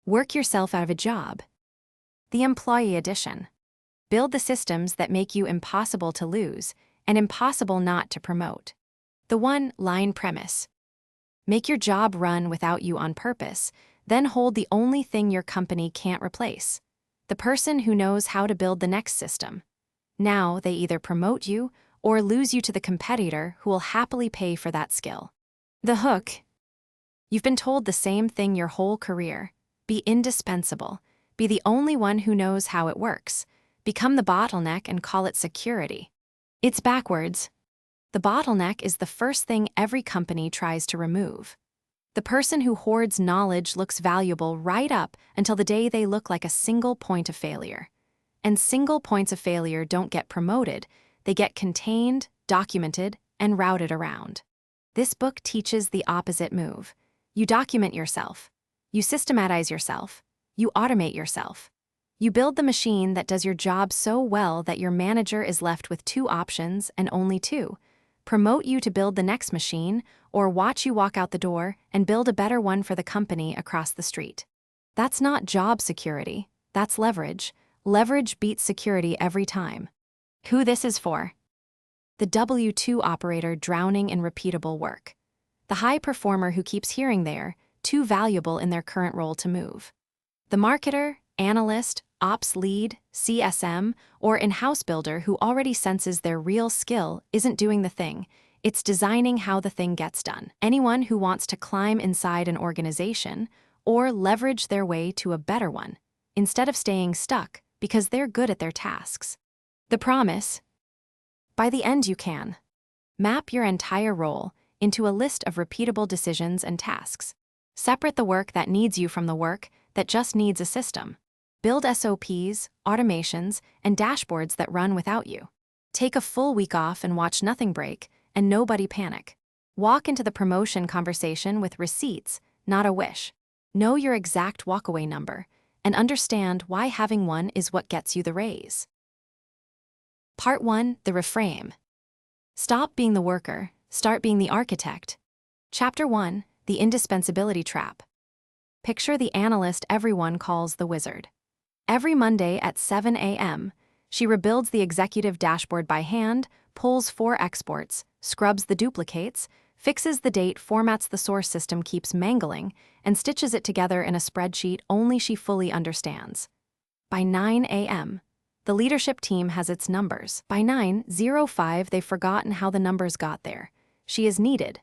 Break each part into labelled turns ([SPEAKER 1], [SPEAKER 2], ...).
[SPEAKER 1] Work yourself out of a job. The Employee Edition. Build the systems that make you impossible to lose and impossible not to promote. The one-line premise. Make your job run without you on purpose, then hold the only thing your company can't replace. The person who knows how to build the next system. Now they either promote you or lose you to the competitor who will happily pay for that skill. The hook. You've been told the same thing your whole career. Be indispensable. Be the only one who knows how it works. Become the bottleneck and call it security. It's backwards. The bottleneck is the first thing every company tries to remove. The person who hoards knowledge looks valuable right up until the day they look like a single point of failure. And single points of failure don't get promoted, they get contained, documented, and routed around. This book teaches the opposite move. You document yourself. You systematize yourself. You automate yourself. You build the machine that does your job so well that your manager is left with two options and only two: promote you to build the next machine, or watch you walk out the door and build a better one for the company across the street. That's not job security, that's leverage. Leverage beats security every time. Who this is for? The W-2 operator drowning in repeatable work. The high performer who keeps hearing they're too valuable in their current role to move. The marketer, analyst, ops lead, CSM, or in-house builder who already senses their real skill isn't doing the thing, it's designing how the thing gets done. Anyone who wants to climb inside an organization or leverage their way to a better one, instead of staying stuck because they're good at their tasks. The promise. By the end you can. Map your entire role into a list of repeatable decisions and tasks. Separate the work that needs you from the work that just needs a system. Build SOPs, automations, and dashboards that run without you. Take a full week off and watch nothing break, and nobody panic. Walk into the promotion conversation with receipts, not a wish. Know your exact walkaway number, and understand why having one is what gets you the raise. Part 1, the reframe. Stop being the worker, start being the architect. Chapter 1, the indispensability trap. Picture the analyst everyone calls the wizard. Every Monday at 7 a.m., she rebuilds the executive dashboard by hand, pulls 4 exports, scrubs the duplicates, fixes the date, formats the source system keeps mangling, and stitches it together in a spreadsheet only she fully understands. By 9 a.m., the leadership team has its numbers. By 9:05, they've forgotten how the numbers got there. She is needed.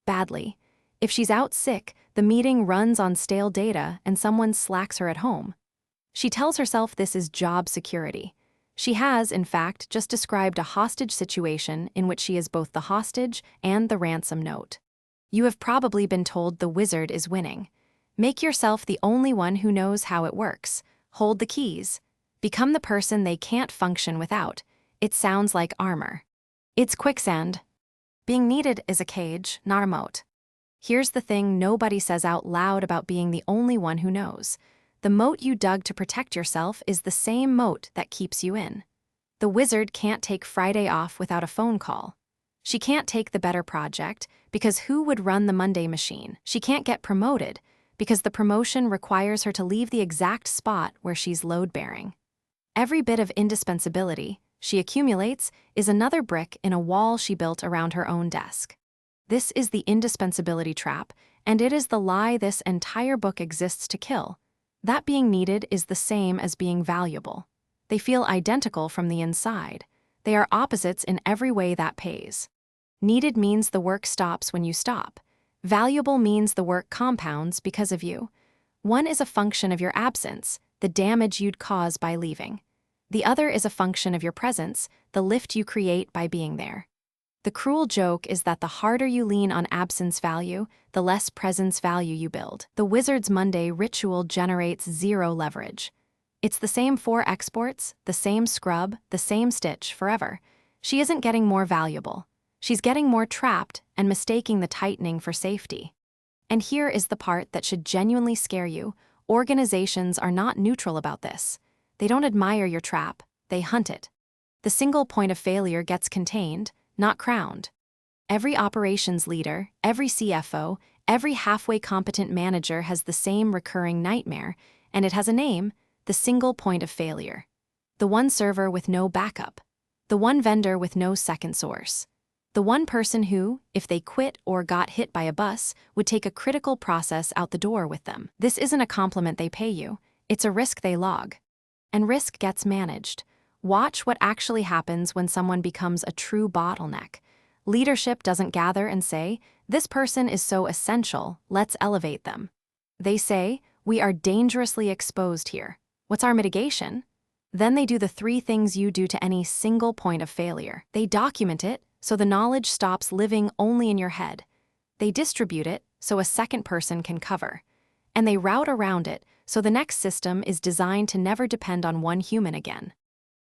[SPEAKER 1] Badly. If she's out sick, the meeting runs on stale data and someone slacks her at home. She tells herself this is job security. She has, in fact, just described a hostage situation in which she is both the hostage and the ransom note. You have probably been told the wizard is winning. Make yourself the only one who knows how it works. Hold the keys. Become the person they can't function without. It sounds like armor. It's quicksand. Being needed is a cage, not a moat. Here's the thing nobody says out loud about being the only one who knows. The moat you dug to protect yourself is the same moat that keeps you in. The wizard can't take Friday off without a phone call. She can't take the better project because who would run the Monday machine? She can't get promoted because the promotion requires her to leave the exact spot where she's load-bearing. Every bit of indispensability she accumulates is another brick in a wall she built around her own desk. This is the indispensability trap, and it is the lie this entire book exists to kill. That being needed is the same as being valuable. They feel identical from the inside. They are opposites in every way that pays. Needed means the work stops when you stop. Valuable means the work compounds because of you. One is a function of your absence, the damage you'd cause by leaving. The other is a function of your presence, the lift you create by being there. The cruel joke is that the harder you lean on absence value, the less presence value you build. The Wizard's Monday ritual generates zero leverage. It's the same 4 exports, the same scrub, the same stitch forever. She isn't getting more valuable. She's getting more trapped and mistaking the tightening for safety. And here is the part that should genuinely scare you. Organizations are not neutral about this. They don't admire your trap, they hunt it. The single point of failure gets contained, not crowned. Every operations leader, every CFO, Every halfway competent manager has the same recurring nightmare, and it has a name: the single point of failure. The one server with no backup. The one vendor with no second source. The one person who, if they quit or got hit by a bus, would take a critical process out the door with them. This isn't a compliment they pay you, it's a risk they log. And risk gets managed. Watch what actually happens when someone becomes a true bottleneck. Leadership doesn't gather and say, "This person is so essential, let's elevate them." They say, "We are dangerously exposed here. What's our mitigation?" Then they do the three things you do to any single point of failure. They document it, so the knowledge stops living only in your head. They distribute it, so a second person can cover. And they route around it, so the next system is designed to never depend on one human again.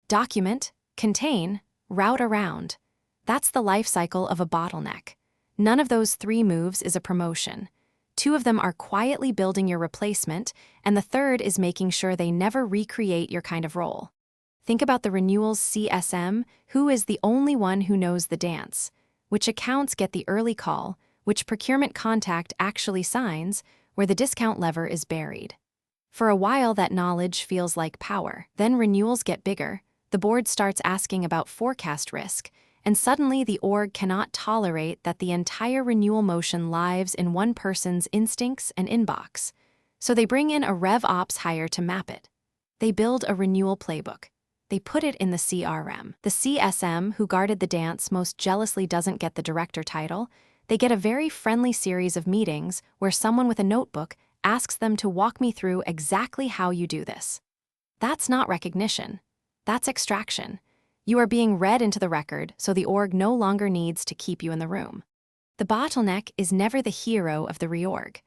[SPEAKER 1] Document, contain, route around. That's the life cycle of a bottleneck. None of those three moves is a promotion. Two of them are quietly building your replacement, and the third is making sure they never recreate your kind of role. Think about the renewals CSM, who is the only one who knows the dance, which accounts get the early call, which procurement contact actually signs, where the discount lever is buried. For a while that knowledge feels like power. Then renewals get bigger, the board starts asking about forecast risk, and suddenly the org cannot tolerate that the entire renewal motion lives in one person's instincts and inbox. So they bring in a RevOps hire to map it. They build a renewal playbook. They put it in the CRM. The CSM, who guarded the dance most jealously, doesn't get the director title. They get a very friendly series of meetings where someone with a notebook asks them to walk me through exactly how you do this. That's not recognition. That's extraction. You are being read into the record, so the org no longer needs to keep you in the room. The bottleneck is never the hero of the reorg.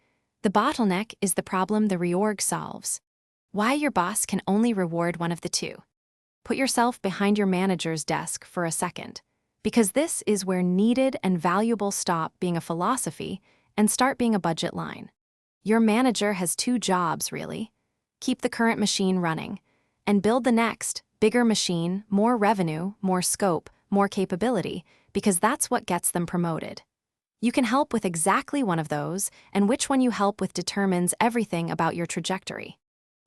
[SPEAKER 1] The bottleneck is the problem the reorg solves. Why your boss can only reward one of the two. Put yourself behind your manager's desk for a second, because this is where needed and valuable stop being a philosophy and start being a budget line. Your manager has two jobs, really. Keep the current machine running, and build the next, bigger machine, more revenue, more scope, more capability, because that's what gets them promoted. You can help with exactly one of those, and which one you help with determines everything about your trajectory.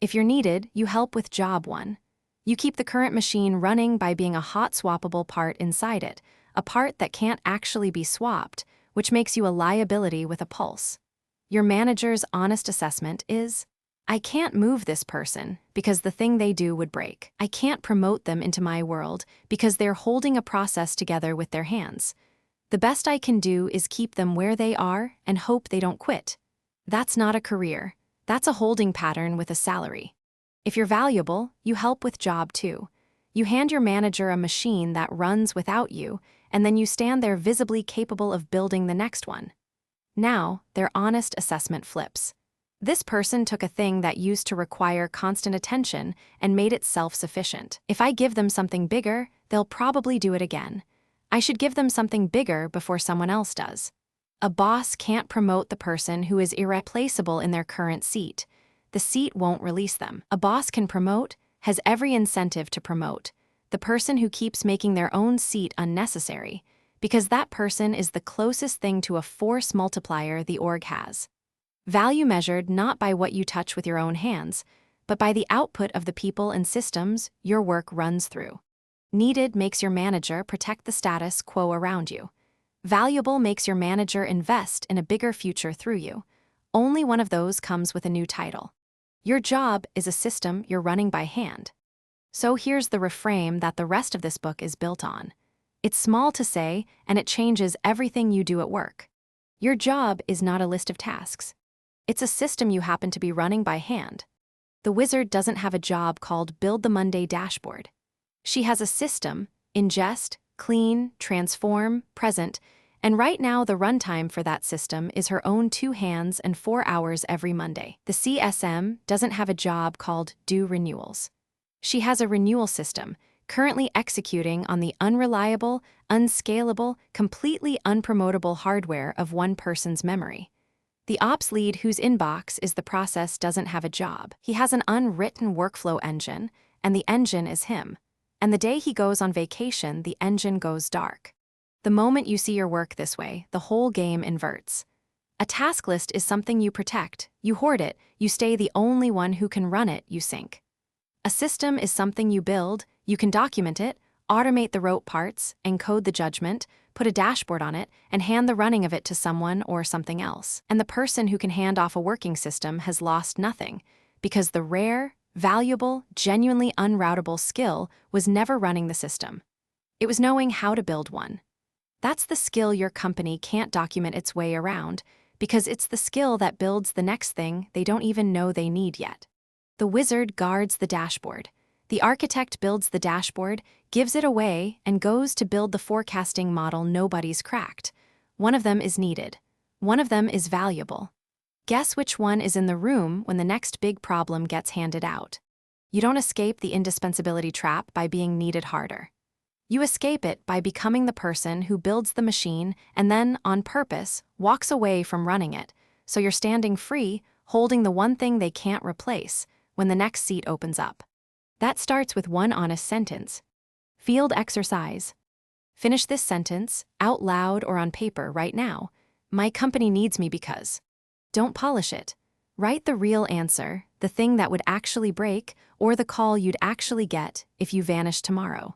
[SPEAKER 1] If you're needed, you help with job one. You keep the current machine running by being a hot swappable part inside it, a part that can't actually be swapped, which makes you a liability with a pulse. Your manager's honest assessment is, I can't move this person because the thing they do would break. I can't promote them into my world because they're holding a process together with their hands. The best I can do is keep them where they are and hope they don't quit. That's not a career. That's a holding pattern with a salary. If you're valuable, you help with job two. You hand your manager a machine that runs without you, and then you stand there visibly capable of building the next one. Now, their honest assessment flips. This person took a thing that used to require constant attention and made it self-sufficient. If I give them something bigger, they'll probably do it again. I should give them something bigger before someone else does. A boss can't promote the person who is irreplaceable in their current seat. The seat won't release them. A boss can promote, has every incentive to promote, the person who keeps making their own seat unnecessary, because that person is the closest thing to a force multiplier the org has. Value measured not by what you touch with your own hands, but by the output of the people and systems your work runs through. Needed makes your manager protect the status quo around you. Valuable makes your manager invest in a bigger future through you. Only one of those comes with a new title. Your job is a system you're running by hand. So here's the reframe that the rest of this book is built on. It's small to say, and it changes everything you do at work. Your job is not a list of tasks. It's a system you happen to be running by hand. The wizard doesn't have a job called Build the Monday Dashboard. She has a system: ingest, clean, transform, present, and right now the runtime for that system is her own 2 hands and 4 hours every Monday. The CSM doesn't have a job called Do Renewals. She has a renewal system, currently executing on the unreliable, unscalable, completely unpromotable hardware of one person's memory. The ops lead whose inbox is the process doesn't have a job. He has an unwritten workflow engine, and the engine is him. And the day he goes on vacation, the engine goes dark. The moment you see your work this way, the whole game inverts. A task list is something you protect, you hoard it, you stay the only one who can run it, you sink. A system is something you build, you can document it, automate the rote parts, encode the judgment, put a dashboard on it, and hand the running of it to someone or something else. And the person who can hand off a working system has lost nothing, because the rare, valuable, genuinely unroutable skill was never running the system. It was knowing how to build one. That's the skill your company can't document its way around, because it's the skill that builds the next thing they don't even know they need yet. The wizard guards the dashboard. The architect builds the dashboard, gives it away, and goes to build the forecasting model nobody's cracked. One of them is needed. One of them is valuable. Guess which one is in the room when the next big problem gets handed out. You don't escape the indispensability trap by being needed harder. You escape it by becoming the person who builds the machine and then, on purpose, walks away from running it, so you're standing free, holding the one thing they can't replace when the next seat opens up. That starts with one honest sentence. Field exercise. Finish this sentence, out loud or on paper right now. My company needs me because. Don't polish it. Write the real answer, the thing that would actually break, or the call you'd actually get if you vanished tomorrow.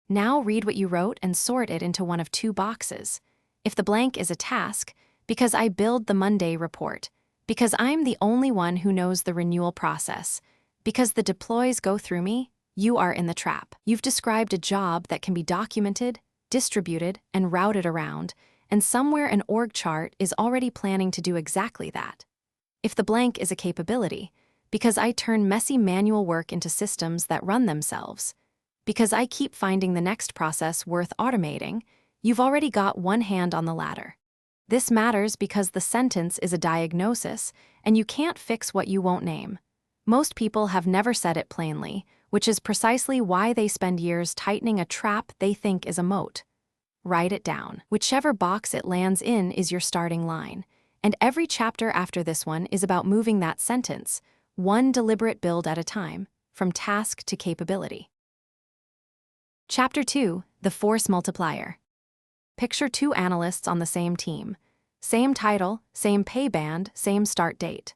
[SPEAKER 1] Now read what you wrote and sort it into one of two boxes. If the blank is a task, because I build the Monday report, because I'm the only one who knows the renewal process, because the deploys go through me, you are in the trap. You've described a job that can be documented, distributed, and routed around, and somewhere an org chart is already planning to do exactly that. If the blank is a capability, because I turn messy manual work into systems that run themselves, because I keep finding the next process worth automating, you've already got one hand on the ladder. This matters because the sentence is a diagnosis, and you can't fix what you won't name. Most people have never said it plainly, which is precisely why they spend years tightening a trap they think is a moat. Write it down. Whichever box it lands in is your starting line, and every chapter after this one is about moving that sentence, one deliberate build at a time, from task to capability. Chapter 2, The Force Multiplier. Picture two analysts on the same team. Same title, same pay band, same start date.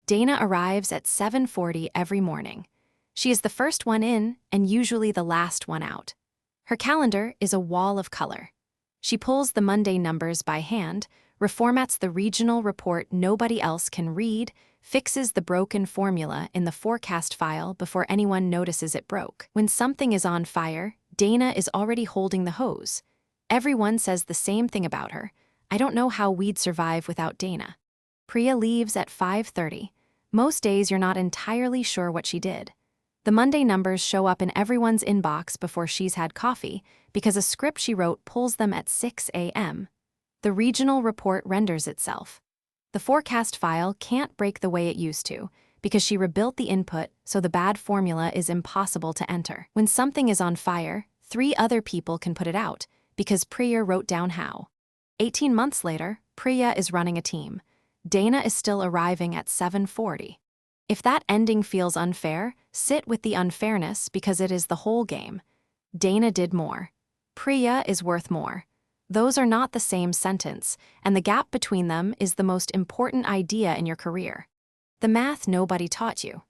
[SPEAKER 1] Dana arrives at 7:40 every morning. She is the first one in and usually the last one out. Her calendar is a wall of color. She pulls the Monday numbers by hand, reformats the regional report nobody else can read, fixes the broken formula in the forecast file before anyone notices it broke. When something is on fire, Dana is already holding the hose. Everyone says the same thing about her. I don't know how we'd survive without Dana. Priya leaves at 5:30. Most days you're not entirely sure what she did. The Monday numbers show up in everyone's inbox before she's had coffee because a script she wrote pulls them at 6 a.m. The regional report renders itself. The forecast file can't break the way it used to because she rebuilt the input so the bad formula is impossible to enter. When something is on fire, 3 other people can put it out because Priya wrote down how. 18 months later, Priya is running a team. Dana is still arriving at 7:40. If that ending feels unfair, sit with the unfairness because it is the whole game. Dana did more. Priya is worth more. Those are not the same sentence, and the gap between them is the most important idea in your career. The math nobody taught you.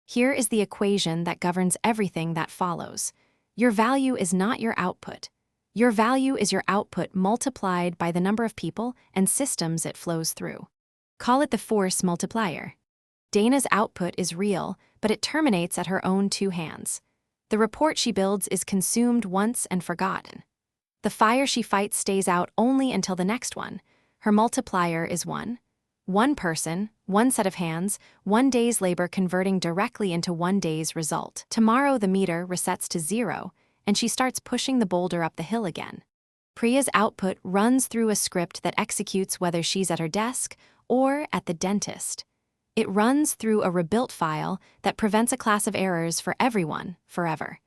[SPEAKER 1] Here is the equation that governs everything that follows. Your value is not your output. Your value is your output multiplied by the number of people and systems it flows through. Call it the force multiplier. Dana's output is real, but it terminates at her own 2 hands. The report she builds is consumed once and forgotten. The fire she fights stays out only until the next one. Her multiplier is 1. One person, one set of hands, 1 day's labor converting directly into 1 day's result. Tomorrow the meter resets to 0, and she starts pushing the boulder up the hill again. Priya's output runs through a script that executes whether she's at her desk or at the dentist. It runs through a rebuilt file that prevents a class of errors for everyone, forever.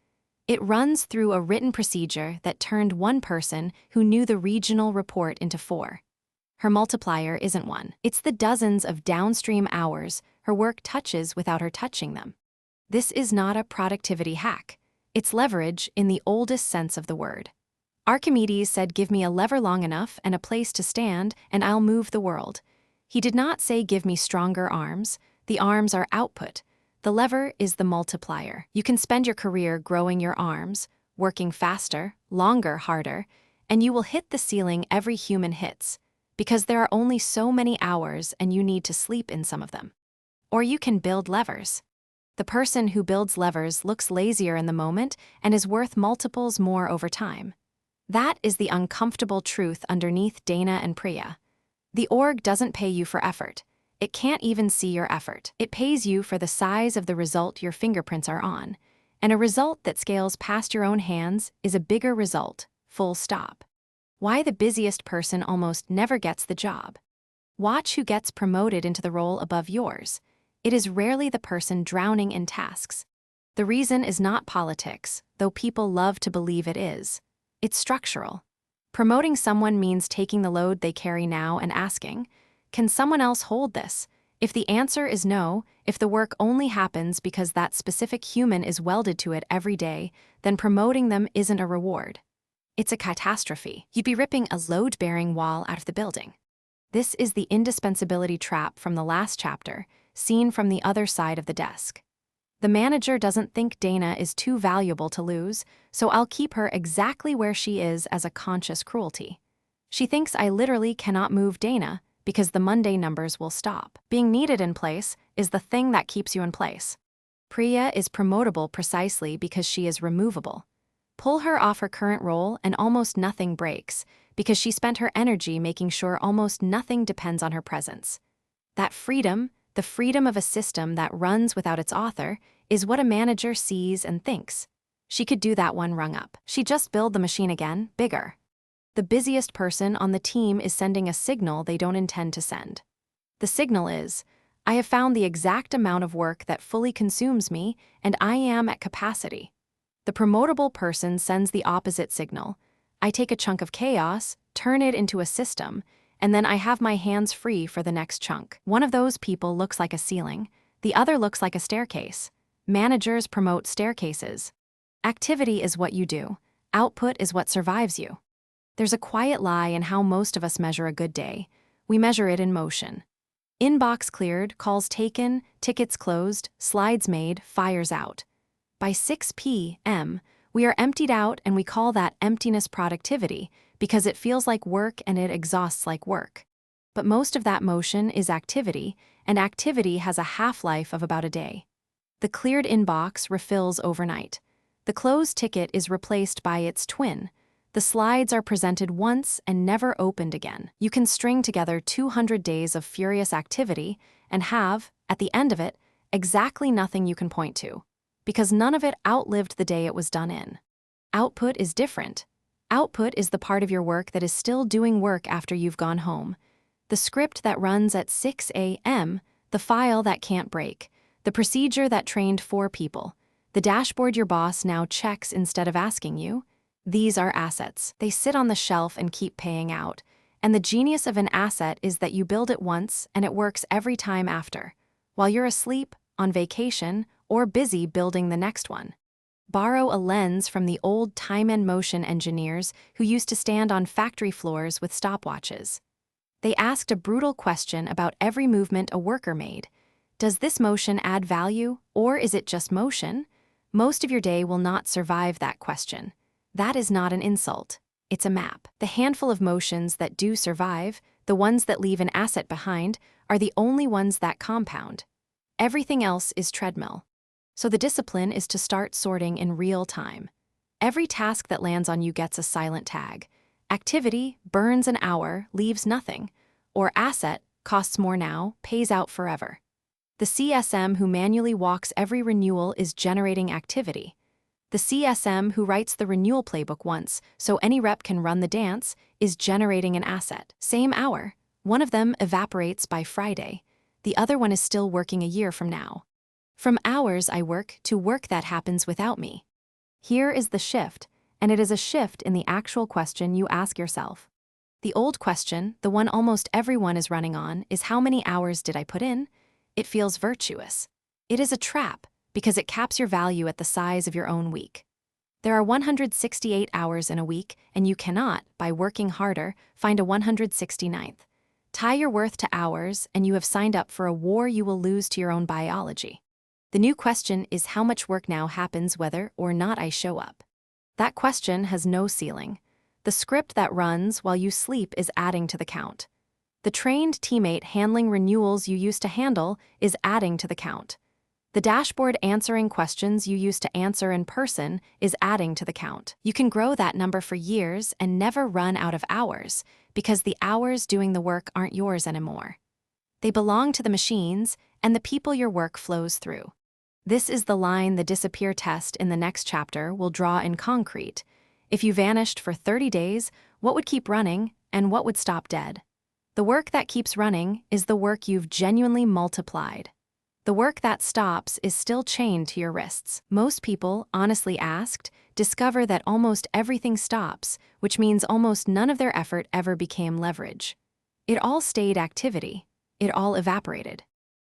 [SPEAKER 1] It runs through a written procedure that turned one person who knew the regional report into 4. Her multiplier isn't 1. It's the dozens of downstream hours her work touches without her touching them. This is not a productivity hack. It's leverage in the oldest sense of the word. Archimedes said, "Give me a lever long enough and a place to stand, and I'll move the world." He did not say, "Give me stronger arms." The arms are output. The lever is the multiplier. You can spend your career growing your arms, working faster, longer, harder, and you will hit the ceiling every human hits, because there are only so many hours and you need to sleep in some of them. Or you can build levers. The person who builds levers looks lazier in the moment and is worth multiples more over time. That is the uncomfortable truth underneath Dana and Priya. The org doesn't pay you for effort. It can't even see your effort. It pays you for the size of the result your fingerprints are on. And a result that scales past your own hands is a bigger result, full stop. Why the busiest person almost never gets the job. Watch who gets promoted into the role above yours. It is rarely the person drowning in tasks. The reason is not politics, though people love to believe it is. It's structural. Promoting someone means taking the load they carry now and asking, can someone else hold this? If the answer is no, if the work only happens because that specific human is welded to it every day, then promoting them isn't a reward. It's a catastrophe. You'd be ripping a load-bearing wall out of the building. This is the indispensability trap from the last chapter, seen from the other side of the desk. The manager doesn't think Dana is too valuable to lose, so I'll keep her exactly where she is as a conscious cruelty. She thinks I literally cannot move Dana because the Monday numbers will stop. Being needed in place is the thing that keeps you in place. Priya is promotable precisely because she is removable. Pull her off her current role and almost nothing breaks, because she spent her energy making sure almost nothing depends on her presence. That freedom, the freedom of a system that runs without its author, is what a manager sees and thinks. She could do that one rung up. She just build the machine again, bigger. The busiest person on the team is sending a signal they don't intend to send. The signal is, I have found the exact amount of work that fully consumes me, and I am at capacity. The promotable person sends the opposite signal. I take a chunk of chaos, turn it into a system, and then I have my hands free for the next chunk. One of those people looks like a ceiling, the other looks like a staircase. Managers promote staircases. Activity is what you do. Output is what survives you. There's a quiet lie in how most of us measure a good day. We measure it in motion. Inbox cleared, calls taken, tickets closed, slides made, fires out. By 6 p.m., we are emptied out, and we call that emptiness productivity because it feels like work and it exhausts like work. But most of that motion is activity, and activity has a half-life of about a day. The cleared inbox refills overnight. The closed ticket is replaced by its twin. The slides are presented once and never opened again. You can string together 200 days of furious activity and have, at the end of it, exactly nothing you can point to, because none of it outlived the day it was done in. Output is different. Output is the part of your work that is still doing work after you've gone home. The script that runs at 6 a.m., the file that can't break, the procedure that trained 4 people, the dashboard your boss now checks instead of asking you. These are assets. They sit on the shelf and keep paying out. And the genius of an asset is that you build it once and it works every time after, while you're asleep, on vacation, or busy building the next one. Borrow a lens from the old time and motion engineers who used to stand on factory floors with stopwatches. They asked a brutal question about every movement a worker made. Does this motion add value, or is it just motion? Most of your day will not survive that question. That is not an insult. It's a map. The handful of motions that do survive, the ones that leave an asset behind, are the only ones that compound. Everything else is treadmill. So the discipline is to start sorting in real time. Every task that lands on you gets a silent tag. Activity burns an hour, leaves nothing. Or asset costs more now, pays out forever. The CSM who manually walks every renewal is generating activity. The CSM who writes the renewal playbook once, so any rep can run the dance, is generating an asset. Same hour. One of them evaporates by Friday. The other one is still working a year from now. From hours I work to work that happens without me. Here is the shift, and it is a shift in the actual question you ask yourself. The old question, the one almost everyone is running on, is how many hours did I put in? It feels virtuous. It is a trap, because it caps your value at the size of your own week. There are 168 hours in a week, and you cannot, by working harder, find a 169th. Tie your worth to hours, and you have signed up for a war you will lose to your own biology. The new question is how much work now happens whether or not I show up. That question has no ceiling. The script that runs while you sleep is adding to the count. The trained teammate handling renewals you used to handle is adding to the count. The dashboard answering questions you used to answer in person is adding to the count. You can grow that number for years and never run out of hours, because the hours doing the work aren't yours anymore. They belong to the machines and the people your work flows through. This is the line the disappear test in the next chapter will draw in concrete. If you vanished for 30 days, what would keep running and what would stop dead? The work that keeps running is the work you've genuinely multiplied. The work that stops is still chained to your wrists. Most people, honestly asked, discover that almost everything stops, which means almost none of their effort ever became leverage. It all stayed activity. It all evaporated.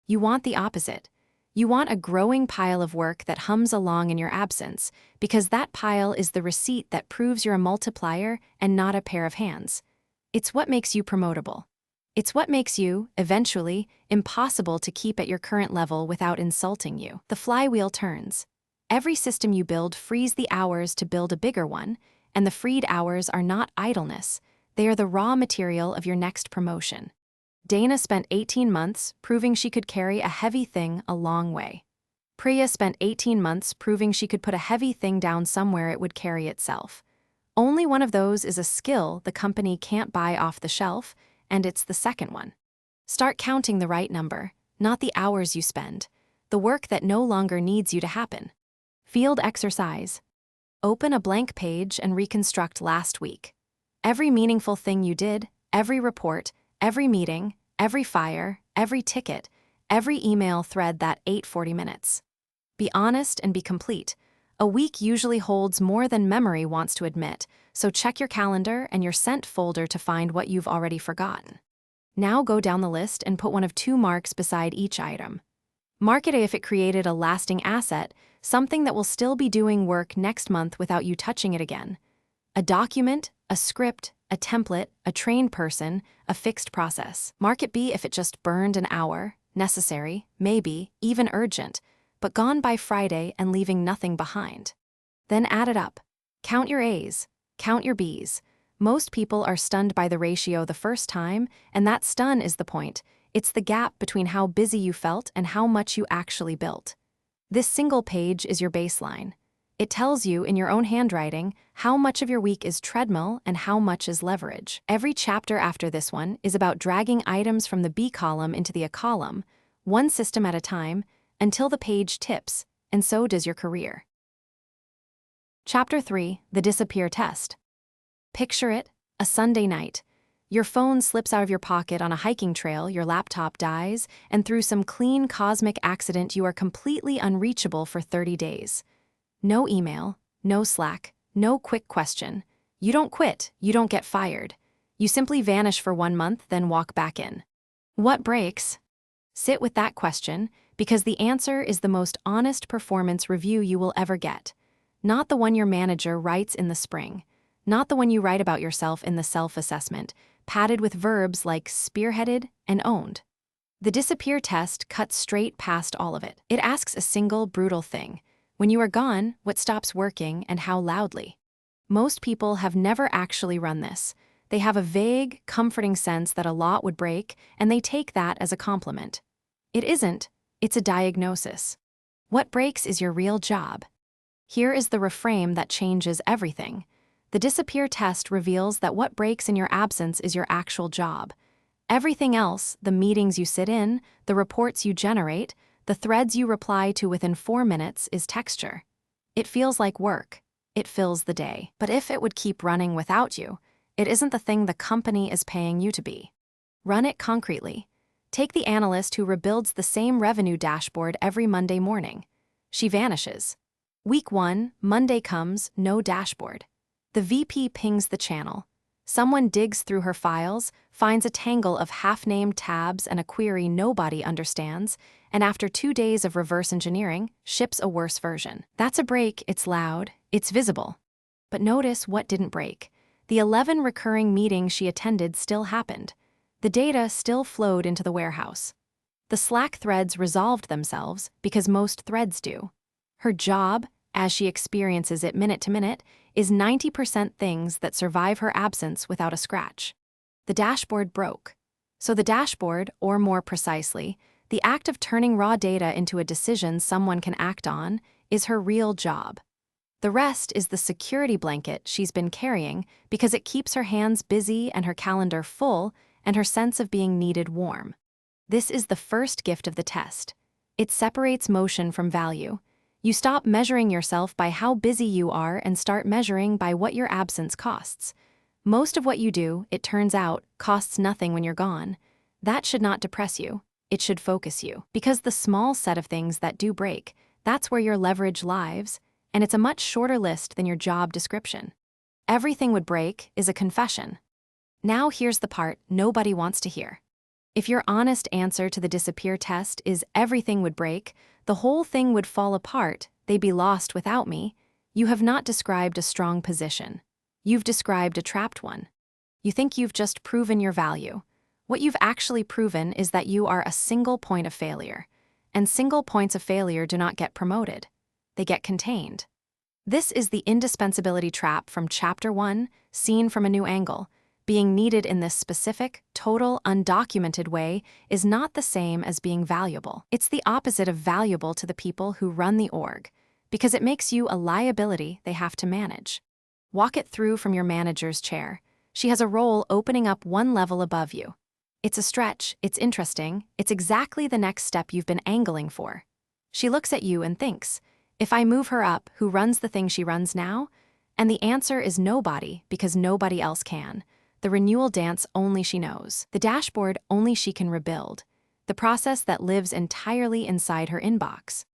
[SPEAKER 1] You want the opposite. You want a growing pile of work that hums along in your absence, because that pile is the receipt that proves you're a multiplier and not a pair of hands. It's what makes you promotable. It's what makes you, eventually, impossible to keep at your current level without insulting you. The flywheel turns. Every system you build frees the hours to build a bigger one, and the freed hours are not idleness. They are the raw material of your next promotion. Dana spent 18 months proving she could carry a heavy thing a long way. Priya spent 18 months proving she could put a heavy thing down somewhere it would carry itself. Only one of those is a skill the company can't buy off the shelf, and it's the second one. Start counting the right number, not the hours you spend, the work that no longer needs you to happen. Field exercise. Open a blank page and reconstruct last week. Every meaningful thing you did, every report, every meeting, every fire, every ticket, every email thread that ate 40 minutes. Be honest and be complete. A week usually holds more than memory wants to admit, so check your calendar and your sent folder to find what you've already forgotten. Now go down the list and put one of 2 marks beside each item. Mark it if it created a lasting asset, something that will still be doing work next month without you touching it again. A document, a script, a template, a trained person, a fixed process. Mark it B if it just burned an hour, necessary, maybe, even urgent, but gone by Friday and leaving nothing behind. Then add it up. Count your A's. Count your B's. Most people are stunned by the ratio the first time, and that stun is the point. It's the gap between how busy you felt and how much you actually built. This single page is your baseline. It tells you in your own handwriting how much of your week is treadmill and how much is leverage. Every chapter after this one is about dragging items from the B column into the A column, one system at a time, until the page tips, and so does your career. Chapter 3, The Disappear Test. Picture it, a Sunday night. Your phone slips out of your pocket on a hiking trail, your laptop dies, and through some clean cosmic accident you are completely unreachable for 30 days. No email, no Slack, no quick question. You don't quit, you don't get fired. You simply vanish for 1 month, then walk back in. What breaks? Sit with that question, because the answer is the most honest performance review you will ever get. Not the one your manager writes in the spring. Not the one you write about yourself in the self-assessment, padded with verbs like spearheaded and owned. The disappear test cuts straight past all of it. It asks a single brutal thing. When you are gone, what stops working and how loudly? Most people have never actually run this. They have a vague, comforting sense that a lot would break, and they take that as a compliment. It isn't. It's a diagnosis. What breaks is your real job. Here is the reframe that changes everything. The disappear test reveals that what breaks in your absence is your actual job. Everything else, the meetings you sit in, the reports you generate, the threads you reply to within 4 minutes, is texture. It feels like work. It fills the day. But if it would keep running without you, it isn't the thing the company is paying you to be. Run it concretely. Take the analyst who rebuilds the same revenue dashboard every Monday morning. She vanishes. Week 1, Monday comes, no dashboard. The VP pings the channel. Someone digs through her files, finds a tangle of half-named tabs and a query nobody understands, and after 2 days of reverse engineering, ships a worse version. That's a break, it's loud, it's visible. But notice what didn't break. The 11 recurring meetings she attended still happened. The data still flowed into the warehouse. The Slack threads resolved themselves because most threads do. Her job, as she experiences it minute to minute, is 90% things that survive her absence without a scratch. The dashboard broke. So the dashboard, or more precisely, the act of turning raw data into a decision someone can act on, is her real job. The rest is the security blanket she's been carrying because it keeps her hands busy and her calendar full and her sense of being needed warm. This is the first gift of the test. It separates motion from value. You stop measuring yourself by how busy you are and start measuring by what your absence costs. Most of what you do, it turns out, costs nothing when you're gone. That should not depress you. It should focus you. Because the small set of things that do break, that's where your leverage lies, and it's a much shorter list than your job description. Everything would break is a confession. Now here's the part nobody wants to hear. If your honest answer to the disappear test is everything would break, the whole thing would fall apart, they'd be lost without me, you have not described a strong position. You've described a trapped one. You think you've just proven your value. What you've actually proven is that you are a single point of failure, and single points of failure do not get promoted. They get contained. This is the indispensability trap from Chapter 1, seen from a new angle. Being needed in this specific, total, undocumented way is not the same as being valuable. It's the opposite of valuable to the people who run the org, because it makes you a liability they have to manage. Walk it through from your manager's chair. She has a role opening up one level above you. It's a stretch, it's interesting, it's exactly the next step you've been angling for. She looks at you and thinks, if I move her up, who runs the thing she runs now? And the answer is nobody, because nobody else can. The renewal dance only she knows. The dashboard only she can rebuild. The process that lives entirely inside her inbox.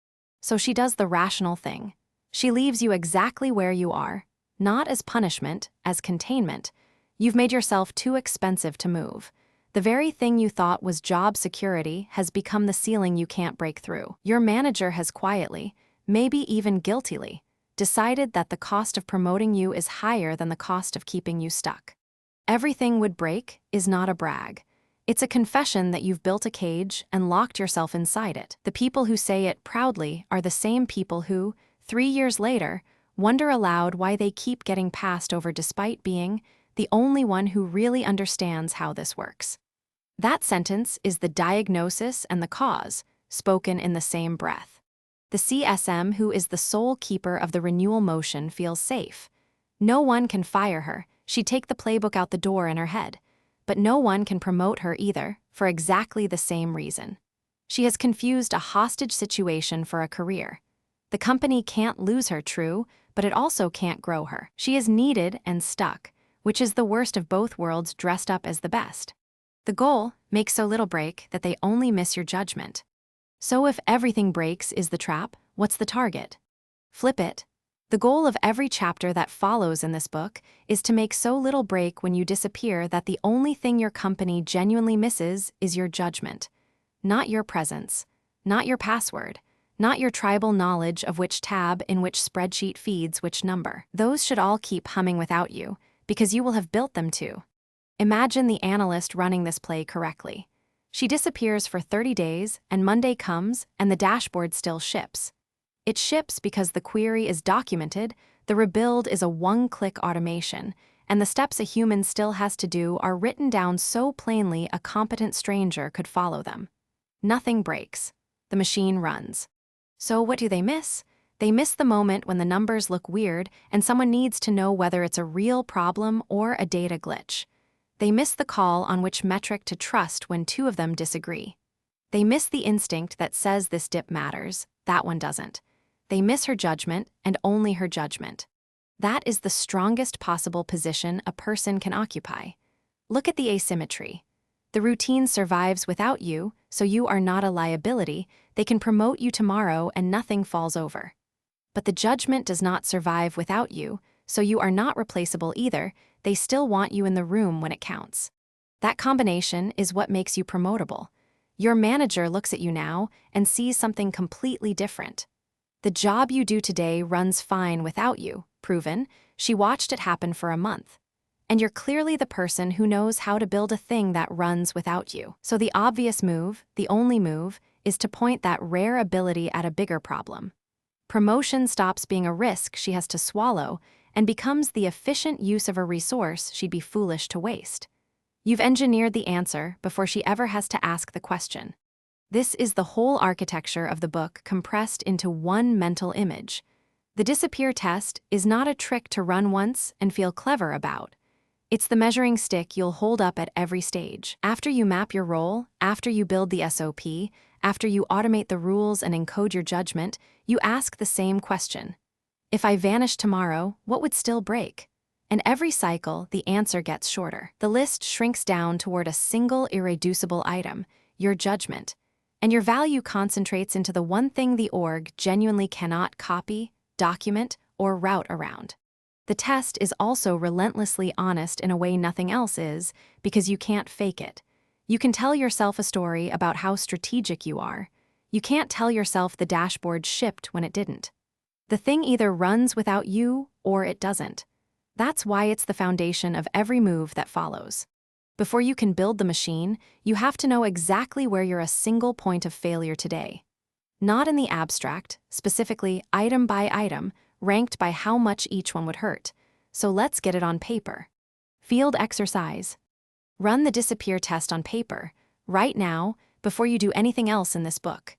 [SPEAKER 1] So she does the rational thing. She leaves you exactly where you are, not as punishment, as containment. You've made yourself too expensive to move. The very thing you thought was job security has become the ceiling you can't break through. Your manager has quietly, maybe even guiltily, decided that the cost of promoting you is higher than the cost of keeping you stuck. Everything would break is not a brag. It's a confession that you've built a cage and locked yourself inside it. The people who say it proudly are the same people who, 3 years later, wonder aloud why they keep getting passed over despite being the only one who really understands how this works. That sentence is the diagnosis and the cause, spoken in the same breath. The CSM, who is the sole keeper of the renewal motion, feels safe. No one can fire her. She'd take the playbook out the door in her head. But no one can promote her either, for exactly the same reason. She has confused a hostage situation for a career. The company can't lose her, true, but it also can't grow her. She is needed and stuck, which is the worst of both worlds dressed up as the best. The goal, make so little break that they only miss your judgment. So if everything breaks is the trap, what's the target? Flip it. The goal of every chapter that follows in this book is to make so little break when you disappear that the only thing your company genuinely misses is your judgment. Not your presence, not your password, not your tribal knowledge of which tab in which spreadsheet feeds which number. Those should all keep humming without you, because you will have built them to. Imagine the analyst running this play correctly. She disappears for 30 days, and Monday comes, and the dashboard still ships. It ships because the query is documented, the rebuild is a one-click automation, and the steps a human still has to do are written down so plainly a competent stranger could follow them. Nothing breaks. The machine runs. So what do they miss? They miss the moment when the numbers look weird and someone needs to know whether it's a real problem or a data glitch. They miss the call on which metric to trust when two of them disagree. They miss the instinct that says this dip matters, that one doesn't. They miss her judgment and only her judgment. That is the strongest possible position a person can occupy. Look at the asymmetry. The routine survives without you, so you are not a liability. They can promote you tomorrow and nothing falls over. But the judgment does not survive without you, so you are not replaceable either. They still want you in the room when it counts. That combination is what makes you promotable. Your manager looks at you now and sees something completely different. The job you do today runs fine without you, proven. She watched it happen for a month. and you're clearly the person who knows how to build a thing that runs without you. So the obvious move, the only move, is to point that rare ability at a bigger problem. Promotion stops being a risk she has to swallow and becomes the efficient use of a resource she'd be foolish to waste. You've engineered the answer before she ever has to ask the question. This is the whole architecture of the book compressed into one mental image. The disappear test is not a trick to run once and feel clever about. It's the measuring stick you'll hold up at every stage. After you map your role, after you build the SOP, after you automate the rules and encode your judgment, you ask the same question. If I vanish tomorrow, what would still break? And every cycle, the answer gets shorter. The list shrinks down toward a single irreducible item, your judgment. And your value concentrates into the one thing the org genuinely cannot copy, document, or route around. The test is also relentlessly honest in a way nothing else is, because you can't fake it. You can tell yourself a story about how strategic you are. You can't tell yourself the dashboard shipped when it didn't. The thing either runs without you or it doesn't. That's why it's the foundation of every move that follows. Before you can build the machine, you have to know exactly where you're a single point of failure today. Not in the abstract, specifically item by item, ranked by how much each one would hurt. So let's get it on paper. Field exercise. Run the disappear test on paper, right now, before you do anything else in this book.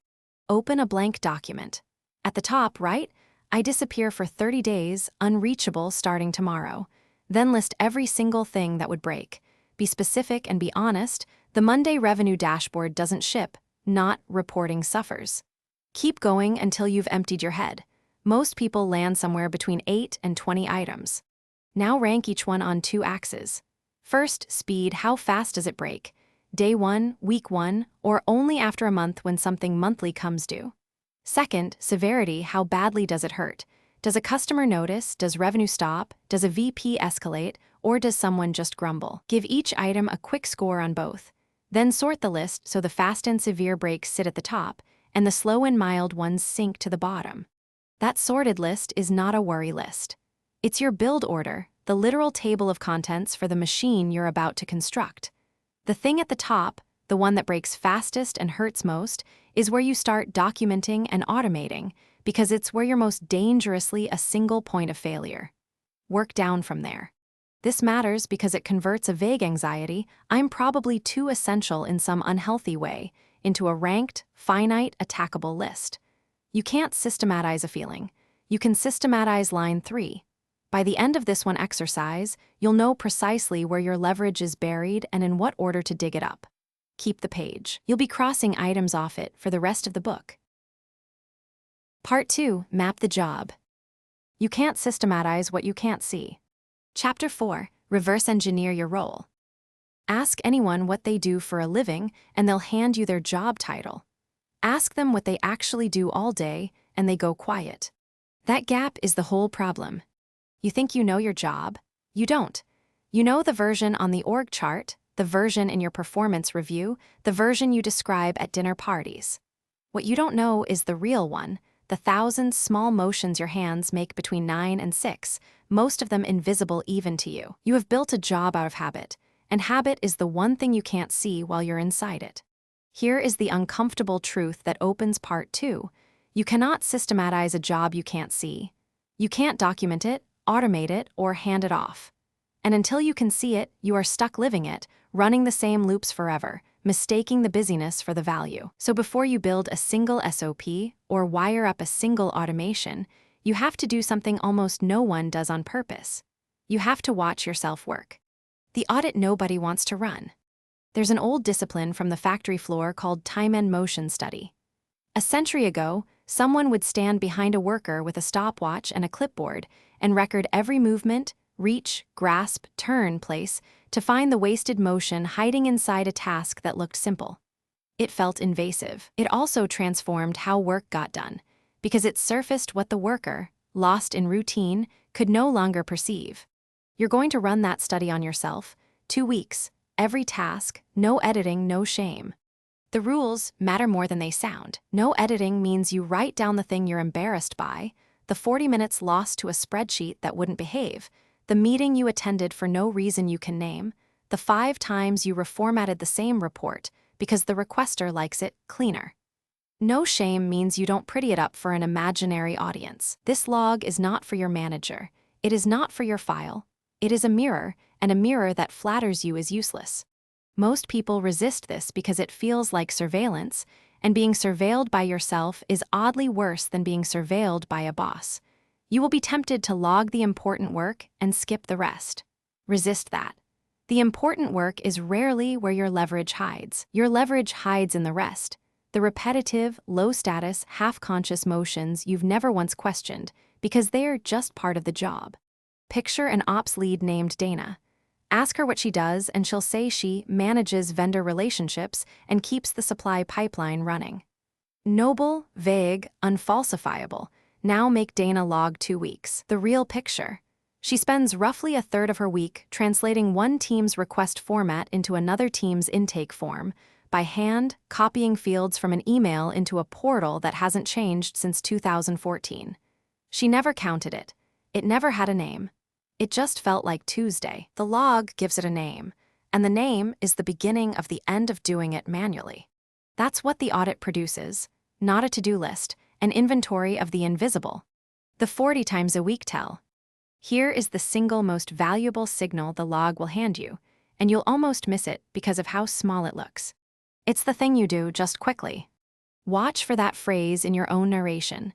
[SPEAKER 1] Open a blank document. At the top, write, I disappear for 30 days, unreachable starting tomorrow. Then list every single thing that would break. Be specific and be honest, the Monday revenue dashboard doesn't ship, not reporting suffers. Keep going until you've emptied your head. Most people land somewhere between 8 and 20 items. Now rank each one on 2 axes. First, speed, how fast does it break? Day 1, week 1, or only after a month when something monthly comes due? Second, severity, how badly does it hurt? Does a customer notice? Does revenue stop? Does a VP escalate? Or does someone just grumble? Give each item a quick score on both. Then sort the list so the fast and severe breaks sit at the top, and the slow and mild ones sink to the bottom. That sorted list is not a worry list. It's your build order, the literal table of contents for the machine you're about to construct. The thing at the top, the one that breaks fastest and hurts most, is where you start documenting and automating, because it's where you're most dangerously a single point of failure. Work down from there. This matters because it converts a vague anxiety, I'm probably too essential in some unhealthy way, into a ranked, finite, attackable list. You can't systematize a feeling. You can systematize line 3. By the end of this one exercise, you'll know precisely where your leverage is buried and in what order to dig it up. Keep the page. You'll be crossing items off it for the rest of the book. Part 2, Map the job. You can't systematize what you can't see. Chapter 4, Reverse engineer your role. Ask anyone what they do for a living, and they'll hand you their job title. Ask them what they actually do all day, and they go quiet. That gap is the whole problem. You think you know your job? You don't. You know the version on the org chart, the version in your performance review, the version you describe at dinner parties. What you don't know is the real one, the thousands small motions your hands make between 9 and 6, most of them invisible even to you. You have built a job out of habit, and habit is the one thing you can't see while you're inside it. Here is the uncomfortable truth that opens part 2. You cannot systematize a job you can't see. You can't document it, automate it, or hand it off. And until you can see it, you are stuck living it, running the same loops forever, mistaking the busyness for the value. So before you build a single SOP or wire up a single automation, you have to do something almost no one does on purpose. You have to watch yourself work. The audit nobody wants to run. There's an old discipline from the factory floor called time and motion study. A century ago, someone would stand behind a worker with a stopwatch and a clipboard and record every movement, reach, grasp, turn, place, to find the wasted motion hiding inside a task that looked simple. It felt invasive. It also transformed how work got done, because it surfaced what the worker, lost in routine, could no longer perceive. You're going to run that study on yourself, 2 weeks, every task, no editing, no shame. The rules matter more than they sound. No editing means you write down the thing you're embarrassed by, the 40 minutes lost to a spreadsheet that wouldn't behave, the meeting you attended for no reason you can name, the 5 times you reformatted the same report because the requester likes it cleaner. No shame means you don't pretty it up for an imaginary audience. This log is not for your manager. It is not for your file. It is a mirror, and a mirror that flatters you is useless. Most people resist this because it feels like surveillance, and being surveilled by yourself is oddly worse than being surveilled by a boss. You will be tempted to log the important work and skip the rest. Resist that. The important work is rarely where your leverage hides. Your leverage hides in the rest. The repetitive, low-status, half-conscious motions you've never once questioned, because they're just part of the job. Picture an ops lead named Dana. Ask her what she does, and she'll say she manages vendor relationships and keeps the supply pipeline running. Noble, vague, unfalsifiable. Now make Dana log 2 weeks. The real picture. She spends roughly a third of her week translating one team's request format into another team's intake form, by hand, copying fields from an email into a portal that hasn't changed since 2014. She never counted it. It never had a name. It just felt like Tuesday. The log gives it a name, and the name is the beginning of the end of doing it manually. That's what the audit produces, not a to-do list, an inventory of the invisible. The 40 times a week tell. Here is the single most valuable signal the log will hand you, and you'll almost miss it because of how small it looks. It's the thing you do just quickly. Watch for that phrase in your own narration.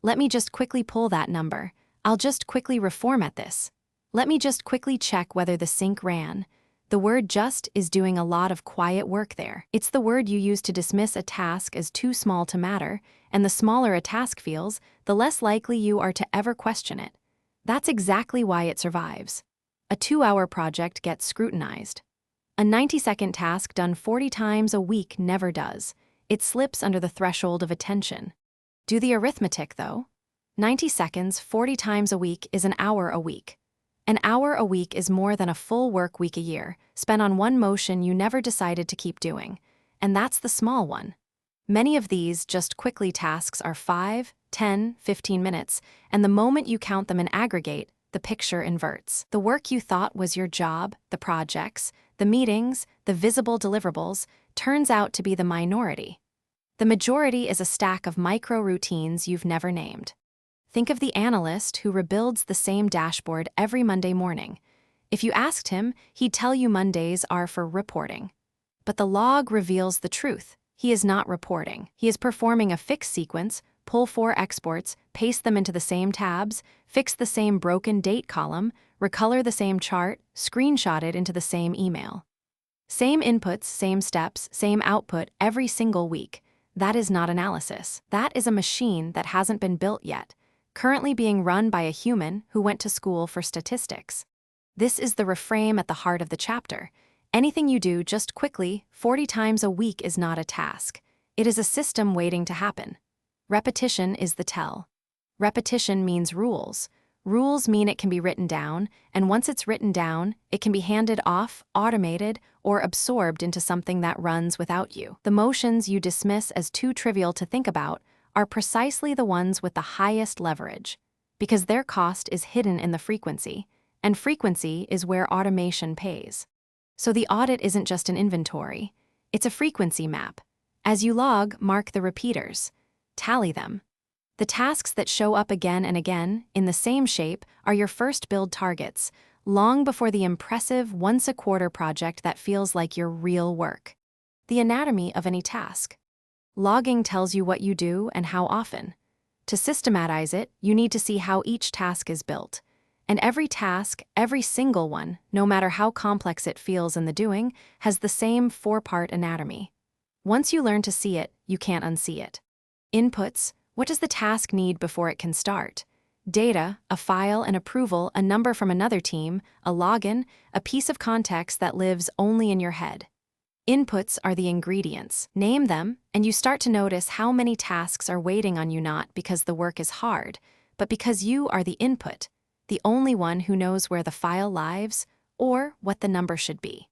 [SPEAKER 1] Let me just quickly pull that number. I'll just quickly reformat this. Let me just quickly check whether the sync ran. The word just is doing a lot of quiet work there. It's the word you use to dismiss a task as too small to matter, and the smaller a task feels, the less likely you are to ever question it. That's exactly why it survives. A 2-hour project gets scrutinized. A 90-second task done 40 times a week never does. It slips under the threshold of attention. Do the arithmetic, though. 90 seconds, 40 times a week is an hour a week. An hour a week is more than a full work week a year, spent on one motion you never decided to keep doing. And that's the small one. Many of these just quickly tasks are 5, 10, 15 minutes, and the moment you count them in aggregate, the picture inverts. The work you thought was your job, the projects, the meetings, the visible deliverables, turns out to be the minority. The majority is a stack of micro-routines you've never named. Think of the analyst who rebuilds the same dashboard every Monday morning. If you asked him, he'd tell you Mondays are for reporting. But the log reveals the truth. He is not reporting. He is performing a fixed sequence, pull 4 exports, paste them into the same tabs, fix the same broken date column, recolor the same chart, screenshot it into the same email. Same inputs, same steps, same output every single week. That is not analysis. That is a machine that hasn't been built yet, currently being run by a human who went to school for statistics. This is the reframe at the heart of the chapter. Anything you do just quickly, 40 times a week is not a task. It is a system waiting to happen. Repetition is the tell. Repetition means rules. Rules mean it can be written down, and once it's written down, it can be handed off, automated, or absorbed into something that runs without you. The motions you dismiss as too trivial to think about are precisely the ones with the highest leverage, because their cost is hidden in the frequency, and frequency is where automation pays. So the audit isn't just an inventory, it's a frequency map. As you log, mark the repeaters. Tally them. The tasks that show up again and again, in the same shape, are your first build targets, long before the impressive once-a-quarter project that feels like your real work. The anatomy of any task. Logging tells you what you do and how often. To systematize it, you need to see how each task is built. And every task, every single one, no matter how complex it feels in the doing, has the same 4-part anatomy. Once you learn to see it, you can't unsee it. Inputs. What does the task need before it can start? Data, a file, an approval, a number from another team, a login, a piece of context that lives only in your head. Inputs are the ingredients. Name them, and you start to notice how many tasks are waiting on you, not because the work is hard, but because you are the input, the only one who knows where the file lives or what the number should be.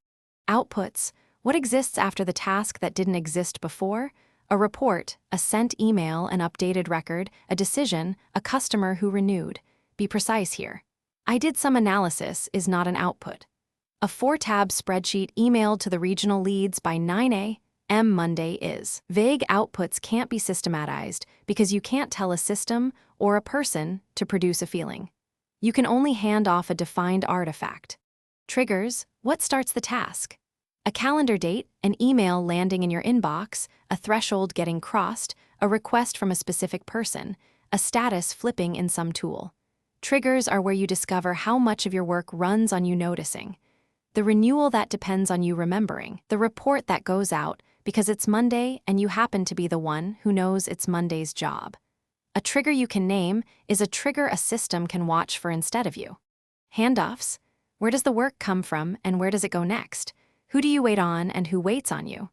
[SPEAKER 1] Outputs. What exists after the task that didn't exist before? A report, a sent email, an updated record, a decision, a customer who renewed. Be precise here. I did some analysis is not an output. A 4-tab spreadsheet emailed to the regional leads by 9 a.m. Monday is. Vague outputs can't be systematized because you can't tell a system or a person to produce a feeling. You can only hand off a defined artifact. Triggers: what starts the task? A calendar date, an email landing in your inbox, a threshold getting crossed, a request from a specific person, a status flipping in some tool. Triggers are where you discover how much of your work runs on you noticing. The renewal that depends on you remembering. The report that goes out because it's Monday and you happen to be the one who knows it's Monday's job. A trigger you can name is a trigger a system can watch for instead of you. Handoffs: where does the work come from and where does it go next? Who do you wait on and who waits on you?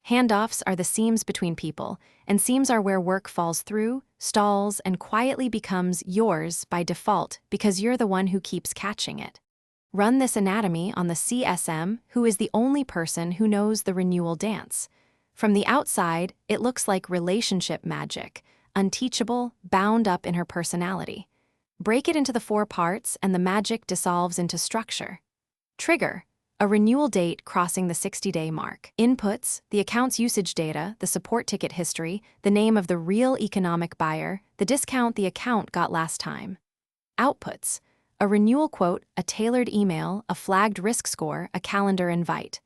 [SPEAKER 1] Handoffs are the seams between people, and seams are where work falls through, stalls, and quietly becomes yours by default because you're the one who keeps catching it. Run this anatomy on the CSM, who is the only person who knows the renewal dance. From the outside, it looks like relationship magic, unteachable, bound up in her personality. Break it into the 4 parts and the magic dissolves into structure. Trigger: a renewal date crossing the 60-day mark. Inputs: the account's usage data, the support ticket history, the name of the real economic buyer, the discount the account got last time. Outputs: a renewal quote, a tailored email, a flagged risk score, a calendar invite.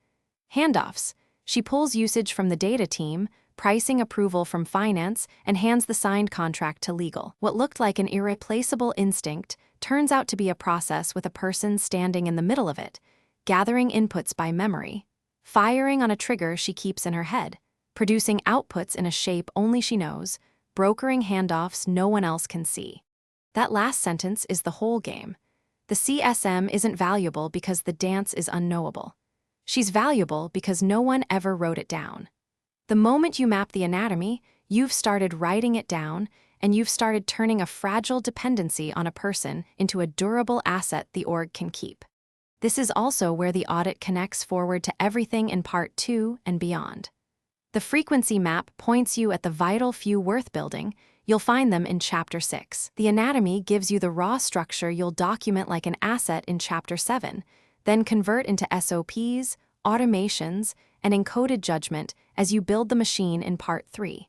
[SPEAKER 1] Handoffs: she pulls usage from the data team, pricing approval from finance, and hands the signed contract to legal. What looked like an irreplaceable instinct turns out to be a process with a person standing in the middle of it, gathering inputs by memory, firing on a trigger she keeps in her head, producing outputs in a shape only she knows, brokering handoffs no one else can see. That last sentence is the whole game. The CSM isn't valuable because the dance is unknowable. She's valuable because no one ever wrote it down. The moment you map the anatomy, you've started writing it down, and you've started turning a fragile dependency on a person into a durable asset the org can keep. This is also where the audit connects forward to everything in Part 2 and beyond. The frequency map points you at the vital few worth building. You'll find them in Chapter 6. The anatomy gives you the raw structure you'll document like an asset in Chapter 7, then convert into SOPs, automations, and encoded judgment as you build the machine in Part 3.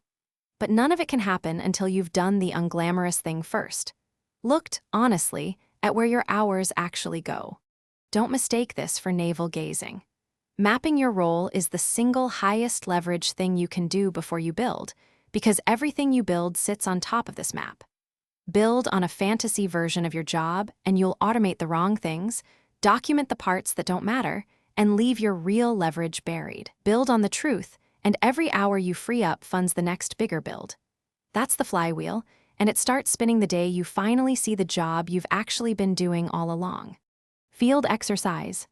[SPEAKER 1] But none of it can happen until you've done the unglamorous thing first. Looked, honestly, at where your hours actually go. Don't mistake this for navel-gazing. Mapping your role is the single highest leverage thing you can do before you build, because everything you build sits on top of this map. Build on a fantasy version of your job and you'll automate the wrong things, document the parts that don't matter, and leave your real leverage buried. Build on the truth, and every hour you free up funds the next bigger build. That's the flywheel, and it starts spinning the day you finally see the job you've actually been doing all along. Field exercise.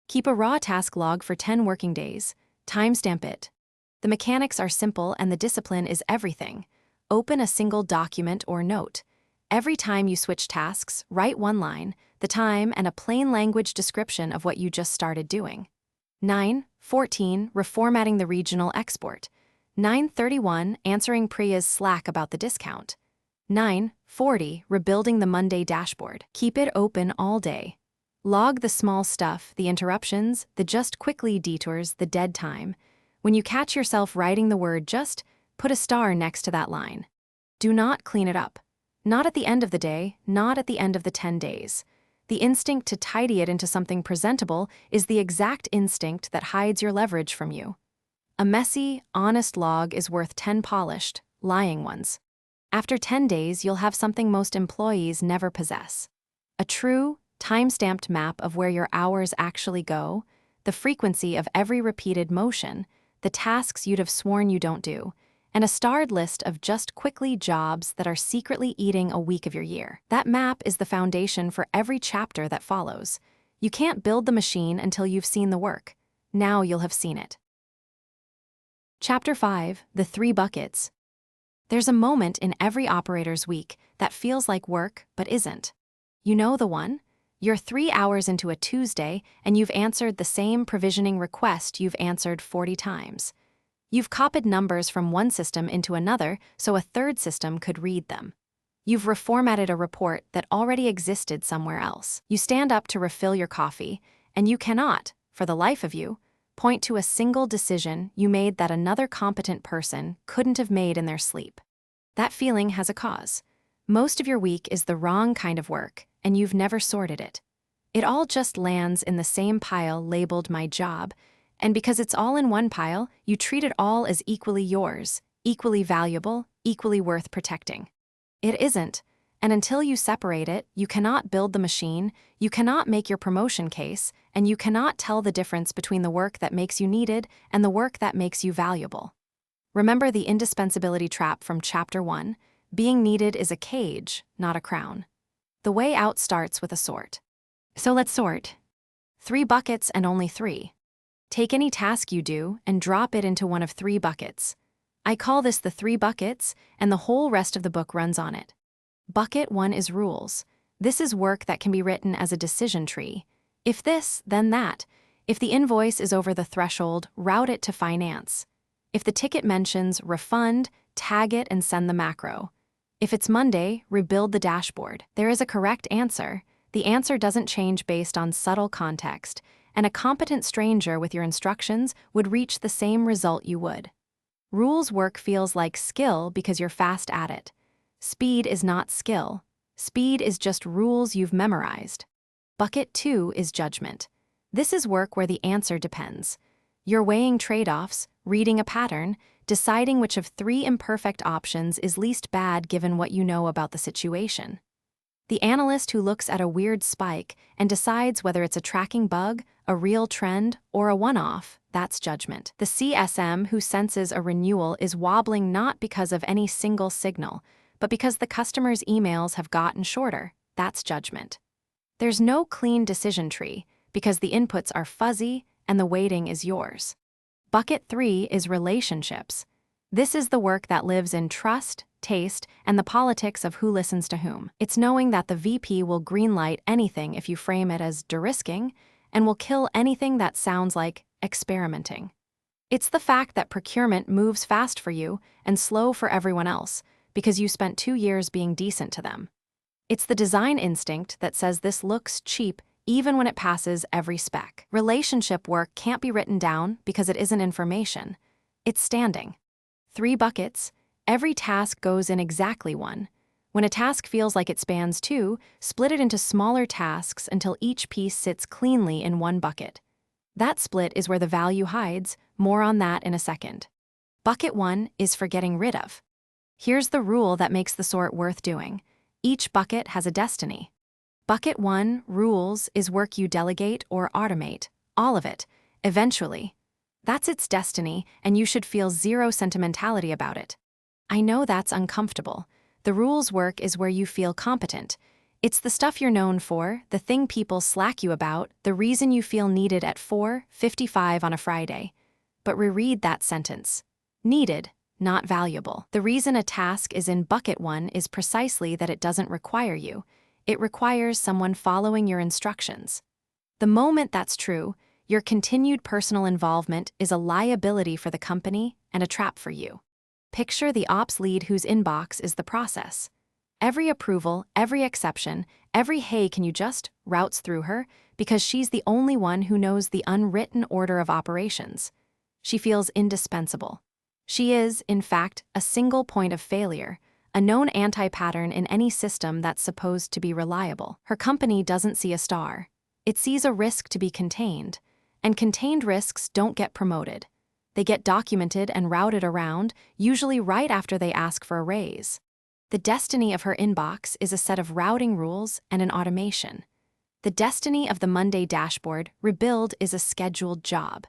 [SPEAKER 1] Keep a raw task log for 10 working days. Timestamp it. The mechanics are simple and the discipline is everything. Open a single document or note. Every time you switch tasks, write one line, the time, and a plain language description of what you just started doing. 9:14 Reformatting the regional export. 9:31 Answering Priya's Slack about the discount. 9:40 Rebuilding the Monday dashboard. Keep it open all day. Log the small stuff, the interruptions, the just quickly detours, the dead time. When you catch yourself writing the word just, put a star next to that line. Do not clean it up. Not at the end of the day, not at the end of the 10 days. The instinct to tidy it into something presentable is the exact instinct that hides your leverage from you. A messy, honest log is worth 10 polished, lying ones. After 10 days, you'll have something most employees never possess. A true, time-stamped map of where your hours actually go, the frequency of every repeated motion, the tasks you'd have sworn you don't do, and a starred list of just quickly jobs that are secretly eating a week of your year. That map is the foundation for every chapter that follows. You can't build the machine until you've seen the work. Now you'll have seen it. Chapter 5, The 3 Buckets. There's a moment in every operator's week that feels like work but isn't. You know the one? You're 3 hours into a Tuesday and you've answered the same provisioning request you've answered 40 times. You've copied numbers from one system into another so a third system could read them. You've reformatted a report that already existed somewhere else. You stand up to refill your coffee, and you cannot, for the life of you, point to a single decision you made that another competent person couldn't have made in their sleep. That feeling has a cause. Most of your week is the wrong kind of work, and you've never sorted it. It all just lands in the same pile labeled "my job," and because it's all in one pile, you treat it all as equally yours, equally valuable, equally worth protecting. It isn't, and until you separate it, you cannot build the machine, you cannot make your promotion case, and you cannot tell the difference between the work that makes you needed and the work that makes you valuable. Remember the indispensability trap from Chapter 1. Being needed is a cage, not a crown. The way out starts with a sort. So let's sort. 3 buckets and only 3. Take any task you do and drop it into one of 3 buckets. I call this the 3 buckets, and the whole rest of the book runs on it. Bucket 1 is rules. This is work that can be written as a decision tree. If this, then that. If the invoice is over the threshold, route it to finance. If the ticket mentions refund, tag it and send the macro. If it's Monday, rebuild the dashboard. There is a correct answer. The answer doesn't change based on subtle context, and a competent stranger with your instructions would reach the same result you would. Rules work feels like skill because you're fast at it. Speed is not skill. Speed is just rules you've memorized. Bucket 2 is judgment. This is work where the answer depends. You're weighing trade-offs, reading a pattern, deciding which of 3 imperfect options is least bad given what you know about the situation. The analyst who looks at a weird spike and decides whether it's a tracking bug, a real trend, or a one-off, that's judgment. The CSM who senses a renewal is wobbling not because of any single signal, but because the customer's emails have gotten shorter, that's judgment. There's no clean decision tree because the inputs are fuzzy and the weighting is yours. Bucket 3 is relationships. This is the work that lives in trust, taste, and the politics of who listens to whom. It's knowing that the VP will greenlight anything if you frame it as de-risking, and will kill anything that sounds like experimenting. It's the fact that procurement moves fast for you and slow for everyone else because you spent 2 years being decent to them. It's the design instinct that says this looks cheap even when it passes every spec. Relationship work can't be written down because it isn't information. It's standing. 3 buckets. Every task goes in exactly 1. When a task feels like it spans 2, split it into smaller tasks until each piece sits cleanly in 1 bucket. That split is where the value hides, more on that in a second. Bucket 1 is for getting rid of. Here's the rule that makes the sort worth doing. Each bucket has a destiny. Bucket 1, rules, is work you delegate or automate, all of it, eventually. That's its destiny, and you should feel zero sentimentality about it. I know that's uncomfortable. The rules work is where you feel competent. It's the stuff you're known for, the thing people slack you about, the reason you feel needed at 4:55 on a Friday. But reread that sentence. Needed, not valuable. The reason a task is in bucket 1 is precisely that it doesn't require you. It requires someone following your instructions. The moment that's true, your continued personal involvement is a liability for the company and a trap for you. Picture the ops lead whose inbox is the process. Every approval, every exception, every "hey, can you just" routes through her because she's the only one who knows the unwritten order of operations. She feels indispensable. She is, in fact, a single point of failure, a known anti-pattern in any system that's supposed to be reliable. Her company doesn't see a star. It sees a risk to be contained, and contained risks don't get promoted. They get documented and routed around, usually right after they ask for a raise. The destiny of her inbox is a set of routing rules and an automation. The destiny of the Monday dashboard, rebuild, is a scheduled job.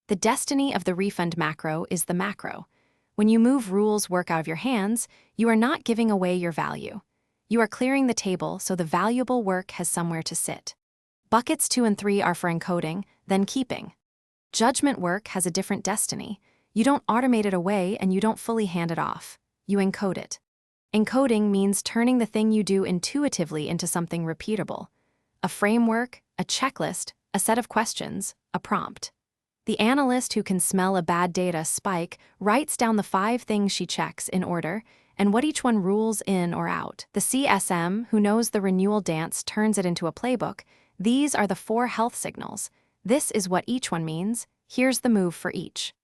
[SPEAKER 1] The destiny of the refund macro is the macro. When you move rules work out of your hands, you are not giving away your value. You are clearing the table so the valuable work has somewhere to sit. Buckets 2 and 3 are for encoding, then keeping. Judgment work has a different destiny. You don't automate it away and you don't fully hand it off. You encode it. Encoding means turning the thing you do intuitively into something repeatable. A framework, a checklist, a set of questions, a prompt. The analyst who can smell a bad data spike writes down the 5 things she checks in order, and what each one rules in or out. The CSM, who knows the renewal dance, turns it into a playbook. These are the 4 health signals. This is what each one means. Here's the move for each.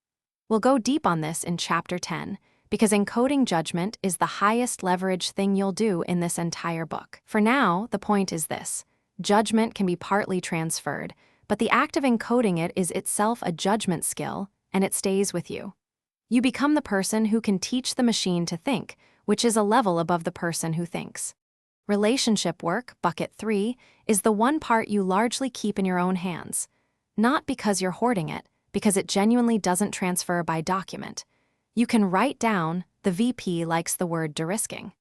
[SPEAKER 1] We'll go deep on this in Chapter 10, because encoding judgment is the highest leverage thing you'll do in this entire book. For now, the point is this. Judgment can be partly transferred, but the act of encoding it is itself a judgment skill, and it stays with you. You become the person who can teach the machine to think, which is a level above the person who thinks. Relationship work, bucket 3, is the one part you largely keep in your own hands. Not because you're hoarding it, because it genuinely doesn't transfer by document. You can write down, the VP likes the word de-risking.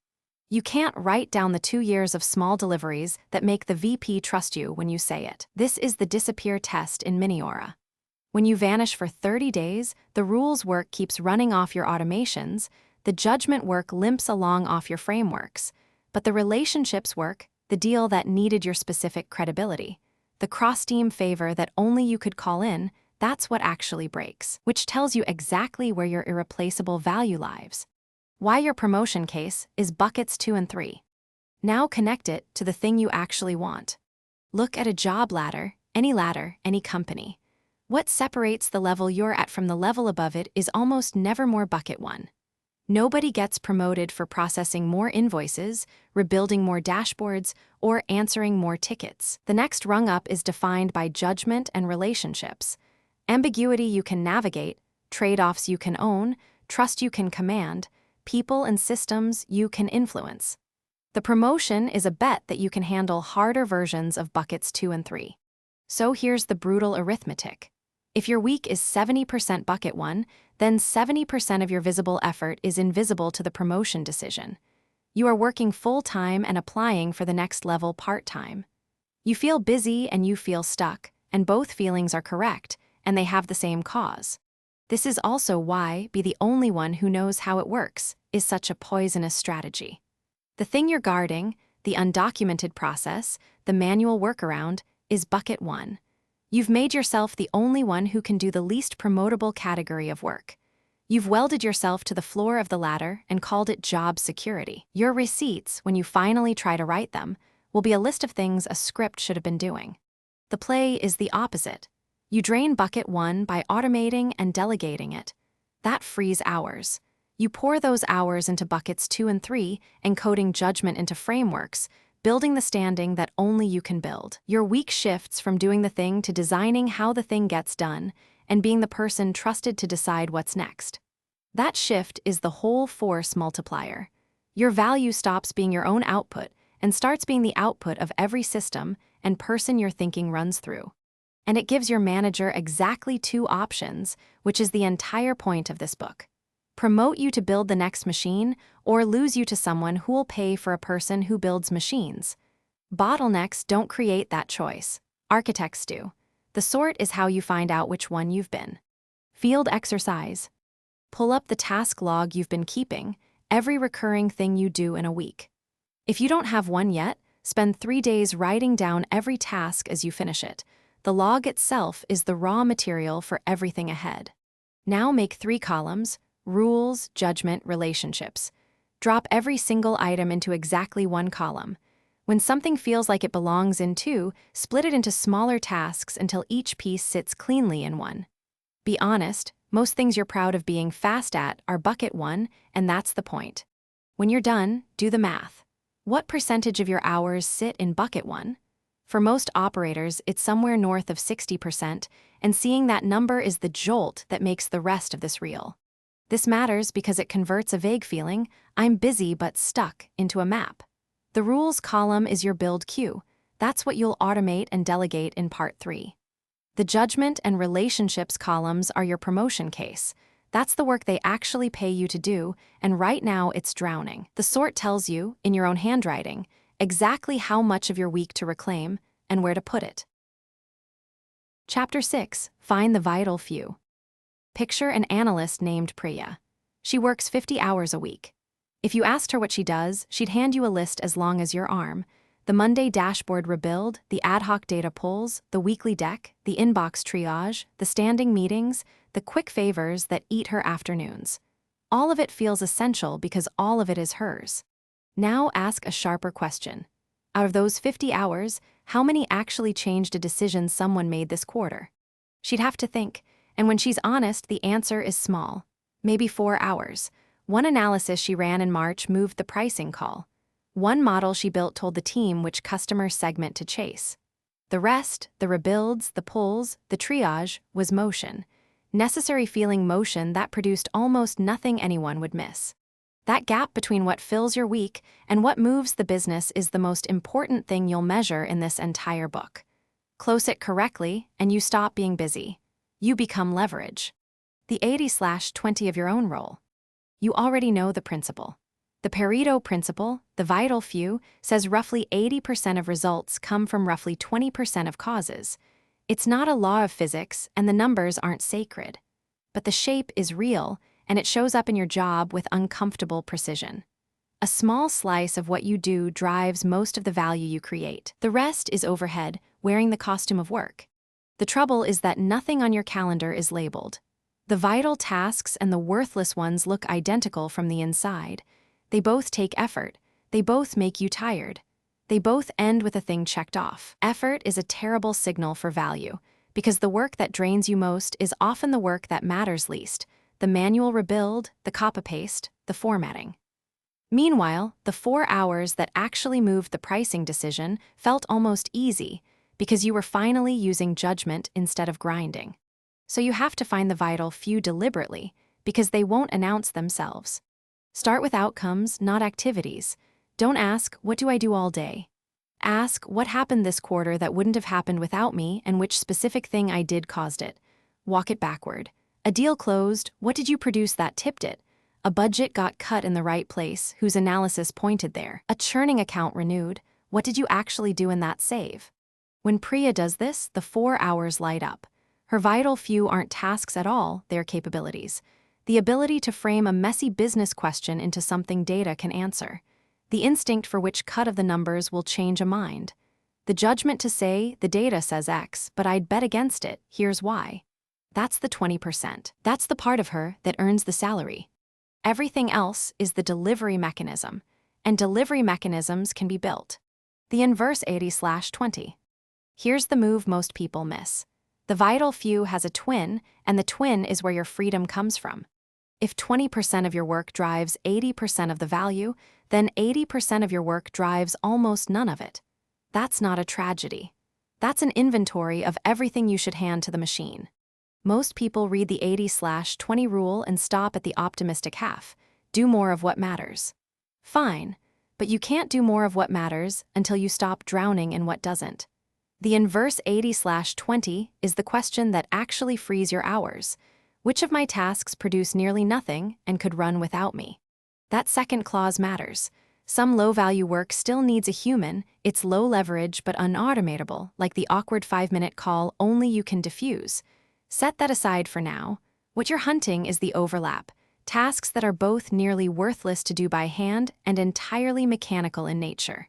[SPEAKER 1] You can't write down the 2 years of small deliveries that make the VP trust you when you say it. This is the disappear test in Miniora. When you vanish for 30 days, the rules work keeps running off your automations, the judgment work limps along off your frameworks, but the relationships work, the deal that needed your specific credibility, the cross-team favor that only you could call in, that's what actually breaks, which tells you exactly where your irreplaceable value lies. Why your promotion case is buckets 2 and 3. Now connect it to the thing you actually want. Look at a job ladder, any company. What separates the level you're at from the level above it is almost never more bucket 1. Nobody gets promoted for processing more invoices, rebuilding more dashboards, or answering more tickets. The next rung up is defined by judgment and relationships. Ambiguity you can navigate, trade-offs you can own, trust you can command, people and systems you can influence. The promotion is a bet that you can handle harder versions of buckets 2 and 3. So here's the brutal arithmetic. If your week is 70% bucket 1, then 70% of your visible effort is invisible to the promotion decision. You are working full-time and applying for the next level part-time. You feel busy and you feel stuck, and both feelings are correct, and they have the same cause. This is also why be the only one who knows how it works is such a poisonous strategy. The thing you're guarding, the undocumented process, the manual workaround, is bucket 1. You've made yourself the only one who can do the least promotable category of work. You've welded yourself to the floor of the ladder and called it job security. Your receipts, when you finally try to write them, will be a list of things a script should have been doing. The play is the opposite. You drain bucket 1 by automating and delegating it. That frees hours. You pour those hours into buckets 2 and 3, encoding judgment into frameworks, building the standing that only you can build. Your week shifts from doing the thing to designing how the thing gets done, and being the person trusted to decide what's next. That shift is the whole force multiplier. Your value stops being your own output and starts being the output of every system and person your thinking runs through. And it gives your manager exactly 2 options, which is the entire point of this book. Promote you to build the next machine, or lose you to someone who will pay for a person who builds machines. Bottlenecks don't create that choice. Architects do. The sort is how you find out which one you've been. Field exercise. Pull up the task log you've been keeping, every recurring thing you do in a week. If you don't have one yet, spend 3 days writing down every task as you finish it. The log itself is the raw material for everything ahead. Now make 3 columns: rules, judgment, relationships. Drop every single item into exactly 1 column. When something feels like it belongs in 2, split it into smaller tasks until each piece sits cleanly in 1. Be honest, most things you're proud of being fast at are bucket 1, and that's the point. When you're done, do the math. What percentage of your hours sit in bucket 1? For most operators, it's somewhere north of 60%, and seeing that number is the jolt that makes the rest of this real. This matters because it converts a vague feeling, I'm busy but stuck, into a map. The rules column is your build queue. That's what you'll automate and delegate in part 3. The judgment and relationships columns are your promotion case. That's the work they actually pay you to do, and right now it's drowning. The sort tells you, in your own handwriting, exactly how much of your week to reclaim and where to put it. Chapter 6. Find the vital few. Picture an analyst named Priya. She works 50 hours a week. If you asked her what she does, she'd hand you a list as long as your arm. The Monday dashboard rebuild, the ad hoc data pulls, the weekly deck, the inbox triage, the standing meetings, the quick favors that eat her afternoons. All of it feels essential because all of it is hers. Now ask a sharper question. Out of those 50 hours, how many actually changed a decision someone made this quarter? She'd have to think, and when she's honest, the answer is small. Maybe 4 hours. One analysis she ran in March moved the pricing call. One model she built told the team which customer segment to chase. The rest, the rebuilds, the pulls, the triage, was motion. Necessary feeling motion that produced almost nothing anyone would miss. That gap between what fills your week and what moves the business is the most important thing you'll measure in this entire book. Close it correctly, and you stop being busy. You become leverage. The 80/20 of your own role. You already know the principle. The Pareto principle, the vital few, says roughly 80% of results come from roughly 20% of causes. It's not a law of physics, and the numbers aren't sacred. But the shape is real, and it shows up in your job with uncomfortable precision. A small slice of what you do drives most of the value you create. The rest is overhead, wearing the costume of work. The trouble is that nothing on your calendar is labeled. The vital tasks and the worthless ones look identical from the inside. They both take effort. They both make you tired. They both end with a thing checked off. Effort is a terrible signal for value, because the work that drains you most is often the work that matters least. The manual rebuild, the copy-paste, the formatting. Meanwhile, the 4 hours that actually moved the pricing decision felt almost easy because you were finally using judgment instead of grinding. So you have to find the vital few deliberately because they won't announce themselves. Start with outcomes, not activities. Don't ask, what do I do all day? Ask, what happened this quarter that wouldn't have happened without me and which specific thing I did caused it? Walk it backward. A deal closed, what did you produce that tipped it? A budget got cut in the right place, whose analysis pointed there. A churning account renewed, what did you actually do in that save? When Priya does this, the 4 hours light up. Her vital few aren't tasks at all, they're capabilities. The ability to frame a messy business question into something data can answer. The instinct for which cut of the numbers will change a mind. The judgment to say, the data says X, but I'd bet against it, here's why. That's the 20%. That's the part of her that earns the salary. Everything else is the delivery mechanism, and delivery mechanisms can be built. The inverse 80/20. Here's the move most people miss. The vital few has a twin, and the twin is where your freedom comes from. If 20% of your work drives 80% of the value, then 80% of your work drives almost none of it. That's not a tragedy. That's an inventory of everything you should hand to the machine. Most people read the 80/20 rule and stop at the optimistic half. Do more of what matters. Fine, but you can't do more of what matters until you stop drowning in what doesn't. The inverse 80/20 is the question that actually frees your hours. Which of my tasks produce nearly nothing and could run without me? That second clause matters. Some low-value work still needs a human, it's low leverage but unautomatable, like the awkward 5-minute call only you can diffuse. Set that aside for now. What you're hunting is the overlap, tasks that are both nearly worthless to do by hand and entirely mechanical in nature.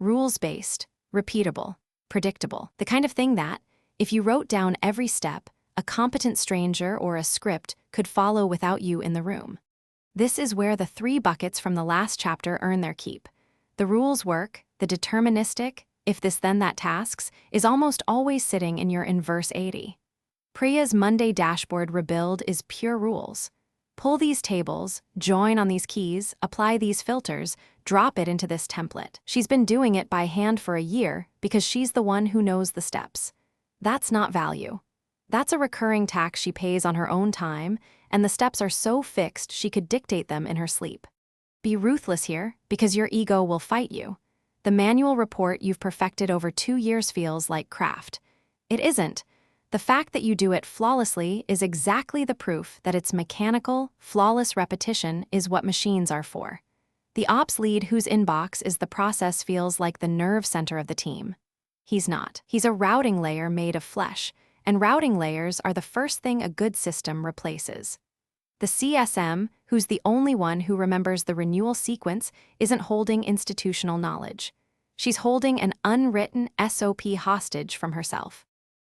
[SPEAKER 1] Rules-based, repeatable, predictable. The kind of thing that, if you wrote down every step, a competent stranger or a script could follow without you in the room. This is where the 3 buckets from the last chapter earn their keep. The rules work, the deterministic, if this then that tasks, is almost always sitting in your inverse 80. Priya's Monday dashboard rebuild is pure rules. Pull these tables, join on these keys, apply these filters, drop it into this template. She's been doing it by hand for a year because she's the one who knows the steps. That's not value. That's a recurring tax she pays on her own time, and the steps are so fixed she could dictate them in her sleep. Be ruthless here, because your ego will fight you. The manual report you've perfected over 2 years feels like craft. It isn't. The fact that you do it flawlessly is exactly the proof that it's mechanical, flawless repetition is what machines are for. The ops lead whose inbox is the process feels like the nerve center of the team. He's not. He's a routing layer made of flesh, and routing layers are the first thing a good system replaces. The CSM, who's the only one who remembers the renewal sequence, isn't holding institutional knowledge. She's holding an unwritten SOP hostage from herself.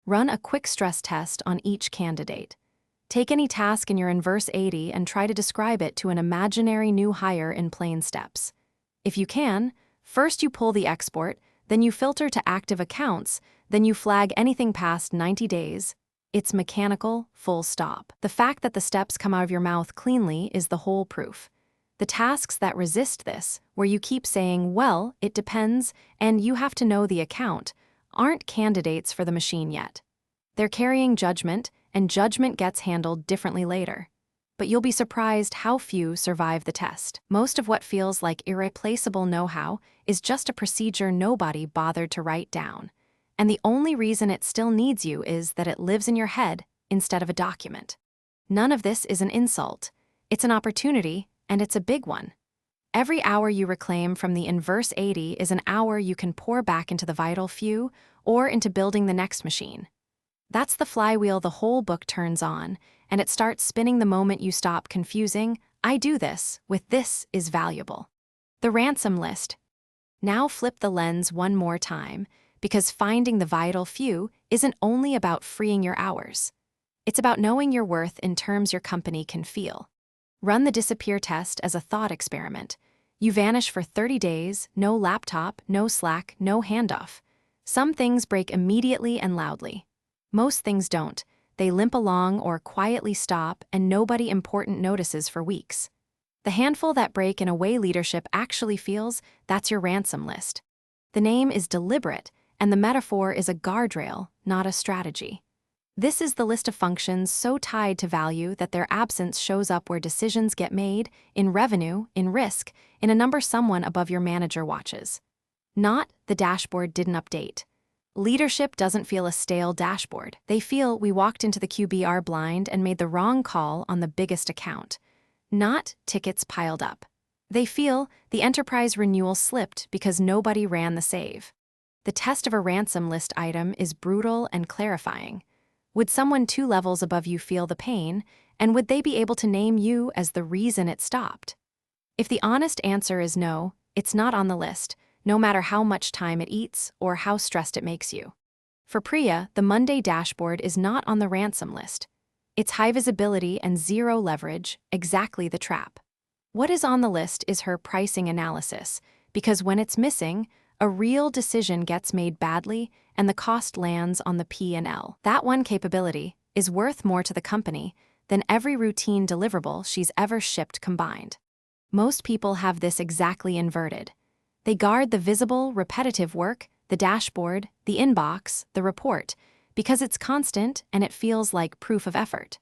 [SPEAKER 1] Run a quick stress test on each candidate. Take any task in your inverse 80 and try to describe it to an imaginary new hire in plain steps. If you can, first you pull the export, then you filter to active accounts, then you flag anything past 90 days. It's mechanical, full stop. The fact that the steps come out of your mouth cleanly is the whole proof. The tasks that resist this, where you keep saying, well, it depends, and you have to know the account, aren't candidates for the machine yet. They're carrying judgment, and judgment gets handled differently later. But you'll be surprised how few survive the test. Most of what feels like irreplaceable know-how is just a procedure nobody bothered to write down. And the only reason it still needs you is that it lives in your head instead of a document. None of this is an insult. It's an opportunity, and it's a big one. Every hour you reclaim from the inverse 80 is an hour you can pour back into the vital few or into building the next machine. That's the flywheel the whole book turns on, and it starts spinning the moment you stop confusing, I do this, with this is valuable. The ransom list. Now flip the lens one more time, because finding the vital few isn't only about freeing your hours. It's about knowing your worth in terms your company can feel. Run the disappear test as a thought experiment. You vanish for 30 days, no laptop, no Slack, no handoff. Some things break immediately and loudly. Most things don't. They limp along or quietly stop, and nobody important notices for weeks. The handful that break in a way leadership actually feels, that's your ransom list. The name is deliberate, and the metaphor is a guardrail, not a strategy. This is the list of functions so tied to value that their absence shows up where decisions get made, in revenue, in risk, in a number someone above your manager watches. Not, the dashboard didn't update. Leadership doesn't feel a stale dashboard. They feel we walked into the QBR blind and made the wrong call on the biggest account. Not, tickets piled up. They feel the enterprise renewal slipped because nobody ran the save. The test of a ransom list item is brutal and clarifying. Would someone 2 levels above you feel the pain, and would they be able to name you as the reason it stopped? If the honest answer is no, it's not on the list, no matter how much time it eats or how stressed it makes you. For Priya, the Monday dashboard is not on the ransom list. It's high visibility and zero leverage, exactly the trap. What is on the list is her pricing analysis, because when it's missing, a real decision gets made badly and the cost lands on the P&L. That one capability is worth more to the company than every routine deliverable she's ever shipped combined. Most people have this exactly inverted. They guard the visible, repetitive work, the dashboard, the inbox, the report, because it's constant and it feels like proof of effort.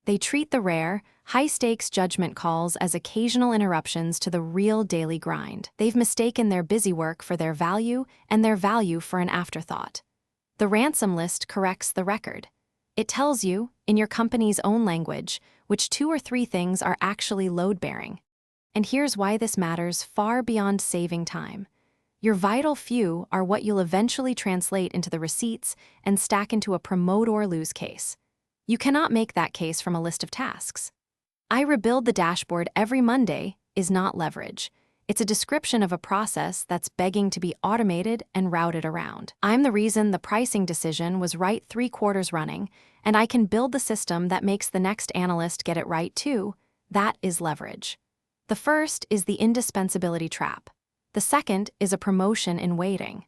[SPEAKER 1] They treat the rare, high-stakes judgment calls as occasional interruptions to the real daily grind. They've mistaken their busy work for their value and their value for an afterthought. The ransom list corrects the record. It tells you, in your company's own language, which 2 or 3 things are actually load-bearing. And here's why this matters far beyond saving time. Your vital few are what you'll eventually translate into the receipts and stack into a promote or lose case. You cannot make that case from a list of tasks. I rebuild the dashboard every Monday is not leverage. It's a description of a process that's begging to be automated and routed around. I'm the reason the pricing decision was right 3 quarters running, and I can build the system that makes the next analyst get it right too. That is leverage. The first is the indispensability trap. The second is a promotion in waiting.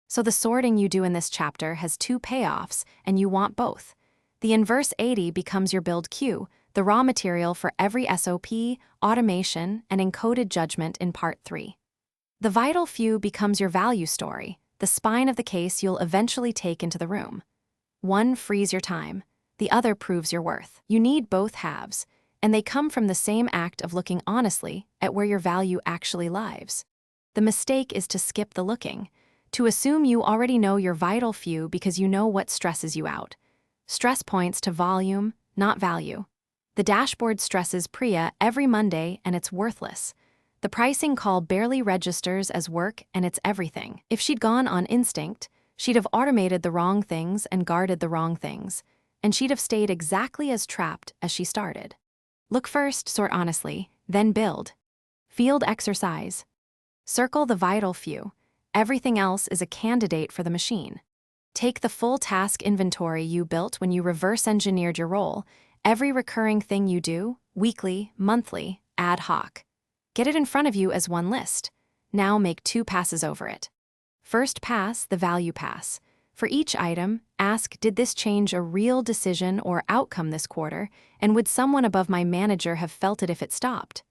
[SPEAKER 1] So the sorting you do in this chapter has 2 payoffs, and you want both. The inverse 80 becomes your build queue, the raw material for every SOP, automation, and encoded judgment in Part 3. The vital few becomes your value story, the spine of the case you'll eventually take into the room. One frees your time, the other proves your worth. You need both halves, and they come from the same act of looking honestly at where your value actually lies. The mistake is to skip the looking, to assume you already know your vital few because you know what stresses you out. Stress points to volume, not value. The dashboard stresses Priya every Monday and it's worthless. The pricing call barely registers as work and it's everything. If she'd gone on instinct, she'd have automated the wrong things and guarded the wrong things, and she'd have stayed exactly as trapped as she started. Look first, sort honestly, then build. Field exercise. Circle the vital few. Everything else is a candidate for the machine. Take the full task inventory you built when you reverse engineered your role Every recurring thing you do, weekly, monthly, ad hoc. Get it in front of you as one list. Now make 2 passes over it. First pass, the value pass. For each item, ask, did this change a real decision or outcome this quarter, and would someone above my manager have felt it if it stopped?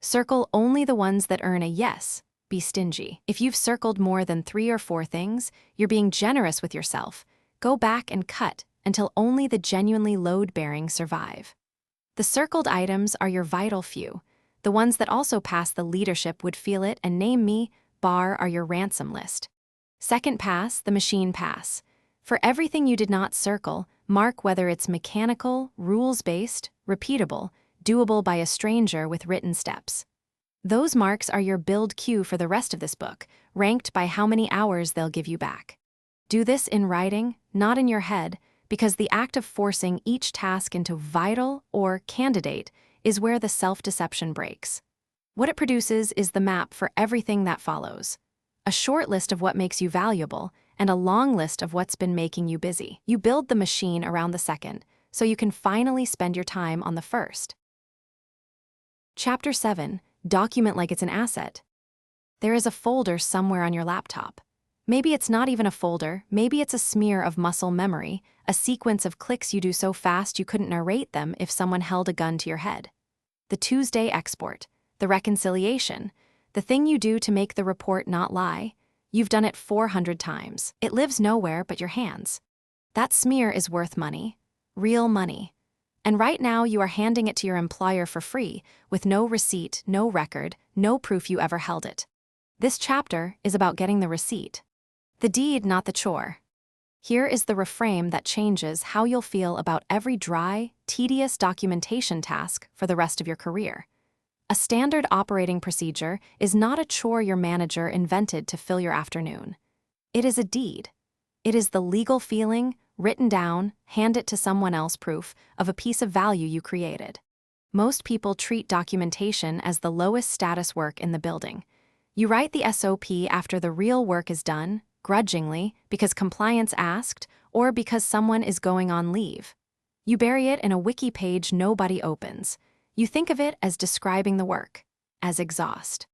[SPEAKER 1] Circle only the ones that earn a yes. Be stingy. If you've circled more than 3 or 4 things, you're being generous with yourself. Go back and cut until only the genuinely load-bearing survive. The circled items are your vital few. The ones that also pass the leadership would feel it and name me, bar are your ransom list. Second pass, the machine pass. For everything you did not circle, mark whether it's mechanical, rules-based, repeatable, doable by a stranger with written steps. Those marks are your build cue for the rest of this book, ranked by how many hours they'll give you back. Do this in writing, not in your head, because the act of forcing each task into vital or candidate is where the self-deception breaks. What it produces is the map for everything that follows. A short list of what makes you valuable, and a long list of what's been making you busy. You build the machine around the second, so you can finally spend your time on the first. Chapter 7. Document like it's an asset. There is a folder somewhere on your laptop. Maybe it's not even a folder, maybe it's a smear of muscle memory, a sequence of clicks you do so fast you couldn't narrate them if someone held a gun to your head. The Tuesday export, the reconciliation, the thing you do to make the report not lie, you've done it 400 times. It lives nowhere but your hands. That smear is worth money, real money. And right now you are handing it to your employer for free, with no receipt, no record, no proof you ever held it. This chapter is about getting the receipt. The deed, not the chore. Here is the reframe that changes how you'll feel about every dry, tedious documentation task for the rest of your career. A standard operating procedure is not a chore your manager invented to fill your afternoon. It is a deed. It is the legal feeling, written down, hand it to someone else proof of a piece of value you created. Most people treat documentation as the lowest status work in the building. You write the SOP after the real work is done, grudgingly, because compliance asked, or because someone is going on leave. You bury it in a wiki page nobody opens. You think of it as describing the work, as exhaust.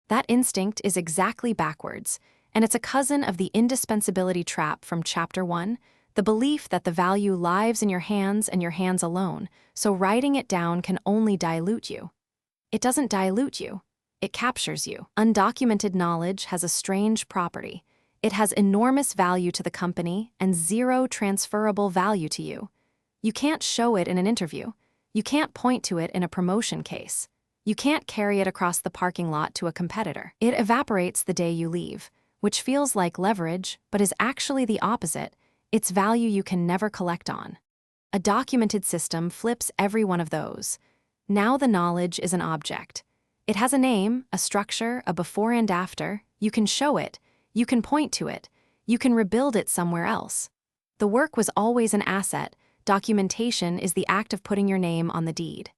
[SPEAKER 1] That instinct is exactly backwards, and it's a cousin of the indispensability trap from Chapter 1, the belief that the value lives in your hands and your hands alone, so writing it down can only dilute you. It doesn't dilute you. It captures you. Undocumented knowledge has a strange property. It has enormous value to the company and zero transferable value to you. You can't show it in an interview. You can't point to it in a promotion case. You can't carry it across the parking lot to a competitor. It evaporates the day you leave, which feels like leverage, but is actually the opposite. It's value you can never collect on. A documented system flips every one of those. Now the knowledge is an object. It has a name, a structure, a before and after. You can show it. You can point to it. You can rebuild it somewhere else. The work was always an asset. Documentation is the act of putting your name on the deed.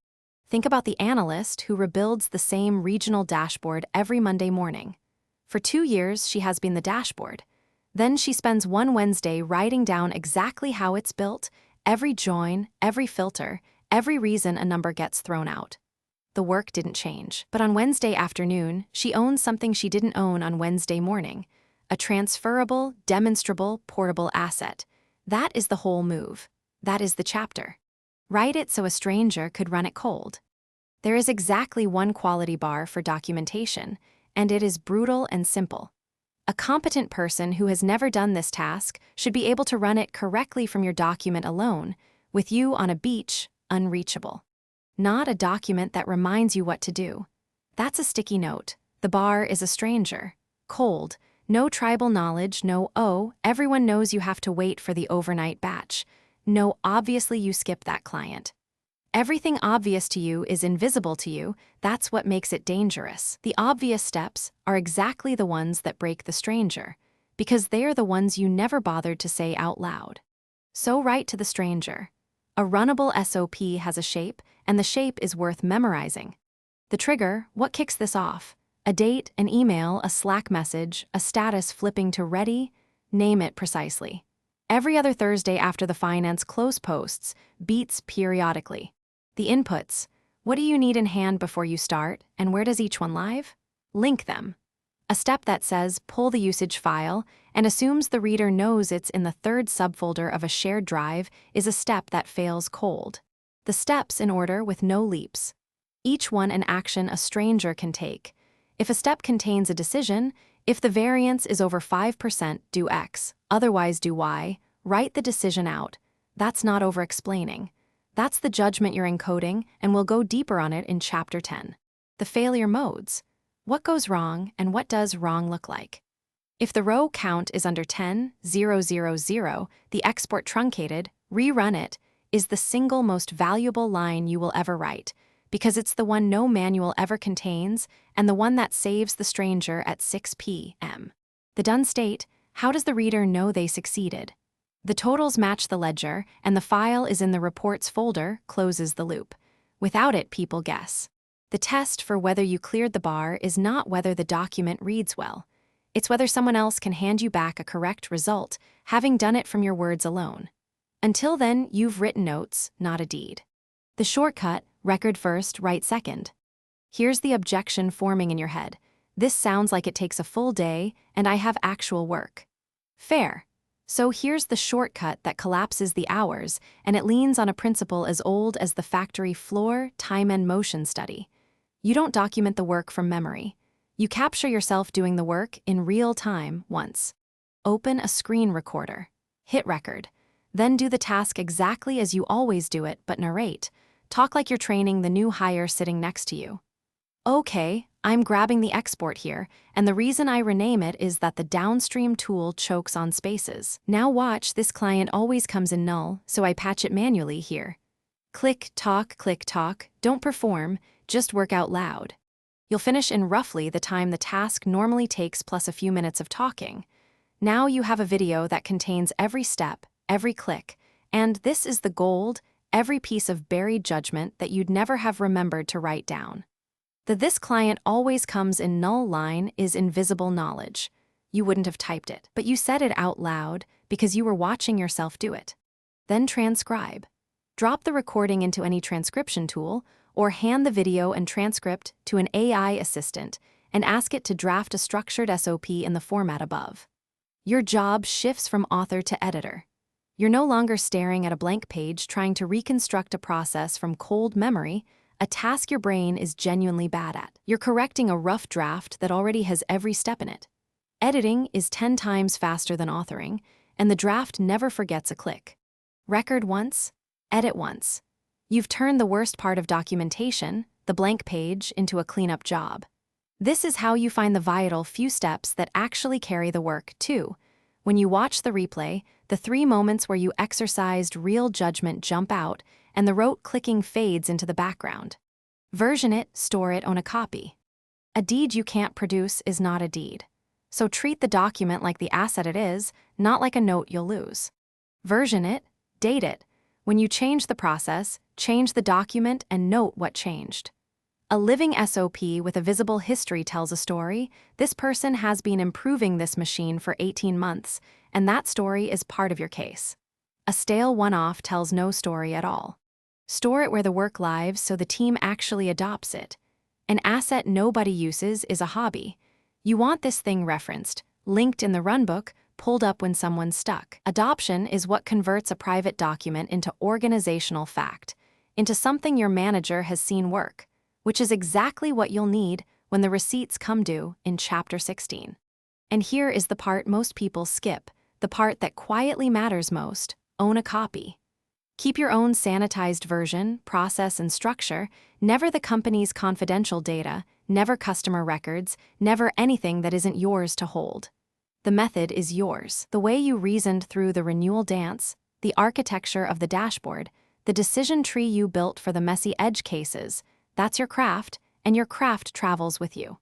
[SPEAKER 1] Think about the analyst who rebuilds the same regional dashboard every Monday morning. For 2 years, she has been the dashboard. Then she spends one Wednesday writing down exactly how it's built, every join, every filter, every reason a number gets thrown out. The work didn't change. But on Wednesday afternoon, she owns something she didn't own on Wednesday morning. A transferable, demonstrable, portable asset. That is the whole move. That is the chapter. Write it so a stranger could run it cold. There is exactly one quality bar for documentation, and it is brutal and simple. A competent person who has never done this task should be able to run it correctly from your document alone, with you on a beach, unreachable. Not a document that reminds you what to do. That's a sticky note. The bar is a stranger. Cold. No tribal knowledge, no everyone knows you have to wait for the overnight batch. No, obviously you skip that client. Everything obvious to you is invisible to you. That's what makes it dangerous. The obvious steps are exactly the ones that break the stranger, because they're the ones you never bothered to say out loud. So write to the stranger. A runnable SOP has a shape, and the shape is worth memorizing. The trigger, what kicks this off? A date, an email, a Slack message, a status flipping to ready? Name it precisely. Every other Thursday after the finance close posts, beats periodically. The inputs: what do you need in hand before you start, and where does each one live? Link them. A step that says pull the usage file and assumes the reader knows it's in the third subfolder of a shared drive is a step that fails cold. The steps in order with no leaps. Each one an action a stranger can take. If a step contains a decision, if the variance is over 5%, do X, otherwise do Y, write the decision out. That's not over-explaining. That's the judgment you're encoding, and we'll go deeper on it in Chapter 10. The failure modes. What goes wrong, and what does wrong look like? If the row count is under 10, 0, 0, 0, the export truncated, rerun it, is the single most valuable line you will ever write, because it's the one no manual ever contains and the one that saves the stranger at 6 p.m. The done state: how does the reader know they succeeded? The totals match the ledger, and the file is in the reports folder, closes the loop. Without it, people guess. The test for whether you cleared the bar is not whether the document reads well. It's whether someone else can hand you back a correct result, having done it from your words alone. Until then, you've written notes, not a deed. The shortcut: record first, write second. Here's the objection forming in your head. This sounds like it takes a full day, and I have actual work. Fair. So here's the shortcut that collapses the hours, and it leans on a principle as old as the factory floor time and motion study. You don't document the work from memory. You capture yourself doing the work in real time once. Open a screen recorder. Hit record. Then do the task exactly as you always do it, but narrate. Talk like you're training the new hire sitting next to you. Okay, I'm grabbing the export here, and the reason I rename it is that the downstream tool chokes on spaces. Now watch, this client always comes in null, so I patch it manually here. Click, talk, don't perform, just work out loud. You'll finish in roughly the time the task normally takes plus a few minutes of talking. Now you have a video that contains every step, every click, and this is the gold, every piece of buried judgment that you'd never have remembered to write down. The "this client always comes in null" line is invisible knowledge. You wouldn't have typed it, but you said it out loud because you were watching yourself do it. Then transcribe. Drop the recording into any transcription tool, or hand the video and transcript to an AI assistant and ask it to draft a structured SOP in the format above. Your job shifts from author to editor. You're no longer staring at a blank page trying to reconstruct a process from cold memory, a task your brain is genuinely bad at. You're correcting a rough draft that already has every step in it. Editing is 10 times faster than authoring, and the draft never forgets a click. Record once, edit once. You've turned the worst part of documentation, the blank page, into a cleanup job. This is how you find the vital few steps that actually carry the work, too. When you watch the replay, the 3 moments where you exercised real judgment jump out, and the rote clicking fades into the background. Version it, store it, own a copy. A deed you can't produce is not a deed. So treat the document like the asset it is, not like a note you'll lose. Version it, date it. When you change the process, change the document and note what changed. A living SOP with a visible history tells a story. This person has been improving this machine for 18 months, and that story is part of your case. A stale one-off tells no story at all. Store it where the work lives so the team actually adopts it. An asset nobody uses is a hobby. You want this thing referenced, linked in the runbook, pulled up when someone's stuck. Adoption is what converts a private document into organizational fact, into something your manager has seen work, which is exactly what you'll need when the receipts come due in Chapter 16. And here is the part most people skip, the part that quietly matters most: own a copy. Keep your own sanitized version, process, and structure, never the company's confidential data, never customer records, never anything that isn't yours to hold. The method is yours. The way you reasoned through the renewal dance, the architecture of the dashboard, the decision tree you built for the messy edge cases, that's your craft, and your craft travels with you.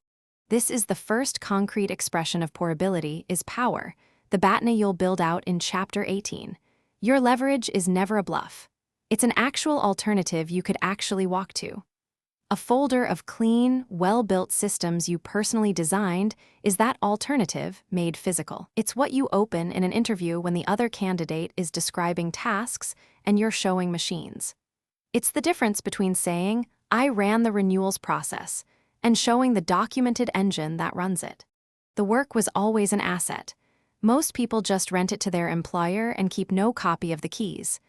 [SPEAKER 1] This is the first concrete expression of portability, is power, the BATNA you'll build out in Chapter 18. Your leverage is never a bluff. It's an actual alternative you could actually walk to. A folder of clean, well-built systems you personally designed is that alternative made physical. It's what you open in an interview when the other candidate is describing tasks and you're showing machines. It's the difference between saying, "I ran the renewals process," and showing the documented engine that runs it. The work was always an asset. Most people just rent it to their employer and keep no copy of the keys.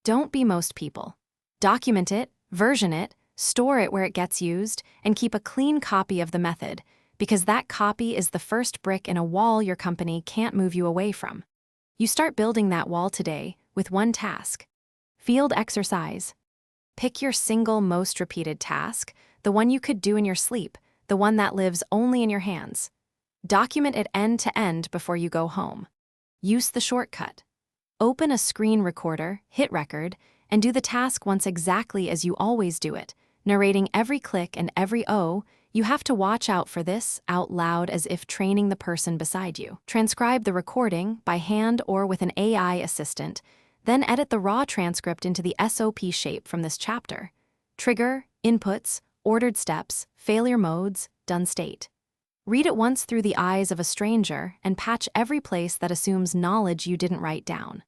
[SPEAKER 1] Don't be most people. Document it, version it, store it where it gets used, and keep a clean copy of the method, because that copy is the first brick in a wall your company can't move you away from. You start building that wall today with one task. Field exercise. Pick your single most repeated task, the one you could do in your sleep, the one that lives only in your hands. Document it end to end before you go home. Use the shortcut. Open a screen recorder, hit record, and do the task once exactly as you always do it, narrating every click and every O. You have to watch out for this out loud as if training the person beside you. Transcribe the recording by hand or with an AI assistant, then edit the raw transcript into the SOP shape from this chapter. Trigger, inputs, ordered steps, failure modes, done state. Read it once through the eyes of a stranger and patch every place that assumes knowledge you didn't write down.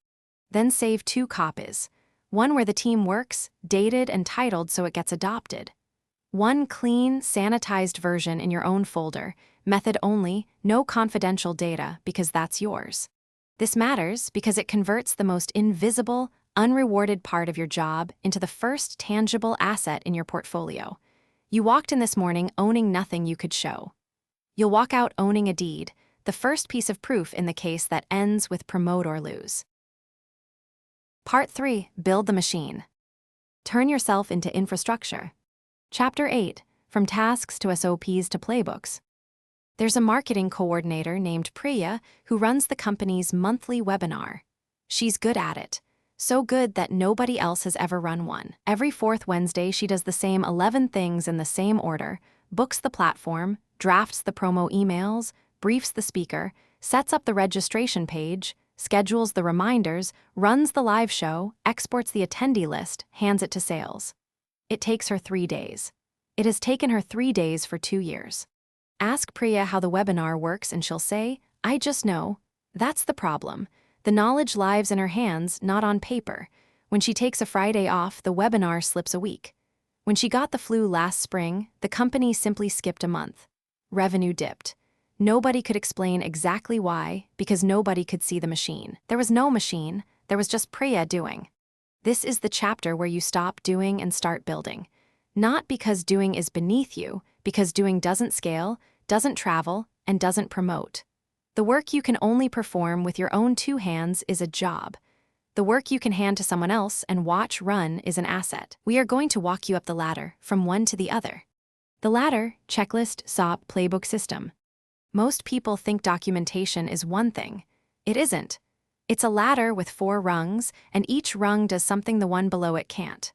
[SPEAKER 1] Then save 2 copies. One where the team works, dated and titled so it gets adopted. One clean, sanitized version in your own folder, method only, no confidential data because that's yours. This matters because it converts the most invisible, unrewarded part of your job into the first tangible asset in your portfolio. You walked in this morning owning nothing you could show. You'll walk out owning a deed, the first piece of proof in the case that ends with promote or lose. Part 3. Build the machine. Turn yourself into infrastructure. Chapter 8. From tasks to SOPs to playbooks. There's a marketing coordinator named Priya who runs the company's monthly webinar. She's good at it. So good that nobody else has ever run one. Every 4th Wednesday, she does the same 11 things in the same order, books the platform, drafts the promo emails, briefs the speaker, sets up the registration page, schedules the reminders, runs the live show, exports the attendee list, hands it to sales. It takes her 3 days. It has taken her 3 days for 2 years. Ask Priya how the webinar works and she'll say, "I just know." That's the problem. The knowledge lives in her hands, not on paper. When she takes a Friday off, the webinar slips a week. When she got the flu last spring, the company simply skipped a month. Revenue dipped. Nobody could explain exactly why, because nobody could see the machine. There was no machine, there was just Priya doing. This is the chapter where you stop doing and start building. Not because doing is beneath you, because doing doesn't scale, doesn't travel, and doesn't promote. The work you can only perform with your own 2 hands is a job. The work you can hand to someone else and watch run is an asset. We are going to walk you up the ladder, from one to the other. The ladder, checklist, SOP, playbook system. Most people think documentation is one thing. It isn't. It's a ladder with 4 rungs, and each rung does something the one below it can't.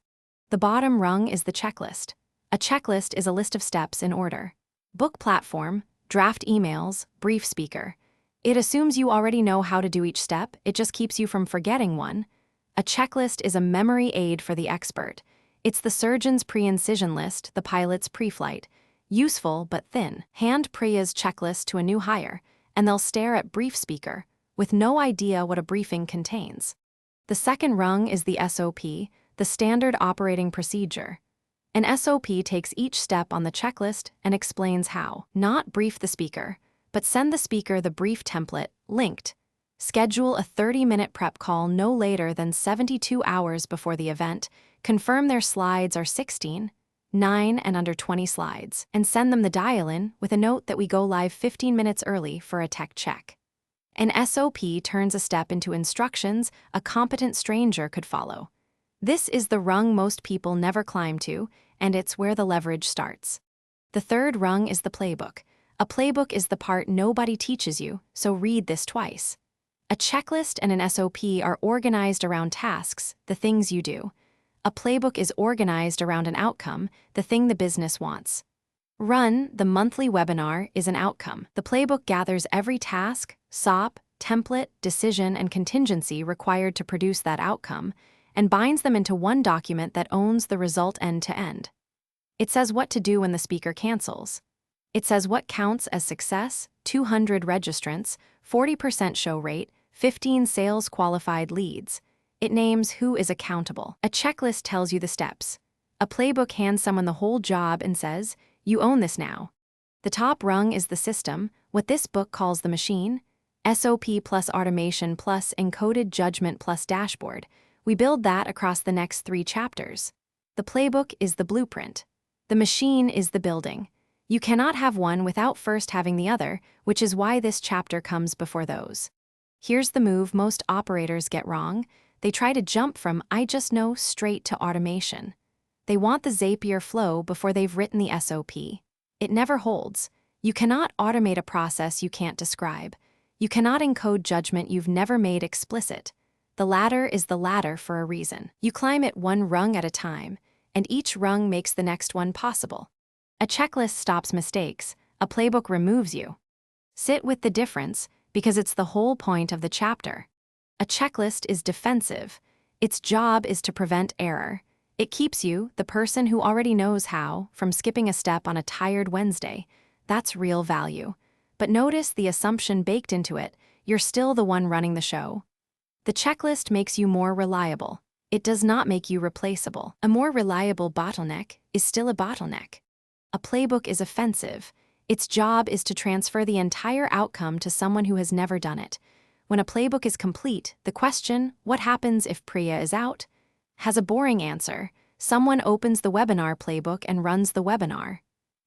[SPEAKER 1] The bottom rung is the checklist. A checklist is a list of steps in order. Book platform, draft emails, brief speaker. It assumes you already know how to do each step, it just keeps you from forgetting one. A checklist is a memory aid for the expert. It's the surgeon's pre-incision list, the pilot's pre-flight. Useful but thin. Hand Priya's checklist to a new hire, and they'll stare at brief speaker, with no idea what a briefing contains. The second rung is the SOP, the standard operating procedure. An SOP takes each step on the checklist and explains how. Not brief the speaker, but send the speaker the brief template, linked. Schedule a 30-minute prep call no later than 72 hours before the event, confirm their slides are 16, 9 and under 20 slides, and send them the dial-in with a note that we go live 15 minutes early for a tech check. An SOP turns a step into instructions a competent stranger could follow. This is the rung most people never climb to, and it's where the leverage starts. The third rung is the playbook. A playbook is the part nobody teaches you, so read this twice. A checklist and an SOP are organized around tasks, the things you do. A playbook is organized around an outcome, the thing the business wants. Run, the monthly webinar, is an outcome. The playbook gathers every task, SOP, template, decision, and contingency required to produce that outcome, and binds them into one document that owns the result end to end. It says what to do when the speaker cancels. It says what counts as success: 200 registrants, 40% show rate, 15 sales qualified leads. It names who is accountable. A checklist tells you the steps. A playbook hands someone the whole job and says, "You own this now." The top rung is the system, what this book calls the machine: SOP plus automation plus encoded judgment plus dashboard. We build that across the next 3 chapters. The playbook is the blueprint. The machine is the building. You cannot have one without first having the other, which is why this chapter comes before those. Here's the move most operators get wrong. They try to jump from "I just know" straight to automation. They want the Zapier flow before they've written the SOP. It never holds. You cannot automate a process you can't describe. You cannot encode judgment you've never made explicit. The ladder is the ladder for a reason. You climb it one rung at a time, and each rung makes the next one possible. A checklist stops mistakes. A playbook removes you. Sit with the difference, because it's the whole point of the chapter. A checklist is defensive. Its job is to prevent error. It keeps you, the person who already knows how, from skipping a step on a tired Wednesday. That's real value. But notice the assumption baked into it: you're still the one running the show. The checklist makes you more reliable. It does not make you replaceable. A more reliable bottleneck is still a bottleneck. A playbook is offensive. Its job is to transfer the entire outcome to someone who has never done it. When a playbook is complete, the question, "What happens if Priya is out?" has a boring answer. Someone opens the webinar playbook and runs the webinar.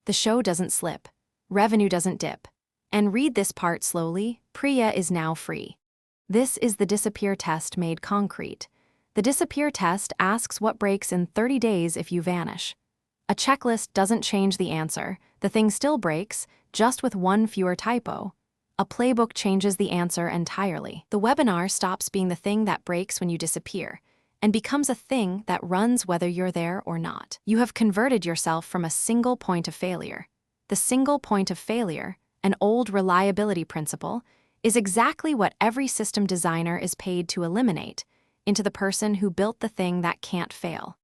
[SPEAKER 1] The show doesn't slip. Revenue doesn't dip. And read this part slowly: Priya is now free. This is the disappear test made concrete. The disappear test asks what breaks in 30 days if you vanish. A checklist doesn't change the answer. The thing still breaks, just with one fewer typo. A playbook changes the answer entirely. The webinar stops being the thing that breaks when you disappear and becomes a thing that runs whether you're there or not. You have converted yourself from a single point of failure. The single point of failure, an old reliability principle, is exactly what every system designer is paid to eliminate, into the person who built the thing that can't fail.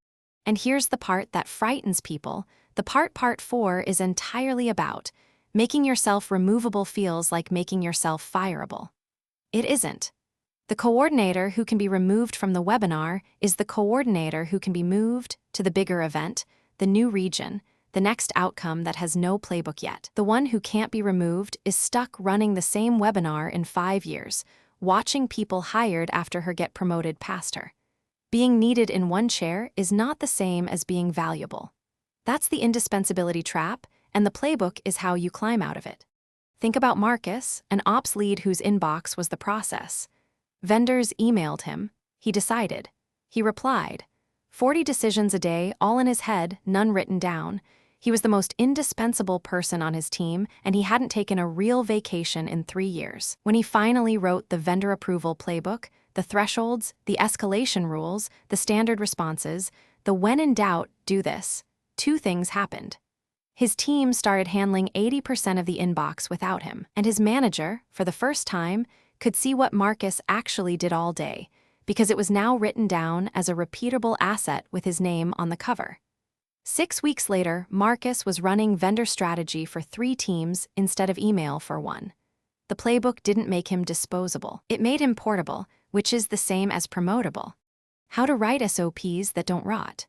[SPEAKER 1] And here's the part that frightens people. The part 4 is entirely about making yourself removable feels like making yourself fireable. It isn't. The coordinator who can be removed from the webinar is the coordinator who can be moved to the bigger event, the new region, the next outcome that has no playbook yet. The one who can't be removed is stuck running the same webinar in 5 years, watching people hired after her get promoted past her. Being needed in one chair is not the same as being valuable. That's the indispensability trap, and the playbook is how you climb out of it. Think about Marcus, an ops lead whose inbox was the process. Vendors emailed him. He decided. He replied. 40 decisions a day, all in his head, none written down. He was the most indispensable person on his team, and he hadn't taken a real vacation in 3 years. When he finally wrote the vendor approval playbook, the thresholds, the escalation rules, the standard responses, the when in doubt, do this, 2 things happened. His team started handling 80% of the inbox without him, and his manager, for the first time, could see what Marcus actually did all day, because it was now written down as a repeatable asset with his name on the cover. 6 weeks later, Marcus was running vendor strategy for 3 teams instead of email for 1. The playbook didn't make him disposable. It made him portable, which is the same as promotable. How to write SOPs that don't rot.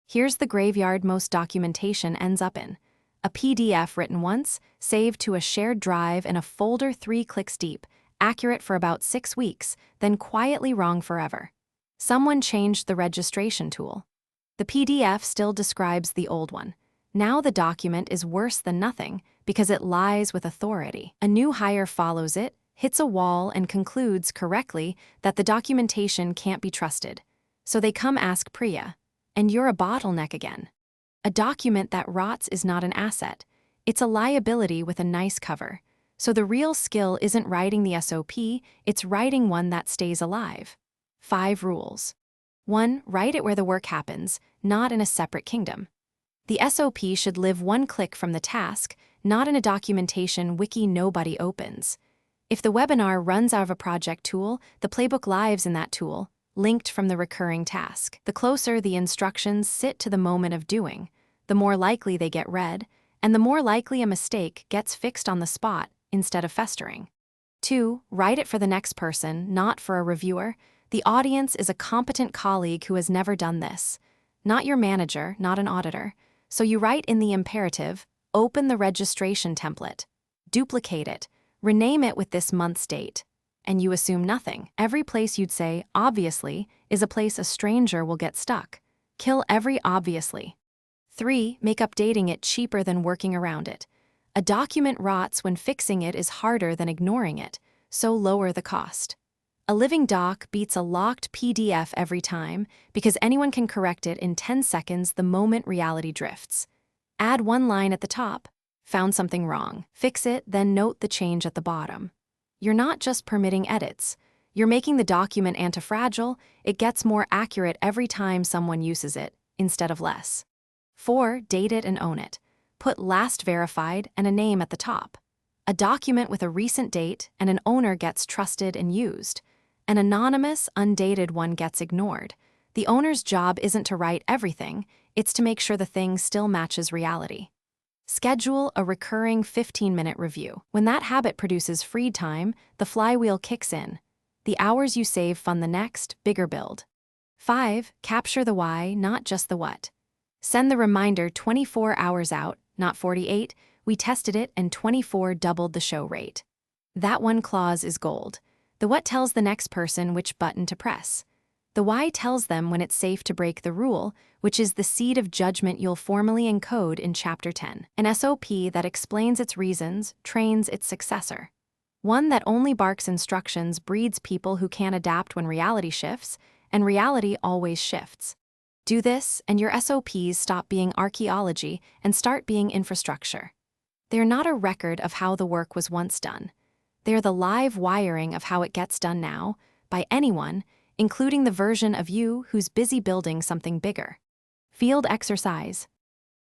[SPEAKER 1] Here's the graveyard most documentation ends up in. A PDF written once, saved to a shared drive in a folder 3 clicks deep, accurate for about 6 weeks, then quietly wrong forever. Someone changed the registration tool. The PDF still describes the old one. Now the document is worse than nothing because it lies with authority. A new hire follows it, hits a wall, and concludes correctly that the documentation can't be trusted. So they come ask Priya, and you're a bottleneck again. A document that rots is not an asset. It's a liability with a nice cover. So the real skill isn't writing the SOP, it's writing one that stays alive. 5 rules. 1. Write it where the work happens, not in a separate kingdom. The SOP should live 1 click from the task, not in a documentation wiki nobody opens. If the webinar runs out of a project tool, the playbook lives in that tool, linked from the recurring task. The closer the instructions sit to the moment of doing, the more likely they get read, and the more likely a mistake gets fixed on the spot instead of festering. 2. Write it for the next person, not for a reviewer. The audience is a competent colleague who has never done this. Not your manager, not an auditor. So you write in the imperative, open the registration template, duplicate it, rename it with this month's date, and you assume nothing. Every place you'd say, obviously, is a place a stranger will get stuck. Kill every obviously. 3. Make updating it cheaper than working around it. A document rots when fixing it is harder than ignoring it, so lower the cost. A living doc beats a locked PDF every time because anyone can correct it in 10 seconds the moment reality drifts. Add one line at the top, found something wrong. Fix it, then note the change at the bottom. You're not just permitting edits. You're making the document antifragile. It gets more accurate every time someone uses it, instead of less. 4. Date it and own it. Put last verified and a name at the top. A document with a recent date and an owner gets trusted and used. An anonymous, undated one gets ignored. The owner's job isn't to write everything, it's to make sure the thing still matches reality. Schedule a recurring 15-minute review. When that habit produces free time, the flywheel kicks in. The hours you save fund the next, bigger build. 5. Capture the why, not just the what. Send the reminder 24 hours out, not 48. We tested it and 24 doubled the show rate. That one clause is gold. The what tells the next person which button to press. The why tells them when it's safe to break the rule, which is the seed of judgment you'll formally encode in Chapter 10. An SOP that explains its reasons trains its successor. One that only barks instructions breeds people who can't adapt when reality shifts, and reality always shifts. Do this, and your SOPs stop being archaeology and start being infrastructure. They're not a record of how the work was once done. They're the live wiring of how it gets done now, by anyone, including the version of you who's busy building something bigger. Field exercise.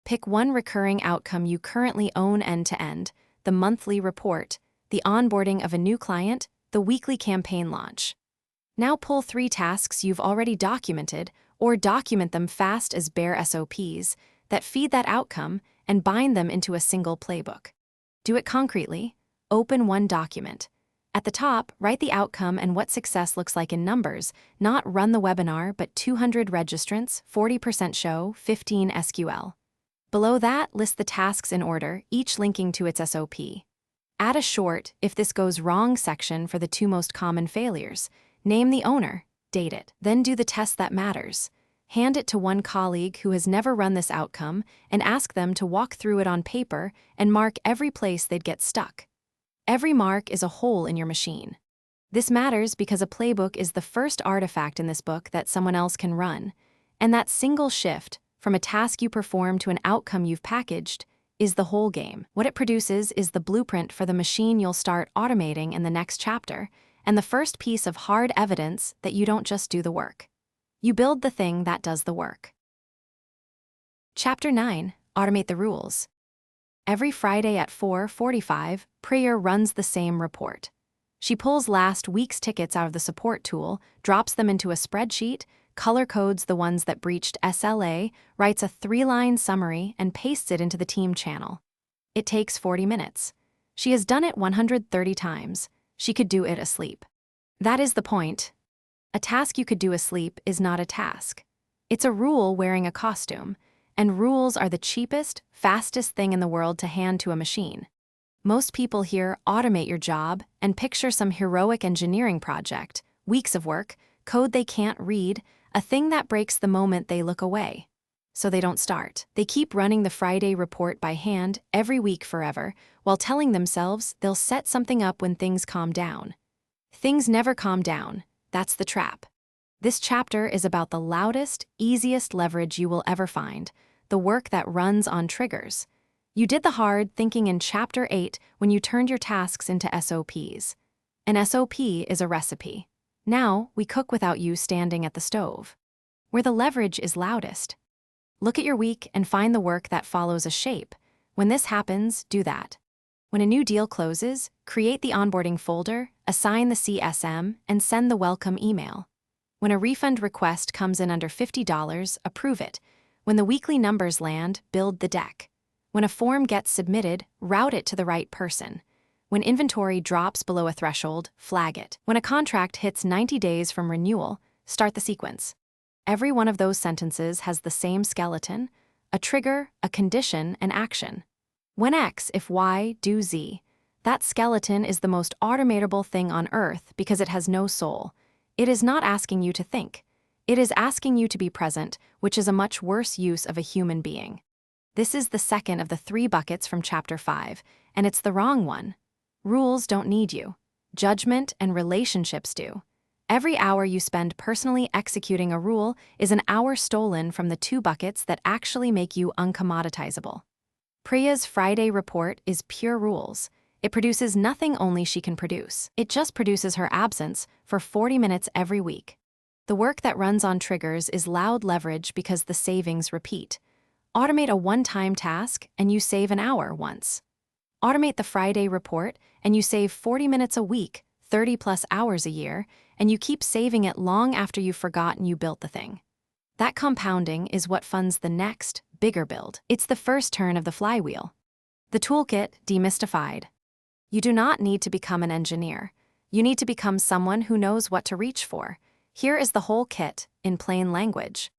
[SPEAKER 1] Pick one recurring outcome you currently own end-to-end, the monthly report, the onboarding of a new client, the weekly campaign launch. Now pull 3 tasks you've already documented, or document them fast as bare SOPs, that feed that outcome and bind them into a single playbook. Do it concretely. Open one document. At the top, write the outcome and what success looks like in numbers, not run the webinar, but 200 registrants, 40% show, 15 SQL. Below that, list the tasks in order, each linking to its SOP. Add a short, if this goes wrong section for the 2 most common failures. Name the owner, date it. Then do the test that matters. Hand it to one colleague who has never run this outcome and ask them to walk through it on paper and mark every place they'd get stuck. Every mark is a hole in your machine. This matters because a playbook is the first artifact in this book that someone else can run, and that single shift, from a task you perform to an outcome you've packaged, is the whole game. What it produces is the blueprint for the machine you'll start automating in the next chapter, and the first piece of hard evidence that you don't just do the work. You build the thing that does the work. Chapter 9. Automate the rules. Every Friday at 4:45, Priya runs the same report. She pulls last week's tickets out of the support tool, drops them into a spreadsheet, color codes the ones that breached SLA, writes a 3-line summary, and pastes it into the team channel. It takes 40 minutes. She has done it 130 times. She could do it asleep. That is the point. A task you could do asleep is not a task. It's a rule wearing a costume, and rules are the cheapest, fastest thing in the world to hand to a machine. Most people here automate your job and picture some heroic engineering project, weeks of work, code they can't read, a thing that breaks the moment they look away. So they don't start. They keep running the Friday report by hand every week forever, while telling themselves they'll set something up when things calm down. Things never calm down. That's the trap. This chapter is about the loudest, easiest leverage you will ever find, the work that runs on triggers. You did the hard thinking in Chapter 8 when you turned your tasks into SOPs. An SOP is a recipe. Now, we cook without you standing at the stove. Where the leverage is loudest. Look at your week and find the work that follows a shape. When this happens, do that. When a new deal closes, create the onboarding folder, assign the CSM, and send the welcome email. When a refund request comes in under $50, approve it. When the weekly numbers land, build the deck. When a form gets submitted, route it to the right person. When inventory drops below a threshold, flag it. When a contract hits 90 days from renewal, start the sequence. Every one of those sentences has the same skeleton: a trigger, a condition, an action. When X, if Y, do Z. That skeleton is the most automatable thing on earth because it has no soul. It is not asking you to think. It is asking you to be present, which is a much worse use of a human being. This is the second of the 3 buckets from Chapter 5, and it's the wrong one. Rules don't need you. Judgment and relationships do. Every hour you spend personally executing a rule is an hour stolen from the 2 buckets that actually make you uncommoditizable. Priya's Friday report is pure rules. It produces nothing only she can produce. It just produces her absence for 40 minutes every week. The work that runs on triggers is loud leverage because the savings repeat. Automate a one-time task and you save an hour once. Automate the Friday report and you save 40 minutes a week, 30+ hours a year, and you keep saving it long after you've forgotten you built the thing. That compounding is what funds the next, bigger build. It's the first turn of the flywheel. The toolkit demystified. You do not need to become an engineer. You need to become someone who knows what to reach for. Here is the whole kit, in plain language.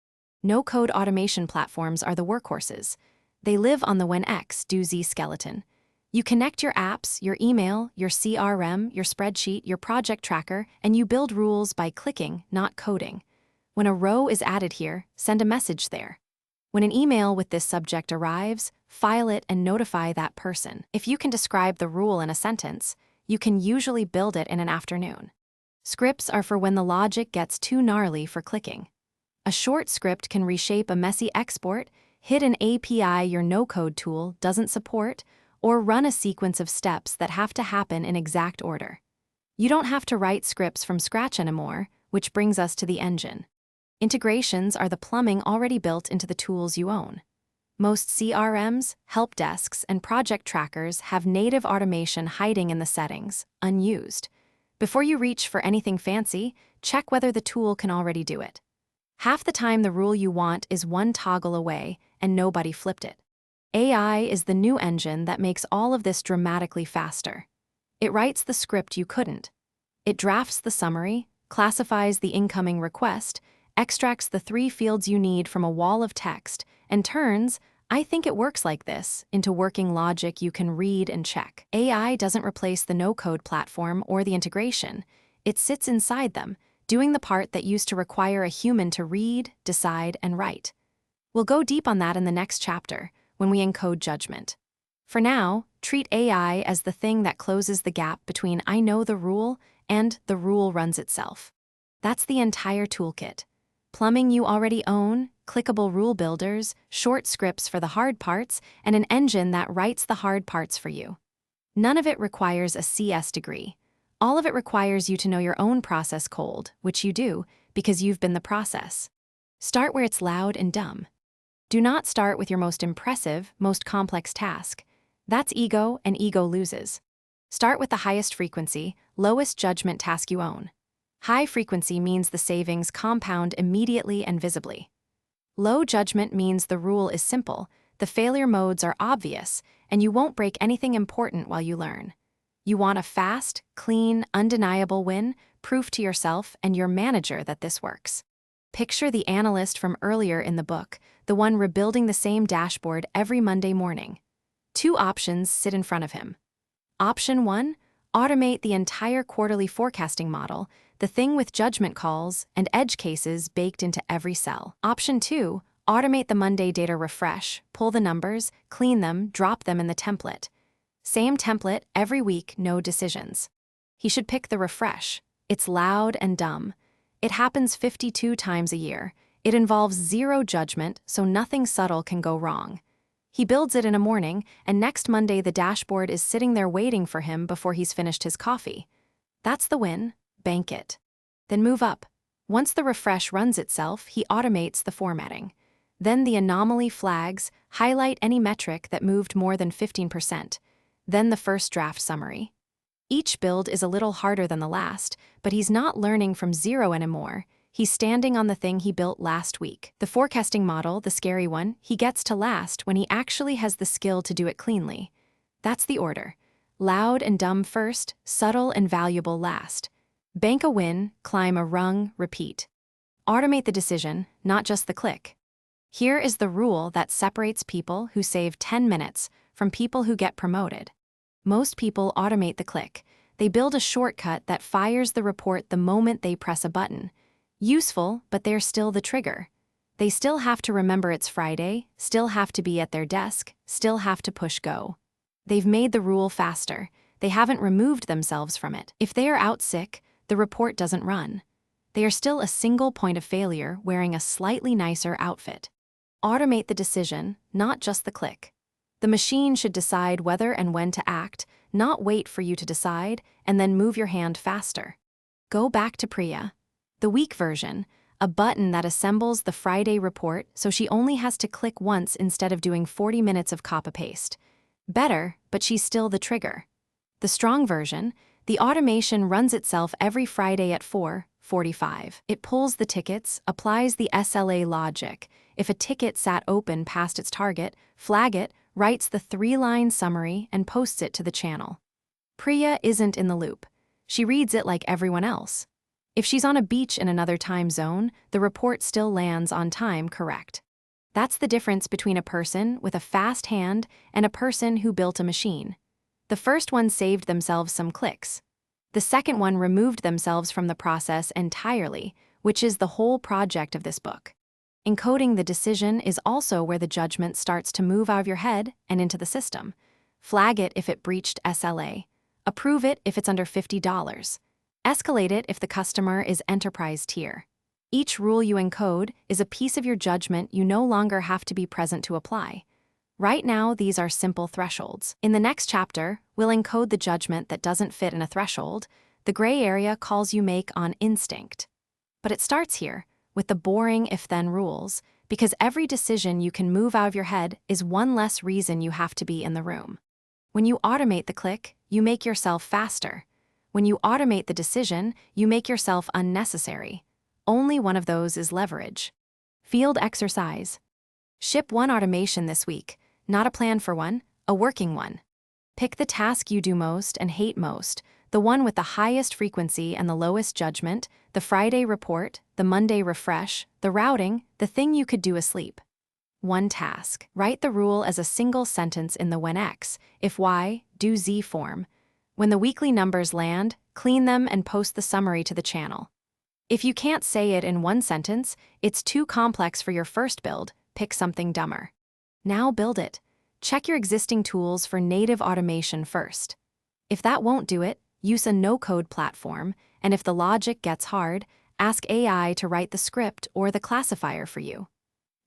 [SPEAKER 1] No-code automation platforms are the workhorses. They live on the when X, do Z skeleton. You connect your apps, your email, your CRM, your spreadsheet, your project tracker, and you build rules by clicking, not coding. When a row is added here, send a message there. When an email with this subject arrives, file it and notify that person. If you can describe the rule in a sentence, you can usually build it in an afternoon. Scripts are for when the logic gets too gnarly for clicking. A short script can reshape a messy export, hit an API your no-code tool doesn't support, or run a sequence of steps that have to happen in exact order. You don't have to write scripts from scratch anymore, which brings us to the engine. Integrations are the plumbing already built into the tools you own. Most CRMs, help desks, and project trackers have native automation hiding in the settings, unused. Before you reach for anything fancy, check whether the tool can already do it. Half the time the rule you want is one toggle away, and nobody flipped it. AI is the new engine that makes all of this dramatically faster. It writes the script you couldn't. It drafts the summary, classifies the incoming request, extracts the 3 fields you need from a wall of text, and turns, "I think it works like this," into working logic you can read and check. AI doesn't replace the no-code platform or the integration. It sits inside them, doing the part that used to require a human to read, decide, and write. We'll go deep on that in the next chapter, when we encode judgment. For now, treat AI as the thing that closes the gap between "I know the rule" and "the rule runs itself." That's the entire toolkit. Plumbing you already own, clickable rule builders, short scripts for the hard parts, and an engine that writes the hard parts for you. None of it requires a CS degree. All of it requires you to know your own process cold, which you do, because you've been the process. Start where it's loud and dumb. Do not start with your most impressive, most complex task. That's ego, and ego loses. Start with the highest frequency, lowest judgment task you own. High frequency means the savings compound immediately and visibly. Low judgment means the rule is simple, the failure modes are obvious, and you won't break anything important while you learn. You want a fast, clean, undeniable win, proof to yourself and your manager that this works. Picture the analyst from earlier in the book, the one rebuilding the same dashboard every Monday morning. 2 options sit in front of him. Option 1, automate the entire quarterly forecasting model, the thing with judgment calls and edge cases baked into every cell. Option 2, automate the Monday data refresh, pull the numbers, clean them, drop them in the template. Same template every week, no decisions. He should pick the refresh. It's loud and dumb. It happens 52 times a year. It involves 0 judgment, so nothing subtle can go wrong. He builds it in a morning, and next Monday the dashboard is sitting there waiting for him before he's finished his coffee. That's the win. Bank it. Then move up. Once the refresh runs itself, he automates the formatting. Then the anomaly flags highlight any metric that moved more than 15%. Then the first draft summary. Each build is a little harder than the last, but he's not learning from 0 anymore. he's standing on the thing he built last week. The forecasting model, the scary one, he gets to last when he actually has the skill to do it cleanly. That's the order. Loud and dumb first, subtle and valuable last. Bank a win, climb a rung, repeat. Automate the decision, not just the click. Here is the rule that separates people who save 10 minutes from people who get promoted. Most people automate the click. They build a shortcut that fires the report the moment they press a button. Useful, but they're still the trigger. They still have to remember it's Friday, still have to be at their desk, still have to push go. They've made the rule faster. They haven't removed themselves from it. If they are out sick, the report doesn't run. They are still a single point of failure wearing a slightly nicer outfit. Automate the decision, not just the click. The machine should decide whether and when to act, not wait for you to decide and then move your hand faster. Go back to Priya. The week version, a button that assembles the Friday report so she only has to click once instead of doing 40 minutes of copy-paste. Better, but she's still the trigger. The strong version, the automation runs itself every Friday at 4:45. It pulls the tickets, applies the SLA logic. If a ticket sat open past its target, flag it, writes the 3-line summary, and posts it to the channel. Priya isn't in the loop. She reads it like everyone else. If she's on a beach in another time zone, the report still lands on time correct. That's the difference between a person with a fast hand and a person who built a machine. The first one saved themselves some clicks. The second one removed themselves from the process entirely, which is the whole project of this book. Encoding the decision is also where the judgment starts to move out of your head and into the system. Flag it if it breached SLA. Approve it if it's under $50. Escalate it if the customer is enterprise tier. Each rule you encode is a piece of your judgment you no longer have to be present to apply. Right now, these are simple thresholds. In the next chapter, we'll encode the judgment that doesn't fit in a threshold. The gray area calls you make on instinct. But it starts here, with the boring if-then rules, because every decision you can move out of your head is one less reason you have to be in the room. When you automate the click, you make yourself faster. When you automate the decision, you make yourself unnecessary. Only one of those is leverage. Field exercise. Ship one automation this week, not a plan for one, a working one. Pick the task you do most and hate most, the one with the highest frequency and the lowest judgment, the Friday report, the Monday refresh, the routing, the thing you could do asleep. One task. Write the rule as a single sentence in the when X, if Y, do Z form. When the weekly numbers land, clean them and post the summary to the channel. If you can't say it in one sentence, it's too complex for your first build, pick something dumber. Now build it. Check your existing tools for native automation first. If that won't do it, use a no-code platform, and if the logic gets hard, ask AI to write the script or the classifier for you.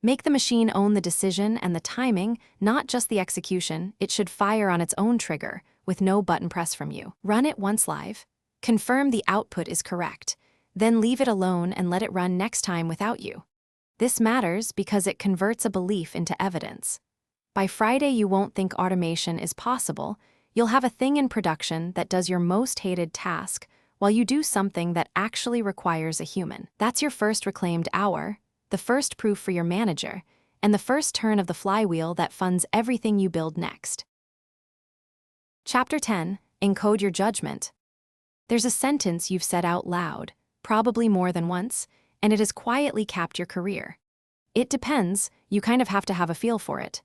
[SPEAKER 1] Make the machine own the decision and the timing, not just the execution. It should fire on its own trigger, with no button press from you. Run it once live. Confirm the output is correct. Then leave it alone and let it run next time without you. This matters because it converts a belief into evidence. By Friday, you won't think automation is possible. You'll have a thing in production that does your most hated task while you do something that actually requires a human. That's your first reclaimed hour, the first proof for your manager, and the first turn of the flywheel that funds everything you build next. Chapter 10. Encode your judgment. There's a sentence you've said out loud, probably more than once, and it has quietly capped your career. It depends, you kind of have to have a feel for it.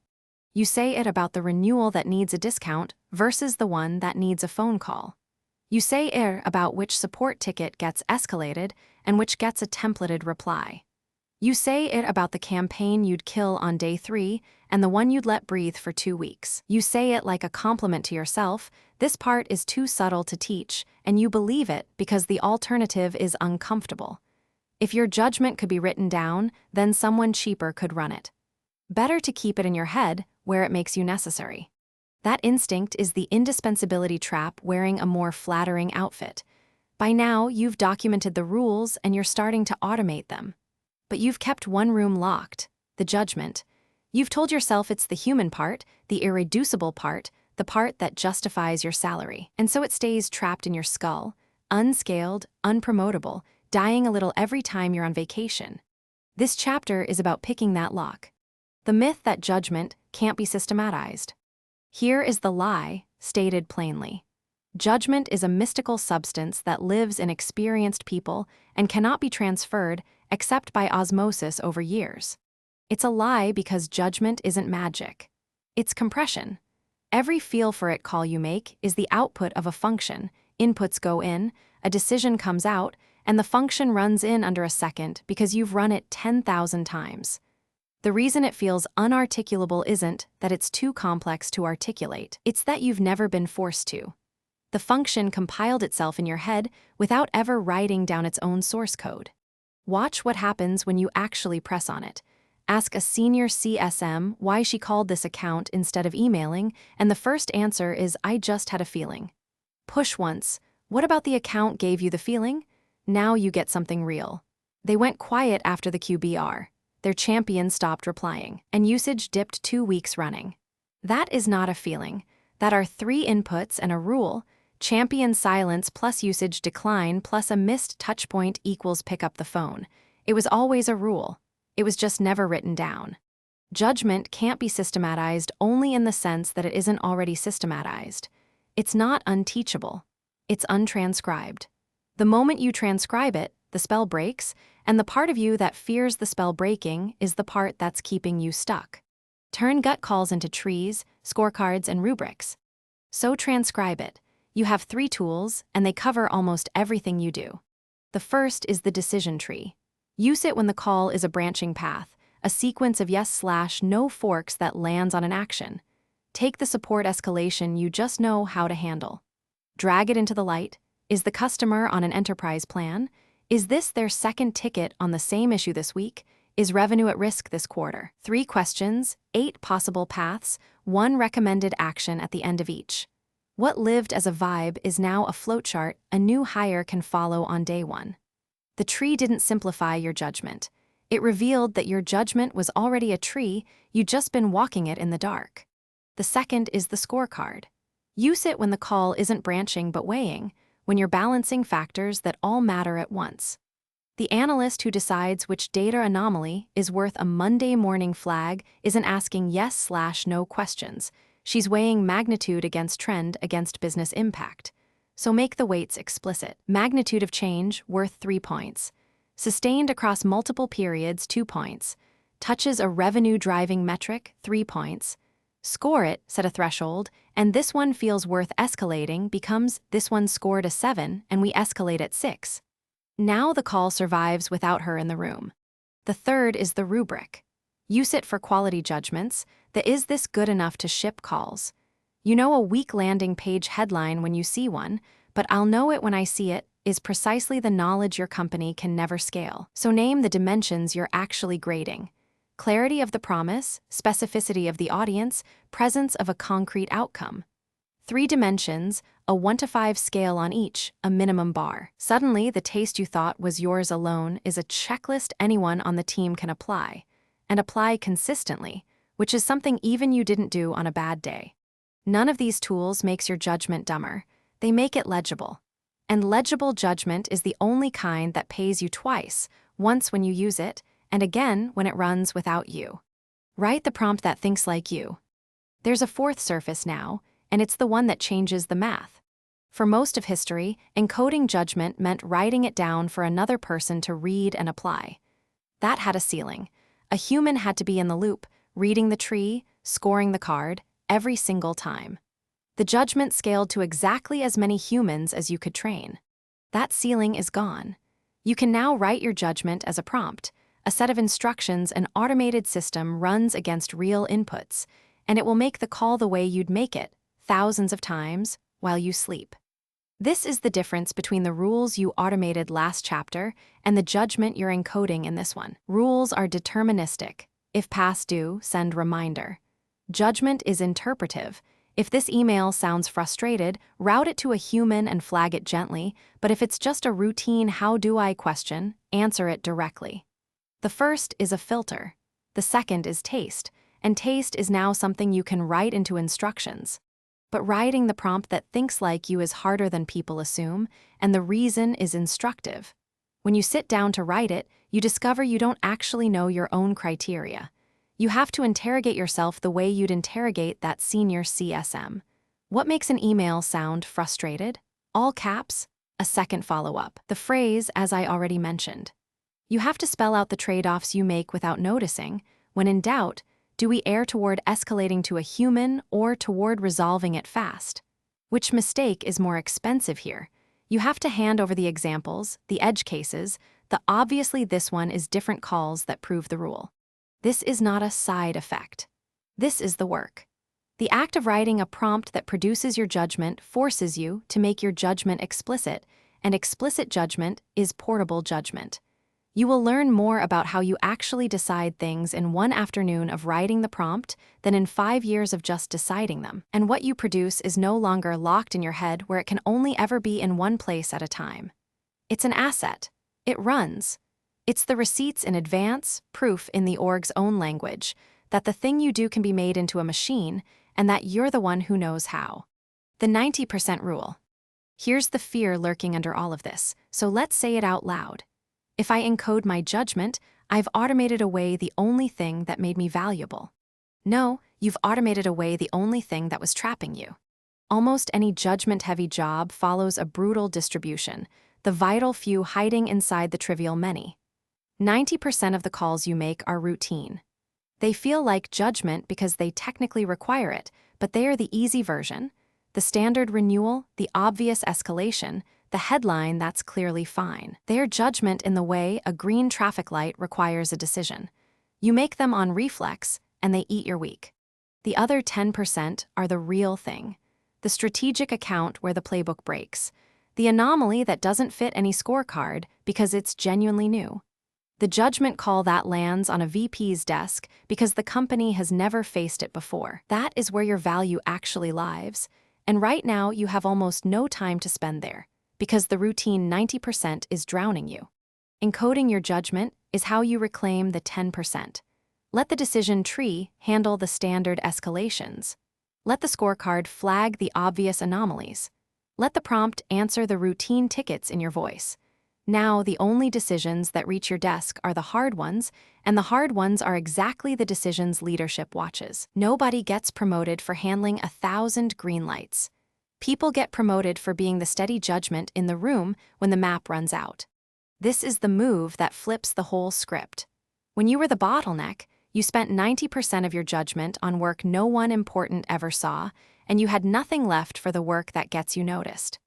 [SPEAKER 1] You say it about the renewal that needs a discount versus the one that needs a phone call. You say it about which support ticket gets escalated and which gets a templated reply. You say it about the campaign you'd kill on day 3 and the one you'd let breathe for 2 weeks. You say it like a compliment to yourself. This part is too subtle to teach, and you believe it because the alternative is uncomfortable. If your judgment could be written down, then someone cheaper could run it. Better to keep it in your head where it makes you necessary. That instinct is the indispensability trap wearing a more flattering outfit. By now, you've documented the rules and you're starting to automate them. But you've kept one room locked, the judgment. You've told yourself it's the human part, the irreducible part, the part that justifies your salary. And so it stays trapped in your skull, unscaled, unpromotable, dying a little every time you're on vacation. This chapter is about picking that lock. The myth that judgment can't be systematized. Here is the lie, stated plainly. Judgment is a mystical substance that lives in experienced people and cannot be transferred except by osmosis over years. It's a lie because judgment isn't magic. It's compression. Every feel for it call you make is the output of a function. Inputs go in, a decision comes out, and the function runs in under a second because you've run it 10,000 times. The reason it feels unarticulable isn't that it's too complex to articulate. It's that you've never been forced to. The function compiled itself in your head without ever writing down its own source code. Watch what happens when you actually press on it. Ask a senior CSM why she called this account instead of emailing, and the first answer is, "I just had a feeling." Push once. What about the account gave you the feeling? Now you get something real. They went quiet after the QBR. Their champion stopped replying, and usage dipped 2 weeks running. That is not a feeling. That are 3 inputs and a rule. Champion silence plus usage decline plus a missed touchpoint equals pick up the phone. It was always a rule. It was just never written down. Judgment can't be systematized only in the sense that it isn't already systematized. It's not unteachable. It's untranscribed. The moment you transcribe it, the spell breaks, and the part of you that fears the spell breaking is the part that's keeping you stuck. Turn gut calls into trees, scorecards, and rubrics. So transcribe it. You have 3 tools, and they cover almost everything you do. The first is the decision tree. Use it when the call is a branching path, a sequence of yes/no forks that lands on an action. Take the support escalation you just know how to handle. Drag it into the light. Is the customer on an enterprise plan? Is this their second ticket on the same issue this week? Is revenue at risk this quarter? 3 questions, 8 possible paths, 1 recommended action at the end of each. What lived as a vibe is now a flowchart a new hire can follow on day 1. The tree didn't simplify your judgment. It revealed that your judgment was already a tree, you'd just been walking it in the dark. The second is the scorecard. Use it when the call isn't branching but weighing, when you're balancing factors that all matter at once. The analyst who decides which data anomaly is worth a Monday morning flag isn't asking yes/no questions. She's weighing magnitude against trend against business impact. So make the weights explicit. Magnitude of change, worth 3 points. Sustained across multiple periods, 2 points. Touches a revenue-driving metric, 3 points. Score it, set a threshold, and this one feels worth escalating becomes this one scored a 7 and we escalate at 6. Now the call survives without her in the room. The third is the rubric. Use it for quality judgments, the is this good enough to ship calls. You know a weak landing page headline when you see one, but I'll know it when I see it is precisely the knowledge your company can never scale. So name the dimensions you're actually grading. Clarity of the promise, specificity of the audience, presence of a concrete outcome. 3 dimensions, a 1 to 5 scale on each, a minimum bar. Suddenly, the taste you thought was yours alone is a checklist anyone on the team can apply, and apply consistently, which is something even you didn't do on a bad day. None of these tools makes your judgment dumber. They make it legible. And legible judgment is the only kind that pays you twice, once when you use it, and again when it runs without you. Write the prompt that thinks like you. There's a 4th surface now, and it's the one that changes the math. For most of history, encoding judgment meant writing it down for another person to read and apply. That had a ceiling. A human had to be in the loop, reading the tree, scoring the card, every single time. The judgment scaled to exactly as many humans as you could train. That ceiling is gone. You can now write your judgment as a prompt, a set of instructions an automated system runs against real inputs, and it will make the call the way you'd make it, thousands of times, while you sleep. This is the difference between the rules you automated last chapter and the judgment you're encoding in this one. Rules are deterministic. If past due, send reminder. Judgment is interpretive. If this email sounds frustrated, route it to a human and flag it gently, but if it's just a routine how do I question, answer it directly. The first is a filter. The second is taste, and taste is now something you can write into instructions. But writing the prompt that thinks like you is harder than people assume, and the reason is instructive. When you sit down to write it, you discover you don't actually know your own criteria. You have to interrogate yourself the way you'd interrogate that senior CSM. What makes an email sound frustrated? All caps, a second follow-up. The phrase, as I already mentioned. You have to spell out the trade-offs you make without noticing. When in doubt, do we err toward escalating to a human or toward resolving it fast? Which mistake is more expensive here? You have to hand over the examples, the edge cases, the obviously this one is different calls that prove the rule. This is not a side effect. This is the work. The act of writing a prompt that produces your judgment forces you to make your judgment explicit, and explicit judgment is portable judgment. You will learn more about how you actually decide things in one afternoon of writing the prompt than in 5 years of just deciding them. And what you produce is no longer locked in your head where it can only ever be in one place at a time. It's an asset. It runs. It's the receipts in advance, proof in the org's own language, that the thing you do can be made into a machine and that you're the one who knows how. The 90% rule. Here's the fear lurking under all of this, so let's say it out loud. If I encode my judgment, I've automated away the only thing that made me valuable. No, you've automated away the only thing that was trapping you. Almost any judgment-heavy job follows a brutal distribution, the vital few hiding inside the trivial many. 90% of the calls you make are routine. They feel like judgment because they technically require it, but they are the easy version, the standard renewal, the obvious escalation, the headline that's clearly fine. They are judgment in the way a green traffic light requires a decision. You make them on reflex, and they eat your week. The other 10% are the real thing, the strategic account where the playbook breaks, the anomaly that doesn't fit any scorecard because it's genuinely new. The judgment call that lands on a VP's desk because the company has never faced it before. That is where your value actually lies, and right now you have almost no time to spend there, because the routine 90% is drowning you. Encoding your judgment is how you reclaim the 10%. Let the decision tree handle the standard escalations. Let the scorecard flag the obvious anomalies. Let the prompt answer the routine tickets in your voice. Now, the only decisions that reach your desk are the hard ones, and the hard ones are exactly the decisions leadership watches. Nobody gets promoted for handling 1,000 green lights. People get promoted for being the steady judgment in the room when the map runs out. This is the move that flips the whole script. When you were the bottleneck, you spent 90% of your judgment on work no one important ever saw, and you had nothing left for the work that gets you noticed.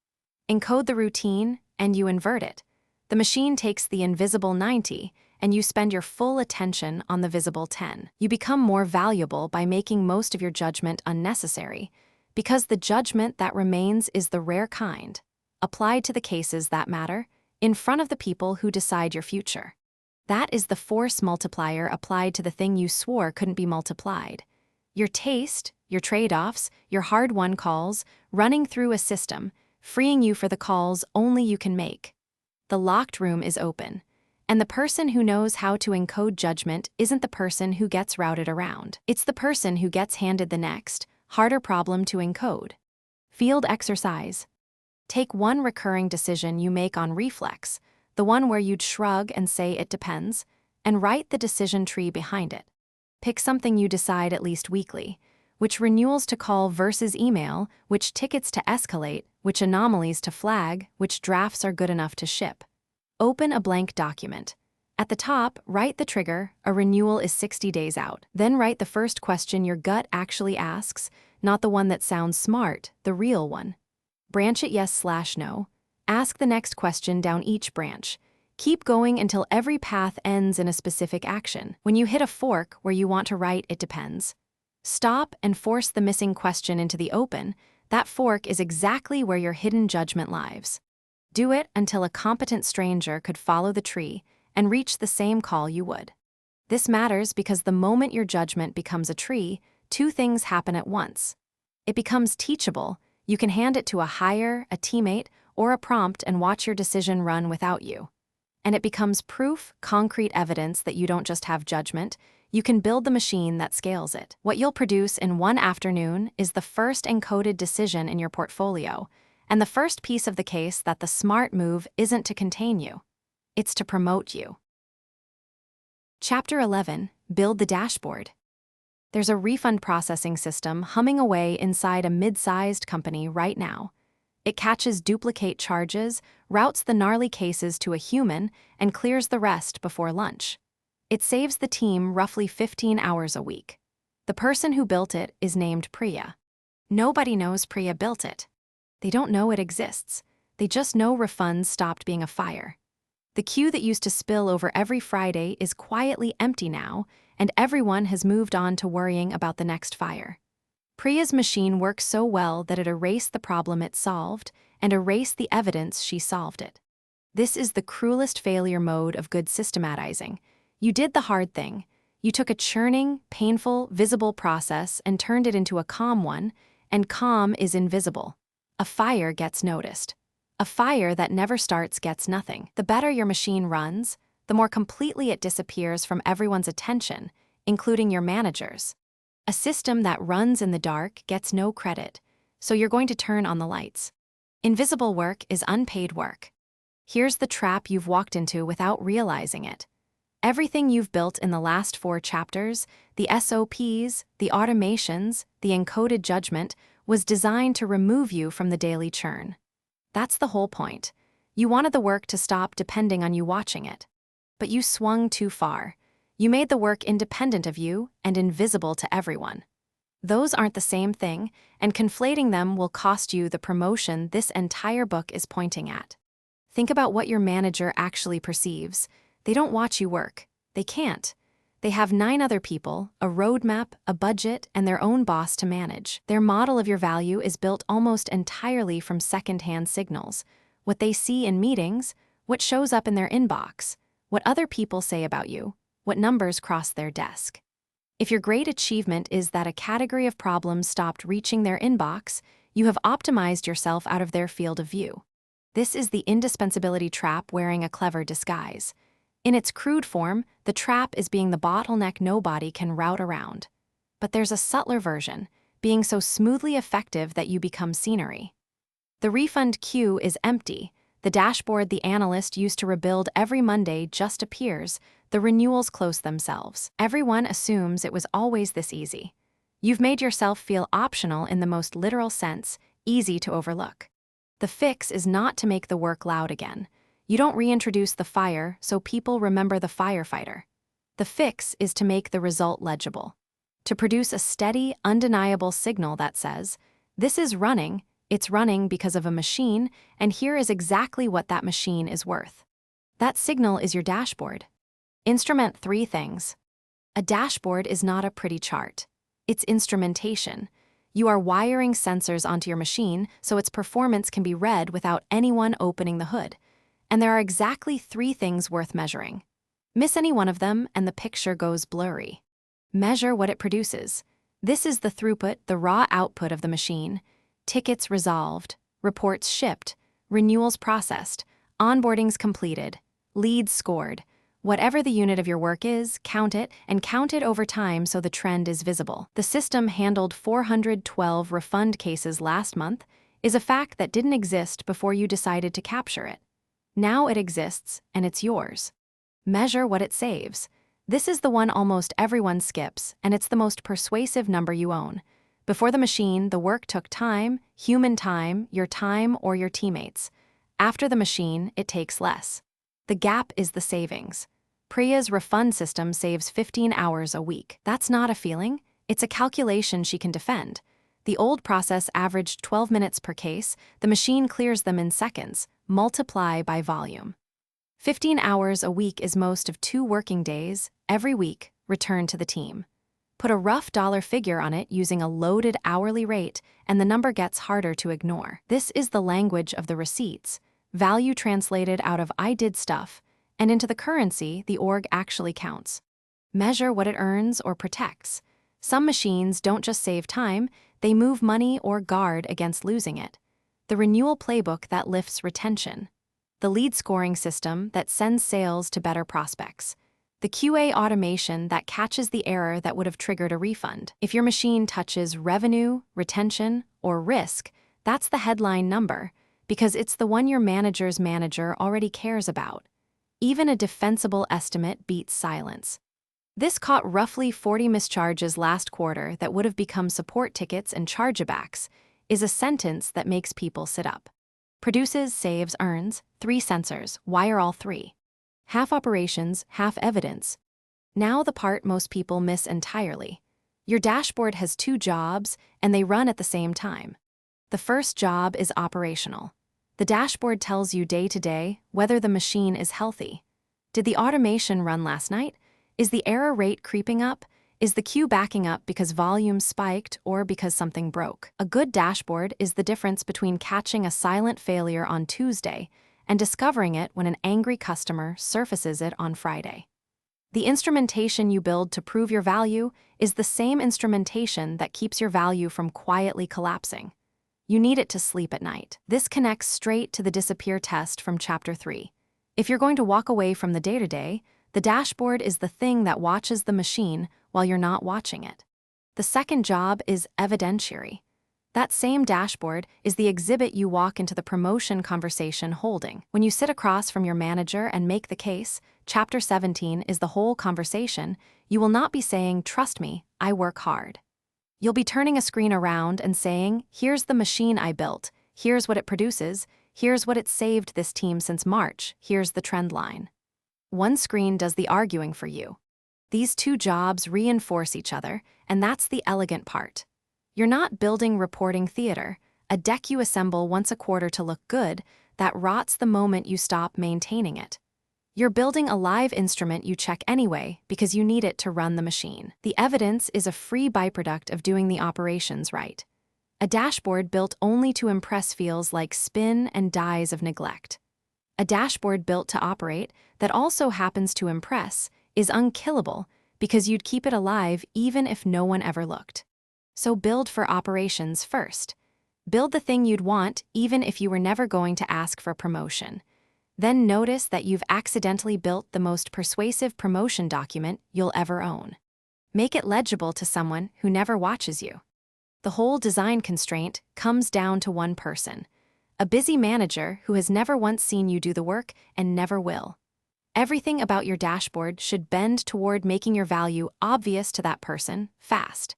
[SPEAKER 1] Encode the routine, and you invert it. The machine takes the invisible 90, and you spend your full attention on the visible 10. You become more valuable by making most of your judgment unnecessary, because the judgment that remains is the rare kind, applied to the cases that matter, in front of the people who decide your future. That is the force multiplier applied to the thing you swore couldn't be multiplied. Your taste, your trade-offs, your hard-won calls, running through a system, freeing you for the calls only you can make. The locked room is open, and the person who knows how to encode judgment isn't the person who gets routed around. It's the person who gets handed the next, harder problem to encode. Field exercise. Take one recurring decision you make on reflex, the one where you'd shrug and say it depends, and write the decision tree behind it. Pick something you decide at least weekly, which renewals to call versus email, which tickets to escalate, which anomalies to flag, which drafts are good enough to ship. Open a blank document. At the top, write the trigger, a renewal is 60 days out. Then write the first question your gut actually asks, not the one that sounds smart, the real one. Branch it yes/no. Ask the next question down each branch. Keep going until every path ends in a specific action. When you hit a fork where you want to write it depends, stop and force the missing question into the open. That fork is exactly where your hidden judgment lives. Do it until a competent stranger could follow the tree and reach the same call you would. This matters because the moment your judgment becomes a tree, two things happen at once. It becomes teachable. You can hand it to a hire, a teammate, or a prompt and watch your decision run without you. And it becomes proof, concrete evidence that you don't just have judgment, you can build the machine that scales it. What you'll produce in one afternoon is the first encoded decision in your portfolio, and the first piece of the case that the smart move isn't to contain you. It's to promote you. Chapter 11, Build the Dashboard. There's a refund processing system humming away inside a mid-sized company right now. It catches duplicate charges, routes the gnarly cases to a human, and clears the rest before lunch. It saves the team roughly 15 hours a week. The person who built it is named Priya. Nobody knows Priya built it. They don't know it exists. They just know refunds stopped being a fire. The queue that used to spill over every Friday is quietly empty now, and everyone has moved on to worrying about the next fire. Priya's machine works so well that it erased the problem it solved and erased the evidence she solved it. This is the cruelest failure mode of good systematizing. You did the hard thing. You took a churning, painful, visible process and turned it into a calm one, and calm is invisible. A fire gets noticed. A fire that never starts gets nothing. The better your machine runs, the more completely it disappears from everyone's attention, including your managers. A system that runs in the dark gets no credit, so you're going to turn on the lights. Invisible work is unpaid work. Here's the trap you've walked into without realizing it. Everything you've built in the last 4 chapters, the SOPs, the automations, the encoded judgment, was designed to remove you from the daily churn. That's the whole point. You wanted the work to stop depending on you watching it. But you swung too far. You made the work independent of you and invisible to everyone. Those aren't the same thing, and conflating them will cost you the promotion this entire book is pointing at. Think about what your manager actually perceives. They don't watch you work. They can't. They have 9 other people, a roadmap, a budget, and their own boss to manage. Their model of your value is built almost entirely from second-hand signals. What they see in meetings, what shows up in their inbox, what other people say about you, what numbers cross their desk. If your great achievement is that a category of problems stopped reaching their inbox, you have optimized yourself out of their field of view. This is the indispensability trap wearing a clever disguise. In its crude form, the trap is being the bottleneck nobody can route around. But there's a subtler version, being so smoothly effective that you become scenery. The refund queue is empty. The dashboard the analyst used to rebuild every Monday just appears. The renewals close themselves. Everyone assumes it was always this easy. You've made yourself feel optional in the most literal sense, easy to overlook. The fix is not to make the work loud again. You don't reintroduce the fire so people remember the firefighter. The fix is to make the result legible. To produce a steady, undeniable signal that says, this is running, it's running because of a machine, and here is exactly what that machine is worth. That signal is your dashboard. Instrument 3 things. A dashboard is not a pretty chart. It's instrumentation. You are wiring sensors onto your machine so its performance can be read without anyone opening the hood. And there are exactly 3 things worth measuring. Miss any one of them and the picture goes blurry. Measure what it produces. This is the throughput, the raw output of the machine. Tickets resolved, reports shipped, renewals processed, onboardings completed, leads scored. Whatever the unit of your work is, count it and count it over time so the trend is visible. The system handled 412 refund cases last month is a fact that didn't exist before you decided to capture it. Now it exists, and it's yours. Measure what it saves. This is the one almost everyone skips, and it's the most persuasive number you own. Before the machine, the work took time, human time, or your teammates. After the machine, it takes less. The gap is the savings. Priya's refund system saves 15 hours a week. That's not a feeling. It's a calculation she can defend. The old process averaged 12 minutes per case. The machine clears them in seconds. Multiply by volume. 15 hours a week is most of 2 working days, every week, returned to the team. Put a rough dollar figure on it using a loaded hourly rate, and the number gets harder to ignore. This is the language of the receipts, value translated out of I did stuff, and into the currency the org actually counts. Measure what it earns or protects. Some machines don't just save time, they move money or guard against losing it. The renewal playbook that lifts retention. The lead scoring system that sends sales to better prospects. The QA automation that catches the error that would have triggered a refund. If your machine touches revenue, retention, or risk, that's the headline number, because it's the one your manager's manager already cares about. Even a defensible estimate beats silence. This caught roughly 40 mischarges last quarter that would have become support tickets and chargebacks, is a sentence that makes people sit up. Produces, saves, earns, 3 sensors. Why are all 3? Half operations, half evidence. Now the part most people miss entirely. Your dashboard has 2 jobs, and they run at the same time. The first job is operational. The dashboard tells you day to day whether the machine is healthy. Did the automation run last night? Is the error rate creeping up? Is the queue backing up because volume spiked or because something broke? A good dashboard is the difference between catching a silent failure on Tuesday and discovering it when an angry customer surfaces it on Friday. The instrumentation you build to prove your value is the same instrumentation that keeps your value from quietly collapsing. You need it to sleep at night. This connects straight to the disappear test from Chapter 3. If you're going to walk away from the day-to-day, the dashboard is the thing that watches the machine while you're not watching it. The second job is evidentiary. That same dashboard is the exhibit you walk into the promotion conversation holding. When you sit across from your manager and make the case, Chapter 17 is the whole conversation. You will not be saying, "Trust me, I work hard." You'll be turning a screen around and saying, "Here's the machine I built. Here's what it produces. Here's what it's saved this team since March. Here's the trend line." One screen does the arguing for you. These 2 jobs reinforce each other, and that's the elegant part. You're not building reporting theater, a deck you assemble once a quarter to look good that rots the moment you stop maintaining it. You're building a live instrument you check anyway because you need it to run the machine. The evidence is a free byproduct of doing the operations right. A dashboard built only to impress feels like spin and dies of neglect. A dashboard built to operate that also happens to impress is unkillable because you'd keep it alive even if no one ever looked. So build for operations first. Build the thing you'd want even if you were never going to ask for promotion. Then notice that you've accidentally built the most persuasive promotion document you'll ever own. Make it legible to someone who never watches you. The whole design constraint comes down to one person. A busy manager who has never once seen you do the work and never will. Everything about your dashboard should bend toward making your value obvious to that person, fast.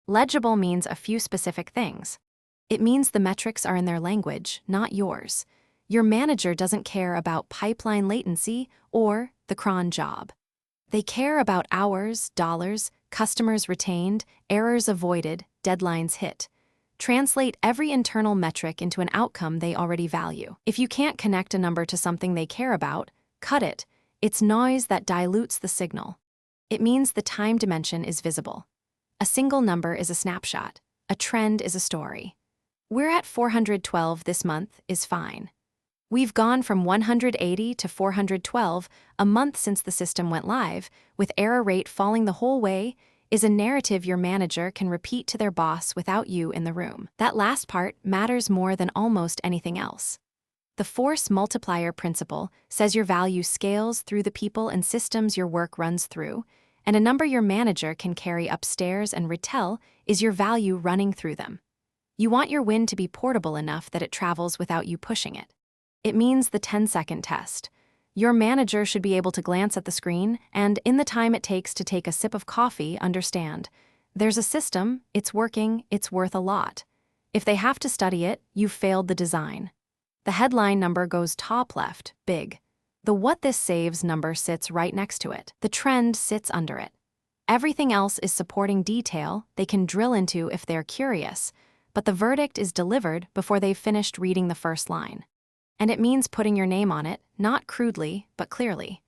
[SPEAKER 1] Legible means a few specific things. It means the metrics are in their language, not yours. Your manager doesn't care about pipeline latency or the cron job. They care about hours, dollars, customers retained, errors avoided, deadlines hit. Translate every internal metric into an outcome they already value. If you can't connect a number to something they care about, cut it. It's noise that dilutes the signal. It means the time dimension is visible. A single number is a snapshot. A trend is a story. We're at 412 this month is fine. We've gone from 180 to 412 a month since the system went live, with error rate falling the whole way, is a narrative your manager can repeat to their boss without you in the room. That last part matters more than almost anything else. The force multiplier principle says your value scales through the people and systems your work runs through, and a number your manager can carry upstairs and retell is your value running through them. You want your win to be portable enough that it travels without you pushing it. It means the 10-second test. Your manager should be able to glance at the screen and, in the time it takes to take a sip of coffee, understand. There's a system, it's working, it's worth a lot. If they have to study it, you've failed the design. The headline number goes top left, big. The what this saves number sits right next to it. The trend sits under it. Everything else is supporting detail they can drill into if they're curious, but the verdict is delivered before they've finished reading the first line. And it means putting your name on it, not crudely, but clearly.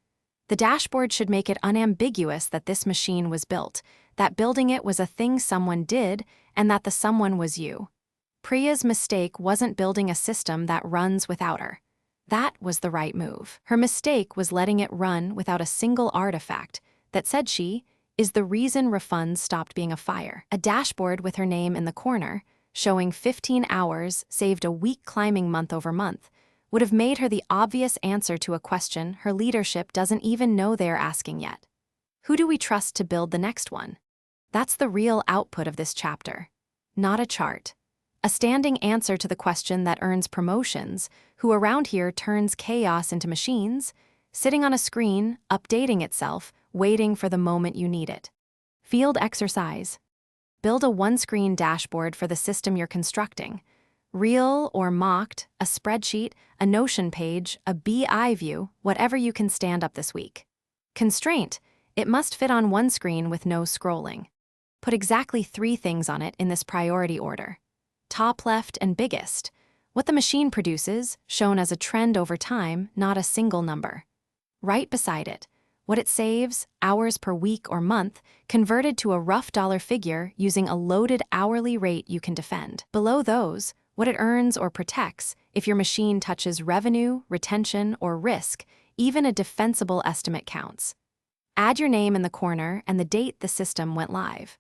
[SPEAKER 1] The dashboard should make it unambiguous that this machine was built, that building it was a thing someone did, and that the someone was you. Priya's mistake wasn't building a system that runs without her. That was the right move. Her mistake was letting it run without a single artifact that said she is the reason refunds stopped being a fire. A dashboard with her name in the corner, showing 15 hours saved a week climbing month over month, would have made her the obvious answer to a question her leadership doesn't even know they're asking yet. Who do we trust to build the next one? That's the real output of this chapter. Not a chart. A standing answer to the question that earns promotions, who around here turns chaos into machines, sitting on a screen, updating itself, waiting for the moment you need it. Field exercise. Build a one-screen dashboard for the system you're constructing. Real or mocked, a spreadsheet, a Notion page, a BI view, whatever you can stand up this week. Constraint: it must fit on one screen with no scrolling. Put exactly 3 things on it in this priority order. Top left and biggest. What the machine produces, shown as a trend over time, not a single number. Right beside it, what it saves, hours per week or month, converted to a rough dollar figure using a loaded hourly rate you can defend. Below those, what it earns or protects if your machine touches revenue, retention, or risk. Even a defensible estimate counts. Add your name in the corner and the date the system went live.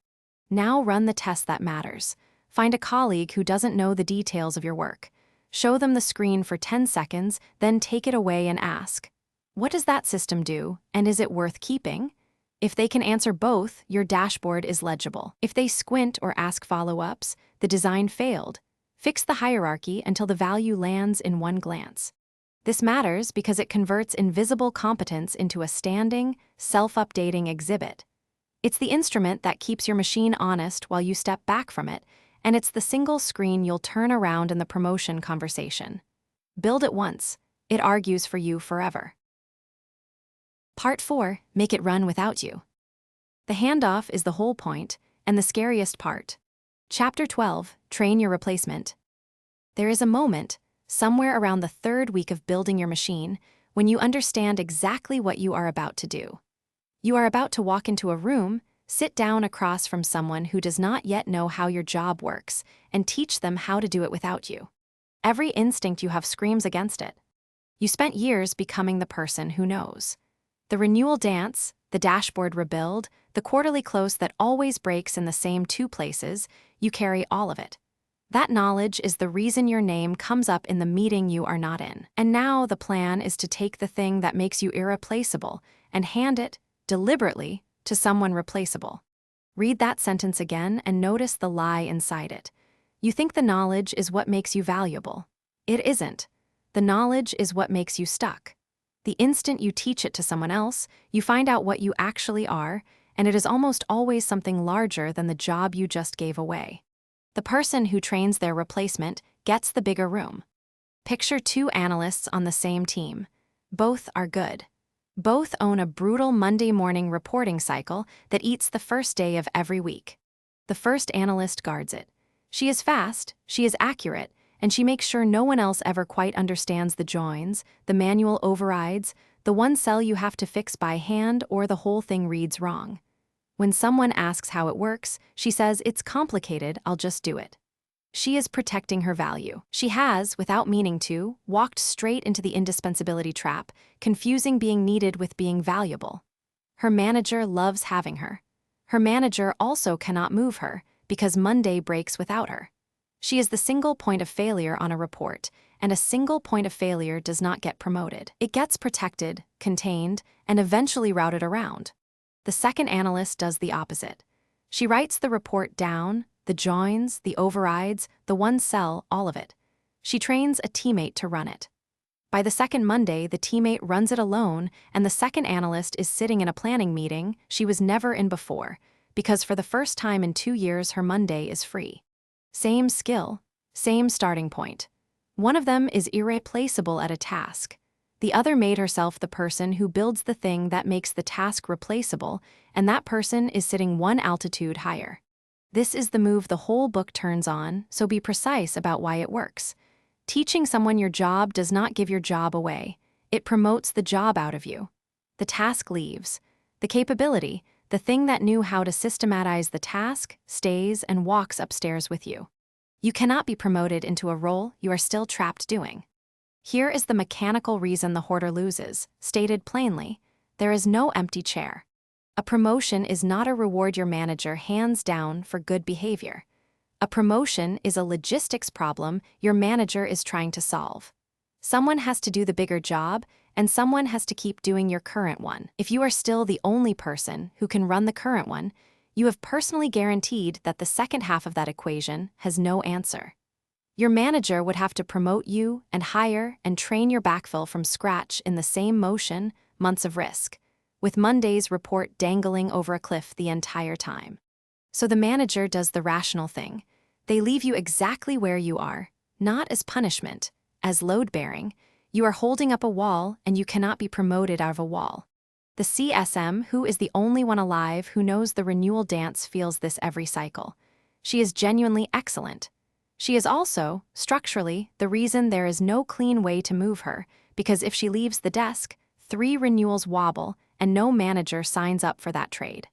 [SPEAKER 1] Now run the test that matters. Find a colleague who doesn't know the details of your work. Show them the screen for 10 seconds, then take it away and ask, "What does that system do, and is it worth keeping?" If they can answer both, your dashboard is legible. If they squint or ask follow-ups, the design failed. Fix the hierarchy until the value lands in one glance. This matters because it converts invisible competence into a standing, self-updating exhibit. It's the instrument that keeps your machine honest while you step back from it, and it's the single screen you'll turn around in the promotion conversation. Build it once. It argues for you forever. Part 4, make it run without you. The handoff is the whole point, and the scariest part. Chapter 12, train your replacement. There is a moment, somewhere around the 3rd week of building your machine, when you understand exactly what you are about to do. You are about to walk into a room, sit down across from someone who does not yet know how your job works, and teach them how to do it without you. Every instinct you have screams against it. You spent years becoming the person who knows. The renewal dance, the dashboard rebuild, the quarterly close that always breaks in the same 2 places, you carry all of it. That knowledge is the reason your name comes up in the meeting you are not in. And now the plan is to take the thing that makes you irreplaceable and hand it, deliberately, to someone replaceable. Read that sentence again and notice the lie inside it. You think the knowledge is what makes you valuable. It isn't. The knowledge is what makes you stuck. The instant you teach it to someone else, you find out what you actually are, and it is almost always something larger than the job you just gave away. The person who trains their replacement gets the bigger room. Picture 2 analysts on the same team. Both are good. Both own a brutal Monday morning reporting cycle that eats the first day of every week. The first analyst guards it. She is fast, she is accurate, and she makes sure no one else ever quite understands the joins, the manual overrides, the one cell you have to fix by hand or the whole thing reads wrong. When someone asks how it works, she says, "It's complicated, I'll just do it." She is protecting her value. She has, without meaning to, walked straight into the indispensability trap, confusing being needed with being valuable. Her manager loves having her. Her manager also cannot move her, because Monday breaks without her. She is the single point of failure on a report, and a single point of failure does not get promoted. It gets protected, contained, and eventually routed around. The second analyst does the opposite. She writes the report down, the joins, the overrides, the one cell, all of it. She trains a teammate to run it. By the second Monday, the teammate runs it alone, and the second analyst is sitting in a planning meeting she was never in before, because for the first time in 2 years her Monday is free. Same skill, same starting point. One of them is irreplaceable at a task. The other made herself the person who builds the thing that makes the task replaceable, and that person is sitting 1 altitude higher. This is the move the whole book turns on, so be precise about why it works. Teaching someone your job does not give your job away. It promotes the job out of you. The task leaves. The capability, the thing that knew how to systematize the task, stays and walks upstairs with you. You cannot be promoted into a role you are still trapped doing. Here is the mechanical reason the hoarder loses, stated plainly. There is no empty chair. A promotion is not a reward your manager hands down for good behavior. A promotion is a logistics problem your manager is trying to solve. Someone has to do the bigger job, and someone has to keep doing your current one. If you are still the only person who can run the current one, you have personally guaranteed that the second half of that equation has no answer. Your manager would have to promote you and hire and train your backfill from scratch in the same motion, months of risk, with Monday's report dangling over a cliff the entire time. So the manager does the rational thing. They leave you exactly where you are, not as punishment, as load-bearing. You are holding up a wall and you cannot be promoted out of a wall. The CSM, who is the only one alive who knows the renewal dance, feels this every cycle. She is genuinely excellent. She is also, structurally, the reason there is no clean way to move her, because if she leaves the desk, 3 renewals wobble and no manager signs up for that trade.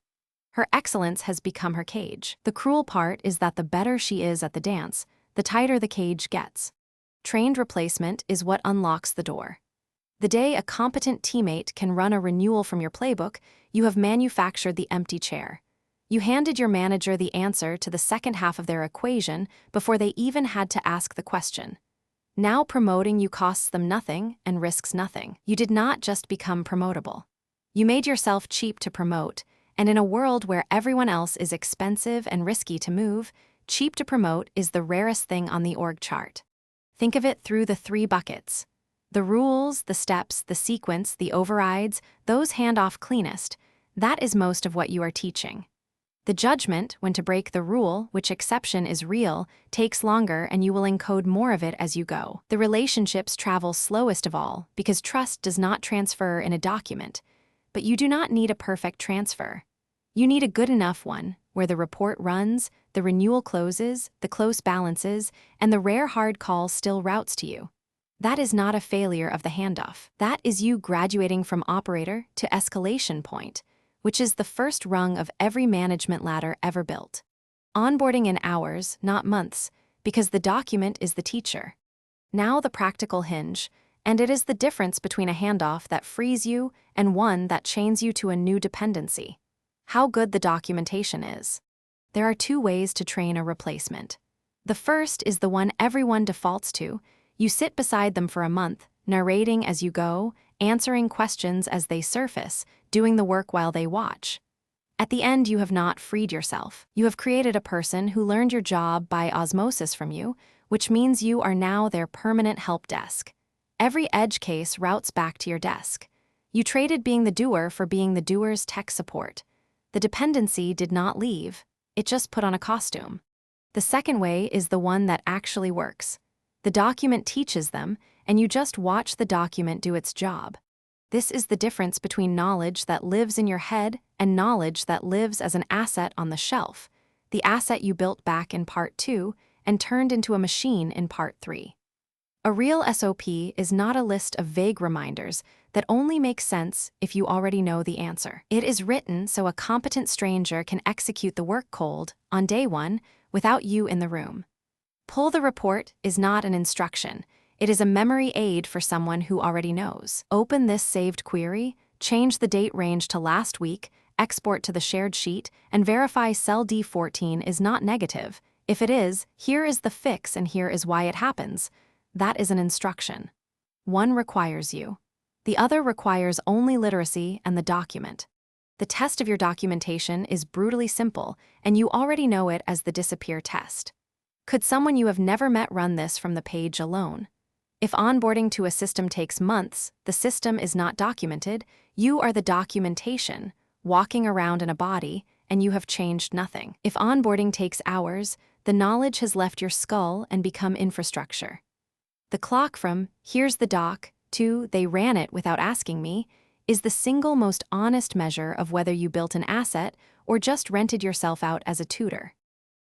[SPEAKER 1] Her excellence has become her cage. The cruel part is that the better she is at the dance, the tighter the cage gets. Trained replacement is what unlocks the door. The day a competent teammate can run a renewal from your playbook, you have manufactured the empty chair. You handed your manager the answer to the second half of their equation before they even had to ask the question. Now promoting you costs them nothing and risks nothing. You did not just become promotable. You made yourself cheap to promote, and in a world where everyone else is expensive and risky to move, cheap to promote is the rarest thing on the org chart. Think of it through the 3 buckets. The rules, the steps, the sequence, the overrides, those hand off cleanest. That is most of what you are teaching. The judgment, when to break the rule, which exception is real, takes longer and you will encode more of it as you go. The relationships travel slowest of all because trust does not transfer in a document. But you do not need a perfect transfer. You need a good enough one, where the report runs, the renewal closes, the close balances, and the rare hard call still routes to you. That is not a failure of the handoff. That is you graduating from operator to escalation point, which is the first rung of every management ladder ever built. Onboarding in hours, not months, because the document is the teacher. Now the practical hinge, and it is the difference between a handoff that frees you and one that chains you to a new dependency. How good the documentation is. There are 2 ways to train a replacement. The first is the one everyone defaults to. You sit beside them for a month, narrating as you go, answering questions as they surface, doing the work while they watch. At the end, you have not freed yourself. You have created a person who learned your job by osmosis from you, which means you are now their permanent help desk. Every edge case routes back to your desk. You traded being the doer for being the doer's tech support. The dependency did not leave, it just put on a costume. The second way is the one that actually works. The document teaches them, and you just watch the document do its job. This is the difference between knowledge that lives in your head and knowledge that lives as an asset on the shelf, the asset you built back in part 2 and turned into a machine in part 3. A real SOP is not a list of vague reminders that only make sense if you already know the answer. It is written so a competent stranger can execute the work cold, on day 1, without you in the room. Pull the report is not an instruction. It is a memory aid for someone who already knows. Open this saved query, change the date range to last week, export to the shared sheet, and verify cell D14 is not negative. If it is, here is the fix and here is why it happens. That is an instruction. One requires you. The other requires only literacy and the document. The test of your documentation is brutally simple, and you already know it as the disappear test. Could someone you have never met run this from the page alone? If onboarding to a system takes months, the system is not documented, you are the documentation, walking around in a body, and you have changed nothing. If onboarding takes hours, the knowledge has left your skull and become infrastructure. The clock from, here's the doc, to, they ran it without asking me, is the single most honest measure of whether you built an asset or just rented yourself out as a tutor.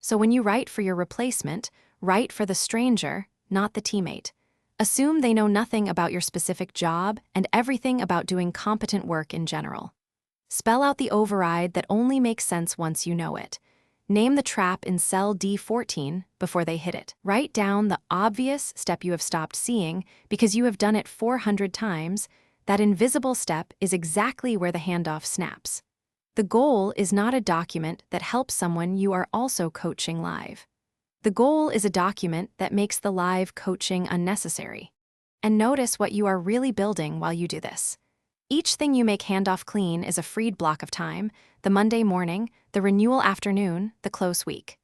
[SPEAKER 1] So when you write for your replacement, write for the stranger, not the teammate. Assume they know nothing about your specific job and everything about doing competent work in general. Spell out the override that only makes sense once you know it. Name the trap in cell D14 before they hit it. Write down the obvious step you have stopped seeing because you have done it 400 times. That invisible step is exactly where the handoff snaps. The goal is not a document that helps someone you are also coaching live. The goal is a document that makes the live coaching unnecessary. And notice what you are really building while you do this. Each thing you make handoff clean is a freed block of time, the Monday morning, the renewal afternoon, the close week.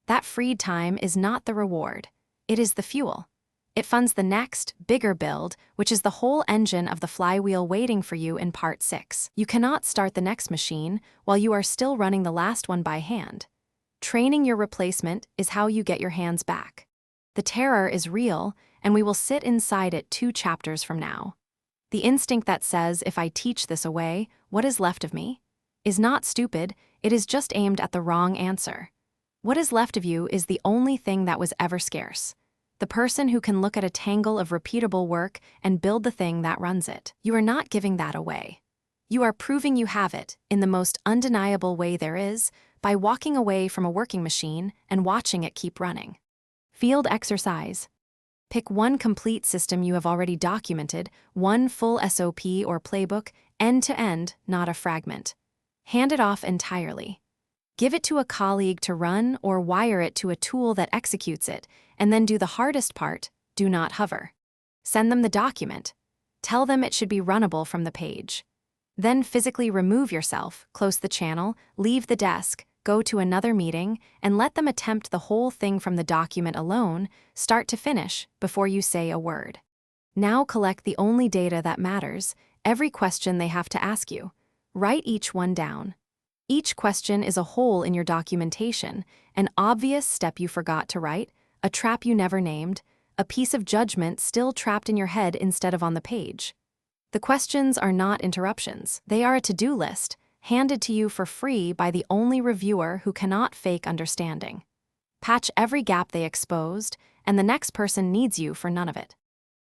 [SPEAKER 1] That freed time is not the reward. It is the fuel. It funds the next, bigger build, which is the whole engine of the flywheel waiting for you in Part 6. You cannot start the next machine while you are still running the last one by hand. Training your replacement is how you get your hands back. The terror is real, and we will sit inside it 2 chapters from now. The instinct that says, if I teach this away, what is left of me? Is not stupid, it is just aimed at the wrong answer. What is left of you is the only thing that was ever scarce. The person who can look at a tangle of repeatable work and build the thing that runs it. You are not giving that away. You are proving you have it, in the most undeniable way there is, by walking away from a working machine and watching it keep running. Field exercise. Pick one complete system you have already documented, one full SOP or playbook, end to end, not a fragment. Hand it off entirely. Give it to a colleague to run or wire it to a tool that executes it, and then do the hardest part, do not hover. Send them the document. Tell them it should be runnable from the page. Then physically remove yourself, close the channel, leave the desk, go to another meeting, and let them attempt the whole thing from the document alone, start to finish, before you say a word. Now collect the only data that matters, every question they have to ask you. Write each one down. Each question is a hole in your documentation, an obvious step you forgot to write, a trap you never named, a piece of judgment still trapped in your head instead of on the page. The questions are not interruptions. They are a to-do list, handed to you for free by the only reviewer who cannot fake understanding. Patch every gap they exposed, and the next person needs you for none of it.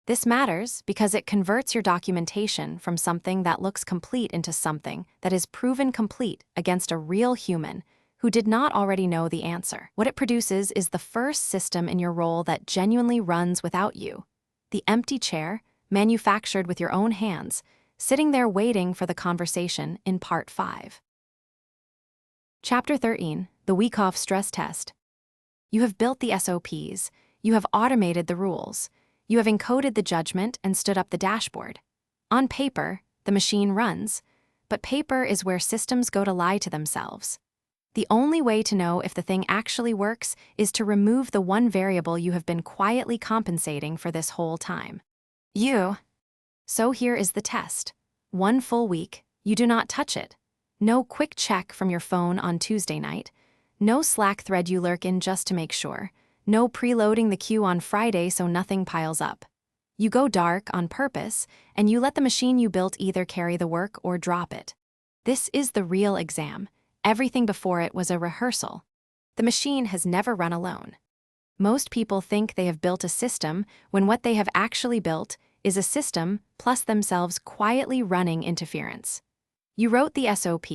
[SPEAKER 1] This matters because it converts your documentation from something that looks complete into something that is proven complete against a real human who did not already know the answer. What it produces is the first system in your role that genuinely runs without you. The empty chair, manufactured with your own hands, sitting there waiting for the conversation in Part 5. Chapter 13, the Wyckoff Stress Test. You have built the SOPs, you have automated the rules, you have encoded the judgment and stood up the dashboard. On paper, the machine runs, but paper is where systems go to lie to themselves. The only way to know if the thing actually works is to remove the one variable you have been quietly compensating for this whole time. You. So here is the test. 1 full week, you do not touch it. No quick check from your phone on Tuesday night. No Slack thread you lurk in just to make sure. No preloading the queue on Friday so nothing piles up. You go dark on purpose, and you let the machine you built either carry the work or drop it. This is the real exam. Everything before it was a rehearsal. The machine has never run alone. Most people think they have built a system when what they have actually built is a system plus themselves quietly running interference. You wrote the SOP,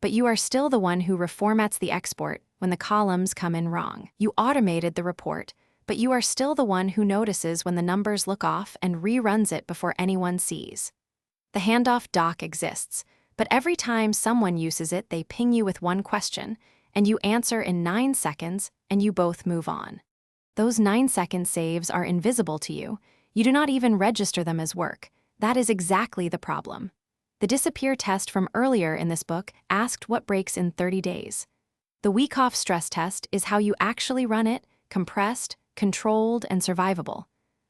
[SPEAKER 1] but you are still the one who reformats the export when the columns come in wrong. You automated the report, but you are still the one who notices when the numbers look off and reruns it before anyone sees. The handoff doc exists, but every time someone uses it, they ping you with one question, and you answer in 9 seconds, and you both move on. Those 9-second saves are invisible to you. You do not even register them as work. That is exactly the problem. The disappear test from earlier in this book asked what breaks in 30 days. The Wyckoff stress test is how you actually run it, compressed, controlled, and survivable.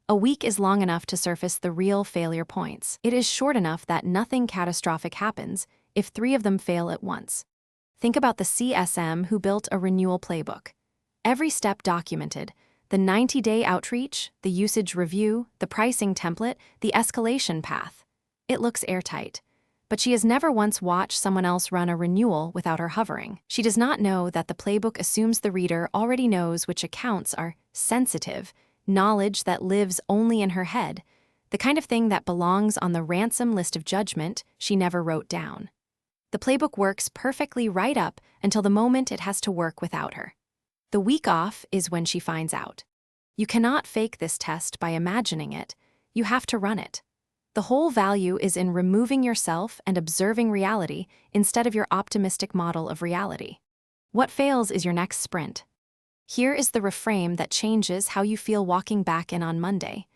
[SPEAKER 1] A week is long enough to surface the real failure points. It is short enough that nothing catastrophic happens if 3 of them fail at once. Think about the CSM who built a renewal playbook. Every step documented, the 90-day outreach, the usage review, the pricing template, the escalation path. It looks airtight. But she has never once watched someone else run a renewal without her hovering. She does not know that the playbook assumes the reader already knows which accounts are sensitive, knowledge that lives only in her head, the kind of thing that belongs on the ransom list of judgment she never wrote down. The playbook works perfectly right up until the moment it has to work without her. The week off is when she finds out. You cannot fake this test by imagining it. You have to run it. The whole value is in removing yourself and observing reality instead of your optimistic model of reality. What fails is your next sprint. Here is the reframe that changes how you feel walking back in on Monday.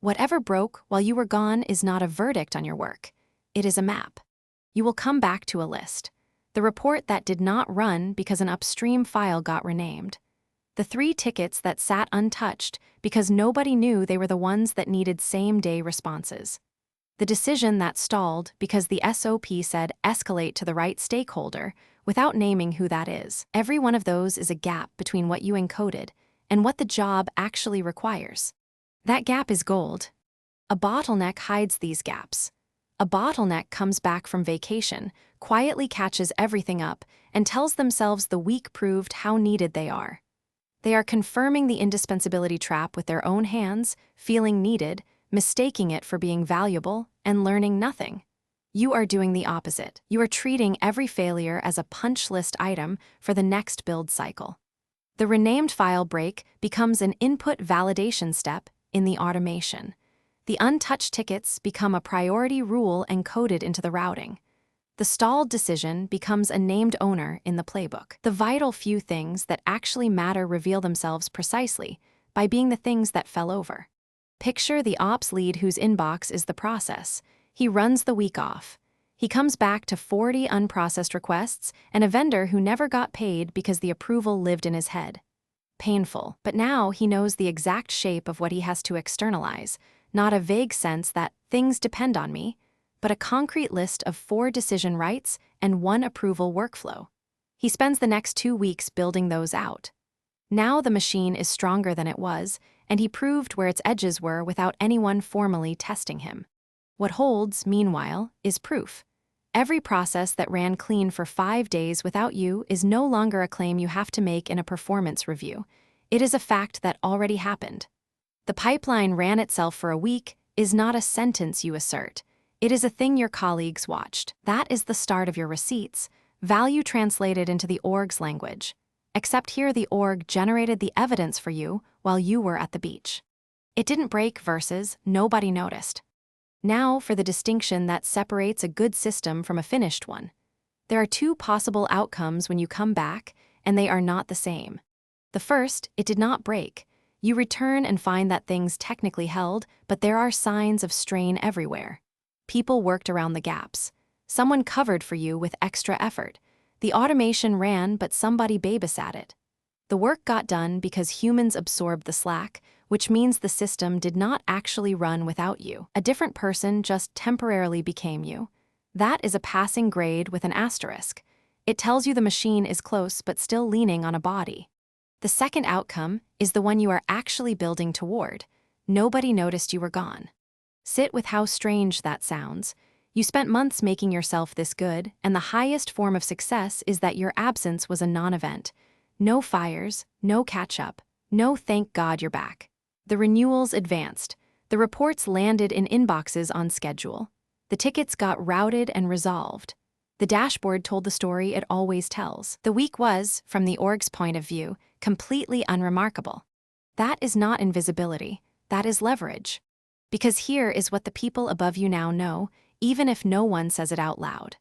[SPEAKER 1] Whatever broke while you were gone is not a verdict on your work. It is a map. You will come back to a list. The report that did not run because an upstream file got renamed. The 3 tickets that sat untouched because nobody knew they were the ones that needed same-day responses. The decision that stalled because the SOP said escalate to the right stakeholder without naming who that is. Every one of those is a gap between what you encoded and what the job actually requires. That gap is gold. A bottleneck hides these gaps. A bottleneck comes back from vacation, quietly catches everything up, and tells themselves the week proved how needed they are. They are confirming the indispensability trap with their own hands, feeling needed, mistaking it for being valuable, and learning nothing. You are doing the opposite. You are treating every failure as a punch list item for the next build cycle. The renamed file break becomes an input validation step in the automation. The untouched tickets become a priority rule encoded into the routing. The stalled decision becomes a named owner in the playbook. The vital few things that actually matter reveal themselves precisely by being the things that fell over. Picture the ops lead whose inbox is the process. He runs the week off. He comes back to 40 unprocessed requests and a vendor who never got paid because the approval lived in his head. Painful, but now he knows the exact shape of what he has to externalize, not a vague sense that things depend on me, but a concrete list of 4 decision rights and 1 approval workflow. He spends the next 2 weeks building those out. Now the machine is stronger than it was, and he proved where its edges were without anyone formally testing him. What holds, meanwhile, is proof. Every process that ran clean for 5 days without you is no longer a claim you have to make in a performance review. It is a fact that already happened. The pipeline ran itself for a week is not a sentence you assert. It is a thing your colleagues watched. That is the start of your receipts, value translated into the org's language. Except here the org generated the evidence for you while you were at the beach. It didn't break versus nobody noticed. Now for the distinction that separates a good system from a finished one. There are 2 possible outcomes when you come back, and they are not the same. The first, it did not break. You return and find that things technically held, but there are signs of strain everywhere. People worked around the gaps. Someone covered for you with extra effort. The automation ran, but somebody babysat it. The work got done because humans absorbed the slack, which means the system did not actually run without you. A different person just temporarily became you. That is a passing grade with an asterisk. It tells you the machine is close but still leaning on a body. The second outcome is the one you are actually building toward. Nobody noticed you were gone. Sit with how strange that sounds. You spent months making yourself this good, and the highest form of success is that your absence was a non-event. No fires, no catch-up, no thank God you're back. The renewals advanced. The reports landed in inboxes on schedule. The tickets got routed and resolved. The dashboard told the story it always tells. The week was, from the org's point of view, completely unremarkable. That is not invisibility. That is leverage. Because here is what the people above you now know, even if no one says it out loud.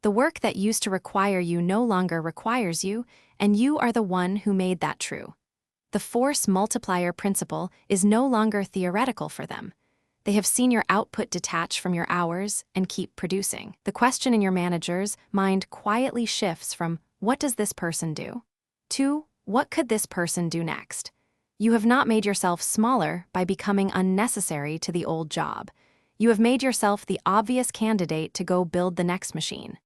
[SPEAKER 1] The work that used to require you no longer requires you, and you are the one who made that true. The force multiplier principle is no longer theoretical for them. They have seen your output detach from your hours and keep producing. The question in your manager's mind quietly shifts from, what does this person do? To, what could this person do next? You have not made yourself smaller by becoming unnecessary to the old job. You have made yourself the obvious candidate to go build the next machine.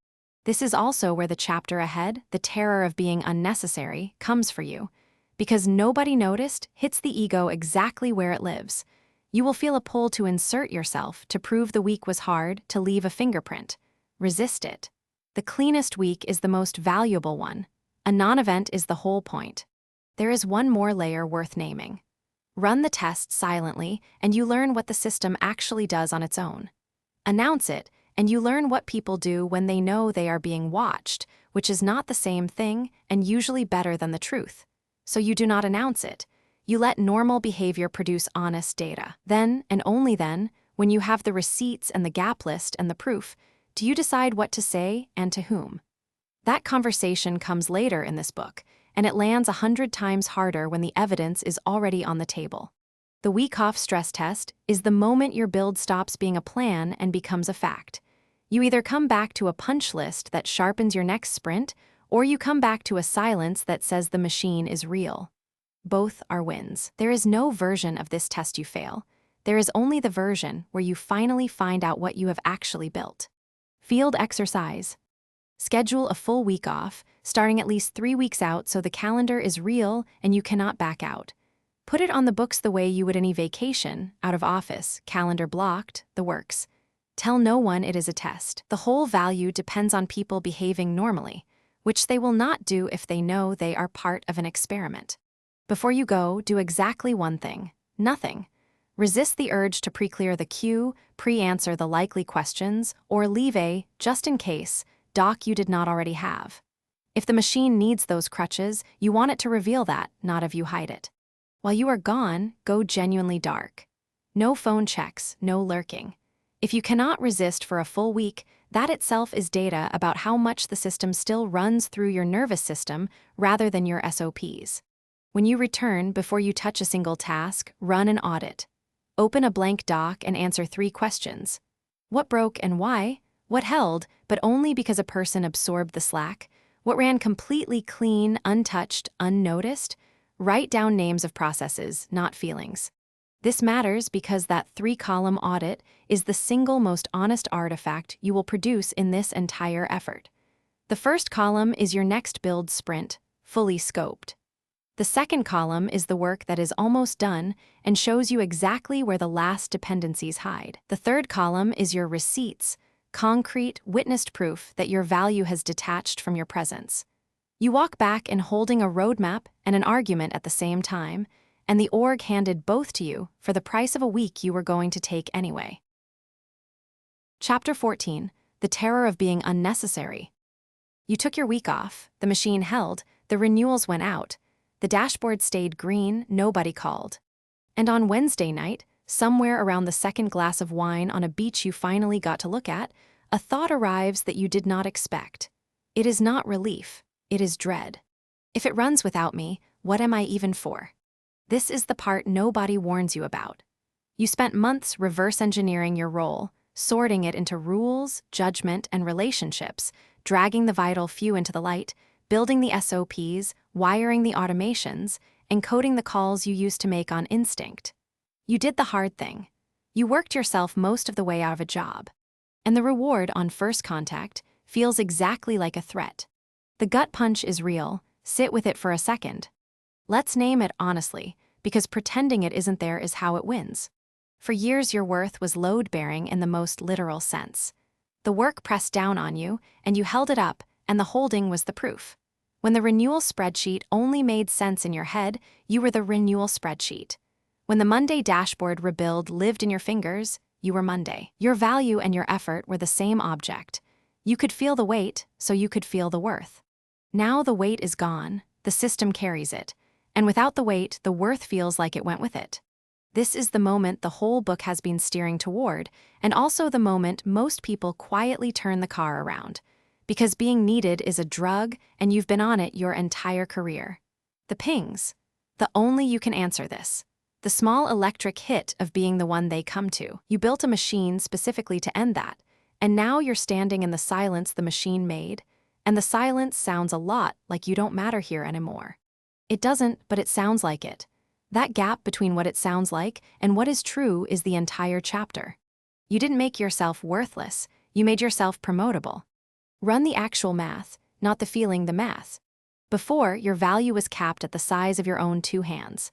[SPEAKER 1] This is also where the chapter ahead, the terror of being unnecessary, comes for you. Because nobody noticed hits the ego exactly where it lives. You will feel a pull to insert yourself to prove the week was hard, to leave a fingerprint. Resist it. The cleanest week is the most valuable one. A non-event is the whole point. There is one more layer worth naming. Run the test silently, and you learn what the system actually does on its own. Announce it, and you learn what people do when they know they are being watched, which is not the same thing and usually better than the truth. So you do not announce it. You let normal behavior produce honest data. Then, and only then, when you have the receipts and the gap list and the proof, do you decide what to say and to whom. That conversation comes later in this book, and it lands 100 times harder when the evidence is already on the table. The week-off stress test is the moment your build stops being a plan and becomes a fact. You either come back to a punch list that sharpens your next sprint, or you come back to a silence that says the machine is real. Both are wins. There is no version of this test you fail. There is only the version where you finally find out what you have actually built. Field exercise. Schedule a full week off, starting at least 3 weeks out so the calendar is real and you cannot back out. Put it on the books the way you would any vacation, out of office, calendar blocked, the works. Tell no one it is a test. The whole value depends on people behaving normally, which they will not do if they know they are part of an experiment. Before you go, do exactly one thing: nothing. Resist the urge to pre-clear the queue, pre-answer the likely questions, or leave a, just in case, doc you did not already have. If the machine needs those crutches, you want it to reveal that, not have you hide it. While you are gone, go genuinely dark. No phone checks, no lurking. If you cannot resist for a full week, that itself is data about how much the system still runs through your nervous system rather than your SOPs. When you return, before you touch a single task, run an audit. Open a blank doc and answer 3 questions. What broke and why? What held, but only because a person absorbed the slack? What ran completely clean, untouched, unnoticed? Write down names of processes, not feelings. This matters because that 3-column audit is the single most honest artifact you will produce in this entire effort. The first column is your next build sprint, fully scoped. The second column is the work that is almost done and shows you exactly where the last dependencies hide. The third column is your receipts, concrete, witnessed proof that your value has detached from your presence. You walk back in holding a roadmap and an argument at the same time, and the org handed both to you for the price of a week you were going to take anyway. Chapter 14. The Terror of Being Unnecessary. You took your week off, the machine held, the renewals went out, the dashboard stayed green, nobody called. And on Wednesday night, somewhere around the second glass of wine on a beach you finally got to look at, a thought arrives that you did not expect. It is not relief, it is dread. If it runs without me, what am I even for? This is the part nobody warns you about. You spent months reverse engineering your role, sorting it into rules, judgment, and relationships, dragging the vital few into the light, building the SOPs, wiring the automations, encoding the calls you used to make on instinct. You did the hard thing. You worked yourself most of the way out of a job. And the reward on first contact feels exactly like a threat. The gut punch is real. Sit with it for a second. Let's name it honestly, because pretending it isn't there is how it wins. For years your worth was load-bearing in the most literal sense. The work pressed down on you, and you held it up, and the holding was the proof. When the renewal spreadsheet only made sense in your head, you were the renewal spreadsheet. When the Monday dashboard rebuild lived in your fingers, you were Monday. Your value and your effort were the same object. You could feel the weight, so you could feel the worth. Now the weight is gone, the system carries it, and without the weight, the worth feels like it went with it. This is the moment the whole book has been steering toward, and also the moment most people quietly turn the car around. Because being needed is a drug, and you've been on it your entire career. The pings. The only you can answer this. The small electric hit of being the one they come to. You built a machine specifically to end that, and now you're standing in the silence the machine made, and the silence sounds a lot like you don't matter here anymore. It doesn't, but it sounds like it. That gap between what it sounds like and what is true is the entire chapter. You didn't make yourself worthless, you made yourself promotable. Run the actual math, not the feeling the math. Before, your value was capped at the size of your own 2 hands.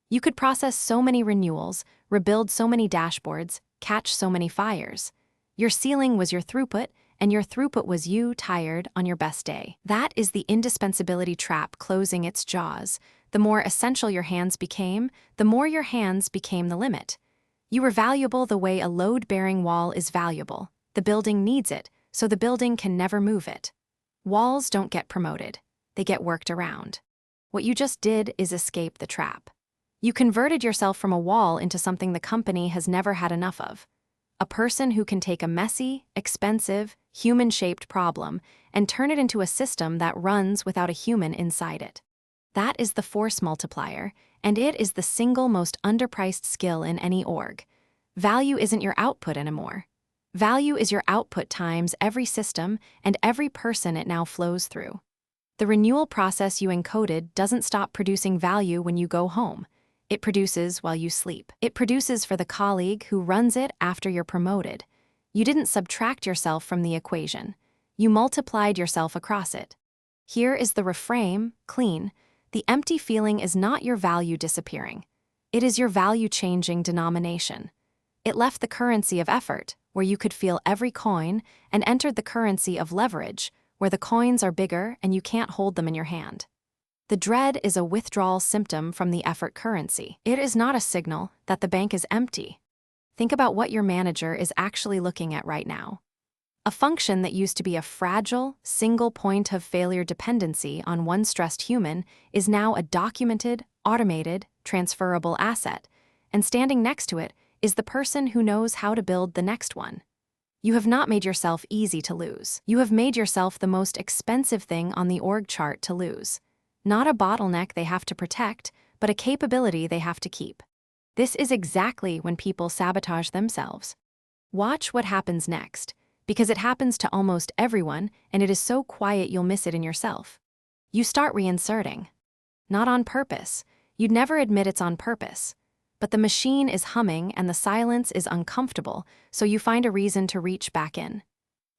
[SPEAKER 1] You could process so many renewals, rebuild so many dashboards, catch so many fires. Your ceiling was your throughput, and your throughput was you tired on your best day. That is the indispensability trap closing its jaws. The more essential your hands became, the more your hands became the limit. You were valuable the way a load-bearing wall is valuable. The building needs it, so the building can never move it. Walls don't get promoted. They get worked around. What you just did is escape the trap. You converted yourself from a wall into something the company has never had enough of. A person who can take a messy, expensive, human-shaped problem and turn it into a system that runs without a human inside it. That is the force multiplier, and it is the single most underpriced skill in any org. Value isn't your output anymore. Value is your output times every system and every person it now flows through. The renewal process you encoded doesn't stop producing value when you go home. It produces while you sleep. It produces for the colleague who runs it after you're promoted. You didn't subtract yourself from the equation. You multiplied yourself across it. Here is the reframe, clean. The empty feeling is not your value disappearing. It is your value-changing denomination. It left the currency of effort, where you could feel every coin, and entered the currency of leverage, where the coins are bigger and you can't hold them in your hand. The dread is a withdrawal symptom from the effort currency. It is not a signal that the bank is empty. Think about what your manager is actually looking at right now. A function that used to be a fragile, single point of failure dependency on one stressed human is now a documented, automated, transferable asset, and standing next to it is the person who knows how to build the next one. You have not made yourself easy to lose. You have made yourself the most expensive thing on the org chart to lose. Not a bottleneck they have to protect, but a capability they have to keep. This is exactly when people sabotage themselves. Watch what happens next, because it happens to almost everyone, and it is so quiet you'll miss it in yourself. You start reinserting. Not on purpose. You'd never admit it's on purpose. But the machine is humming and the silence is uncomfortable, so you find a reason to reach back in.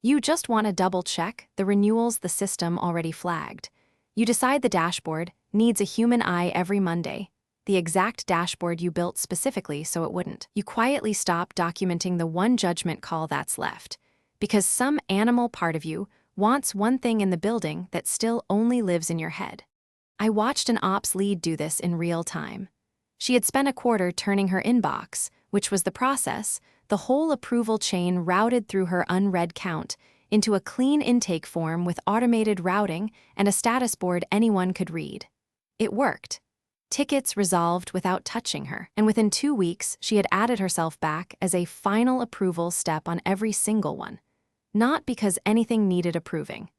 [SPEAKER 1] You just want to double-check the renewals the system already flagged. You decide the dashboard needs a human eye every Monday, the exact dashboard you built specifically so it wouldn't. You quietly stop documenting the one judgment call that's left, because some animal part of you wants one thing in the building that still only lives in your head. I watched an ops lead do this in real time. She had spent a quarter turning her inbox, which was the process, the whole approval chain routed through her unread count, into a clean intake form with automated routing and a status board anyone could read. It worked. Tickets resolved without touching her, and within 2 weeks she had added herself back as a final approval step on every single one. Not because anything needed approving.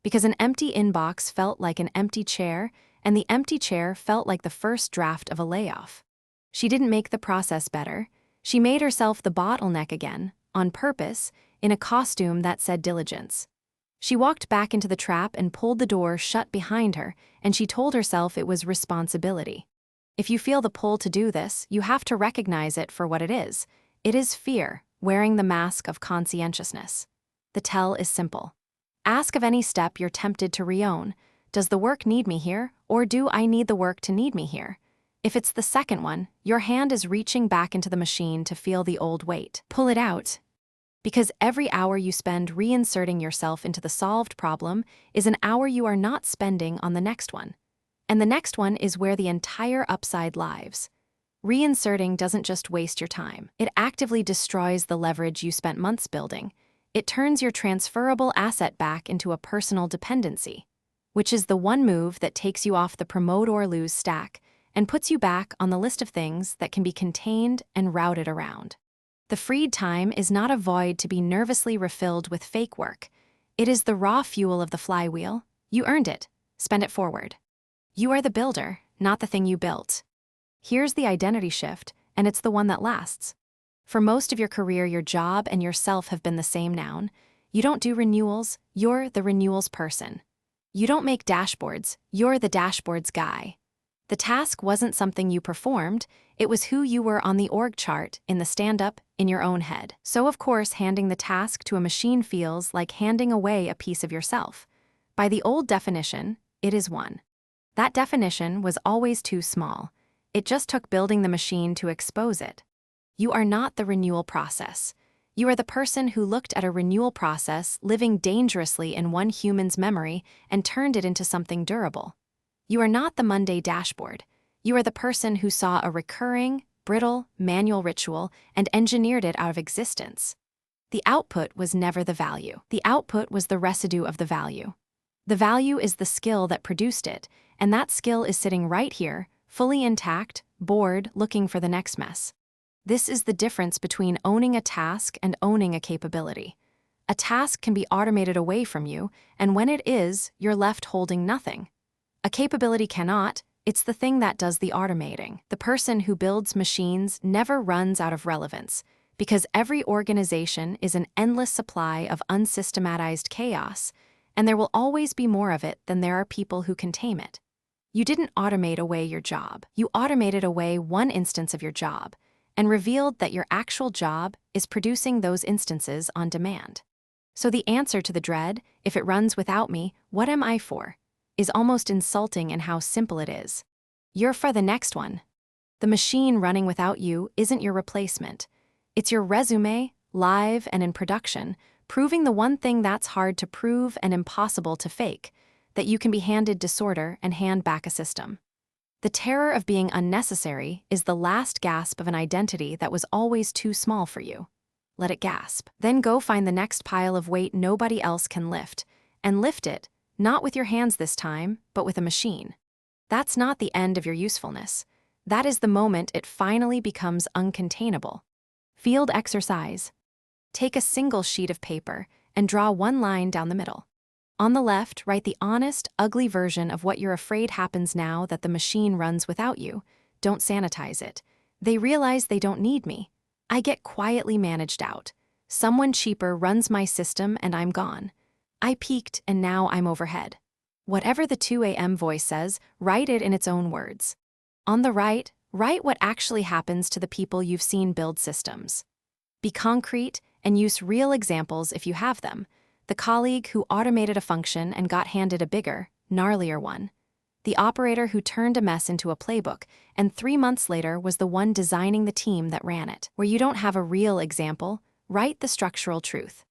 [SPEAKER 1] Because an empty inbox felt like an empty chair, and the empty chair felt like the first draft of a layoff. She didn't make the process better. She made herself the bottleneck again, on purpose, in a costume that said diligence. She walked back into the trap and pulled the door shut behind her, and she told herself it was responsibility. If you feel the pull to do this, you have to recognize it for what it is. It is fear, wearing the mask of conscientiousness. The tell is simple. Ask of any step you're tempted to re-own. Does the work need me here, or do I need the work to need me here? If it's the second one, your hand is reaching back into the machine to feel the old weight. Pull it out. Because every hour you spend reinserting yourself into the solved problem is an hour you are not spending on the next one. And the next one is where the entire upside lies. Reinserting doesn't just waste your time. It actively destroys the leverage you spent months building. It turns your transferable asset back into a personal dependency, which is the one move that takes you off the promote or lose stack and puts you back on the list of things that can be contained and routed around. The freed time is not a void to be nervously refilled with fake work. It is the raw fuel of the flywheel. You earned it. Spend it forward. You are the builder, not the thing you built. Here's the identity shift, and it's the one that lasts. For most of your career, your job and yourself have been the same noun. You don't do renewals, you're the renewals person. You don't make dashboards, you're the dashboards guy. The task wasn't something you performed, it was who you were on the org chart, in the stand-up, in your own head. So of course, handing the task to a machine feels like handing away a piece of yourself. By the old definition, it is one. That definition was always too small. It just took building the machine to expose it. You are not the renewal process. You are the person who looked at a renewal process living dangerously in one human's memory and turned it into something durable. You are not the Monday dashboard. You are the person who saw a recurring, brittle, manual ritual and engineered it out of existence. The output was never the value. The output was the residue of the value. The value is the skill that produced it, and that skill is sitting right here, fully intact, bored, looking for the next mess. This is the difference between owning a task and owning a capability. A task can be automated away from you, and when it is, you're left holding nothing. A capability cannot. It's the thing that does the automating. The person who builds machines never runs out of relevance, because every organization is an endless supply of unsystematized chaos, and there will always be more of it than there are people who can tame it. You didn't automate away your job. You automated away one instance of your job and revealed that your actual job is producing those instances on demand. So the answer to the dread, if it runs without me, what am I for, is almost insulting in how simple it is. You're for the next one. The machine running without you isn't your replacement. It's your resume, live and in production, proving the one thing that's hard to prove and impossible to fake, that you can be handed disorder and hand back a system. The terror of being unnecessary is the last gasp of an identity that was always too small for you. Let it gasp. Then go find the next pile of weight nobody else can lift, and lift it, not with your hands this time, but with a machine. That's not the end of your usefulness. That is the moment it finally becomes uncontainable. Field exercise. Take a single sheet of paper and draw one line down the middle. On the left, write the honest, ugly version of what you're afraid happens now that the machine runs without you. Don't sanitize it. They realize they don't need me. I get quietly managed out. Someone cheaper runs my system and I'm gone. I peaked and now I'm overhead. Whatever the 2 a.m. voice says, write it in its own words. On the right, write what actually happens to the people you've seen build systems. Be concrete and use real examples if you have them. The colleague who automated a function and got handed a bigger, gnarlier one. The operator who turned a mess into a playbook and 3 months later was the one designing the team that ran it. Where you don't have a real example, write the structural truth.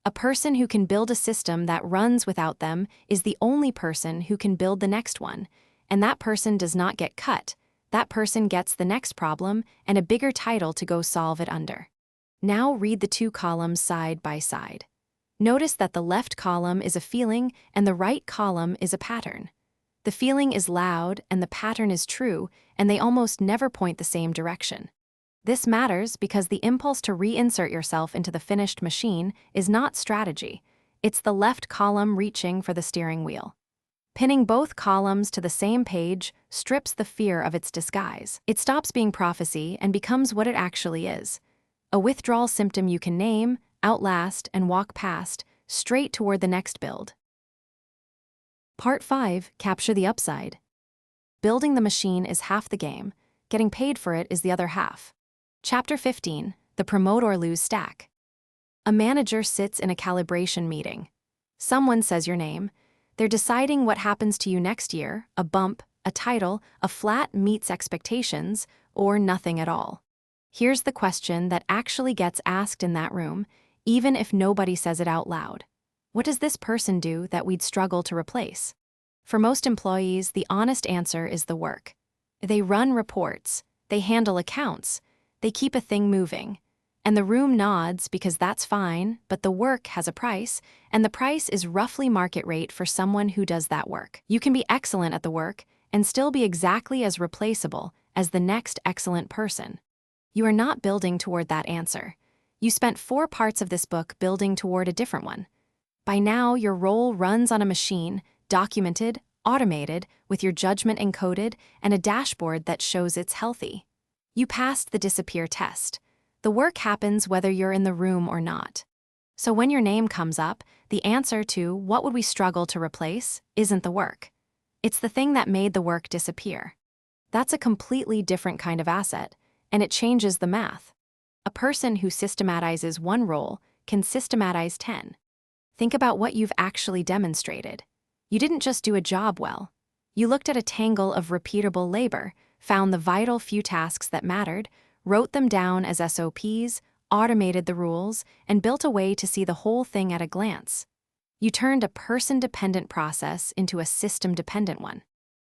[SPEAKER 1] A person who can build a system that runs without them is the only person who can build the next one, and that person does not get cut. That person gets the next problem and a bigger title to go solve it under. Now read the 2 columns side by side. Notice that the left column is a feeling and the right column is a pattern. The feeling is loud and the pattern is true, and they almost never point the same direction. This matters because the impulse to reinsert yourself into the finished machine is not strategy. It's the left column reaching for the steering wheel. Pinning both columns to the same page strips the fear of its disguise. It stops being prophecy and becomes what it actually is. A withdrawal symptom you can name, outlast, and walk past, straight toward the next build. Part 5, Capture the Upside. Building the machine is half the game. Getting paid for it is the other half. Chapter 15, The Promote or Lose Stack. A manager sits in a calibration meeting. Someone says your name. They're deciding what happens to you next year, a bump, a title, a flat meets expectations, or nothing at all. Here's the question that actually gets asked in that room, even if nobody says it out loud. What does this person do that we'd struggle to replace? For most employees, the honest answer is the work. They run reports, they handle accounts, they keep a thing moving. And the room nods because that's fine, but the work has a price, and the price is roughly market rate for someone who does that work. You can be excellent at the work and still be exactly as replaceable as the next excellent person. You are not building toward that answer. You spent 4 parts of this book building toward a different one. By now, your role runs on a machine, documented, automated, with your judgment encoded, and a dashboard that shows it's healthy. You passed the disappear test. The work happens whether you're in the room or not. So when your name comes up, the answer to what would we struggle to replace isn't the work. It's the thing that made the work disappear. That's a completely different kind of asset, and it changes the math. A person who systematizes one role can systematize 10. Think about what you've actually demonstrated. You didn't just do a job well. You looked at a tangle of repeatable labor, found the vital few tasks that mattered, wrote them down as SOPs, automated the rules, and built a way to see the whole thing at a glance. You turned a person-dependent process into a system-dependent one.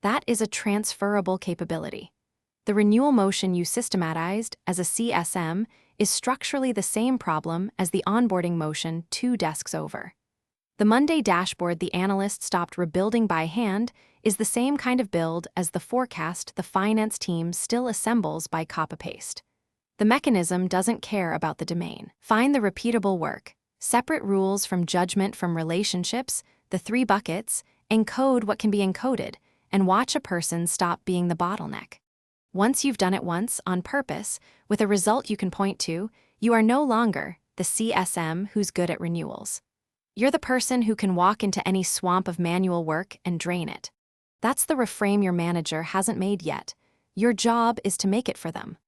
[SPEAKER 1] That is a transferable capability. The renewal motion you systematized as a CSM is structurally the same problem as the onboarding motion 2 desks over. The Monday dashboard the analyst stopped rebuilding by hand is the same kind of build as the forecast the finance team still assembles by copy-paste. The mechanism doesn't care about the domain. Find the repeatable work, separate rules from judgment from relationships, the 3 buckets, encode what can be encoded, and watch a person stop being the bottleneck. Once you've done it once, on purpose, with a result you can point to, you are no longer the CSM who's good at renewals. You're the person who can walk into any swamp of manual work and drain it. That's the reframe your manager hasn't made yet. Your job is to make it for them.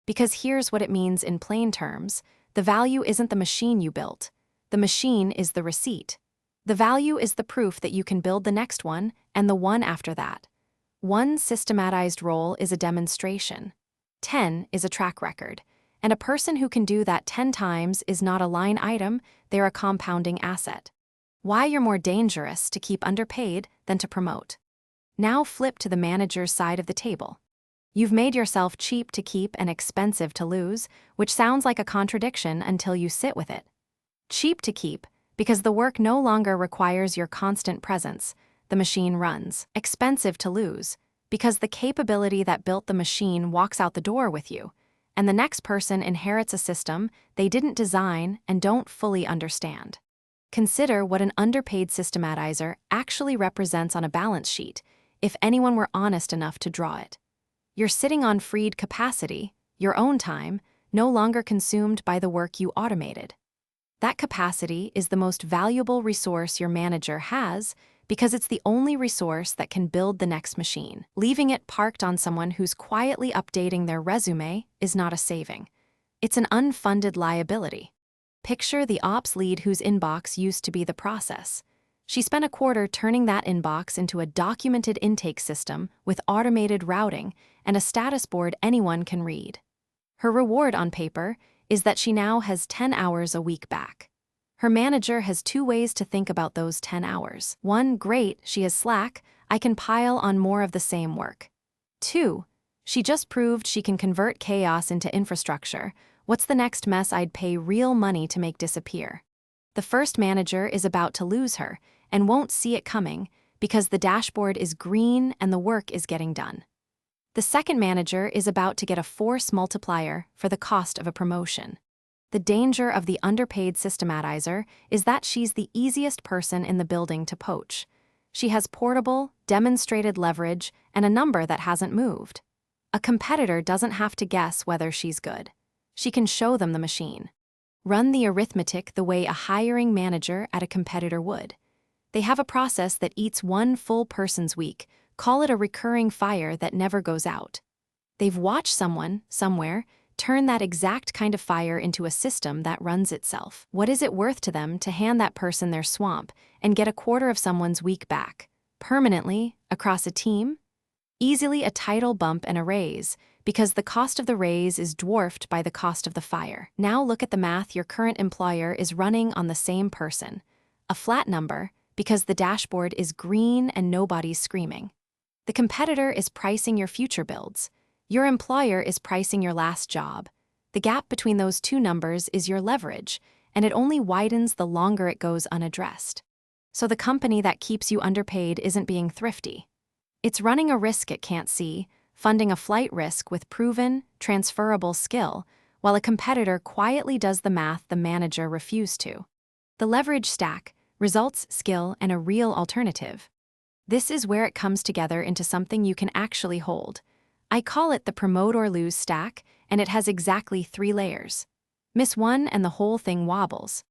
[SPEAKER 1] Because here's what it means in plain terms: the value isn't the machine you built. The machine is the receipt. The value is the proof that you can build the next one and the one after that. One systematized role is a demonstration. 10 is a track record. And a person who can do that 10 times is not a line item, they're a compounding asset. Why you're more dangerous to keep underpaid than to promote. Now flip to the manager's side of the table. You've made yourself cheap to keep and expensive to lose, which sounds like a contradiction until you sit with it. Cheap to keep, because the work no longer requires your constant presence, the machine runs. Expensive to lose, because the capability that built the machine walks out the door with you, and the next person inherits a system they didn't design and don't fully understand. Consider what an underpaid systematizer actually represents on a balance sheet, if anyone were honest enough to draw it. You're sitting on freed capacity, your own time, no longer consumed by the work you automated. That capacity is the most valuable resource your manager has because it's the only resource that can build the next machine. Leaving it parked on someone who's quietly updating their resume is not a saving. It's an unfunded liability. Picture the ops lead whose inbox used to be the process. She spent a quarter turning that inbox into a documented intake system with automated routing and a status board anyone can read. Her reward on paper is that she now has 10 hours a week back. Her manager has 2 ways to think about those 10 hours. 1, great, she has slack, I can pile on more of the same work. 2, she just proved she can convert chaos into infrastructure. What's the next mess I'd pay real money to make disappear? The first manager is about to lose her and won't see it coming because the dashboard is green and the work is getting done. The second manager is about to get a force multiplier for the cost of a promotion. The danger of the underpaid systematizer is that she's the easiest person in the building to poach. She has portable, demonstrated leverage and a number that hasn't moved. A competitor doesn't have to guess whether she's good. She can show them the machine. Run the arithmetic the way a hiring manager at a competitor would. They have a process that eats one full person's week, call it a recurring fire that never goes out. They've watched someone, somewhere, turn that exact kind of fire into a system that runs itself. What is it worth to them to hand that person their swamp and get a quarter of someone's week back, permanently, across a team? Easily a title bump and a raise, because the cost of the raise is dwarfed by the cost of the fire. Now look at the math your current employer is running on the same person. A flat number, because the dashboard is green and nobody's screaming. The competitor is pricing your future builds. Your employer is pricing your last job. The gap between those 2 numbers is your leverage, and it only widens the longer it goes unaddressed. So the company that keeps you underpaid isn't being thrifty. It's running a risk it can't see, funding a flight risk with proven, transferable skill, while a competitor quietly does the math the manager refused to. The leverage stack, results, skill, and a real alternative. This is where it comes together into something you can actually hold. I call it the promote or lose stack, and it has exactly 3 layers. Miss one and the whole thing wobbles.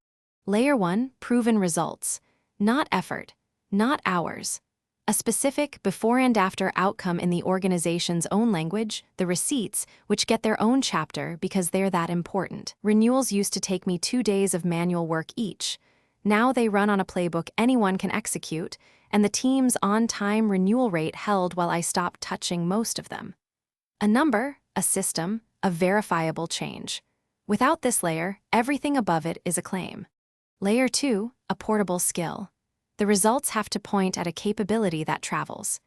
[SPEAKER 1] Layer 1, proven results. Not effort, not hours. A specific before and after outcome in the organization's own language, the receipts, which get their own chapter because they're that important. Renewals used to take me 2 days of manual work each. Now they run on a playbook anyone can execute, and the team's on-time renewal rate held while I stopped touching most of them. A number, a system, a verifiable change. Without this layer, everything above it is a claim. Layer 2, a portable skill. The results have to point at a capability that travels.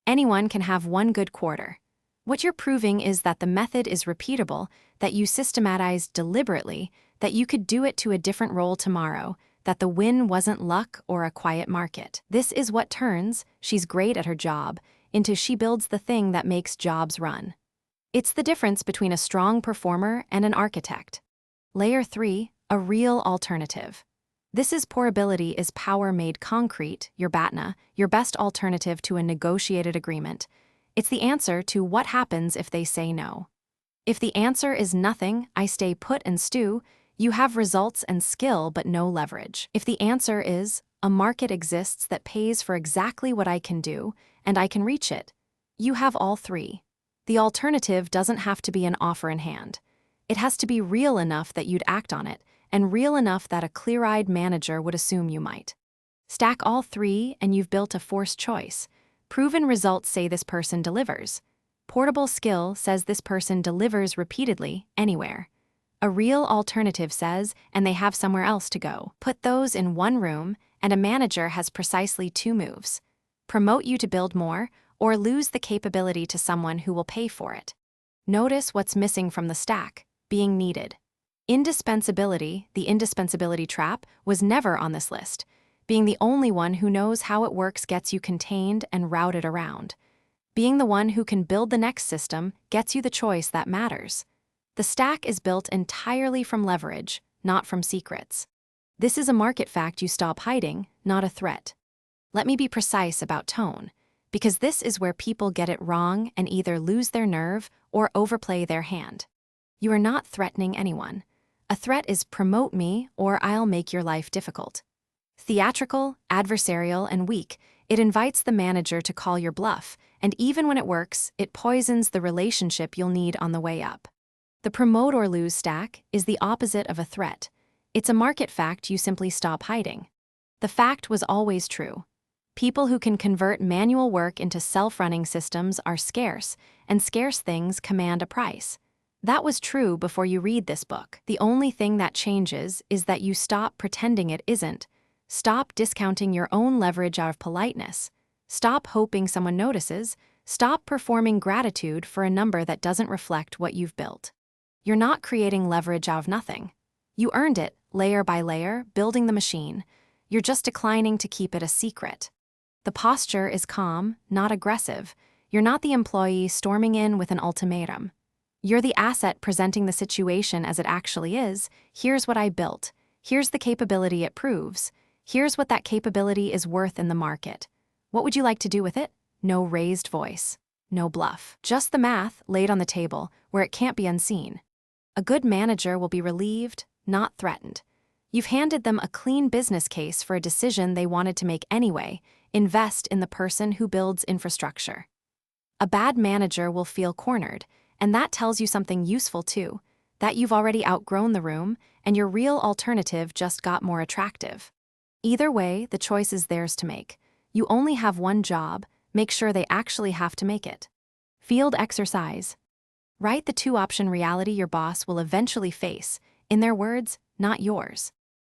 [SPEAKER 1] Anyone can have 1 good quarter. What you're proving is that the method is repeatable, that you systematized deliberately, that you could do it to a different role tomorrow, that the win wasn't luck or a quiet market. This is what turns, she's great at her job, into she builds the thing that makes jobs run. It's the difference between a strong performer and an architect. Layer 3, a real alternative. This is portability is power made concrete, your BATNA, your best alternative to a negotiated agreement. It's the answer to what happens if they say no. If the answer is nothing, I stay put and stew, You have results and skill but no leverage. If the answer is, a market exists that pays for exactly what I can do, and I can reach it, you have all three. The alternative doesn't have to be an offer in hand. It has to be real enough that you'd act on it, and real enough that a clear-eyed manager would assume you might. Stack all three and you've built a forced choice. Proven results say this person delivers. Portable skill says this person delivers repeatedly, anywhere. A real alternative says, and they have somewhere else to go. Put those in one room, and a manager has precisely two moves: promote you to build more, or lose the capability to someone who will pay for it. Notice what's missing from the stack: being needed. Indispensability, the indispensability trap, was never on this list. Being the only one who knows how it works gets you contained and routed around. Being the one who can build the next system gets you the choice that matters. The stack is built entirely from leverage, not from secrets. This is a market fact you stop hiding, not a threat. Let me be precise about tone, because this is where people get it wrong and either lose their nerve or overplay their hand. You are not threatening anyone. A threat is promote me or I'll make your life difficult. Theatrical, adversarial, and weak, it invites the manager to call your bluff, and even when it works, it poisons the relationship you'll need on the way up. The promote or lose stack is the opposite of a threat. It's a market fact you simply stop hiding. The fact was always true. People who can convert manual work into self-running systems are scarce, and scarce things command a price. That was true before you read this book. The only thing that changes is that you stop pretending it isn't. Stop discounting your own leverage out of politeness. Stop hoping someone notices. Stop performing gratitude for a number that doesn't reflect what you've built. You're not creating leverage out of nothing. You earned it, layer by layer, building the machine. You're just declining to keep it a secret. The posture is calm, not aggressive. You're not the employee storming in with an ultimatum. You're the asset presenting the situation as it actually is. Here's what I built. Here's the capability it proves. Here's what that capability is worth in the market. What would you like to do with it? No raised voice. No bluff. Just the math laid on the table where it can't be unseen. A good manager will be relieved, not threatened. You've handed them a clean business case for a decision they wanted to make anyway. Invest in the person who builds infrastructure. A bad manager will feel cornered, and that tells you something useful too, that you've already outgrown the room and your real alternative just got more attractive. Either way, the choice is theirs to make. You only have one job: make sure they actually have to make it. Field exercise. Write the two-option reality your boss will eventually face, in their words, not yours.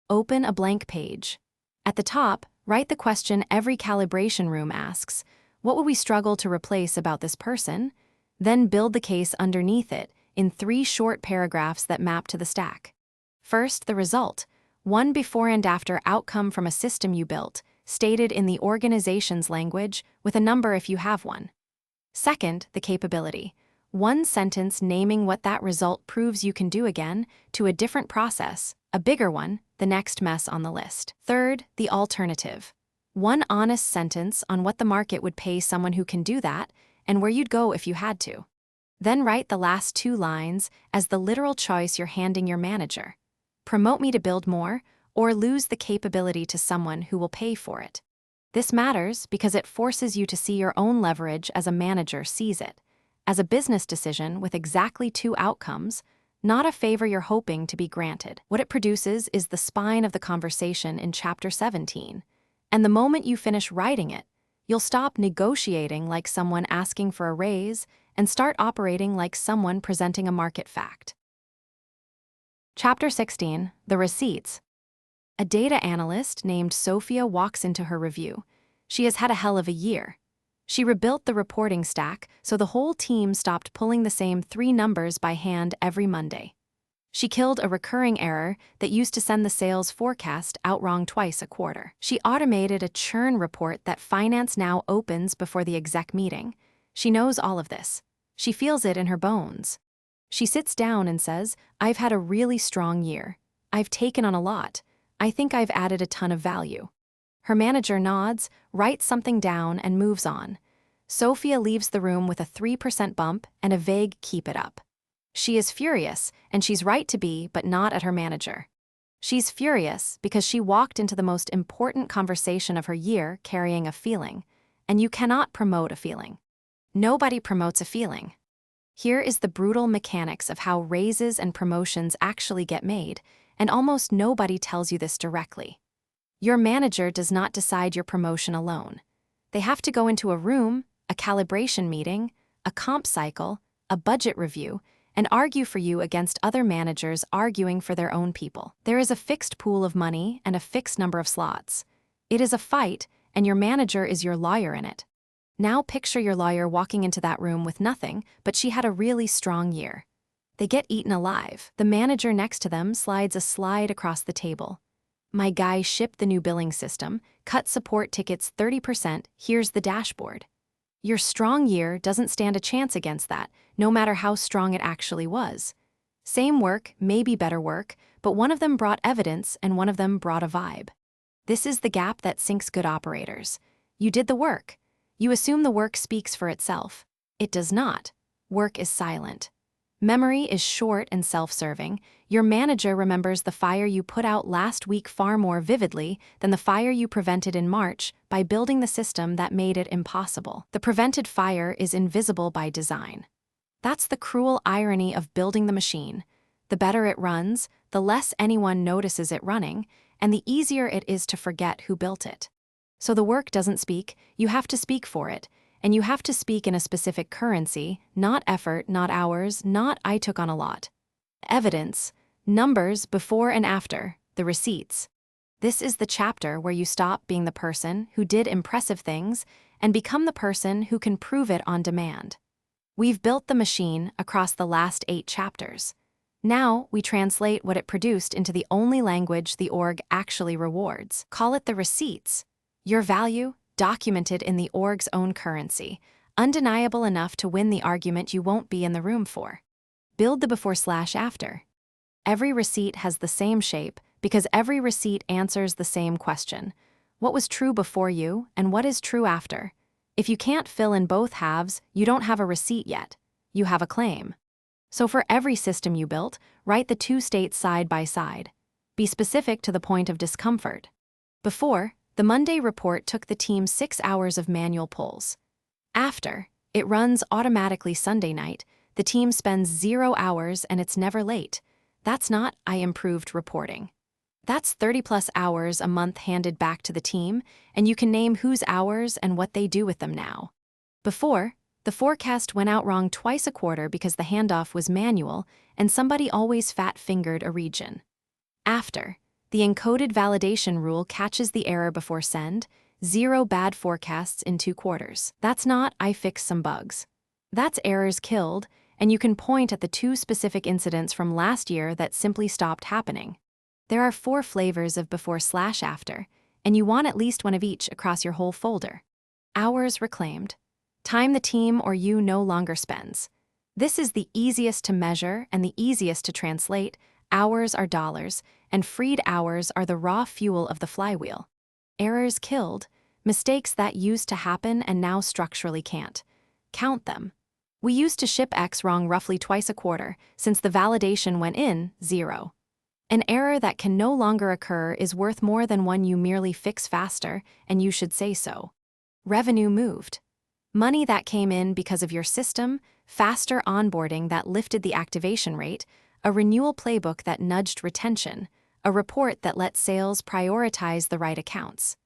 [SPEAKER 1] Open a blank page. At the top, write the question every calibration room asks: what would we struggle to replace about this person? Then build the case underneath it in 3 short paragraphs that map to the stack. First, the result. One before and after outcome from a system you built, stated in the organization's language, with a number if you have one. Second, the capability. One sentence naming what that result proves you can do again, to a different process, a bigger one, the next mess on the list. Third, the alternative. One honest sentence on what the market would pay someone who can do that, and where you'd go if you had to. Then write the last 2 lines as the literal choice you're handing your manager. Promote me to build more, or lose the capability to someone who will pay for it. This matters because it forces you to see your own leverage as a manager sees it, as a business decision with exactly 2 outcomes, not a favor you're hoping to be granted. What it produces is the spine of the conversation in Chapter 17. And the moment you finish writing it, you'll stop negotiating like someone asking for a raise and start operating like someone presenting a market fact. Chapter 16, The Receipts. A data analyst named Sophia walks into her review. She has had a hell of a year. She rebuilt the reporting stack so the whole team stopped pulling the same 3 numbers by hand every Monday. She killed a recurring error that used to send the sales forecast out wrong twice a quarter. She automated a churn report that finance now opens before the exec meeting. She knows all of this. She feels it in her bones. She sits down and says, "I've had a really strong year. I've taken on a lot. I think I've added a ton of value." Her manager nods, writes something down, and moves on. Sophia leaves the room with a 3% bump and a vague "keep it up." She is furious, and she's right to be, but not at her manager. She's furious because she walked into the most important conversation of her year carrying a feeling, and you cannot promote a feeling. Nobody promotes a feeling. Here is the brutal mechanics of how raises and promotions actually get made, and almost nobody tells you this directly. Your manager does not decide your promotion alone. They have to go into a room, a calibration meeting, a comp cycle, a budget review, and argue for you against other managers arguing for their own people. There is a fixed pool of money and a fixed number of slots. It is a fight, and your manager is your lawyer in it. Now picture your lawyer walking into that room with nothing, but she had a really strong year. They get eaten alive. The manager next to them slides a slide across the table. My guy shipped the new billing system, cut support tickets 30%, here's the dashboard. Your strong year doesn't stand a chance against that, no matter how strong it actually was. Same work, maybe better work, but one of them brought evidence and one of them brought a vibe. This is the gap that sinks good operators. You did the work. You assume the work speaks for itself. It does not. Work is silent. Memory is short and self-serving. Your manager remembers the fire you put out last week far more vividly than the fire you prevented in March by building the system that made it impossible. The prevented fire is invisible by design. That's the cruel irony of building the machine. The better it runs, the less anyone notices it running, and the easier it is to forget who built it. So the work doesn't speak, you have to speak for it. And you have to speak in a specific currency, not effort, not hours, not I took on a lot. Evidence, numbers before and after, the receipts. This is the chapter where you stop being the person who did impressive things and become the person who can prove it on demand. We've built the machine across the last 8 chapters. Now we translate what it produced into the only language the org actually rewards. Call it the receipts. Your value, documented in the org's own currency, undeniable enough to win the argument you won't be in the room for. Build the before/after. Every receipt has the same shape because every receipt answers the same question. What was true before you and what is true after? If you can't fill in both halves, you don't have a receipt yet. You have a claim. So for every system you built, write the 2 states side by side. Be specific to the point of discomfort. Before, the Monday report took the team 6 hours of manual pulls. After, it runs automatically Sunday night, the team spends 0 hours and it's never late. That's not I improved reporting. That's 30+ hours a month handed back to the team, and you can name whose hours and what they do with them now. Before, the forecast went out wrong twice a quarter because the handoff was manual and somebody always fat-fingered a region. After, the encoded validation rule catches the error before send, 0 bad forecasts in 2 quarters. That's not I fixed some bugs. That's errors killed, and you can point at the 2 specific incidents from last year that simply stopped happening. There are 4 flavors of before/after, and you want at least one of each across your whole folder. Hours reclaimed. Time the team or you no longer spends. This is the easiest to measure and the easiest to translate. Hours are dollars, and freed hours are the raw fuel of the flywheel. Errors killed, mistakes that used to happen and now structurally can't. Count them. We used to ship X wrong roughly twice a quarter. Since the validation went in, 0. An error that can no longer occur is worth more than one you merely fix faster, and you should say so. Revenue moved. Money that came in because of your system, faster onboarding that lifted the activation rate, a renewal playbook that nudged retention, a report that let sales prioritize the right accounts.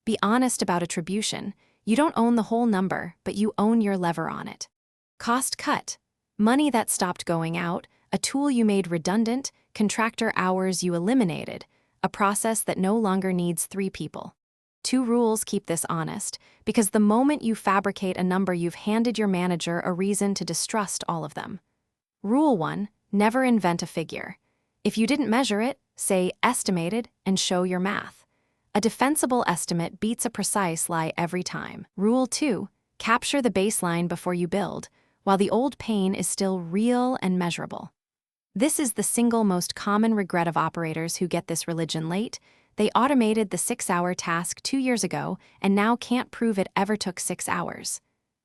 [SPEAKER 1] Be honest about attribution. You don't own the whole number, but you own your lever on it. Cost cut. Money that stopped going out, a tool you made redundant, contractor hours you eliminated, a process that no longer needs 3 people. 2 rules keep this honest, because the moment you fabricate a number, you've handed your manager a reason to distrust all of them. Rule 1, never invent a figure. If you didn't measure it, say estimated and show your math. A defensible estimate beats a precise lie every time. Rule 2, capture the baseline before you build, while the old pain is still real and measurable. This is the single most common regret of operators who get this religion late. They automated the 6-hour task 2 years ago and now can't prove it ever took 6 hours.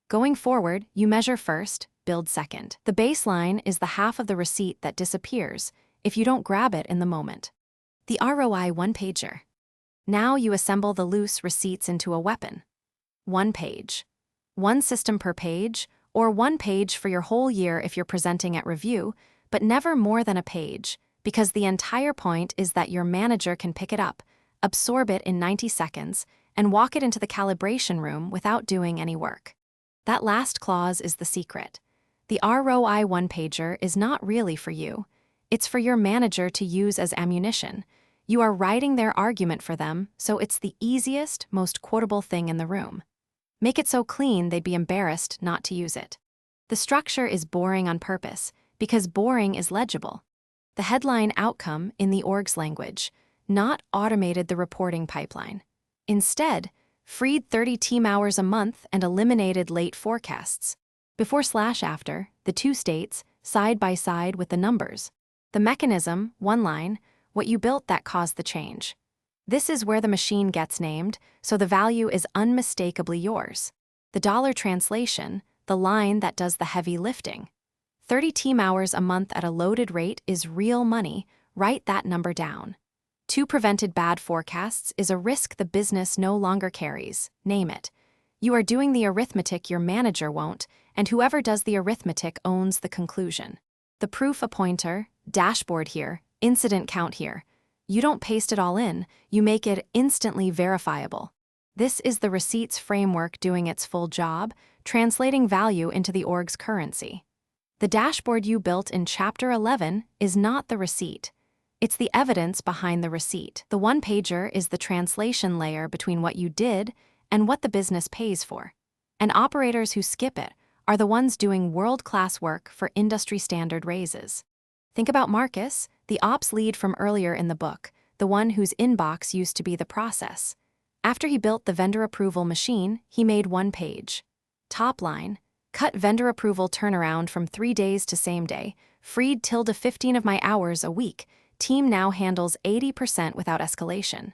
[SPEAKER 1] Going forward, you measure first, build second. The baseline is the half of the receipt that disappears if you don't grab it in the moment. The ROI one-pager. Now you assemble the loose receipts into a weapon. One page. One system per page, or one page for your whole year if you're presenting at review, but never more than a page, because the entire point is that your manager can pick it up, absorb it in 90 seconds, and walk it into the calibration room without doing any work. That last clause is the secret. The ROI one-pager is not really for you. It's for your manager to use as ammunition. You are writing their argument for them, so it's the easiest, most quotable thing in the room. Make it so clean they'd be embarrassed not to use it. The structure is boring on purpose, because boring is legible. The headline outcome in the org's language, not automated the reporting pipeline. Instead, freed 30 team hours a month and eliminated late forecasts. Before/after, the two states, side by side with the numbers. The mechanism, one line, what you built that caused the change. This is where the machine gets named, so the value is unmistakably yours. The dollar translation, the line that does the heavy lifting. 30 team hours a month at a loaded rate is real money. Write that number down. 2 prevented bad forecasts is a risk the business no longer carries. Name it. You are doing the arithmetic your manager won't, and whoever does the arithmetic owns the conclusion. The proof a pointer, dashboard here, incident count here. You don't paste it all in, you make it instantly verifiable. This is the receipts framework doing its full job, translating value into the org's currency. The dashboard you built in Chapter 11 is not the receipt. It's the evidence behind the receipt. The one-pager is the translation layer between what you did and what the business pays for. And operators who skip it are the ones doing world-class work for industry-standard raises. Think about Marcus, the ops lead from earlier in the book, the one whose inbox used to be the process. After he built the vendor approval machine, he made one page. Top line, cut vendor approval turnaround from 3 days to same day, freed tilde 15 of my hours a week. Team now handles 80% without escalation.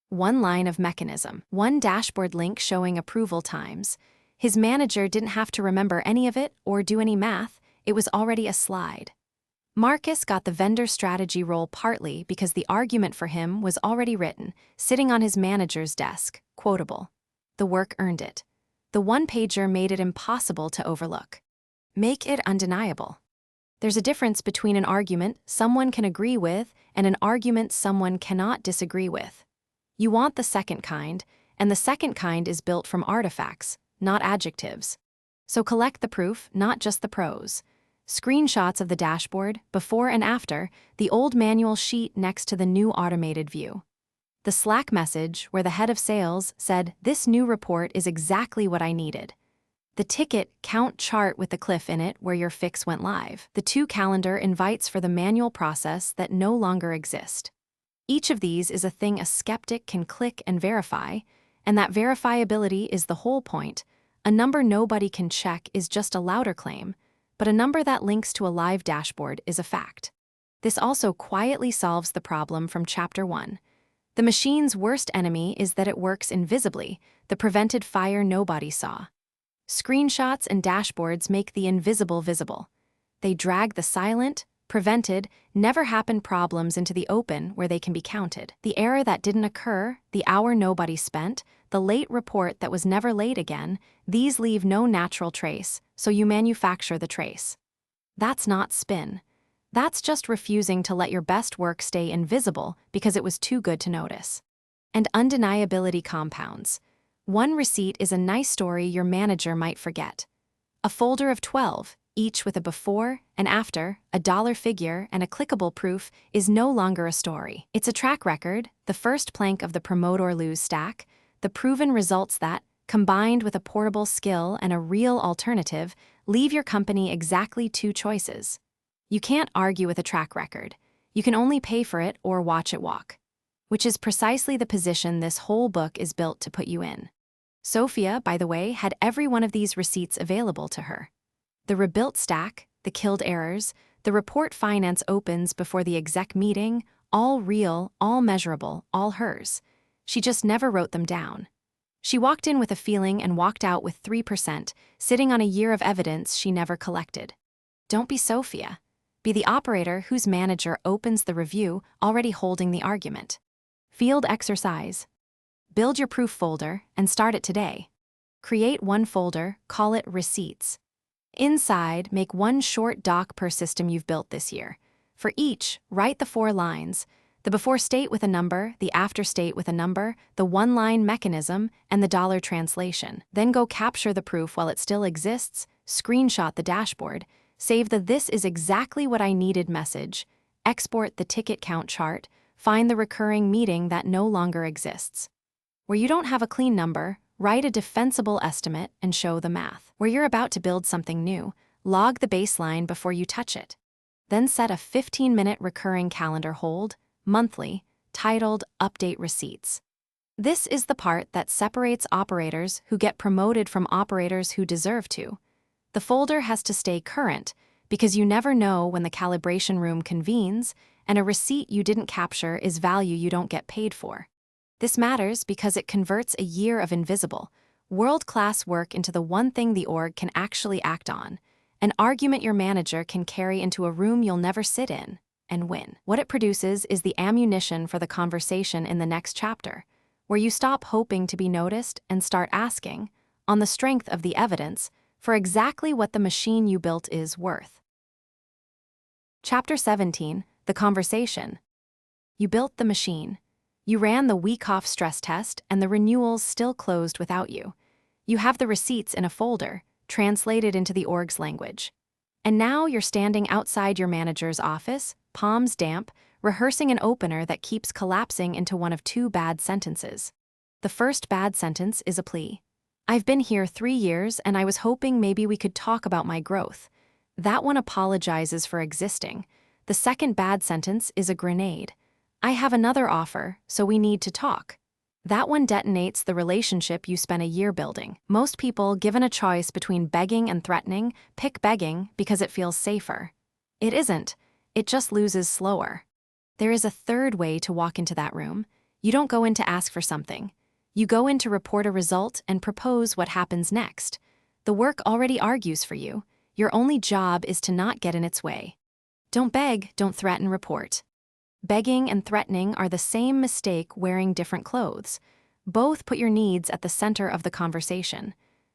[SPEAKER 1] One line of mechanism, one dashboard link showing approval times. His manager didn't have to remember any of it or do any math, it was already a slide. Marcus got the vendor strategy role partly because the argument for him was already written, sitting on his manager's desk, quotable. The work earned it. The one-pager made it impossible to overlook. Make it undeniable. There's a difference between an argument someone can agree with and an argument someone cannot disagree with. You want the second kind, and the second kind is built from artifacts, not adjectives. So collect the proof, not just the prose. Screenshots of the dashboard, before and after, the old manual sheet next to the new automated view. The Slack message where the head of sales said, "This new report is exactly what I needed." The ticket count chart with the cliff in it where your fix went live. The 2 calendar invites for the manual process that no longer exist. Each of these is a thing a skeptic can click and verify, and that verifiability is the whole point. A number nobody can check is just a louder claim, but a number that links to a live dashboard is a fact. This also quietly solves the problem from Chapter 1. The machine's worst enemy is that it works invisibly, the prevented fire nobody saw. Screenshots and dashboards make the invisible visible. They drag the silent, prevented, never-happened problems into the open where they can be counted. The error that didn't occur, the hour nobody spent, the late report that was never late again, these leave no natural trace, so you manufacture the trace. That's not spin. That's just refusing to let your best work stay invisible because it was too good to notice. And undeniability compounds. One receipt is a nice story your manager might forget. A folder of 12, each with a before and after, a dollar figure, and a clickable proof, is no longer a story. It's a track record, the first plank of the promote or lose stack, the proven results that, combined with a portable skill and a real alternative, leave your company exactly 2 choices. You can't argue with a track record. You can only pay for it or watch it walk. Which is precisely the position this whole book is built to put you in. Sophia, by the way, had every one of these receipts available to her. The rebuilt stack, the killed errors, the report finance opens before the exec meeting, all real, all measurable, all hers. She just never wrote them down. She walked in with a feeling and walked out with 3%, sitting on a year of evidence she never collected. Don't be Sophia. Be the operator whose manager opens the review, already holding the argument. Field exercise. Build your proof folder and start it today. Create one folder, call it Receipts. Inside, make one short doc per system you've built this year. For each, write the 4 lines, the before state with a number, the after state with a number, the one-line mechanism, and the dollar translation. Then go capture the proof while it still exists, screenshot the dashboard, save the "this is exactly what I needed" message, export the ticket count chart, find the recurring meeting that no longer exists. Where you don't have a clean number, write a defensible estimate and show the math. Where you're about to build something new, log the baseline before you touch it. Then set a 15-minute recurring calendar hold, monthly, titled Update Receipts. This is the part that separates operators who get promoted from operators who deserve to. The folder has to stay current because you never know when the calibration room convenes, and a receipt you didn't capture is value you don't get paid for. This matters because it converts a year of invisible, world-class work into the one thing the org can actually act on, an argument your manager can carry into a room you'll never sit in, and win. What it produces is the ammunition for the conversation in the next chapter, where you stop hoping to be noticed and start asking, on the strength of the evidence, for exactly what the machine you built is worth. Chapter 17, The Conversation. You built the machine. You ran the week-off stress test, and the renewals still closed without you. You have the receipts in a folder, translated into the org's language. And now you're standing outside your manager's office, palms damp, rehearsing an opener that keeps collapsing into one of 2 bad sentences. The first bad sentence is a plea. I've been here 3 years, and I was hoping maybe we could talk about my growth. That one apologizes for existing. The second bad sentence is a grenade. I have another offer, so we need to talk. That one detonates the relationship you spent a year building. Most people, given a choice between begging and threatening, pick begging because it feels safer. It isn't. It just loses slower. There is a third way to walk into that room. You don't go in to ask for something. You go in to report a result and propose what happens next. The work already argues for you. Your only job is to not get in its way. Don't beg, don't threaten, report. Begging and threatening are the same mistake wearing different clothes. Both put your needs at the center of the conversation.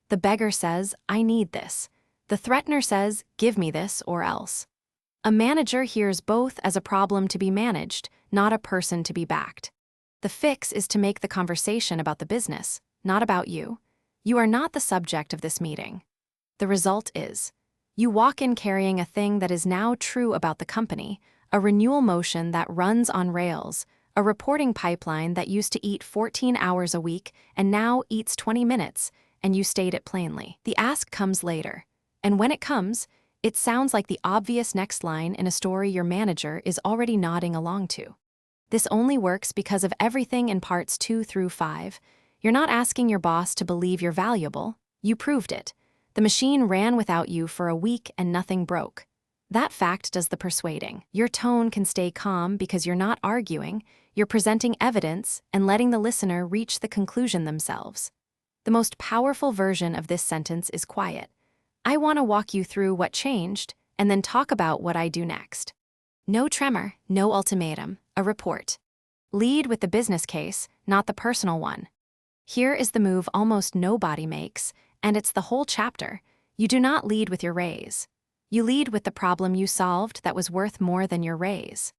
[SPEAKER 1] The beggar says, I need this. The threatener says, give me this or else. A manager hears both as a problem to be managed, not a person to be backed. The fix is to make the conversation about the business, not about you. You are not the subject of this meeting. The result is, you walk in carrying a thing that is now true about the company, a renewal motion that runs on rails, a reporting pipeline that used to eat 14 hours a week and now eats 20 minutes, and you state it plainly. The ask comes later, and when it comes, it sounds like the obvious next line in a story your manager is already nodding along to. This only works because of everything in parts 2 through 5. You're not asking your boss to believe you're valuable. You proved it. The machine ran without you for a week and nothing broke. That fact does the persuading. Your tone can stay calm because you're not arguing, you're presenting evidence and letting the listener reach the conclusion themselves. The most powerful version of this sentence is quiet. I want to walk you through what changed and then talk about what I do next. No tremor, no ultimatum, a report. Lead with the business case, not the personal one. Here is the move almost nobody makes, and it's the whole chapter. You do not lead with your raise. You lead with the problem you solved that was worth more than your raise.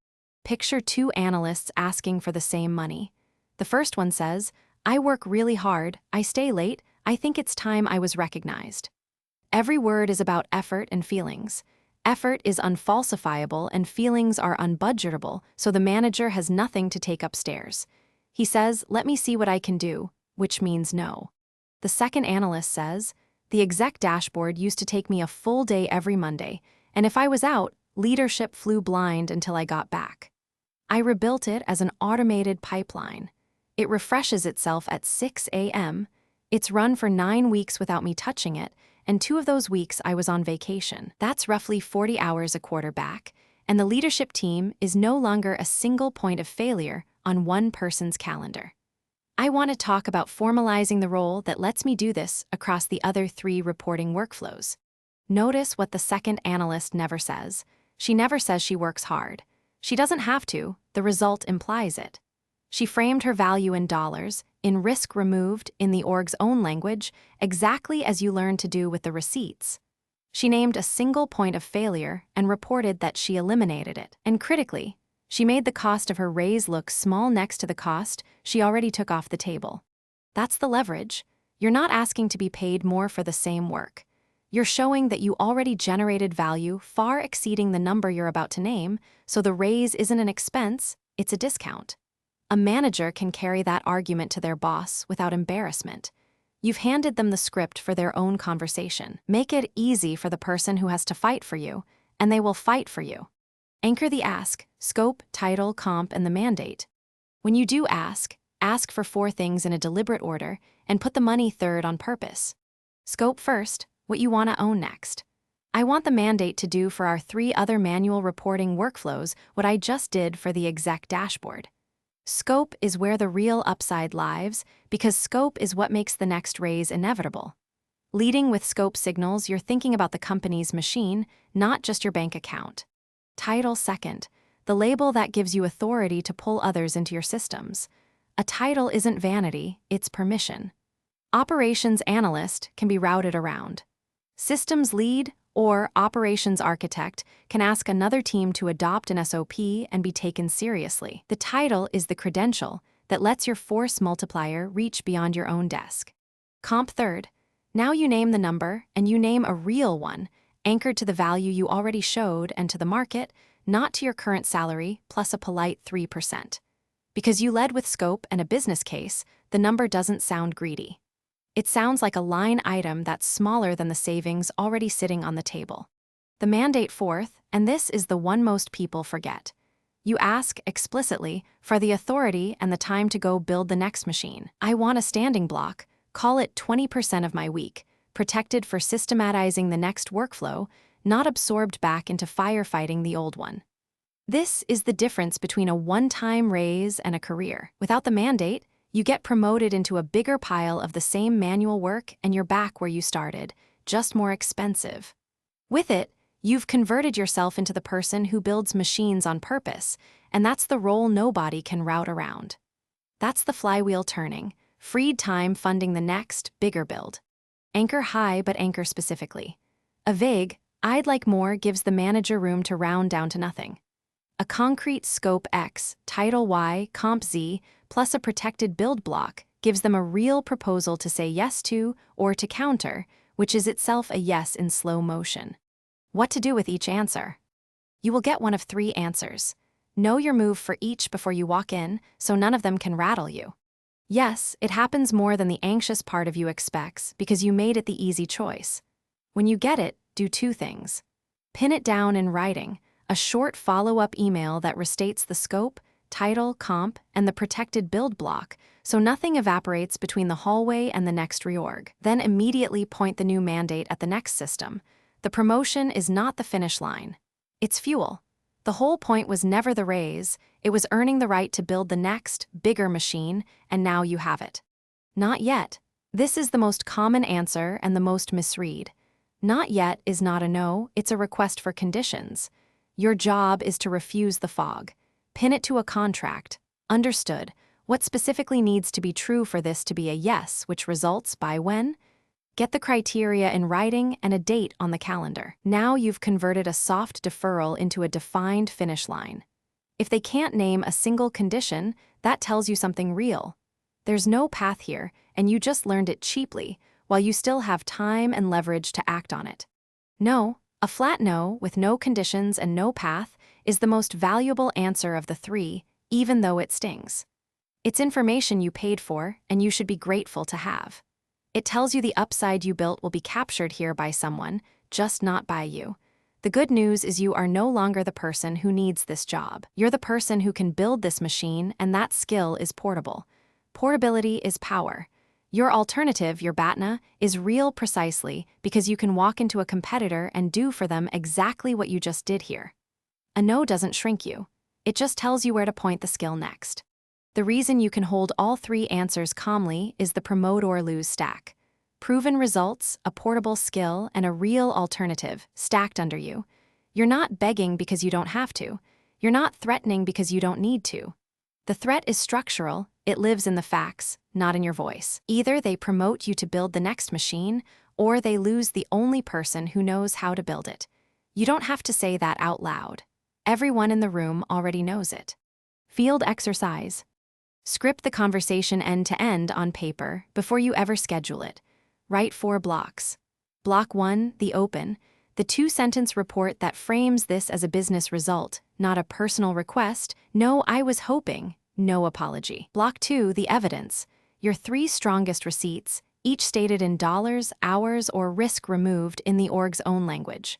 [SPEAKER 1] Picture 2 analysts asking for the same money. The first one says, I work really hard, I stay late, I think it's time I was recognized. Every word is about effort and feelings. Effort is unfalsifiable and feelings are unbudgetable, so the manager has nothing to take upstairs. He says, let me see what I can do, which means no. The second analyst says, the exec dashboard used to take me a full day every Monday, and if I was out, leadership flew blind until I got back. I rebuilt it as an automated pipeline. It refreshes itself at 6 a.m. It's run for 9 weeks without me touching it, and 2 of those weeks I was on vacation. That's roughly 40 hours a quarter back, and the leadership team is no longer a single point of failure on one person's calendar. I want to talk about formalizing the role that lets me do this across the other 3 reporting workflows. Notice what the second analyst never says. She never says she works hard. She doesn't have to, the result implies it. She framed her value in dollars, in risk removed, in the org's own language, exactly as you learned to do with the receipts. She named a single point of failure and reported that she eliminated it. And critically, she made the cost of her raise look small next to the cost she already took off the table. That's the leverage. You're not asking to be paid more for the same work. You're showing that you already generated value far exceeding the number you're about to name, so the raise isn't an expense, it's a discount. A manager can carry that argument to their boss without embarrassment. You've handed them the script for their own conversation. Make it easy for the person who has to fight for you, and they will fight for you. Anchor the ask: scope, title, comp, and the mandate. When you do ask for 4 things in a deliberate order, and put the money third on purpose. Scope first, what you want to own next. I want the mandate to do for our 3 other manual reporting workflows what I just did for the exec dashboard. Scope is where the real upside lies, because scope is what makes the next raise inevitable. Leading with scope signals you're thinking about the company's machine, not just your bank account. Title second, the label that gives you authority to pull others into your systems. A title isn't vanity, it's permission. Operations analyst can be routed around. Systems lead or operations architect can ask another team to adopt an SOP and be taken seriously. The title is the credential that lets your force multiplier reach beyond your own desk. Comp third, now you name the number and you name a real one, anchored to the value you already showed and to the market, not to your current salary plus a polite 3%. Because you led with scope and a business case, the number doesn't sound greedy. It sounds like a line item that's smaller than the savings already sitting on the table. The mandate fourth, and this is the one most people forget. You ask explicitly for the authority and the time to go build the next machine. I want a standing block, call it 20% of my week, protected for systematizing the next workflow, not absorbed back into firefighting the old one. This is the difference between a one-time raise and a career. Without the mandate, you get promoted into a bigger pile of the same manual work and you're back where you started, just more expensive. With it, you've converted yourself into the person who builds machines on purpose, and that's the role nobody can route around. That's the flywheel turning, freed time funding the next, bigger build. Anchor high but anchor specifically. A vague, I'd like more gives the manager room to round down to nothing. A concrete scope X, title Y, comp Z, plus a protected build block gives them a real proposal to say yes to or to counter, which is itself a yes in slow motion. What to do with each answer? You will get one of 3 answers. Know your move for each before you walk in, so none of them can rattle you. Yes, it happens more than the anxious part of you expects because you made it the easy choice. When you get it, do 2 things. Pin it down in writing, a short follow-up email that restates the scope, title, comp, and the protected build block, so nothing evaporates between the hallway and the next reorg. Then immediately point the new mandate at the next system. The promotion is not the finish line. It's fuel. The whole point was never the raise, it was earning the right to build the next, bigger machine, and now you have it. Not yet. This is the most common answer and the most misread. Not yet is not a no, it's a request for conditions. Your job is to refuse the fog. Pin it to a contract. Understood. What specifically needs to be true for this to be a yes, which results by when? Get the criteria in writing and a date on the calendar. Now you've converted a soft deferral into a defined finish line. If they can't name a single condition, that tells you something real. There's no path here, and you just learned it cheaply, while you still have time and leverage to act on it. No, a flat no with no conditions and no path is the most valuable answer of the 3, even though it stings. It's information you paid for, and you should be grateful to have. It tells you the upside you built will be captured here by someone, just not by you. The good news is you are no longer the person who needs this job. You're the person who can build this machine, and that skill is portable. Portability is power. Your alternative, your BATNA, is real precisely because you can walk into a competitor and do for them exactly what you just did here. A no doesn't shrink you. It just tells you where to point the skill next. The reason you can hold all three answers calmly is the promote or lose stack. Proven results, a portable skill, and a real alternative stacked under you. You're not begging because you don't have to. You're not threatening because you don't need to. The threat is structural, it lives in the facts, not in your voice. Either they promote you to build the next machine, or they lose the only person who knows how to build it. You don't have to say that out loud. Everyone in the room already knows it. Field exercise. Script the conversation end to end on paper before you ever schedule it. Write 4 blocks. Block 1, the open, the 2-sentence report that frames this as a business result, not a personal request. No, I was hoping. No apology. Block 2, the evidence, your 3 strongest receipts, each stated in dollars, hours, or risk removed in the org's own language.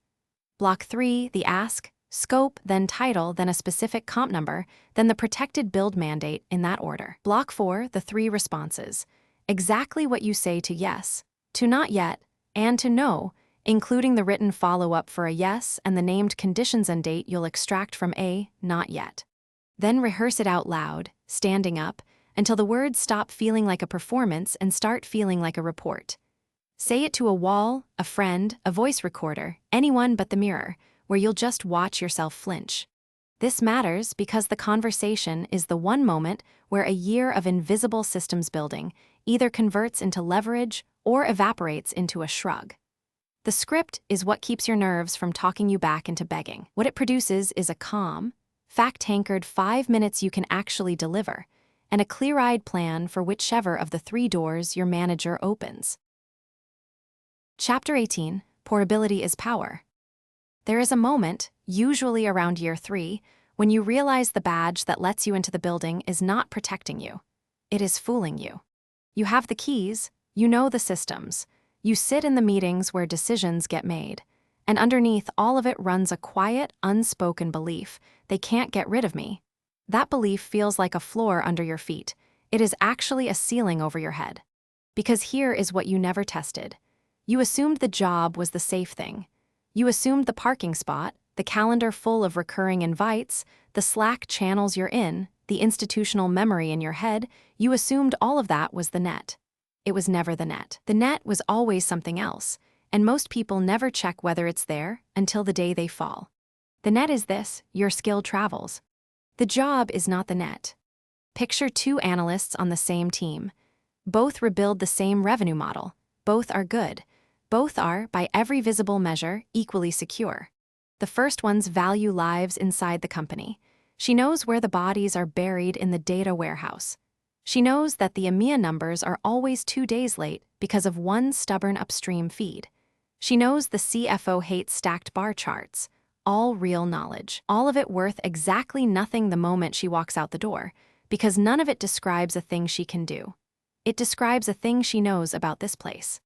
[SPEAKER 1] Block 3, the ask, scope, then title, then a specific comp number, then the protected build mandate in that order. Block 4, the 3 responses, exactly what you say to yes, to not yet, and to no, including the written follow-up for a yes and the named conditions and date you'll extract from a not yet. Then rehearse it out loud, standing up, until the words stop feeling like a performance and start feeling like a report. Say it to a wall, a friend, a voice recorder, anyone but the mirror, where you'll just watch yourself flinch. This matters because the conversation is the one moment where a year of invisible systems building either converts into leverage or evaporates into a shrug. The script is what keeps your nerves from talking you back into begging. What it produces is a calm, fact-anchored 5 minutes you can actually deliver, and a clear-eyed plan for whichever of the 3 doors your manager opens. Chapter 18, Portability is Power. There is a moment, usually around year 3, when you realize the badge that lets you into the building is not protecting you. It is fooling you. You have the keys, you know the systems, you sit in the meetings where decisions get made, and underneath all of it runs a quiet, unspoken belief: they can't get rid of me. That belief feels like a floor under your feet. It is actually a ceiling over your head. Because here is what you never tested. You assumed the job was the safe thing. You assumed the parking spot, the calendar full of recurring invites, the Slack channels you're in, the institutional memory in your head. You assumed all of that was the net. It was never the net. The net was always something else, and most people never check whether it's there until the day they fall. The net is this: your skill travels. The job is not the net. Picture 2 analysts on the same team. Both rebuild the same revenue model. Both are good. Both are, by every visible measure, equally secure. The first one's value lives inside the company. She knows where the bodies are buried in the data warehouse. She knows that the EMEA numbers are always 2 days late because of one stubborn upstream feed. She knows the CFO hates stacked bar charts. All real knowledge. All of it worth exactly nothing the moment she walks out the door, because none of it describes a thing she can do. It describes a thing she knows about this place.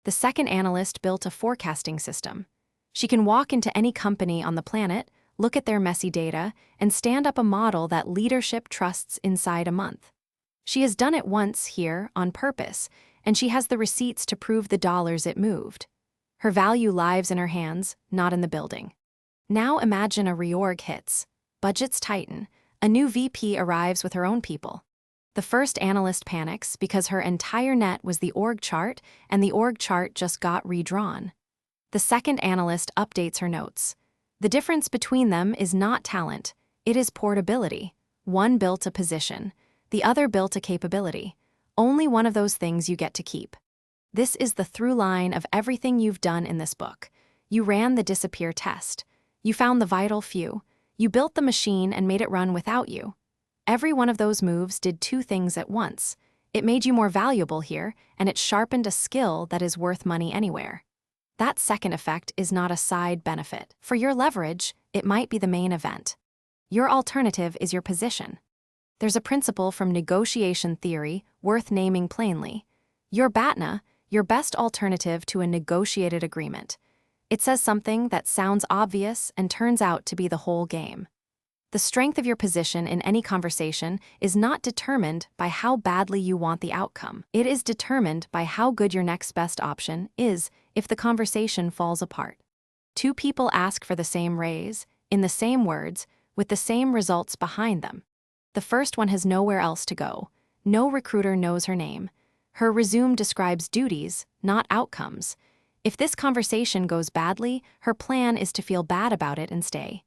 [SPEAKER 1] The second analyst built a forecasting system. She can walk into any company on the planet, look at their messy data, and stand up a model that leadership trusts inside a month. She has done it once here on purpose, and she has the receipts to prove the dollars it moved. Her value lives in her hands, not in the building. Now imagine a reorg hits. Budgets tighten. A new VP arrives with her own people. The first analyst panics because her entire net was the org chart, and the org chart just got redrawn. The second analyst updates her notes. The difference between them is not talent. It is portability. One built a position. The other built a capability. Only one of those things you get to keep. This is the through line of everything you've done in this book. You ran the disappear test. You found the vital few. You built the machine and made it run without you. Every one of those moves did 2 things at once. It made you more valuable here, and it sharpened a skill that is worth money anywhere. That second effect is not a side benefit. For your leverage, it might be the main event. Your alternative is your position. There's a principle from negotiation theory worth naming plainly. Your BATNA, your best alternative to a negotiated agreement. It says something that sounds obvious and turns out to be the whole game. The strength of your position in any conversation is not determined by how badly you want the outcome. It is determined by how good your next best option is if the conversation falls apart. 2 people ask for the same raise, in the same words, with the same results behind them. The first one has nowhere else to go. No recruiter knows her name. Her resume describes duties, not outcomes. If this conversation goes badly, her plan is to feel bad about it and stay.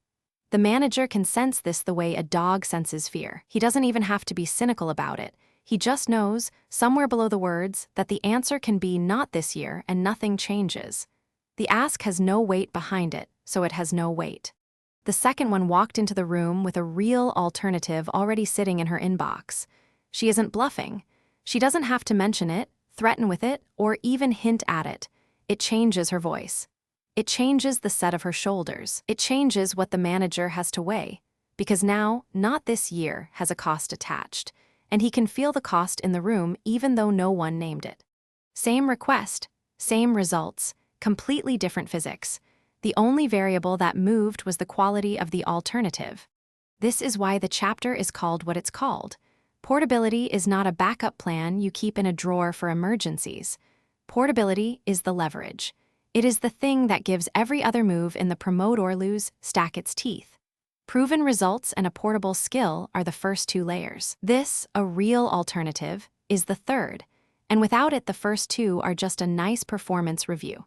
[SPEAKER 1] The manager can sense this the way a dog senses fear. He doesn't even have to be cynical about it. He just knows, somewhere below the words, that the answer can be not this year and nothing changes. The ask has no weight behind it, so it has no weight. The second one walked into the room with a real alternative already sitting in her inbox. She isn't bluffing. She doesn't have to mention it, threaten with it, or even hint at it. It changes her voice. It changes the set of her shoulders. It changes what the manager has to weigh. Because now, not this year has a cost attached, and he can feel the cost in the room even though no one named it. Same request, same results, completely different physics. The only variable that moved was the quality of the alternative. This is why the chapter is called what it's called. Portability is not a backup plan you keep in a drawer for emergencies. Portability is the leverage. It is the thing that gives every other move in the promote or lose stack its teeth. Proven results and a portable skill are the first two layers. This, a real alternative, is the third, and without it the first two are just a nice performance review.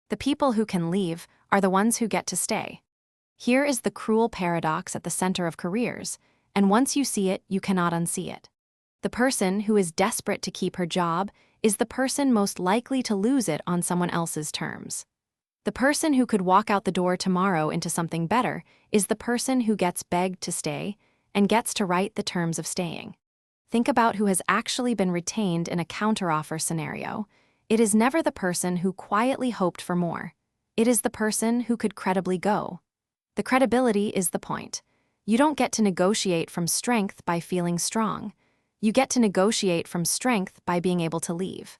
[SPEAKER 1] The people who can leave are the ones who get to stay. Here is the cruel paradox at the center of careers, and once you see it, you cannot unsee it. The person who is desperate to keep her job is the person most likely to lose it on someone else's terms. The person who could walk out the door tomorrow into something better is the person who gets begged to stay and gets to write the terms of staying. Think about who has actually been retained in a counteroffer scenario. It is never the person who quietly hoped for more. It is the person who could credibly go. The credibility is the point. You don't get to negotiate from strength by feeling strong. You get to negotiate from strength by being able to leave.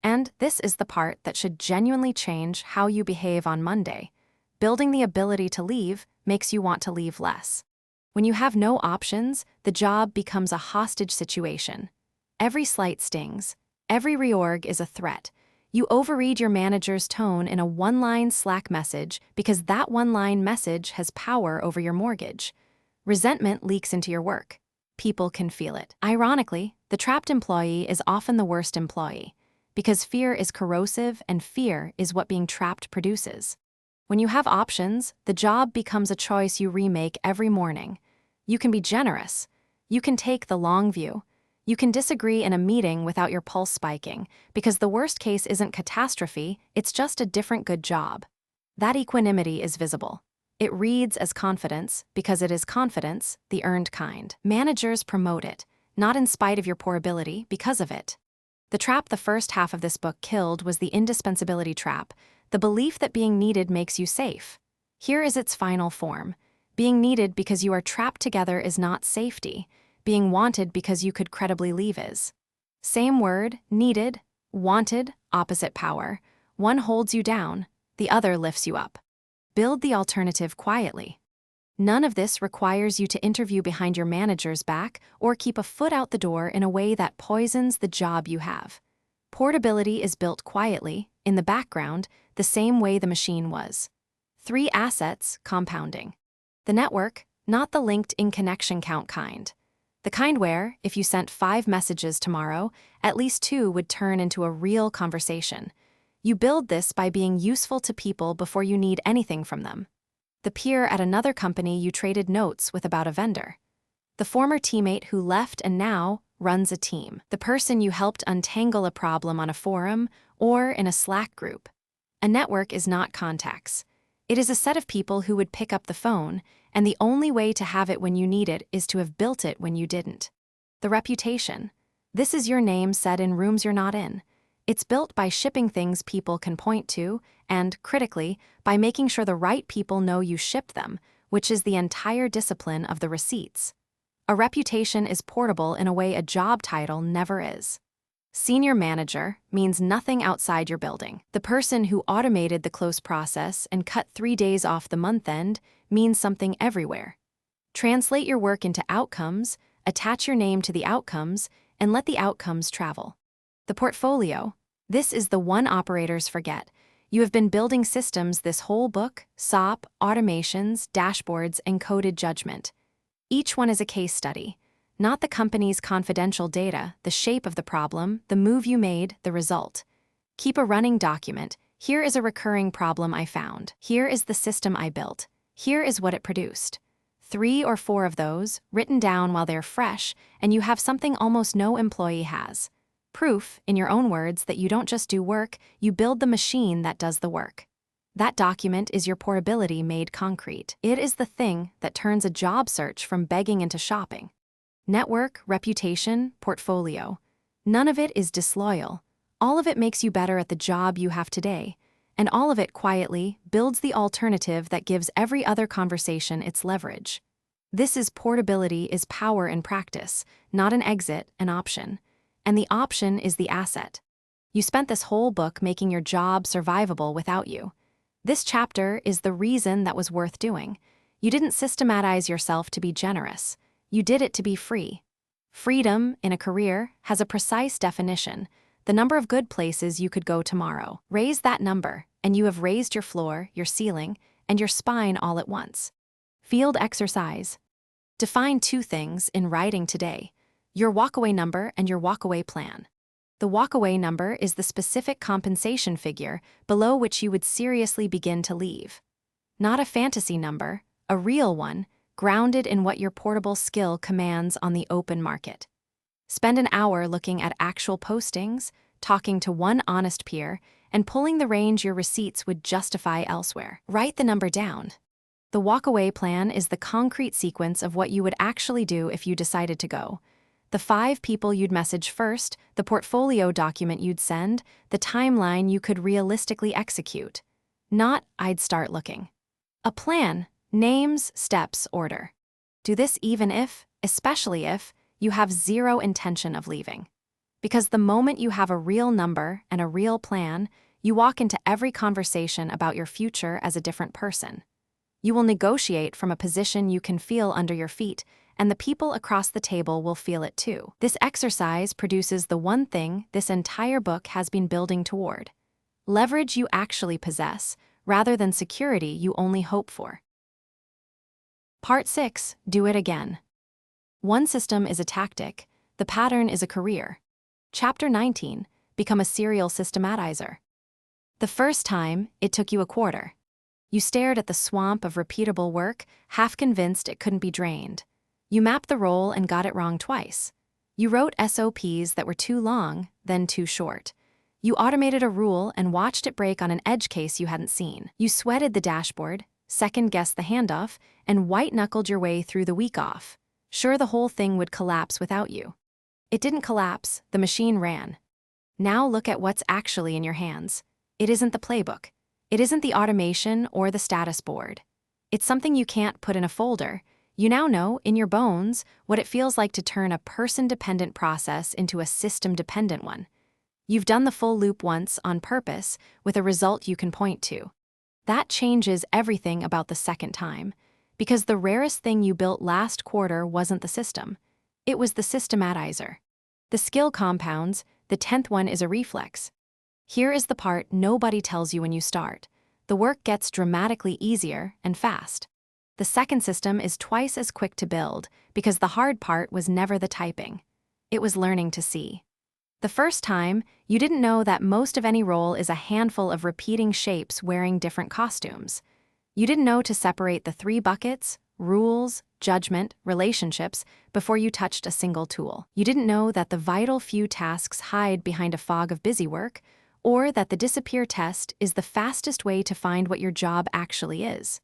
[SPEAKER 1] And this is the part that should genuinely change how you behave on Monday. Building the ability to leave makes you want to leave less. When you have no options, the job becomes a hostage situation. Every slight stings. Every reorg is a threat. You overread your manager's tone in a one-line Slack message because that one-line message has power over your mortgage. Resentment leaks into your work. People can feel it. Ironically, the trapped employee is often the worst employee, because fear is corrosive and fear is what being trapped produces. When you have options, the job becomes a choice you remake every morning. You can be generous. You can take the long view. You can disagree in a meeting without your pulse spiking, because the worst case isn't catastrophe, it's just a different good job. That equanimity is visible. It reads as confidence because it is confidence, the earned kind. Managers promote it, not in spite of your poor ability, because of it. The trap the first half of this book killed was the indispensability trap, the belief that being needed makes you safe. Here is its final form. Being needed because you are trapped together is not safety. Being wanted because you could credibly leave is. Same word, needed, wanted, opposite power. One holds you down, the other lifts you up. Build the alternative quietly. None of this requires you to interview behind your manager's back or keep a foot out the door in a way that poisons the job you have. Portability is built quietly, in the background, the same way the machine was. 3 assets, compounding. The network, not the linked in connection count kind. The kind where, if you sent 5 messages tomorrow, at least 2 would turn into a real conversation. You build this by being useful to people before you need anything from them. The peer at another company you traded notes with about a vendor. The former teammate who left and now runs a team. The person you helped untangle a problem on a forum or in a Slack group. A network is not contacts. It is a set of people who would pick up the phone, and the only way to have it when you need it is to have built it when you didn't. The reputation. This is your name said in rooms you're not in. It's built by shipping things people can point to, and, critically, by making sure the right people know you ship them, which is the entire discipline of the receipts. A reputation is portable in a way a job title never is. Senior manager means nothing outside your building. The person who automated the close process and cut 3 days off the month end means something everywhere. Translate your work into outcomes, attach your name to the outcomes, and let the outcomes travel. The portfolio. This is the one operators forget. You have been building systems this whole book, automations, dashboards, and coded judgment. Each one is a case study. Not the company's confidential data, the shape of the problem, the move you made, the result. Keep a running document. Here is a recurring problem I found. Here is the system I built. Here is what it produced. 3 or 4 of those, written down while they're fresh, and you have something almost no employee has. Proof, in your own words, that you don't just do work, you build the machine that does the work. That document is your portability made concrete. It is the thing that turns a job search from begging into shopping. Network, reputation, portfolio. None of it is disloyal. All of it makes you better at the job you have today, and all of it quietly builds the alternative that gives every other conversation its leverage. This is portability is power in practice, not an exit, an option. And the option is the asset. You spent this whole book making your job survivable without you. This chapter is the reason that was worth doing. You didn't systematize yourself to be generous. You did it to be free. Freedom, in a career, has a precise definition: the number of good places you could go tomorrow. Raise that number, and you have raised your floor, your ceiling, and your spine all at once. Field exercise. Define 2 things in writing today: your walkaway number and your walkaway plan. The walkaway number is the specific compensation figure below which you would seriously begin to leave. Not a fantasy number, a real one, grounded in what your portable skill commands on the open market. Spend an hour looking at actual postings, talking to one honest peer, and pulling the range your receipts would justify elsewhere. Write the number down. The walkaway plan is the concrete sequence of what you would actually do if you decided to go. The 5 people you'd message first, the portfolio document you'd send, the timeline you could realistically execute. Not, I'd start looking. A plan, names, steps, order. Do this even if, especially if, you have zero intention of leaving. Because the moment you have a real number and a real plan, you walk into every conversation about your future as a different person. You will negotiate from a position you can feel under your feet, and the people across the table will feel it too. This exercise produces the one thing this entire book has been building toward: leverage you actually possess, rather than security you only hope for. Part 6, do it again. One system is a tactic, the pattern is a career. Chapter 19, become a serial systematizer. The first time, it took you a quarter. You stared at the swamp of repeatable work, half convinced it couldn't be drained. You mapped the role and got it wrong twice. You wrote SOPs that were too long, then too short. You automated a rule and watched it break on an edge case you hadn't seen. You sweated the dashboard, second-guessed the handoff, and white-knuckled your way through the week off, sure the whole thing would collapse without you. It didn't collapse, the machine ran. Now look at what's actually in your hands. It isn't the playbook. It isn't the automation or the status board. It's something you can't put in a folder. You now know, in your bones, what it feels like to turn a person-dependent process into a system-dependent one. You've done the full loop once, on purpose, with a result you can point to. That changes everything about the second time, because the rarest thing you built last quarter wasn't the system. It was the systematizer. The skill compounds, the 10th one is a reflex. Here is the part nobody tells you when you start. The work gets dramatically easier and fast. The second system is twice as quick to build, because the hard part was never the typing. It was learning to see. The first time, you didn't know that most of any role is a handful of repeating shapes wearing different costumes. You didn't know to separate the 3 buckets, rules, judgment, relationships, before you touched a single tool. You didn't know that the vital few tasks hide behind a fog of busy work, or that the disappear test is the fastest way to find what your job actually is.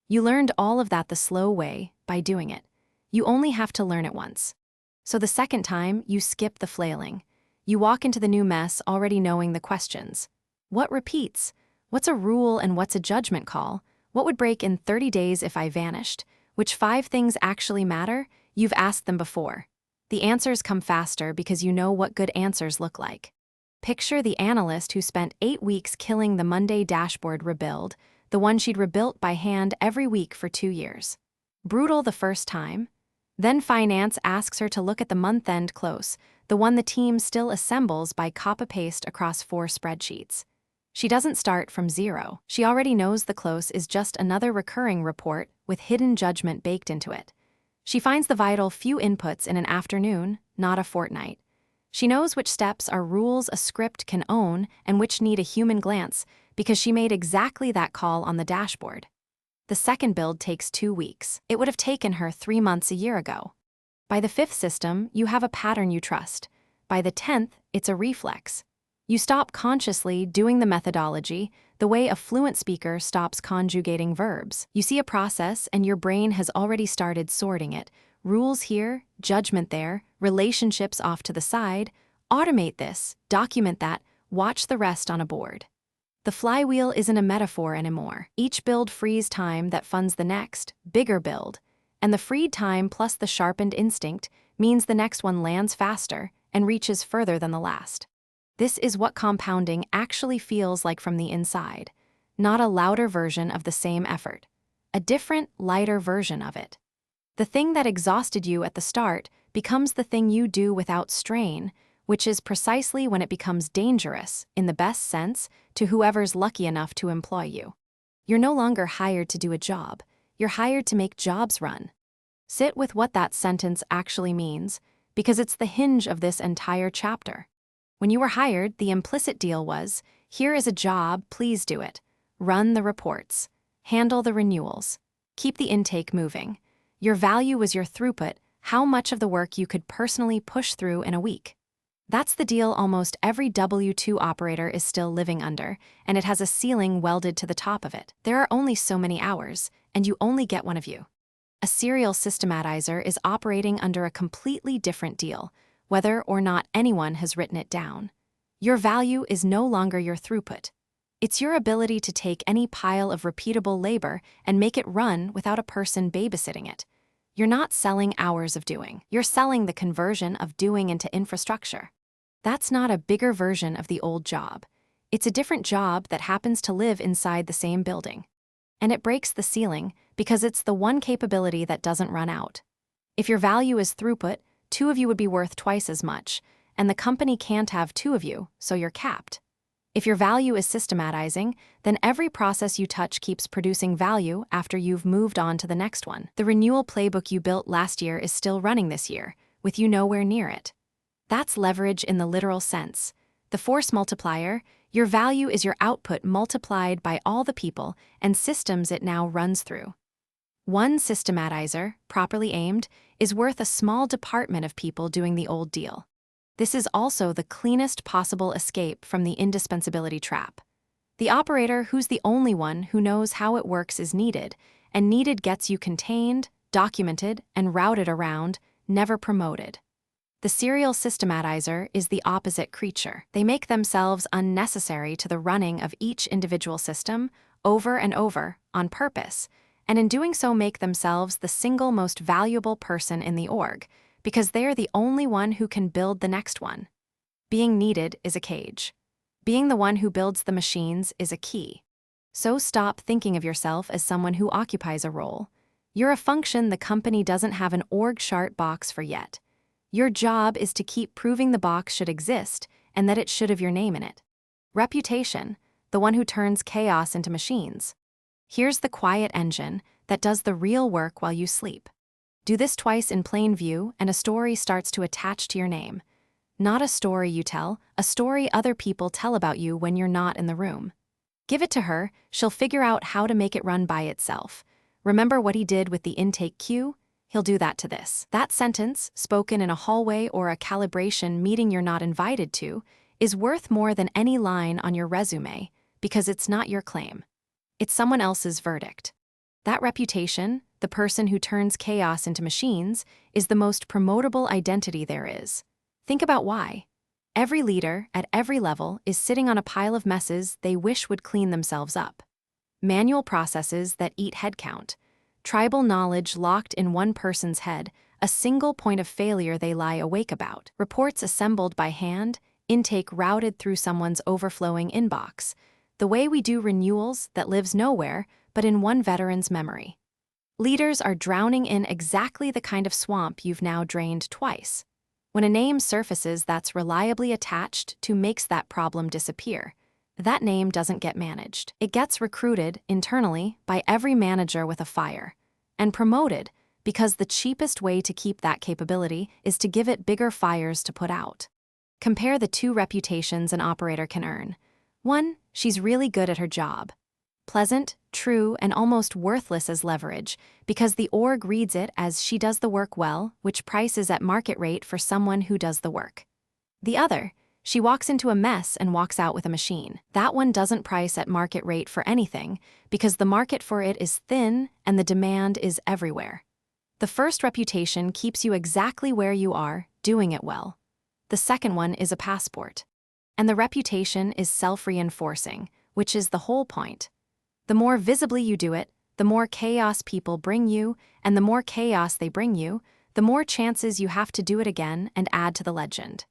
[SPEAKER 1] You learned all of that the slow way, by doing it. You only have to learn it once. So the second time, you skip the flailing. You walk into the new mess already knowing the questions. What repeats? What's a rule and what's a judgment call? What would break in 30 days if I vanished? Which 5 things actually matter? You've asked them before. The answers come faster because you know what good answers look like. Picture the analyst who spent 8 weeks killing the Monday dashboard rebuild, the one she'd rebuilt by hand every week for 2 years. Brutal the first time. Then finance asks her to look at the month-end close, the one the team still assembles by copy-paste across 4 spreadsheets. She doesn't start from zero. She already knows the close is just another recurring report with hidden judgment baked into it. She finds the vital few inputs in an afternoon, not a fortnight. She knows which steps are rules a script can own and which need a human glance because she made exactly that call on the dashboard. The second build takes 2 weeks. It would have taken her 3 months a year ago. By the 5th system, you have a pattern you trust. By the 10th, it's a reflex. You stop consciously doing the methodology the way a fluent speaker stops conjugating verbs. You see a process and your brain has already started sorting it. Rules here, judgment there, relationships off to the side. Automate this, document that, watch the rest on a board. The flywheel isn't a metaphor anymore. Each build frees time that funds the next, bigger build. And the freed time plus the sharpened instinct means the next one lands faster and reaches further than the last. This is what compounding actually feels like from the inside. Not a louder version of the same effort. A different, lighter version of it. The thing that exhausted you at the start becomes the thing you do without strain, which is precisely when it becomes dangerous, in the best sense, to whoever's lucky enough to employ you. You're no longer hired to do a job. You're hired to make jobs run. Sit with what that sentence actually means, because it's the hinge of this entire chapter. When you were hired, the implicit deal was, here is a job, please do it. Run the reports. Handle the renewals. Keep the intake moving. Your value was your throughput, how much of the work you could personally push through in a week. That's the deal almost every W-2 operator is still living under, and it has a ceiling welded to the top of it. There are only so many hours, and you only get one of you. A serial systematizer is operating under a completely different deal, whether or not anyone has written it down. Your value is no longer your throughput. It's your ability to take any pile of repeatable labor and make it run without a person babysitting it. You're not selling hours of doing. You're selling the conversion of doing into infrastructure. That's not a bigger version of the old job. It's a different job that happens to live inside the same building. And it breaks the ceiling because it's the one capability that doesn't run out. If your value is throughput, 2 of you would be worth twice as much, and the company can't have 2 of you, so you're capped. If your value is systematizing, then every process you touch keeps producing value after you've moved on to the next one. The renewal playbook you built last year is still running this year, with you nowhere near it. That's leverage in the literal sense. The force multiplier, your value is your output multiplied by all the people and systems it now runs through. One systematizer, properly aimed, is worth a small department of people doing the old deal. This is also the cleanest possible escape from the indispensability trap. The operator who's the only one who knows how it works is needed, and needed gets you contained, documented, and routed around, never promoted. The serial systematizer is the opposite creature. They make themselves unnecessary to the running of each individual system, over and over, on purpose, and in doing so make themselves the single most valuable person in the org, because they're the only one who can build the next one. Being needed is a cage. Being the one who builds the machines is a key. So stop thinking of yourself as someone who occupies a role. You're a function the company doesn't have an org chart box for yet. Your job is to keep proving the box should exist and that it should have your name in it. Reputation, the one who turns chaos into machines. Here's the quiet engine that does the real work while you sleep. Do this twice in plain view and a story starts to attach to your name. Not a story you tell, a story other people tell about you when you're not in the room. Give it to her, she'll figure out how to make it run by itself. Remember what he did with the intake queue? He'll do that to this. That sentence, spoken in a hallway or a calibration meeting you're not invited to, is worth more than any line on your resume because it's not your claim. It's someone else's verdict. That reputation, the person who turns chaos into machines, is the most promotable identity there is. Think about why. Every leader, at every level, is sitting on a pile of messes they wish would clean themselves up. Manual processes that eat headcount. Tribal knowledge locked in one person's head, a single point of failure they lie awake about. Reports assembled by hand, intake routed through someone's overflowing inbox. The way we do renewals that lives nowhere but in one veteran's memory. Leaders are drowning in exactly the kind of swamp you've now drained twice. When a name surfaces that's reliably attached to makes that problem disappear, that name doesn't get managed. It gets recruited internally by every manager with a fire, and promoted because the cheapest way to keep that capability is to give it bigger fires to put out. Compare the two reputations an operator can earn. 1, she's really good at her job. Pleasant, true, and almost worthless as leverage, because the org reads it as she does the work well, which price is at market rate for someone who does the work. The other, she walks into a mess and walks out with a machine. That one doesn't price at market rate for anything, because the market for it is thin and the demand is everywhere. The first reputation keeps you exactly where you are, doing it well. The second one is a passport. And the reputation is self-reinforcing, which is the whole point. The more visibly you do it, the more chaos people bring you, and the more chaos they bring you, the more chances you have to do it again and add to the legend.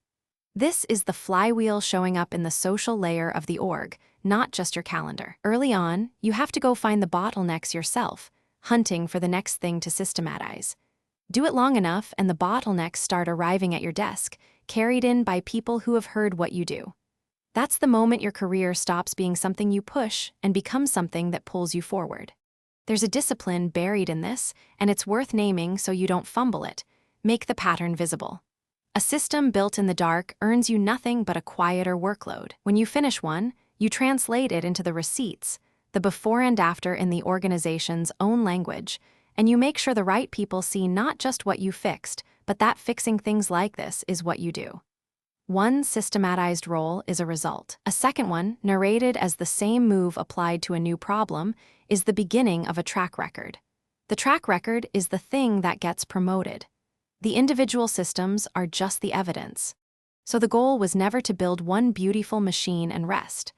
[SPEAKER 1] This is the flywheel showing up in the social layer of the org, not just your calendar. Early on, you have to go find the bottlenecks yourself, hunting for the next thing to systematize. Do it long enough and the bottlenecks start arriving at your desk, carried in by people who have heard what you do. That's the moment your career stops being something you push and becomes something that pulls you forward. There's a discipline buried in this, and it's worth naming so you don't fumble it. Make the pattern visible. A system built in the dark earns you nothing but a quieter workload. When you finish one, you translate it into the receipts, the before and after in the organization's own language, and you make sure the right people see not just what you fixed, but that fixing things like this is what you do. One systematized role is a result. A second one, narrated as the same move applied to a new problem, is the beginning of a track record. The track record is the thing that gets promoted. The individual systems are just the evidence. So the goal was never to build one beautiful machine and rest.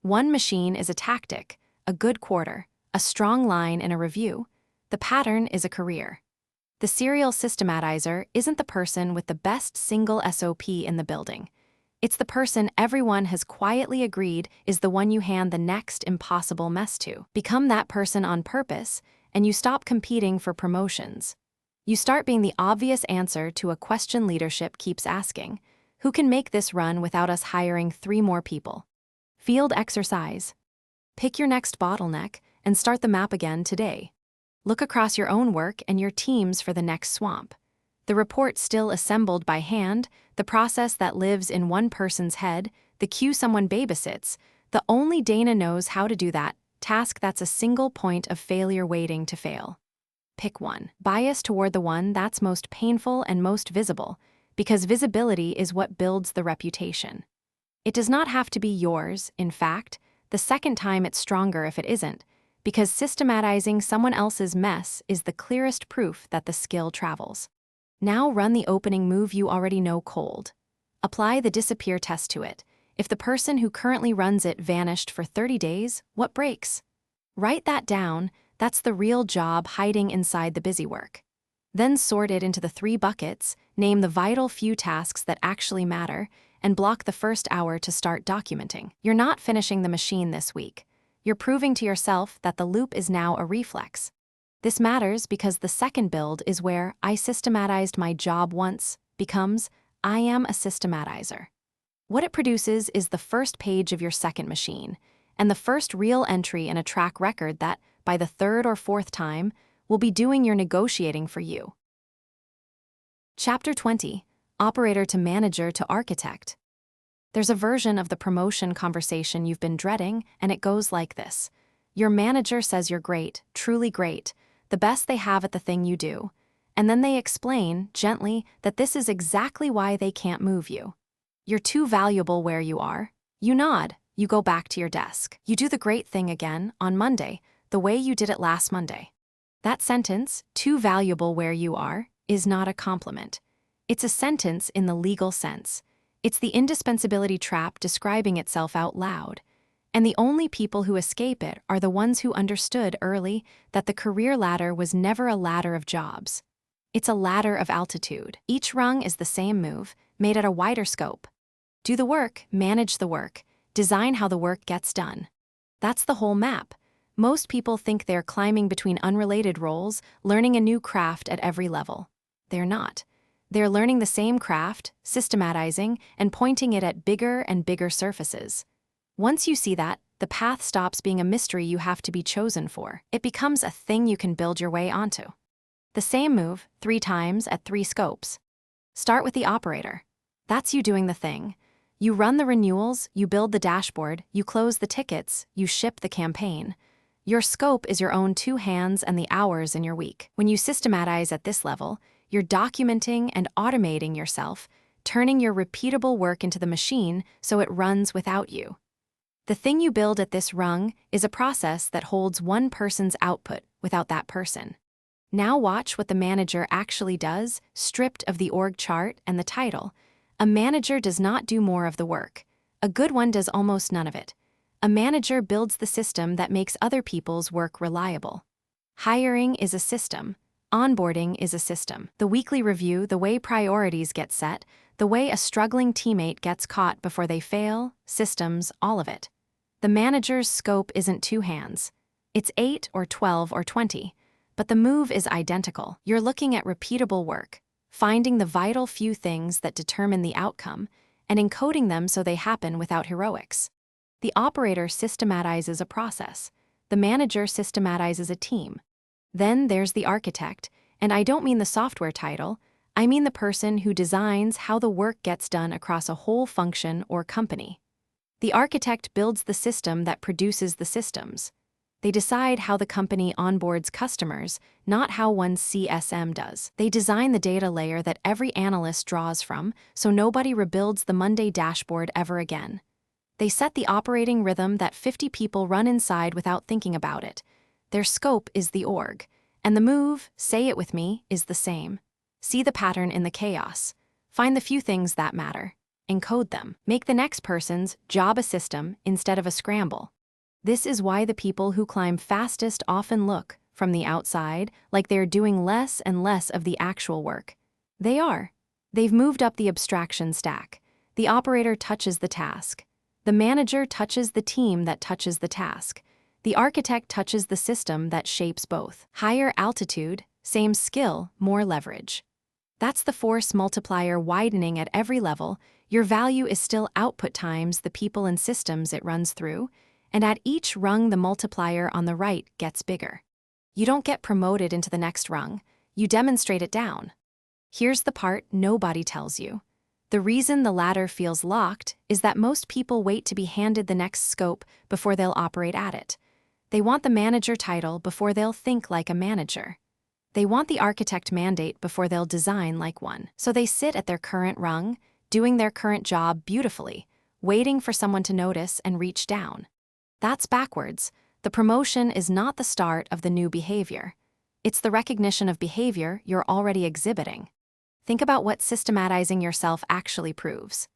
[SPEAKER 1] One machine is a tactic, a good quarter, a strong line in a review. The pattern is a career. The serial systematizer isn't the person with the best single SOP in the building. It's the person everyone has quietly agreed is the one you hand the next impossible mess to. Become that person on purpose, and you stop competing for promotions. You start being the obvious answer to a question leadership keeps asking: who can make this run without us hiring 3 more people? Field exercise. Pick your next bottleneck and start the map again today. Look across your own work and your teams for the next swamp. The report still assembled by hand, the process that lives in one person's head, the queue someone babysits, the only Dana knows how to do that task that's a single point of failure waiting to fail. Pick one. Bias toward the one that's most painful and most visible, because visibility is what builds the reputation. It does not have to be yours, in fact, the second time it's stronger if it isn't, because systematizing someone else's mess is the clearest proof that the skill travels. Now run the opening move you already know cold. Apply the disappear test to it. If the person who currently runs it vanished for 30 days, what breaks? Write that down. That's the real job hiding inside the busy work. Then sort it into the 3 buckets, name the vital few tasks that actually matter, and block the first hour to start documenting. You're not finishing the machine this week. You're proving to yourself that the loop is now a reflex. This matters because the second build is where I systematized my job once becomes I am a systematizer. What it produces is the first page of your second machine, and the first real entry in a track record that, by the 3rd or 4th time, will be doing your negotiating for you. Chapter 20, Operator to Manager to Architect. There's a version of the promotion conversation you've been dreading, and it goes like this. Your manager says you're great, truly great, the best they have at the thing you do, and then they explain, gently, that this is exactly why they can't move you. You're too valuable where you are. You nod, you go back to your desk. You do the great thing again, on Monday, the way you did it last Monday. That sentence, too valuable where you are, is not a compliment. It's a sentence in the legal sense. It's the indispensability trap describing itself out loud. And the only people who escape it are the ones who understood early that the career ladder was never a ladder of jobs. It's a ladder of altitude. Each rung is the same move, made at a wider scope. Do the work, manage the work, design how the work gets done. That's the whole map. Most people think they're climbing between unrelated roles, learning a new craft at every level. They're not. They're learning the same craft, systematizing, and pointing it at bigger and bigger surfaces. Once you see that, the path stops being a mystery you have to be chosen for. It becomes a thing you can build your way onto. The same move, 3 times at 3 scopes. Start with the operator. That's you doing the thing. You run the renewals, you build the dashboard, you close the tickets, you ship the campaign. Your scope is your own 2 hands and the hours in your week. When you systematize at this level, you're documenting and automating yourself, turning your repeatable work into the machine so it runs without you. The thing you build at this rung is a process that holds one person's output without that person. Now watch what the manager actually does, stripped of the org chart and the title. A manager does not do more of the work. A good one does almost none of it. A manager builds the system that makes other people's work reliable. Hiring is a system. Onboarding is a system. The weekly review, the way priorities get set, the way a struggling teammate gets caught before they fail, systems, all of it. The manager's scope isn't 2 hands. It's 8 or 12 or 20. But the move is identical. You're looking at repeatable work, finding the vital few things that determine the outcome, and encoding them so they happen without heroics. The operator systematizes a process. The manager systematizes a team. Then there's the architect, and I don't mean the software title, I mean the person who designs how the work gets done across a whole function or company. The architect builds the system that produces the systems. They decide how the company onboards customers, not how one CSM does. They design the data layer that every analyst draws from, so nobody rebuilds the Monday dashboard ever again. They set the operating rhythm that 50 people run inside without thinking about it. Their scope is the org, and the move, say it with me, is the same. See the pattern in the chaos. Find the few things that matter. Encode them. Make the next person's job a system instead of a scramble. This is why the people who climb fastest often look, from the outside, like they're doing less and less of the actual work. They are. They've moved up the abstraction stack. The operator touches the task. The manager touches the team that touches the task. The architect touches the system that shapes both. Higher altitude, same skill, more leverage. That's the force multiplier widening at every level. Your value is still output times the people and systems it runs through, and at each rung the multiplier on the right gets bigger. You don't get promoted into the next rung, you demonstrate it down. Here's the part nobody tells you. The reason the ladder feels locked is that most people wait to be handed the next scope before they'll operate at it. They want the manager title before they'll think like a manager. They want the architect mandate before they'll design like one. So they sit at their current rung, doing their current job beautifully, waiting for someone to notice and reach down. That's backwards. The promotion is not the start of the new behavior. It's the recognition of behavior you're already exhibiting. Think about what systematizing yourself actually proves.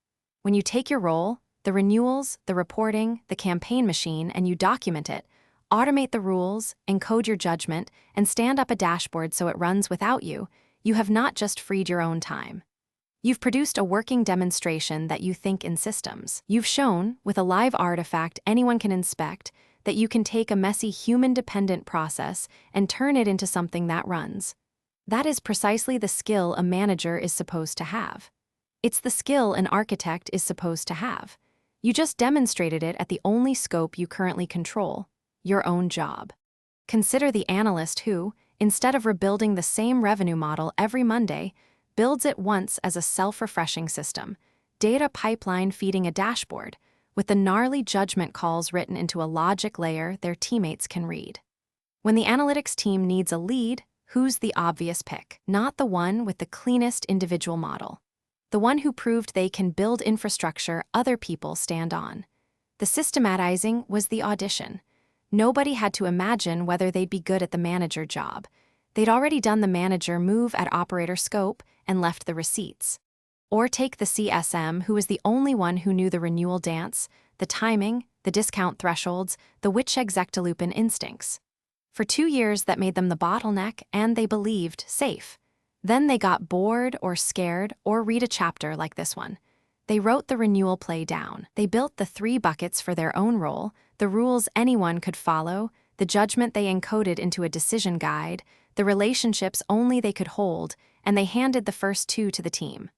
[SPEAKER 1] When you take your role, the renewals, the reporting, the campaign machine, and you document it, automate the rules, encode your judgment, and stand up a dashboard so it runs without you, you have not just freed your own time. You've produced a working demonstration that you think in systems. You've shown, with a live artifact anyone can inspect, that you can take a messy human-dependent process and turn it into something that runs. That is precisely the skill a manager is supposed to have. It's the skill an architect is supposed to have. You just demonstrated it at the only scope you currently control, your own job. Consider the analyst who, instead of rebuilding the same revenue model every Monday, builds it once as a self-refreshing system, data pipeline feeding a dashboard, with the gnarly judgment calls written into a logic layer their teammates can read. When the analytics team needs a lead, who's the obvious pick? Not the one with the cleanest individual model. The one who proved they can build infrastructure other people stand on. The systematizing was the audition. Nobody had to imagine whether they'd be good at the manager job. They'd already done the manager move at operator scope and left the receipts. Or take the CSM, who was the only one who knew the renewal dance, the timing, the discount thresholds, the witch exectolupin instincts. For 2 years that made them the bottleneck, and they believed safe. Then they got bored or scared or read a chapter like this one. They wrote the renewal play down. They built the 3 buckets for their own role, the rules anyone could follow, the judgment they encoded into a decision guide, the relationships only they could hold, and they handed the first 2 to the team.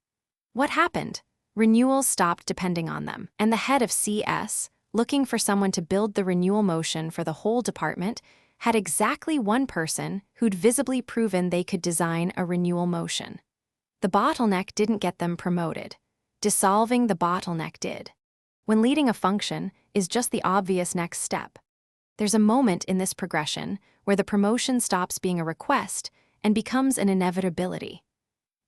[SPEAKER 1] What happened? Renewals stopped depending on them, and the head of CS, looking for someone to build the renewal motion for the whole department, had exactly one person who'd visibly proven they could design a renewal motion. The bottleneck didn't get them promoted. Dissolving the bottleneck did. When leading a function is just the obvious next step. There's a moment in this progression where the promotion stops being a request and becomes an inevitability.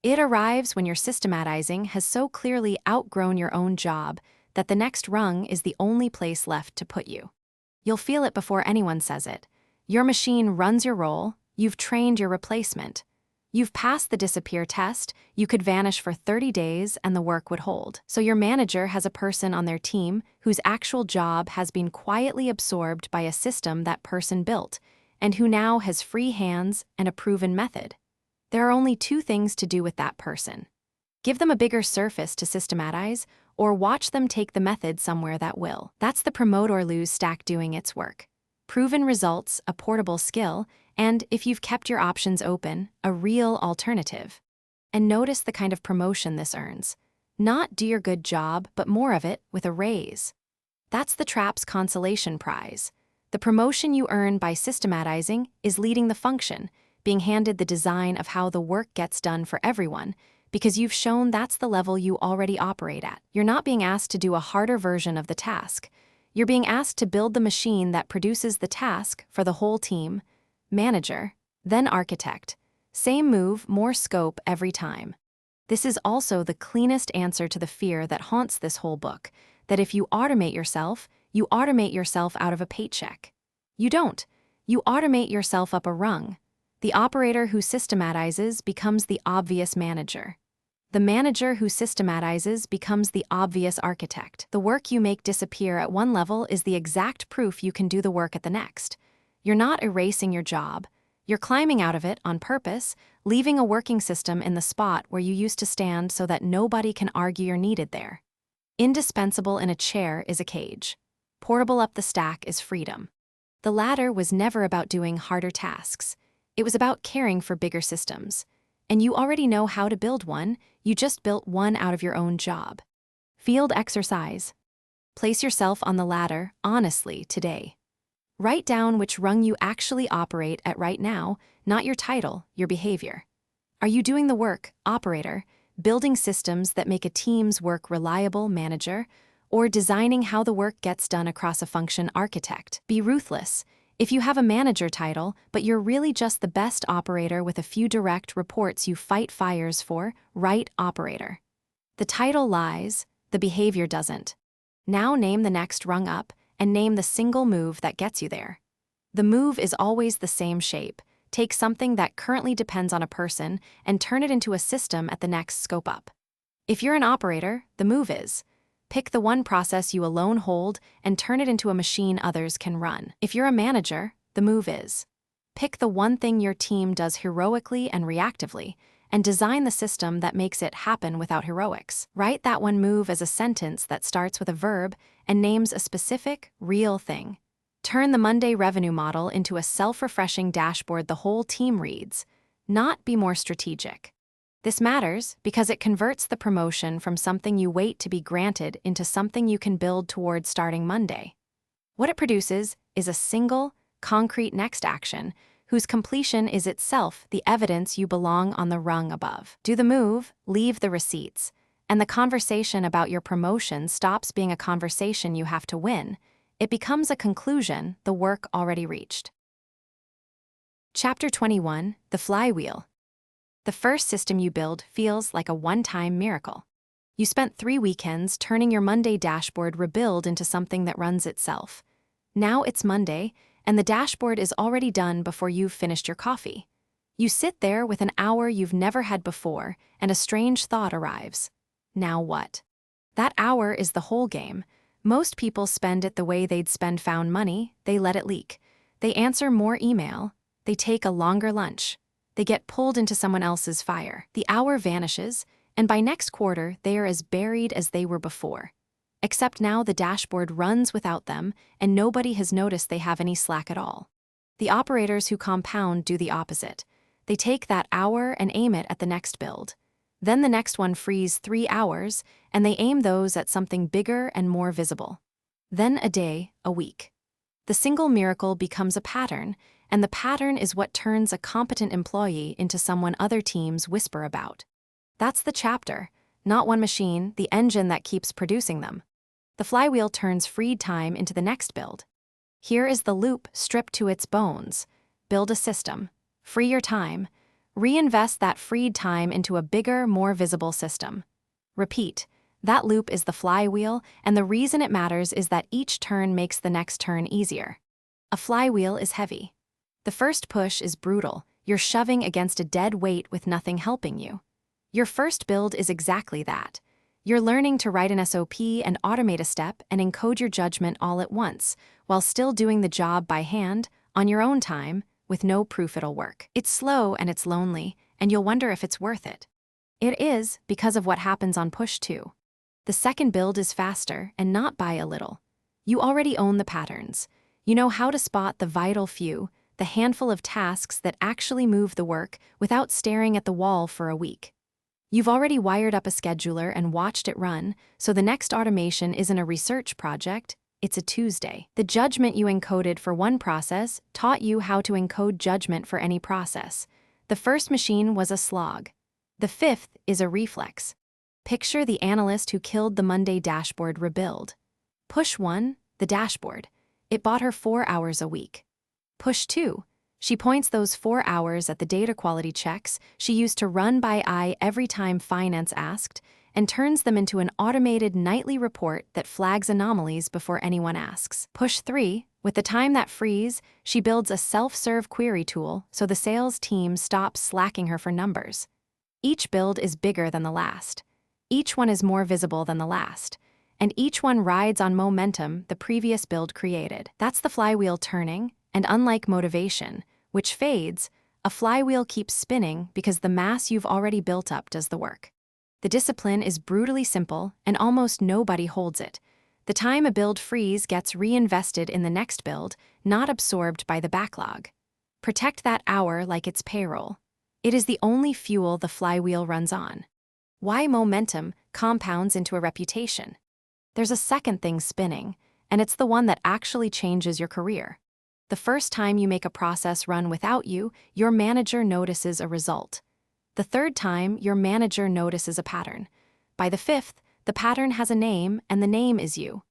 [SPEAKER 1] It arrives when your systematizing has so clearly outgrown your own job that the next rung is the only place left to put you. You'll feel it before anyone says it. Your machine runs your role, you've trained your replacement. You've passed the disappear test, you could vanish for 30 days and the work would hold. So your manager has a person on their team whose actual job has been quietly absorbed by a system that person built, and who now has free hands and a proven method. There are only two things to do with that person. Give them a bigger surface to systematize, or watch them take the method somewhere that will. That's the promote or lose stack doing its work. Proven results, a portable skill, and, if you've kept your options open, a real alternative. And notice the kind of promotion this earns. Not do your good job, but more of it with a raise. That's the trap's consolation prize. The promotion you earn by systematizing is leading the function, being handed the design of how the work gets done for everyone, because you've shown that's the level you already operate at. You're not being asked to do a harder version of the task. You're being asked to build the machine that produces the task for the whole team, manager, then architect. Same move, more scope every time. This is also the cleanest answer to the fear that haunts this whole book, that if you automate yourself out of a paycheck. You don't. You automate yourself up a rung. The operator who systematizes becomes the obvious manager. The manager who systematizes becomes the obvious architect. The work you make disappear at one level is the exact proof you can do the work at the next. You're not erasing your job. You're climbing out of it on purpose, leaving a working system in the spot where you used to stand so that nobody can argue you're needed there. Indispensable in a chair is a cage. Portable up the stack is freedom. The latter was never about doing harder tasks. It was about caring for bigger systems. And you already know how to build one, you just built one out of your own job. Field exercise. Place yourself on the ladder, honestly, today. Write down which rung you actually operate at right now, not your title, your behavior. Are you doing the work, operator, building systems that make a team's work reliable, manager, or designing how the work gets done across a function, architect? Be ruthless. If you have a manager title, but you're really just the best operator with a few direct reports you fight fires for, write operator. The title lies, the behavior doesn't. Now name the next rung up, and name the single move that gets you there. The move is always the same shape. Take something that currently depends on a person and turn it into a system at the next scope up. If you're an operator, the move is, pick the one process you alone hold and turn it into a machine others can run. If you're a manager, the move is, pick the one thing your team does heroically and reactively, and design the system that makes it happen without heroics. Write that one move as a sentence that starts with a verb and names a specific, real thing. Turn the Monday revenue model into a self-refreshing dashboard the whole team reads, not be more strategic. This matters because it converts the promotion from something you wait to be granted into something you can build towards starting Monday. What it produces is a single, concrete next action whose completion is itself the evidence you belong on the rung above. Do the move, leave the receipts, and the conversation about your promotion stops being a conversation you have to win. It becomes a conclusion the work already reached. Chapter 21, The Flywheel. The first system you build feels like a one-time miracle. You spent 3 weekends turning your Monday dashboard rebuild into something that runs itself. Now it's Monday, and the dashboard is already done before you've finished your coffee. You sit there with an hour you've never had before, and a strange thought arrives. Now what? That hour is the whole game. Most people spend it the way they'd spend found money. They let it leak. They answer more email. They take a longer lunch. They get pulled into someone else's fire. The hour vanishes, and by next quarter, they are as buried as they were before. Except now the dashboard runs without them, and nobody has noticed they have any slack at all. The operators who compound do the opposite. They take that hour and aim it at the next build. Then the next one frees 3 hours, and they aim those at something bigger and more visible. Then a day, a week. The single miracle becomes a pattern, and the pattern is what turns a competent employee into someone other teams whisper about. That's the chapter, not one machine, the engine that keeps producing them. The flywheel turns freed time into the next build. Here is the loop stripped to its bones. Build a system. Free your time. Reinvest that freed time into a bigger, more visible system. Repeat. That loop is the flywheel, and the reason it matters is that each turn makes the next turn easier. A flywheel is heavy. The first push is brutal. You're shoving against a dead weight with nothing helping you. Your first build is exactly that. You're learning to write an SOP and automate a step and encode your judgment all at once, while still doing the job by hand, on your own time, with no proof it'll work. It's slow and it's lonely, and you'll wonder if it's worth it. It is, because of what happens on push 2. The second build is faster, and not by a little. You already own the patterns. You know how to spot the vital few, the handful of tasks that actually move the work without staring at the wall for a week. You've already wired up a scheduler and watched it run, so the next automation isn't a research project, it's a Tuesday. The judgment you encoded for one process taught you how to encode judgment for any process. The first machine was a slog. The fifth is a reflex. Picture the analyst who killed the Monday dashboard rebuild. Push 1, the dashboard. It bought her 4 hours a week. Push 2. She points those 4 hours at the data quality checks she used to run by eye every time finance asked, and turns them into an automated nightly report that flags anomalies before anyone asks. Push 3. With the time that frees, she builds a self-serve query tool so the sales team stops slacking her for numbers. Each build is bigger than the last. Each one is more visible than the last. And each one rides on momentum the previous build created. That's the flywheel turning, and unlike motivation, which fades, a flywheel keeps spinning because the mass you've already built up does the work. The discipline is brutally simple, and almost nobody holds it. The time a build frees gets reinvested in the next build, not absorbed by the backlog. Protect that hour like it's payroll. It is the only fuel the flywheel runs on. Why momentum compounds into a reputation? There's a second thing spinning, and it's the one that actually changes your career. The first time you make a process run without you, your manager notices a result. The third time, your manager notices a pattern. By the fifth, the pattern has a name, and the name is you.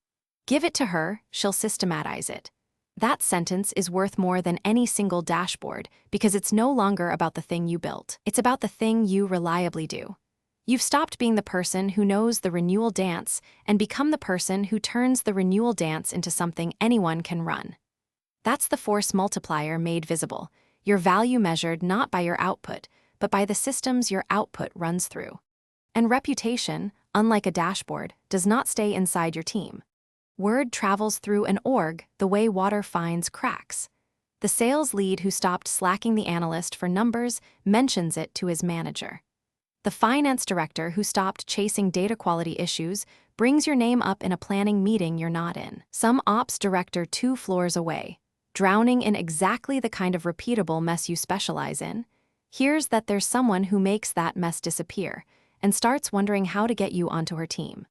[SPEAKER 1] Give it to her, she'll systematize it. That sentence is worth more than any single dashboard because it's no longer about the thing you built. It's about the thing you reliably do. You've stopped being the person who knows the renewal dance and become the person who turns the renewal dance into something anyone can run. That's the force multiplier made visible, your value measured not by your output, but by the systems your output runs through. And reputation, unlike a dashboard, does not stay inside your team. Word travels through an org the way water finds cracks. The sales lead who stopped slacking the analyst for numbers mentions it to his manager. The finance director who stopped chasing data quality issues brings your name up in a planning meeting you're not in. Some ops director 2 floors away, drowning in exactly the kind of repeatable mess you specialize in, hears that there's someone who makes that mess disappear and starts wondering how to get you onto her team.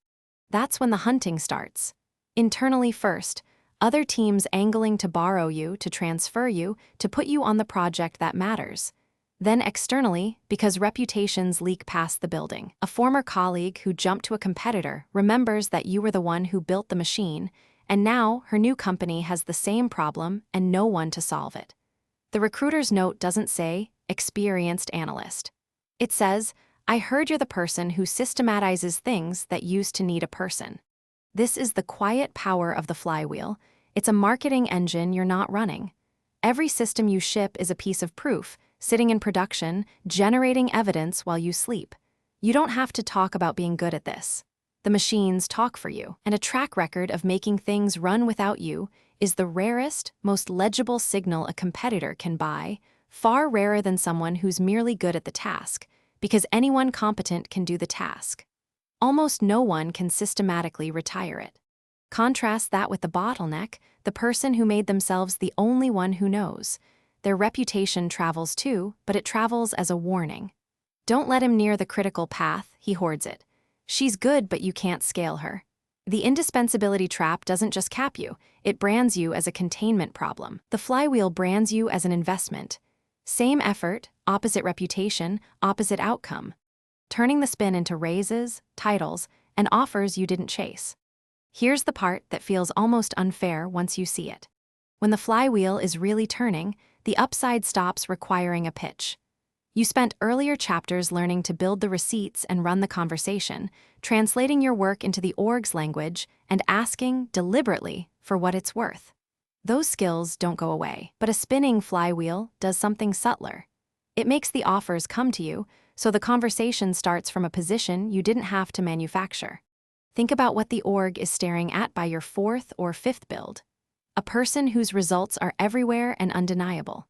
[SPEAKER 1] That's when the hunting starts. Internally first, other teams angling to borrow you, to transfer you, to put you on the project that matters. Then externally, because reputations leak past the building. A former colleague who jumped to a competitor remembers that you were the one who built the machine, and now her new company has the same problem and no one to solve it. The recruiter's note doesn't say, experienced analyst. It says, I heard you're the person who systematizes things that used to need a person. This is the quiet power of the flywheel. It's a marketing engine you're not running. Every system you ship is a piece of proof, sitting in production, generating evidence while you sleep. You don't have to talk about being good at this. The machines talk for you, and a track record of making things run without you is the rarest, most legible signal a competitor can buy, far rarer than someone who's merely good at the task, because anyone competent can do the task. Almost no one can systematically retire it. Contrast that with the bottleneck, the person who made themselves the only one who knows. Their reputation travels too, but it travels as a warning. Don't let him near the critical path, he hoards it. She's good, but you can't scale her. The indispensability trap doesn't just cap you, it brands you as a containment problem. The flywheel brands you as an investment. Same effort, opposite reputation, opposite outcome. Turning the spin into raises, titles, and offers you didn't chase. Here's the part that feels almost unfair once you see it. When the flywheel is really turning, the upside stops requiring a pitch. You spent earlier chapters learning to build the receipts and run the conversation, translating your work into the org's language and asking, deliberately, for what it's worth. Those skills don't go away, but a spinning flywheel does something subtler. It makes the offers come to you, so the conversation starts from a position you didn't have to manufacture. Think about what the org is staring at by your fourth or fifth build. A person whose results are everywhere and undeniable.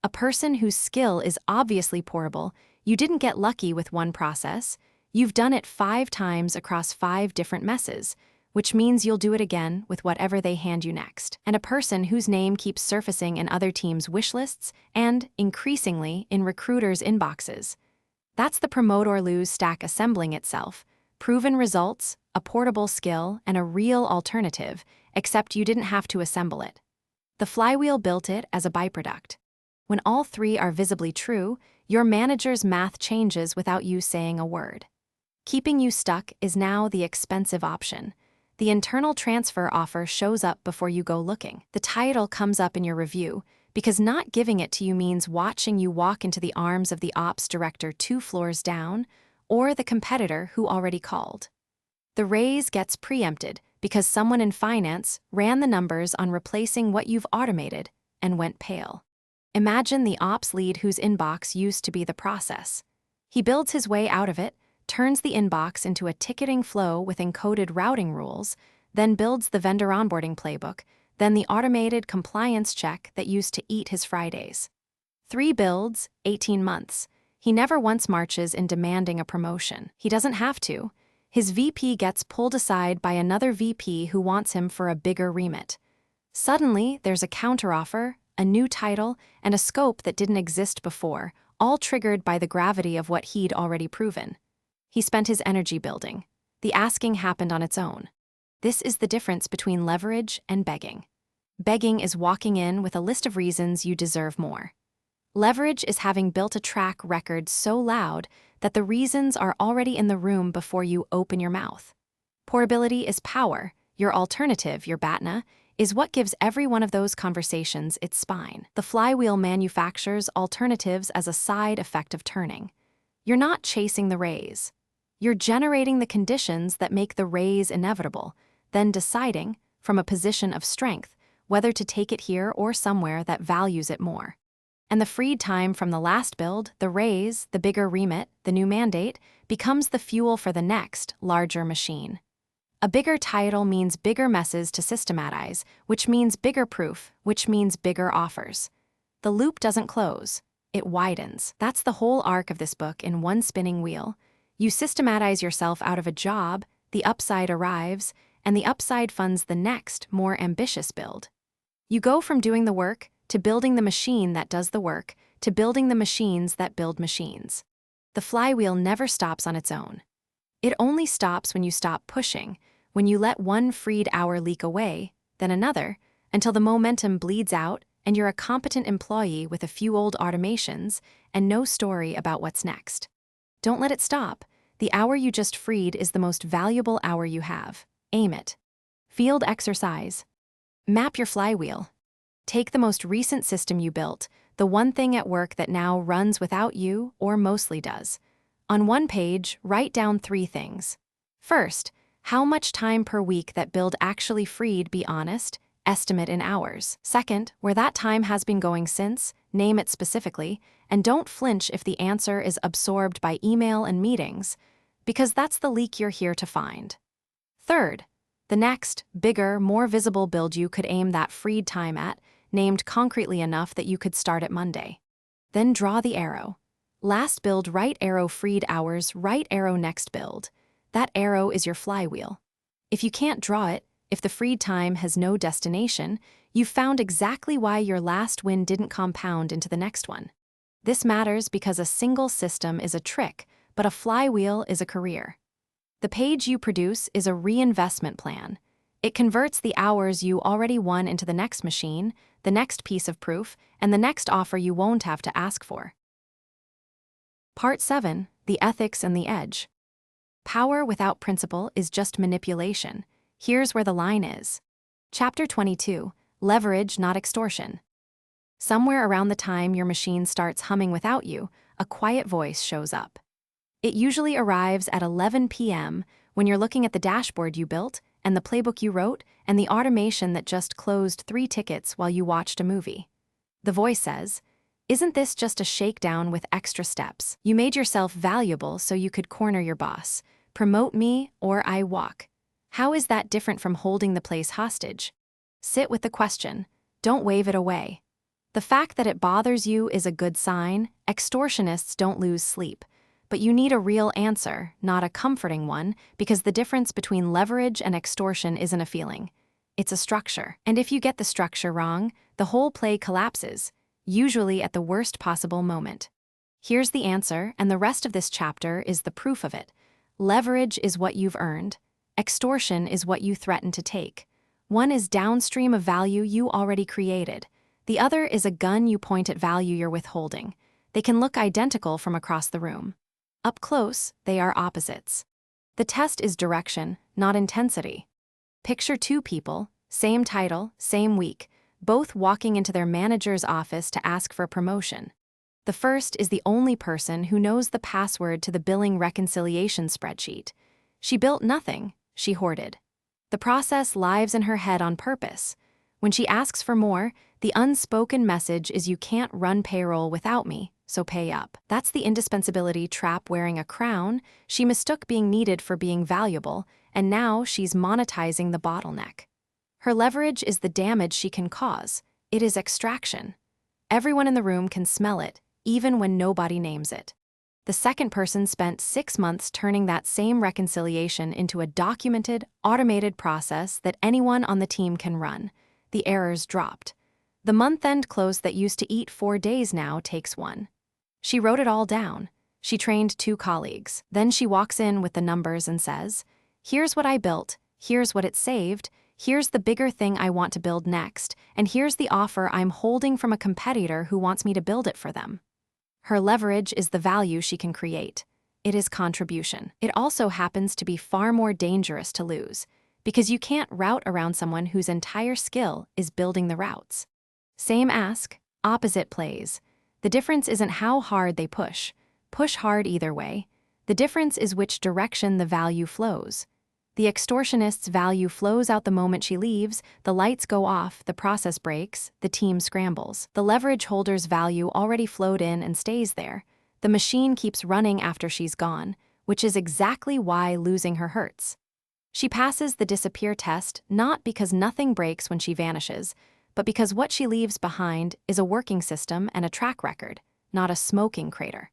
[SPEAKER 1] A person whose skill is obviously portable. You didn't get lucky with one process. You've done it 5 times across 5 different messes, which means you'll do it again with whatever they hand you next. And a person whose name keeps surfacing in other teams' wish lists and, increasingly, in recruiters' inboxes. That's the promote or lose stack assembling itself. Proven results, a portable skill, and a real alternative, except you didn't have to assemble it. The flywheel built it as a byproduct. When all 3 are visibly true, your manager's math changes without you saying a word. Keeping you stuck is now the expensive option. The internal transfer offer shows up before you go looking. The title comes up in your review, because not giving it to you means watching you walk into the arms of the ops director 2 floors down, or the competitor who already called. The raise gets preempted because someone in finance ran the numbers on replacing what you've automated and went pale. Imagine the ops lead whose inbox used to be the process. He builds his way out of it, turns the inbox into a ticketing flow with encoded routing rules, then builds the vendor onboarding playbook, then the automated compliance check that used to eat his Fridays. 3 builds, 18 months. He never once marches in demanding a promotion. He doesn't have to. His VP gets pulled aside by another VP who wants him for a bigger remit. Suddenly, there's a counteroffer, a new title, and a scope that didn't exist before, all triggered by the gravity of what he'd already proven. He spent his energy building. The asking happened on its own. This is the difference between leverage and begging. Begging is walking in with a list of reasons you deserve more. Leverage is having built a track record so loud that the reasons are already in the room before you open your mouth. Portability is power. Your alternative, your BATNA, is what gives every one of those conversations its spine. The flywheel manufactures alternatives as a side effect of turning. You're not chasing the raise. You're generating the conditions that make the raise inevitable, then deciding, from a position of strength, whether to take it here or somewhere that values it more. And the freed time from the last build, the raise, the bigger remit, the new mandate, becomes the fuel for the next, larger machine. A bigger title means bigger messes to systematize, which means bigger proof, which means bigger offers. The loop doesn't close, it widens. That's the whole arc of this book in one spinning wheel. You systematize yourself out of a job, the upside arrives, and the upside funds the next, more ambitious build. You go from doing the work to building the machine that does the work to building the machines that build machines. The flywheel never stops on its own. It only stops when you stop pushing, when you let one freed hour leak away, then another, until the momentum bleeds out and you're a competent employee with a few old automations and no story about what's next. Don't let it stop. The hour you just freed is the most valuable hour you have. Aim it. Field exercise. Map your flywheel. Take the most recent system you built, the one thing at work that now runs without you or mostly does. On one page, write down 3 things. First, how much time per week that build actually freed, be honest, estimate in hours. Second, where that time has been going since, name it specifically, and don't flinch if the answer is absorbed by email and meetings, because that's the leak you're here to find. Third, the next, bigger, more visible build you could aim that freed time at, named concretely enough that you could start at Monday. Then draw the arrow. Last build, right arrow freed hours, right arrow next build. That arrow is your flywheel. If you can't draw it, if the freed time has no destination, you've found exactly why your last win didn't compound into the next one. This matters because a single system is a trick, but a flywheel is a career. The page you produce is a reinvestment plan. It converts the hours you already won into the next machine, the next piece of proof, and the next offer you won't have to ask for. Part 7. The Ethics and the Edge. Power without principle is just manipulation. Here's where the line is. Chapter 22. Leverage, not extortion. Somewhere around the time your machine starts humming without you, a quiet voice shows up. It usually arrives at 11 p.m. when you're looking at the dashboard you built, and the playbook you wrote, and the automation that just closed 3 tickets while you watched a movie. The voice says, "Isn't this just a shakedown with extra steps? You made yourself valuable so you could corner your boss. Promote me or I walk. How is that different from holding the place hostage?" Sit with the question. Don't wave it away. The fact that it bothers you is a good sign. Extortionists don't lose sleep. But you need a real answer, not a comforting one, because the difference between leverage and extortion isn't a feeling. It's a structure. And if you get the structure wrong, the whole play collapses, usually at the worst possible moment. Here's the answer, and the rest of this chapter is the proof of it. Leverage is what you've earned. Extortion is what you threaten to take. One is downstream of value you already created. The other is a gun you point at value you're withholding. They can look identical from across the room. Up close, they are opposites. The test is direction, not intensity. Picture 2 people, same title, same week, both walking into their manager's office to ask for a promotion. The first is the only person who knows the password to the billing reconciliation spreadsheet. She built nothing, she hoarded. The process lives in her head on purpose. When she asks for more, the unspoken message is, "You can't run payroll without me, so pay up." That's the indispensability trap wearing a crown. She mistook being needed for being valuable, and now she's monetizing the bottleneck. Her leverage is the damage she can cause. It is extraction. Everyone in the room can smell it, even when nobody names it. The second person spent 6 months turning that same reconciliation into a documented, automated process that anyone on the team can run. The errors dropped. The month-end close that used to eat 4 days now takes 1. She wrote it all down. She trained 2 colleagues. Then she walks in with the numbers and says, "Here's what I built, here's what it saved, here's the bigger thing I want to build next, and here's the offer I'm holding from a competitor who wants me to build it for them." Her leverage is the value she can create. It is contribution. It also happens to be far more dangerous to lose, because you can't route around someone whose entire skill is building the routes. Same ask, opposite plays. The difference isn't how hard they push. Push hard either way. The difference is which direction the value flows. The extortionist's value flows out the moment she leaves, the lights go off, the process breaks, the team scrambles. The leverage holder's value already flowed in and stays there. The machine keeps running after she's gone, which is exactly why losing her hurts. She passes the disappear test not because nothing breaks when she vanishes, but because what she leaves behind is a working system and a track record, not a smoking crater.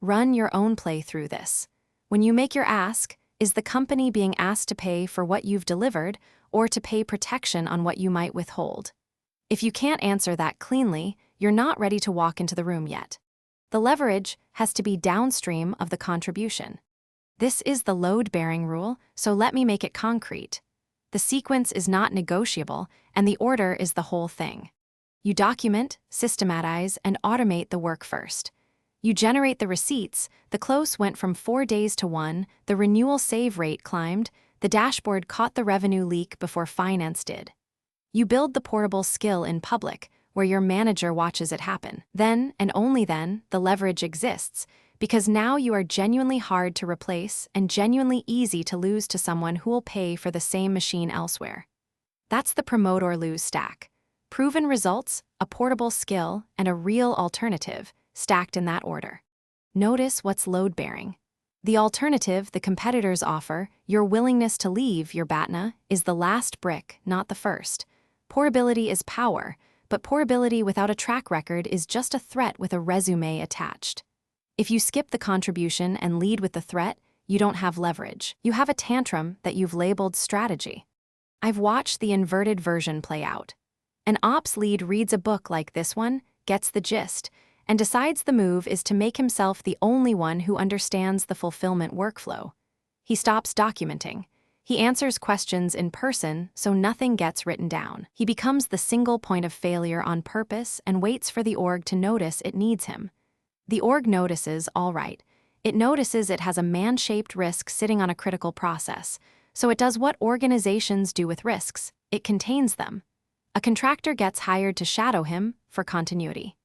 [SPEAKER 1] Run your own play through this. When you make your ask, is the company being asked to pay for what you've delivered or to pay protection on what you might withhold? If you can't answer that cleanly, you're not ready to walk into the room yet. The leverage has to be downstream of the contribution. This is the load-bearing rule, so let me make it concrete. The sequence is not negotiable, and the order is the whole thing. You document, systematize, and automate the work first. You generate the receipts. The close went from 4 days to 1, the renewal save rate climbed, the dashboard caught the revenue leak before finance did. You build the portable skill in public, where your manager watches it happen. Then, and only then, the leverage exists, because now you are genuinely hard to replace and genuinely easy to lose to someone who will pay for the same machine elsewhere. That's the promote or lose stack. Proven results, a portable skill, and a real alternative, stacked in that order. Notice what's load-bearing. The alternative the competitors offer, your willingness to leave your BATNA, is the last brick, not the first. Portability is power, but portability without a track record is just a threat with a resume attached. If you skip the contribution and lead with the threat, you don't have leverage. You have a tantrum that you've labeled strategy. I've watched the inverted version play out. An ops lead reads a book like this one, gets the gist, and decides the move is to make himself the only one who understands the fulfillment workflow. He stops documenting. He answers questions in person so nothing gets written down. He becomes the single point of failure on purpose and waits for the org to notice it needs him. The org notices, all right. It notices it has a man-shaped risk sitting on a critical process, so it does what organizations do with risks. It contains them. A contractor gets hired to shadow him for continuity.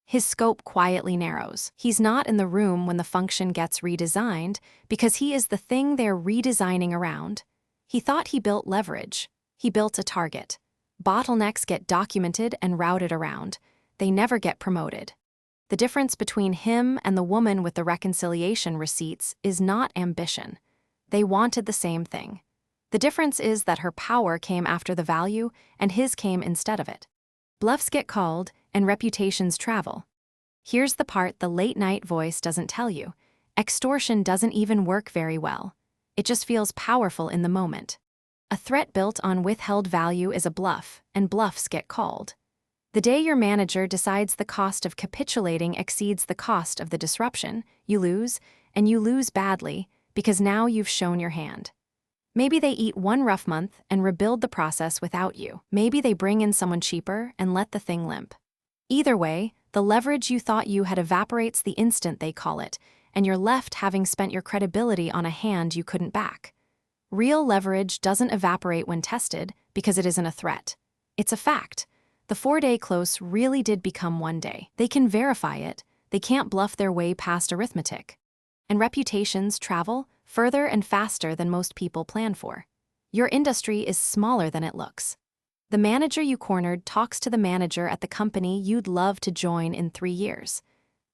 [SPEAKER 1] His scope quietly narrows. He's not in the room when the function gets redesigned because he is the thing they're redesigning around. He thought he built leverage. He built a target. Bottlenecks get documented and routed around. They never get promoted. The difference between him and the woman with the reconciliation receipts is not ambition. They wanted the same thing. The difference is that her power came after the value and his came instead of it. Bluffs get called and reputations travel. Here's the part the late-night voice doesn't tell you. Extortion doesn't even work very well. It just feels powerful in the moment. A threat built on withheld value is a bluff, and bluffs get called. The day your manager decides the cost of capitulating exceeds the cost of the disruption, you lose, and you lose badly, because now you've shown your hand. Maybe they eat one rough month and rebuild the process without you. Maybe they bring in someone cheaper and let the thing limp. Either way, the leverage you thought you had evaporates the instant they call it, and you're left having spent your credibility on a hand you couldn't back. Real leverage doesn't evaporate when tested because it isn't a threat. It's a fact. The 4-day close really did become 1 day. They can verify it. They can't bluff their way past arithmetic. And reputations travel further and faster than most people plan for. Your industry is smaller than it looks. The manager you cornered talks to the manager at the company you'd love to join in 3 years.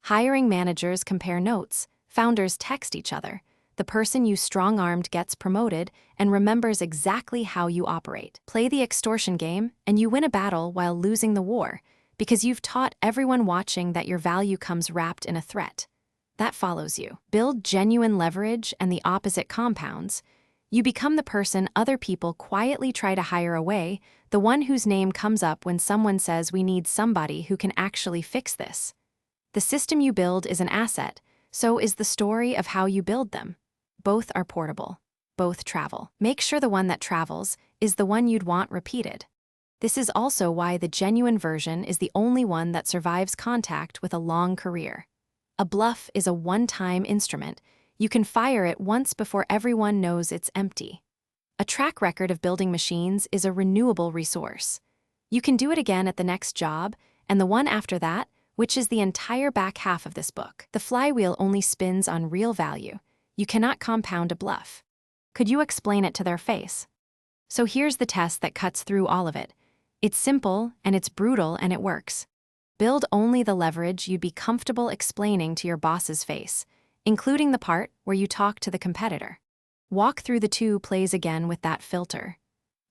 [SPEAKER 1] Hiring managers compare notes, founders text each other. The person you strong-armed gets promoted and remembers exactly how you operate. Play the extortion game, and you win a battle while losing the war, because you've taught everyone watching that your value comes wrapped in a threat. That follows you. Build genuine leverage and the opposite compounds. You become the person other people quietly try to hire away, the one whose name comes up when someone says we need somebody who can actually fix this. The system you build is an asset, so is the story of how you build them. Both are portable. Both travel. Make sure the one that travels is the one you'd want repeated. This is also why the genuine version is the only one that survives contact with a long career. A bluff is a one-time instrument. You can fire it once before everyone knows it's empty. A track record of building machines is a renewable resource. You can do it again at the next job, and the one after that, which is the entire back half of this book. The flywheel only spins on real value. You cannot compound a bluff. Could you explain it to their face? So here's the test that cuts through all of it. It's simple, and it's brutal, and it works. Build only the leverage you'd be comfortable explaining to your boss's face, including the part where you talk to the competitor. Walk through the 2 plays again with that filter.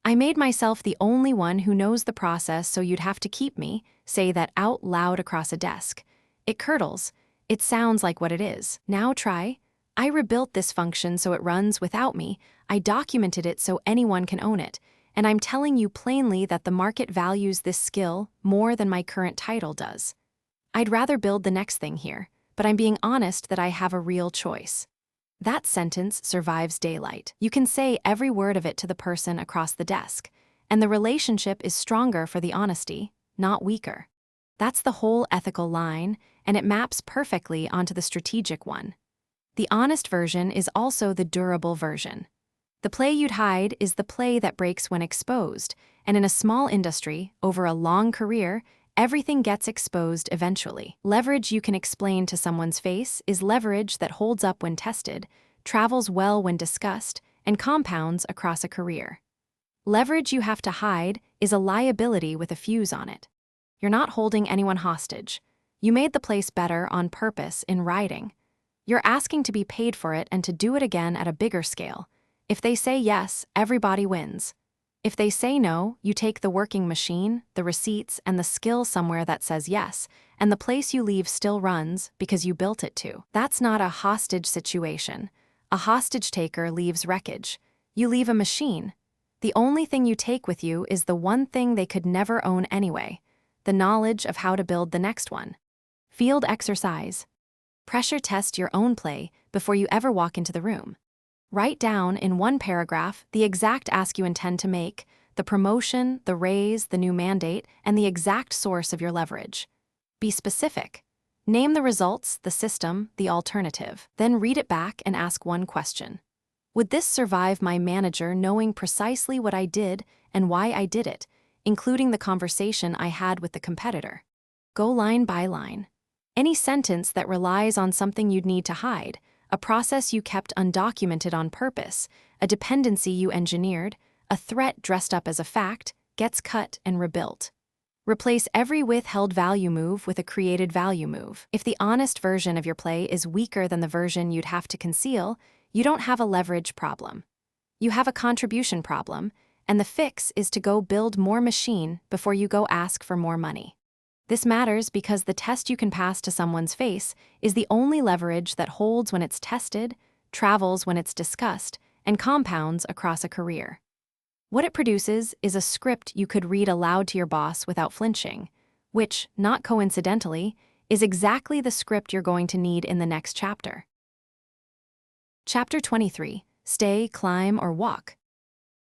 [SPEAKER 1] I made myself the only one who knows the process, so you'd have to keep me. Say that out loud across a desk. It curdles. It sounds like what it is. Now try. I rebuilt this function so it runs without me. I documented it so anyone can own it. And I'm telling you plainly that the market values this skill more than my current title does. I'd rather build the next thing here, but I'm being honest that I have a real choice. That sentence survives daylight. You can say every word of it to the person across the desk, and the relationship is stronger for the honesty, not weaker. That's the whole ethical line, and it maps perfectly onto the strategic one. The honest version is also the durable version. The play you'd hide is the play that breaks when exposed, and in a small industry, over a long career, everything gets exposed eventually. Leverage you can explain to someone's face is leverage that holds up when tested, travels well when discussed, and compounds across a career. Leverage you have to hide is a liability with a fuse on it. You're not holding anyone hostage. You made the place better on purpose in writing. You're asking to be paid for it and to do it again at a bigger scale. If they say yes, everybody wins. If they say no, you take the working machine, the receipts, and the skill somewhere that says yes, and the place you leave still runs because you built it to. That's not a hostage situation. A hostage taker leaves wreckage. You leave a machine. The only thing you take with you is the one thing they could never own anyway, the knowledge of how to build the next one. Field exercise. Pressure test your own play before you ever walk into the room. Write down in one paragraph the exact ask you intend to make, the promotion, the raise, the new mandate, and the exact source of your leverage. Be specific. Name the results, the system, the alternative. Then read it back and ask one question. Would this survive my manager knowing precisely what I did and why I did it, including the conversation I had with the competitor? Go line by line. Any sentence that relies on something you'd need to hide, a process you kept undocumented on purpose, a dependency you engineered, a threat dressed up as a fact, gets cut and rebuilt. Replace every withheld value move with a created value move. If the honest version of your play is weaker than the version you'd have to conceal, you don't have a leverage problem. You have a contribution problem, and the fix is to go build more machine before you go ask for more money. This matters because the test you can pass to someone's face is the only leverage that holds when it's tested, travels when it's discussed, and compounds across a career. What it produces is a script you could read aloud to your boss without flinching, which, not coincidentally, is exactly the script you're going to need in the next chapter. Chapter 23, Stay, Climb, or Walk.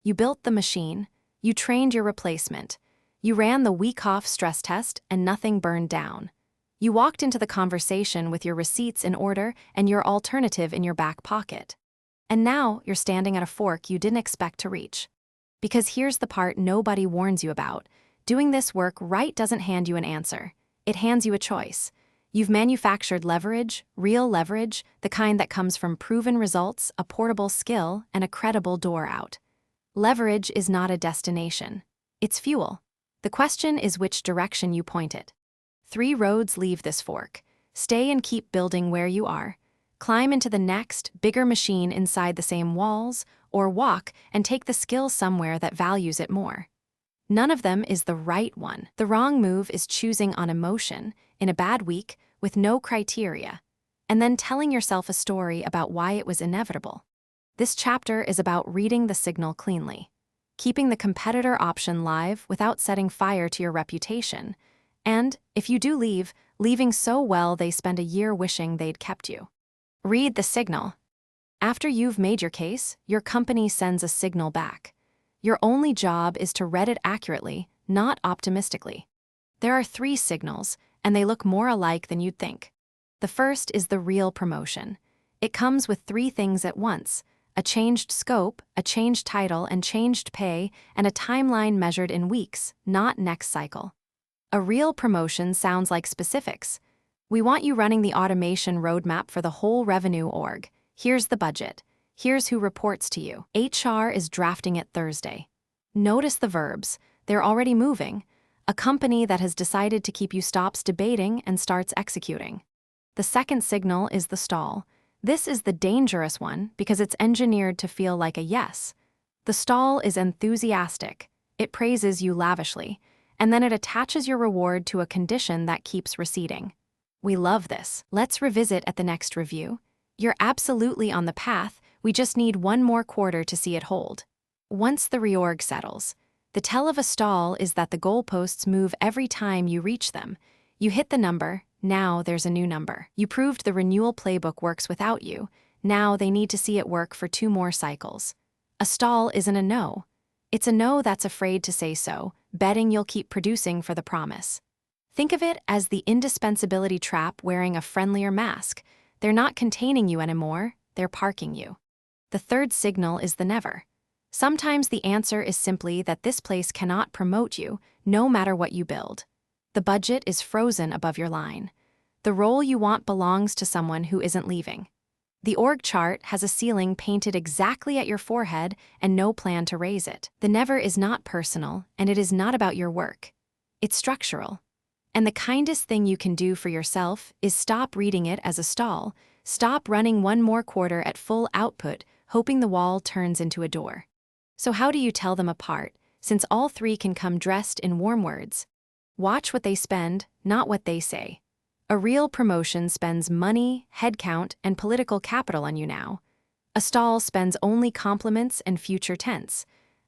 [SPEAKER 1] You built the machine, you trained your replacement, you ran the week-off stress test and nothing burned down. You walked into the conversation with your receipts in order and your alternative in your back pocket. And now you're standing at a fork you didn't expect to reach. Because here's the part nobody warns you about. Doing this work right doesn't hand you an answer. It hands you a choice. You've manufactured leverage, real leverage, the kind that comes from proven results, a portable skill, and a credible door out. Leverage is not a destination. It's fuel. The question is which direction you point it. 3 roads leave this fork. Stay and keep building where you are. Climb into the next, bigger machine inside the same walls, or walk and take the skill somewhere that values it more. None of them is the right one. The wrong move is choosing on emotion, in a bad week, with no criteria, and then telling yourself a story about why it was inevitable. This chapter is about reading the signal cleanly, keeping the competitor option live without setting fire to your reputation, and, if you do leave, leaving so well they spend a year wishing they'd kept you. Read the signal. After you've made your case, your company sends a signal back. Your only job is to read it accurately, not optimistically. There are 3 signals, and they look more alike than you'd think. The first is the real promotion. It comes with 3 things at once: a changed scope, a changed title and changed pay, and a timeline measured in weeks, not next cycle. A real promotion sounds like specifics. We want you running the automation roadmap for the whole revenue org. Here's the budget. Here's who reports to you. HR is drafting it Thursday. Notice the verbs. They're already moving. A company that has decided to keep you stops debating and starts executing. The second signal is the stall. This is the dangerous one because it's engineered to feel like a yes. The stall is enthusiastic. It praises you lavishly, and then it attaches your reward to a condition that keeps receding. We love this. Let's revisit at the next review. You're absolutely on the path, we just need 1 more quarter to see it hold. Once the reorg settles, the tell of a stall is that the goalposts move every time you reach them. You hit the number, now there's a new number. You proved the renewal playbook works without you, now they need to see it work for 2 more cycles. A stall isn't a no. It's a no that's afraid to say so, betting you'll keep producing for the promise. Think of it as the indispensability trap wearing a friendlier mask. They're not containing you anymore, they're parking you. The third signal is the never. Sometimes the answer is simply that this place cannot promote you, no matter what you build. The budget is frozen above your line. The role you want belongs to someone who isn't leaving. The org chart has a ceiling painted exactly at your forehead and no plan to raise it. The never is not personal, and it is not about your work. It's structural. And the kindest thing you can do for yourself is stop reading it as a stall, stop running 1 more quarter at full output, hoping the wall turns into a door. So how do you tell them apart, since all 3 can come dressed in warm words? Watch what they spend, not what they say. A real promotion spends money, headcount, and political capital on you now. A stall spends only compliments and future tense.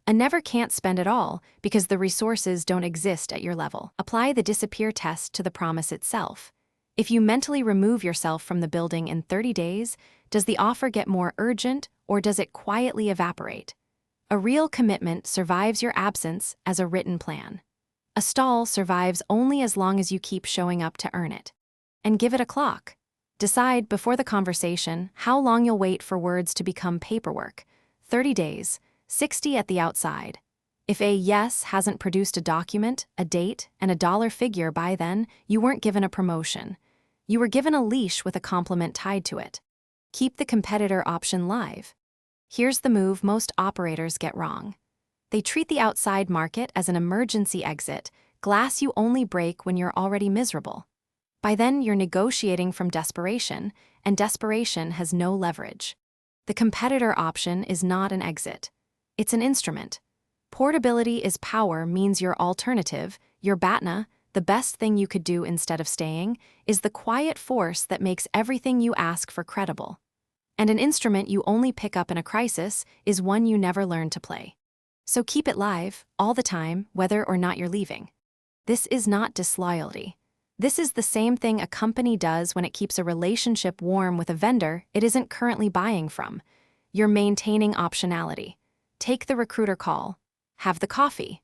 [SPEAKER 1] A never can't spend it all because the resources don't exist at your level. Apply the disappear test to the promise itself. If you mentally remove yourself from the building in 30 days, does the offer get more urgent or does it quietly evaporate? A real commitment survives your absence as a written plan. A stall survives only as long as you keep showing up to earn it. And give it a clock. Decide before the conversation how long you'll wait for words to become paperwork. 30 days, 60 at the outside. If a yes hasn't produced a document, a date, and a dollar figure by then, you weren't given a promotion. You were given a leash with a compliment tied to it. Keep the competitor option live. Here's the move most operators get wrong. They treat the outside market as an emergency exit, glass you only break when you're already miserable. By then, you're negotiating from desperation, and desperation has no leverage. The competitor option is not an exit. It's an instrument. Portability is power means your alternative, your BATNA, the best thing you could do instead of staying, is the quiet force that makes everything you ask for credible. And an instrument you only pick up in a crisis is one you never learn to play. So keep it live, all the time, whether or not you're leaving. This is not disloyalty. This is the same thing a company does when it keeps a relationship warm with a vendor it isn't currently buying from. You're maintaining optionality. Take the recruiter call. Have the coffee.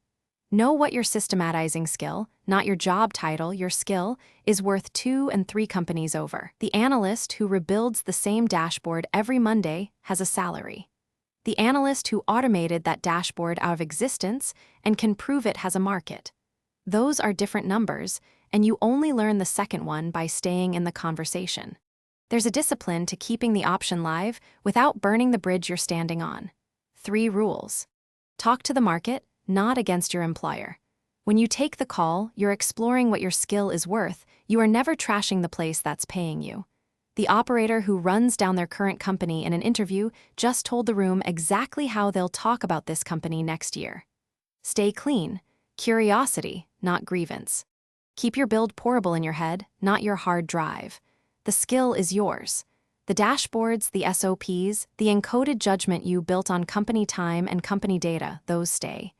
[SPEAKER 1] Know what your systematizing skill, not your job title, your skill, is worth 2 and 3 companies over. The analyst who rebuilds the same dashboard every Monday has a salary. The analyst who automated that dashboard out of existence and can prove it has a market. Those are different numbers, and you only learn the second one by staying in the conversation. There's a discipline to keeping the option live without burning the bridge you're standing on. 3 rules. Talk to the market, not against your employer. When you take the call, you're exploring what your skill is worth. You are never trashing the place that's paying you. The operator who runs down their current company in an interview just told the room exactly how they'll talk about this company next year. Stay clean. Curiosity, not grievance. Keep your build portable in your head, not your hard drive. The skill is yours. The dashboards, the SOPs, the encoded judgment you built on company time and company data, those stay.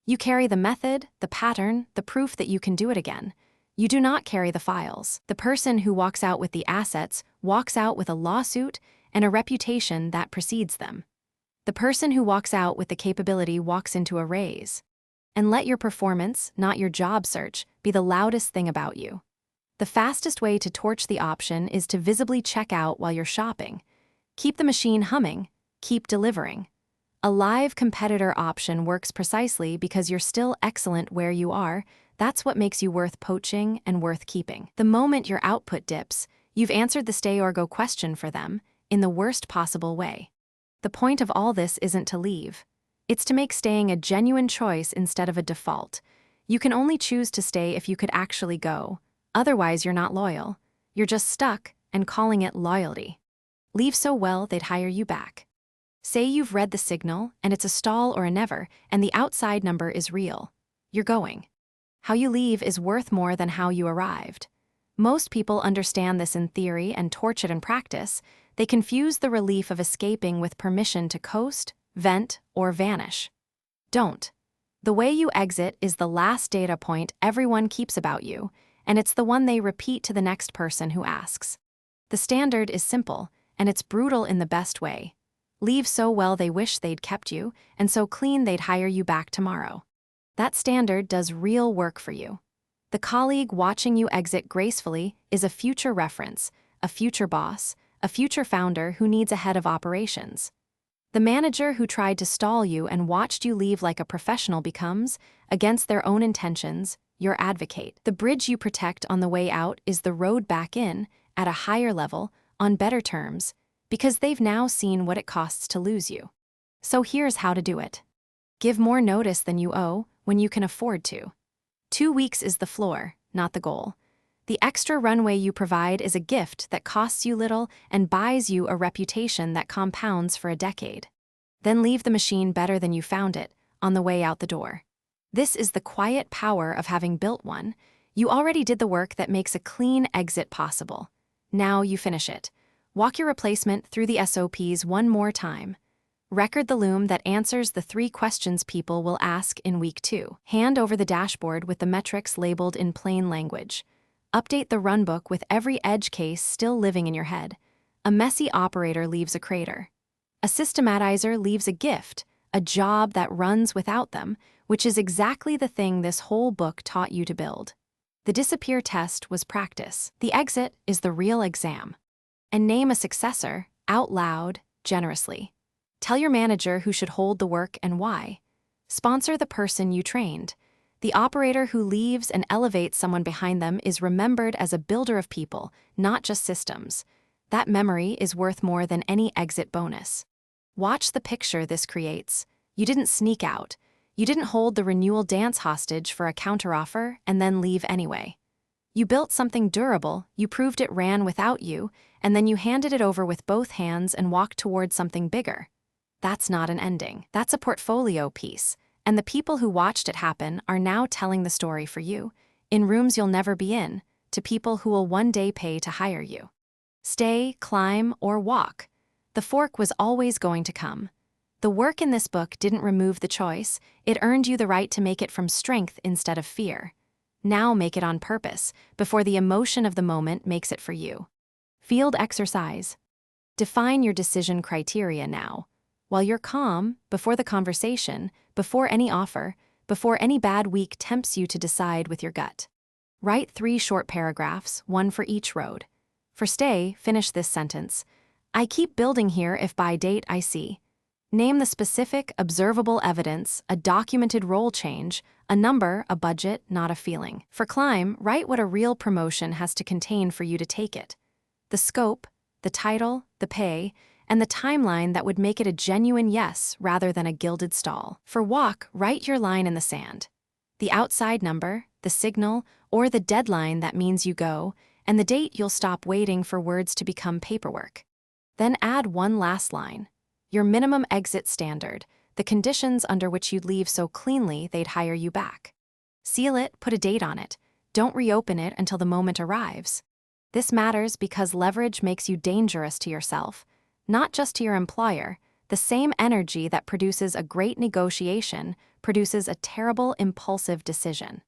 [SPEAKER 1] You carry the method, the pattern, the proof that you can do it again. You do not carry the files. The person who walks out with the assets walks out with a lawsuit and a reputation that precedes them. The person who walks out with the capability walks into a raise. And let your performance, not your job search, be the loudest thing about you. The fastest way to torch the option is to visibly check out while you're shopping. Keep the machine humming. Keep delivering. A live competitor option works precisely because you're still excellent where you are. That's what makes you worth poaching and worth keeping. The moment your output dips, you've answered the stay or go question for them in the worst possible way. The point of all this isn't to leave. It's to make staying a genuine choice instead of a default. You can only choose to stay if you could actually go. Otherwise, you're not loyal. You're just stuck and calling it loyalty. Leave so well they'd hire you back. Say you've read the signal and it's a stall or a never, and the outside number is real. You're going. How you leave is worth more than how you arrived. Most people understand this in theory and torch it in practice. They confuse the relief of escaping with permission to coast, vent, or vanish. Don't. The way you exit is the last data point everyone keeps about you, and it's the one they repeat to the next person who asks. The standard is simple, and it's brutal in the best way. Leave so well they wish they'd kept you, and so clean they'd hire you back tomorrow. That standard does real work for you. The colleague watching you exit gracefully is a future reference, a future boss, a future founder who needs a head of operations. The manager who tried to stall you and watched you leave like a professional becomes, against their own intentions, your advocate. The bridge you protect on the way out is the road back in, at a higher level, on better terms, because they've now seen what it costs to lose you. So here's how to do it. Give more notice than you owe when you can afford to. 2 weeks is the floor, not the goal. The extra runway you provide is a gift that costs you little and buys you a reputation that compounds for a decade. Then leave the machine better than you found it, on the way out the door. This is the quiet power of having built one. You already did the work that makes a clean exit possible. Now you finish it. Walk your replacement through the SOPs one more time. Record the loom that answers the 3 questions people will ask in week 2. Hand over the dashboard with the metrics labeled in plain language. Update the runbook with every edge case still living in your head. A messy operator leaves a crater. A systematizer leaves a gift, a job that runs without them, which is exactly the thing this whole book taught you to build. The disappear test was practice. The exit is the real exam. And name a successor, out loud, generously. Tell your manager who should hold the work and why. Sponsor the person you trained. The operator who leaves and elevates someone behind them is remembered as a builder of people, not just systems. That memory is worth more than any exit bonus. Watch the picture this creates. You didn't sneak out. You didn't hold the renewal dance hostage for a counteroffer and then leave anyway. You built something durable, you proved it ran without you, and then you handed it over with both hands and walked towards something bigger. That's not an ending. That's a portfolio piece, and the people who watched it happen are now telling the story for you, in rooms you'll never be in, to people who will one day pay to hire you. Stay, climb, or walk. The fork was always going to come. The work in this book didn't remove the choice, it earned you the right to make it from strength instead of fear. Now make it on purpose, before the emotion of the moment makes it for you. Field exercise. Define your decision criteria now. While you're calm, before the conversation, before any offer, before any bad week tempts you to decide with your gut. Write 3 short paragraphs, 1 for each road. For stay, finish this sentence. I keep building here if by date I see. Name the specific, observable evidence, a documented role change, a number, a budget, not a feeling. For climb, write what a real promotion has to contain for you to take it. The scope, the title, the pay, and the timeline that would make it a genuine yes rather than a gilded stall. For walk, write your line in the sand. The outside number, the signal, or the deadline that means you go, and the date you'll stop waiting for words to become paperwork. Then add one last line. Your minimum exit standard, the conditions under which you'd leave so cleanly they'd hire you back. Seal it, put a date on it. Don't reopen it until the moment arrives. This matters because leverage makes you dangerous to yourself, not just to your employer. The same energy that produces a great negotiation produces a terrible, impulsive decision.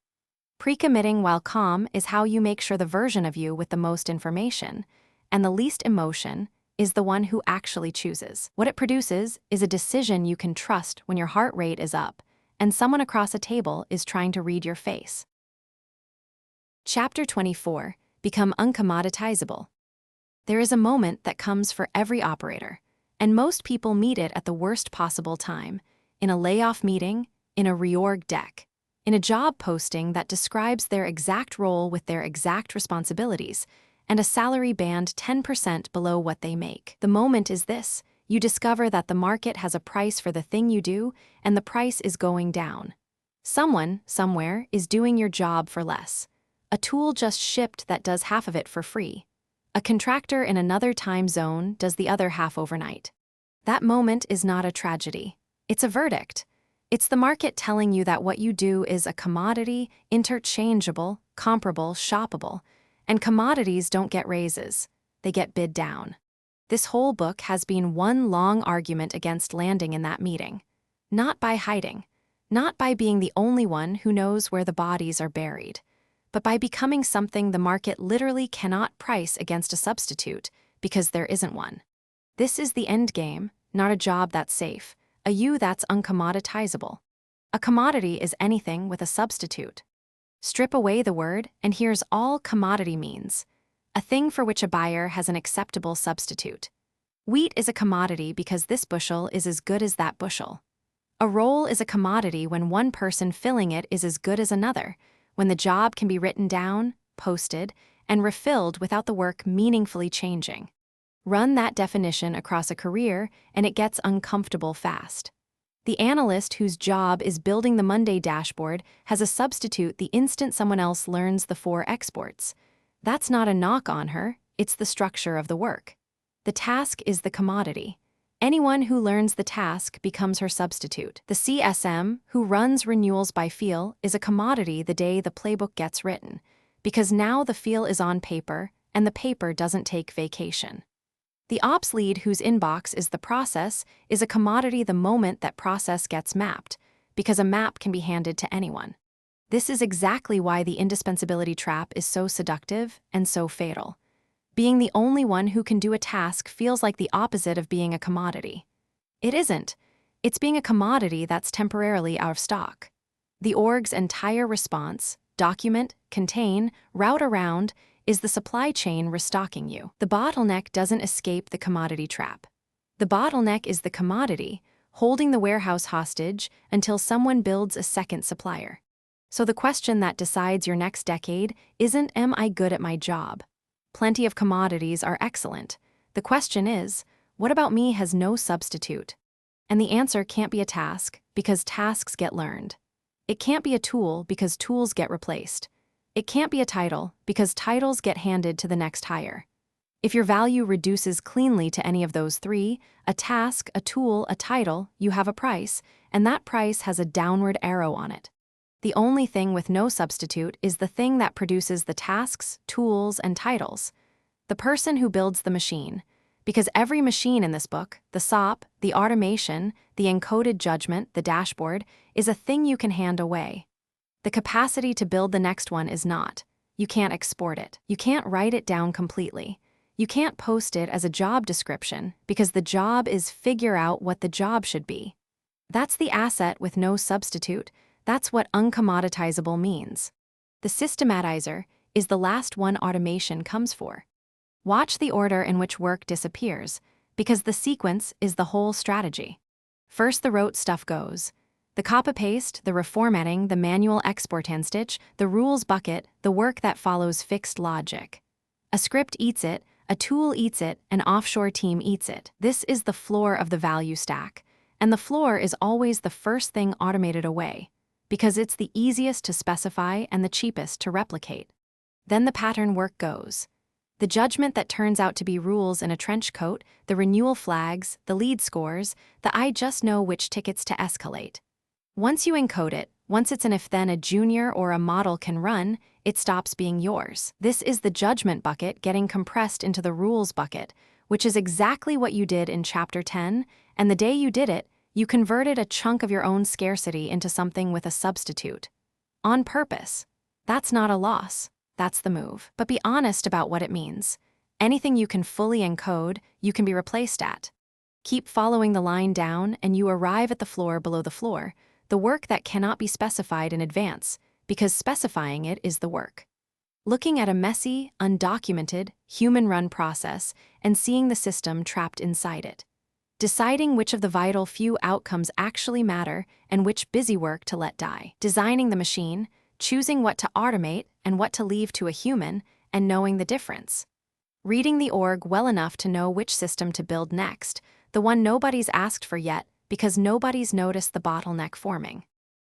[SPEAKER 1] Pre-committing while calm is how you make sure the version of you with the most information, and the least emotion, is the one who actually chooses. What it produces is a decision you can trust when your heart rate is up and someone across a table is trying to read your face. Chapter 24. Become uncommoditizable. There is a moment that comes for every operator, and most people meet it at the worst possible time, in a layoff meeting, in a reorg deck, in a job posting that describes their exact role with their exact responsibilities, and a salary band 10% below what they make. The moment is this: you discover that the market has a price for the thing you do, and the price is going down. Someone, somewhere, is doing your job for less. A tool just shipped that does half of it for free. A contractor in another time zone does the other half overnight. That moment is not a tragedy. It's a verdict. It's the market telling you that what you do is a commodity, interchangeable, comparable, shoppable. And commodities don't get raises, they get bid down. This whole book has been one long argument against landing in that meeting. Not by hiding, not by being the only one who knows where the bodies are buried, but by becoming something the market literally cannot price against a substitute because there isn't one. This is the end game, not a job that's safe, a you that's uncommoditizable. A commodity is anything with a substitute. Strip away the word, and here's all commodity means: a thing for which a buyer has an acceptable substitute. Wheat is a commodity because this bushel is as good as that bushel. A role is a commodity when one person filling it is as good as another, when the job can be written down, posted, and refilled without the work meaningfully changing. Run that definition across a career, and it gets uncomfortable fast. The analyst whose job is building the Monday dashboard has a substitute the instant someone else learns the 4 exports. That's not a knock on her, it's the structure of the work. The task is the commodity. Anyone who learns the task becomes her substitute. The CSM, who runs renewals by feel, is a commodity the day the playbook gets written, because now the feel is on paper, and the paper doesn't take vacation. The ops lead whose inbox is the process is a commodity the moment that process gets mapped, because a map can be handed to anyone. This is exactly why the indispensability trap is so seductive and so fatal. Being the only one who can do a task feels like the opposite of being a commodity. It isn't. It's being a commodity that's temporarily out of stock. The org's entire response, document, contain, route around, is the supply chain restocking you. The bottleneck doesn't escape the commodity trap. The bottleneck is the commodity, holding the warehouse hostage until someone builds a second supplier. So the question that decides your next decade isn't, am I good at my job? Plenty of commodities are excellent. The question is, what about me has no substitute? And the answer can't be a task, because tasks get learned. It can't be a tool, because tools get replaced. It can't be a title, because titles get handed to the next hire. If your value reduces cleanly to any of those three, a task, a tool, a title, you have a price, and that price has a downward arrow on it. The only thing with no substitute is the thing that produces the tasks, tools, and titles. The person who builds the machine. Because every machine in this book, the SOP, the automation, the encoded judgment, the dashboard, is a thing you can hand away. The capacity to build the next one is not. You can't export it. You can't write it down completely. You can't post it as a job description, because the job is figure out what the job should be. That's the asset with no substitute. That's what uncommoditizable means. The systematizer is the last one automation comes for. Watch the order in which work disappears, because the sequence is the whole strategy. First the rote stuff goes. The copy-paste, the reformatting, the manual export and stitch, the rules bucket, the work that follows fixed logic. A script eats it, a tool eats it, an offshore team eats it. This is the floor of the value stack, and the floor is always the first thing automated away, because it's the easiest to specify and the cheapest to replicate. Then the pattern work goes. The judgment that turns out to be rules in a trench coat, the renewal flags, the lead scores, the I just know which tickets to escalate. Once you encode it, once it's an if-then a junior or a model can run, it stops being yours. This is the judgment bucket getting compressed into the rules bucket, which is exactly what you did in Chapter 10, and the day you did it, you converted a chunk of your own scarcity into something with a substitute. On purpose. That's not a loss. That's the move. But be honest about what it means. Anything you can fully encode, you can be replaced at. Keep following the line down and you arrive at the floor below the floor, the work that cannot be specified in advance, because specifying it is the work. Looking at a messy, undocumented, human-run process and seeing the system trapped inside it. Deciding which of the vital few outcomes actually matter and which busy work to let die. Designing the machine, choosing what to automate and what to leave to a human, and knowing the difference. Reading the org well enough to know which system to build next, the one nobody's asked for yet because nobody's noticed the bottleneck forming.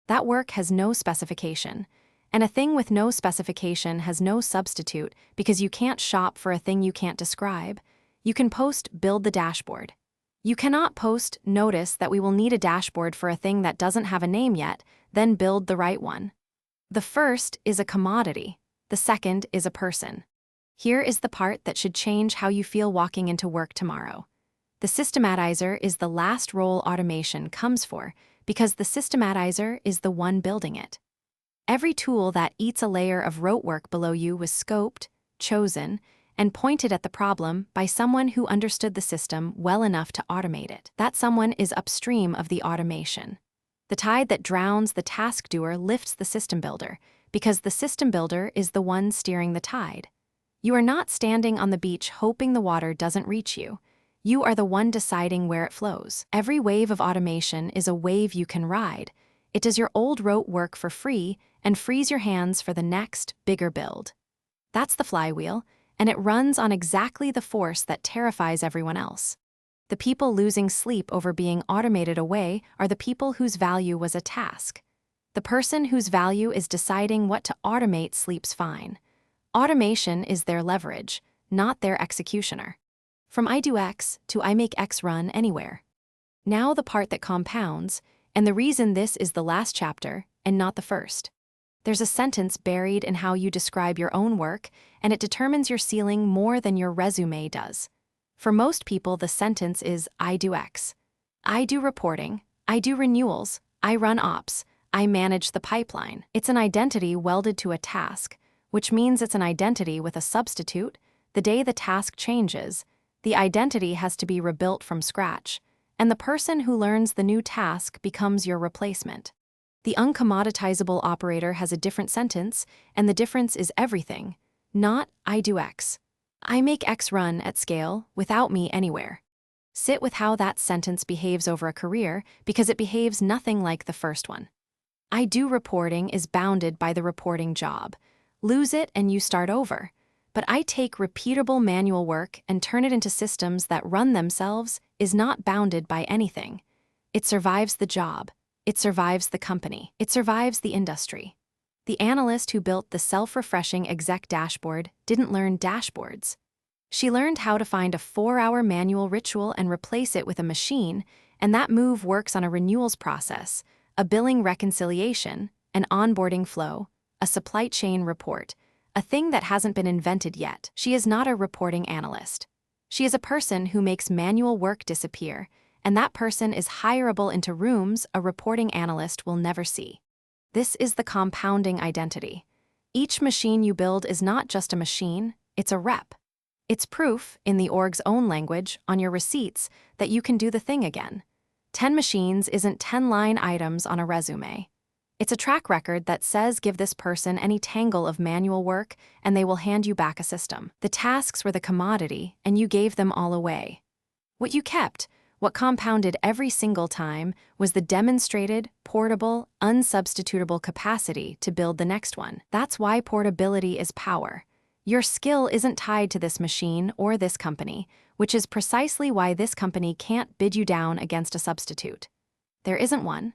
[SPEAKER 1] That work has no specification, and a thing with no specification has no substitute because you can't shop for a thing you can't describe. You can post build the dashboard. You cannot post notice that we will need a dashboard for a thing that doesn't have a name yet, then build the right one. The first is a commodity, the second is a person. Here is the part that should change how you feel walking into work tomorrow. The systematizer is the last role automation comes for, because the systematizer is the one building it. Every tool that eats a layer of rote work below you was scoped, chosen, and pointed at the problem by someone who understood the system well enough to automate it. That someone is upstream of the automation. The tide that drowns the task doer lifts the system builder, because the system builder is the one steering the tide. You are not standing on the beach hoping the water doesn't reach you. You are the one deciding where it flows. Every wave of automation is a wave you can ride. It does your old rote work for free and frees your hands for the next, bigger build. That's the flywheel, and it runs on exactly the force that terrifies everyone else. The people losing sleep over being automated away are the people whose value was a task. The person whose value is deciding what to automate sleeps fine. Automation is their leverage, not their executioner. From I do X to I make X run anywhere. Now the part that compounds, and the reason this is the last chapter and not the first. There's a sentence buried in how you describe your own work, and it determines your ceiling more than your resume does. For most people, the sentence is I do X. I do reporting, I do renewals, I run ops, I manage the pipeline. It's an identity welded to a task, which means it's an identity with a substitute. The day the task changes, the identity has to be rebuilt from scratch, and the person who learns the new task becomes your replacement. The uncommoditizable operator has a different sentence, and the difference is everything. Not, I do X. I make X run at scale, without me anywhere. Sit with how that sentence behaves over a career, because it behaves nothing like the first one. I do reporting is bounded by the reporting job. Lose it and you start over. But I take repeatable manual work and turn it into systems that run themselves is not bounded by anything. It survives the job. It survives the company. It survives the industry. The analyst who built the self-refreshing exec dashboard didn't learn dashboards. She learned how to find a 4-hour manual ritual and replace it with a machine, and that move works on a renewals process, a billing reconciliation, an onboarding flow, a supply chain report, a thing that hasn't been invented yet. She is not a reporting analyst. She is a person who makes manual work disappear, and that person is hireable into rooms a reporting analyst will never see. This is the compounding identity. Each machine you build is not just a machine, it's a rep. It's proof, in the org's own language, on your receipts, that you can do the thing again. 10 machines isn't 10 line items on a resume. It's a track record that says give this person any tangle of manual work and they will hand you back a system. The tasks were the commodity and you gave them all away. What you kept, what compounded every single time, was the demonstrated, portable, unsubstitutable capacity to build the next one. That's why portability is power. Your skill isn't tied to this machine or this company, which is precisely why this company can't bid you down against a substitute. There isn't one.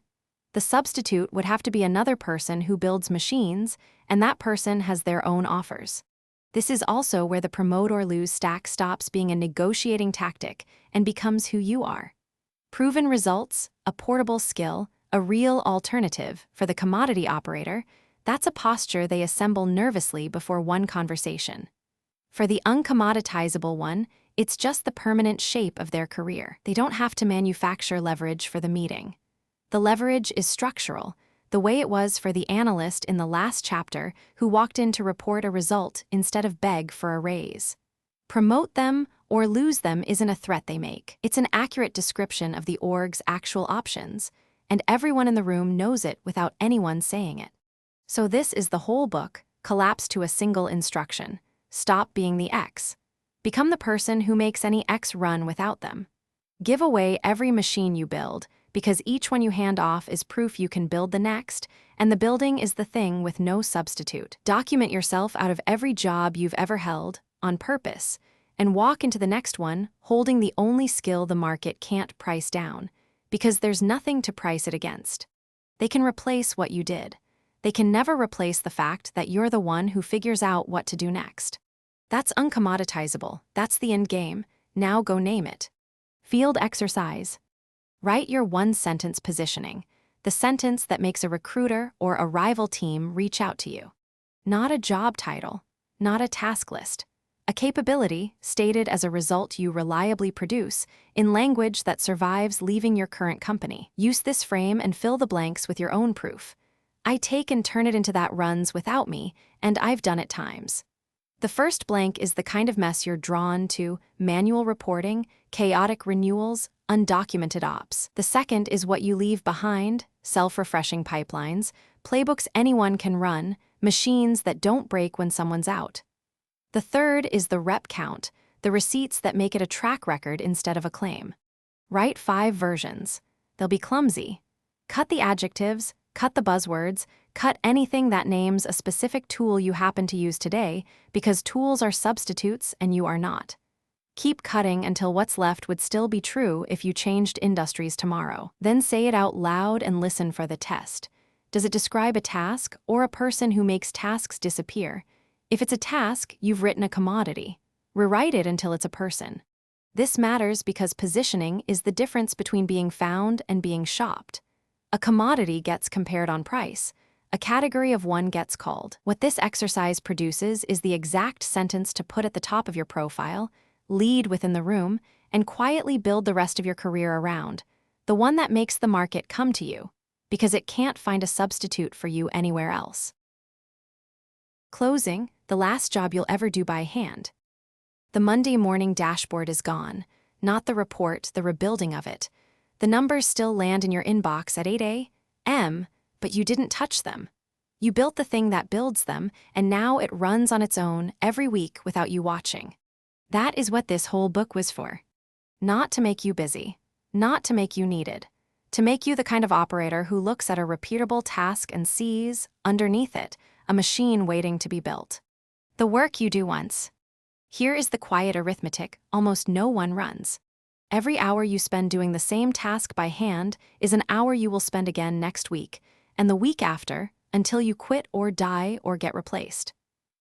[SPEAKER 1] The substitute would have to be another person who builds machines, and that person has their own offers. This is also where the promote or lose stack stops being a negotiating tactic and becomes who you are. Proven results, a portable skill, a real alternative for the commodity operator, that's a posture they assemble nervously before one conversation. For the uncommoditizable one, it's just the permanent shape of their career. They don't have to manufacture leverage for the meeting. The leverage is structural, the way it was for the analyst in the last chapter who walked in to report a result instead of beg for a raise. Promote them or lose them isn't a threat they make. It's an accurate description of the org's actual options, and everyone in the room knows it without anyone saying it. So this is the whole book, collapsed to a single instruction. Stop being the X. Become the person who makes any X run without them. Give away every machine you build, because each one you hand off is proof you can build the next, and the building is the thing with no substitute. Document yourself out of every job you've ever held, on purpose, and walk into the next one holding the only skill the market can't price down, because there's nothing to price it against. They can replace what you did. They can never replace the fact that you're the one who figures out what to do next. That's uncommoditizable. That's the end game. Now go name it. Field exercise. Write your one-sentence positioning, the sentence that makes a recruiter or a rival team reach out to you. Not a job title, not a task list. A capability stated as a result you reliably produce in language that survives leaving your current company. Use this frame and fill the blanks with your own proof. I take and turn it into that runs without me, and I've done it times. The first blank is the kind of mess you're drawn to: manual reporting, chaotic renewals, undocumented ops. The second is what you leave behind: self-refreshing pipelines, playbooks anyone can run, machines that don't break when someone's out. The third is the rep count, the receipts that make it a track record instead of a claim. Write 5 versions. They'll be clumsy. Cut the adjectives, cut the buzzwords, cut anything that names a specific tool you happen to use today, because tools are substitutes and you are not. Keep cutting until what's left would still be true if you changed industries tomorrow. Then say it out loud and listen for the test. Does it describe a task or a person who makes tasks disappear? If it's a task, you've written a commodity. Rewrite it until it's a person. This matters because positioning is the difference between being found and being shopped. A commodity gets compared on price. A category of one gets called. What this exercise produces is the exact sentence to put at the top of your profile, lead within the room, and quietly build the rest of your career around. The one that makes the market come to you, because it can't find a substitute for you anywhere else. Closing, the last job you'll ever do by hand. The Monday morning dashboard is gone, not the report, the rebuilding of it. The numbers still land in your inbox at 8 a.m., but you didn't touch them. You built the thing that builds them, and now it runs on its own every week without you watching. That is what this whole book was for. Not to make you busy, not to make you needed, to make you the kind of operator who looks at a repeatable task and sees, underneath it, a machine waiting to be built. The work you do once. Here is the quiet arithmetic almost no one runs. Every hour you spend doing the same task by hand is an hour you will spend again next week, and the week after, until you quit or die or get replaced.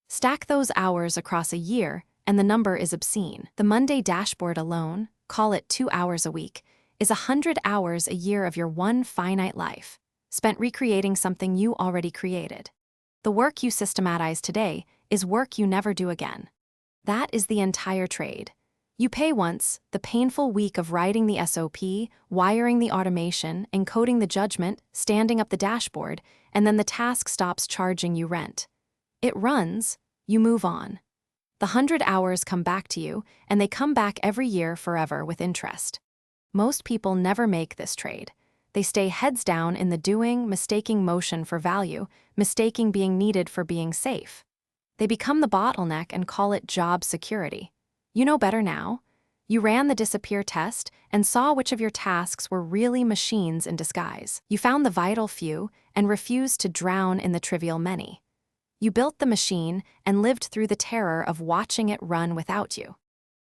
[SPEAKER 1] Stack those hours across a year, and the number is obscene. The Monday dashboard alone, call it 2 hours a week, is 100 hours a year of your one finite life, spent recreating something you already created. The work you systematize today is work you never do again. That is the entire trade. You pay once, the painful week of writing the SOP, wiring the automation, encoding the judgment, standing up the dashboard, and then the task stops charging you rent. It runs, you move on. The 100 hours come back to you, and they come back every year forever with interest. Most people never make this trade. They stay heads down in the doing, mistaking motion for value, mistaking being needed for being safe. They become the bottleneck and call it job security. You know better now. You ran the disappear test and saw which of your tasks were really machines in disguise. You found the vital few and refused to drown in the trivial many. You built the machine and lived through the terror of watching it run without you.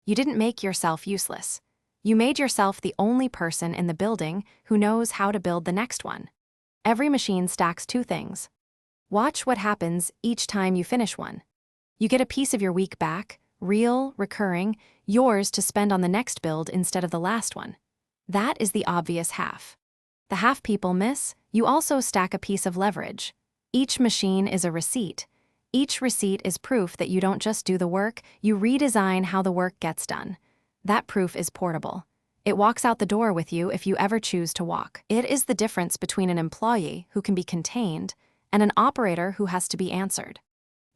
[SPEAKER 1] You didn't make yourself useless. You made yourself the only person in the building who knows how to build the next one. Every machine stacks two things. Watch what happens each time you finish one. You get a piece of your week back, real, recurring, yours to spend on the next build instead of the last one. That is the obvious half. The half people miss, you also stack a piece of leverage. Each machine is a receipt. Each receipt is proof that you don't just do the work, you redesign how the work gets done. That proof is portable. It walks out the door with you if you ever choose to walk. It is the difference between an employee who can be contained and an operator who has to be answered.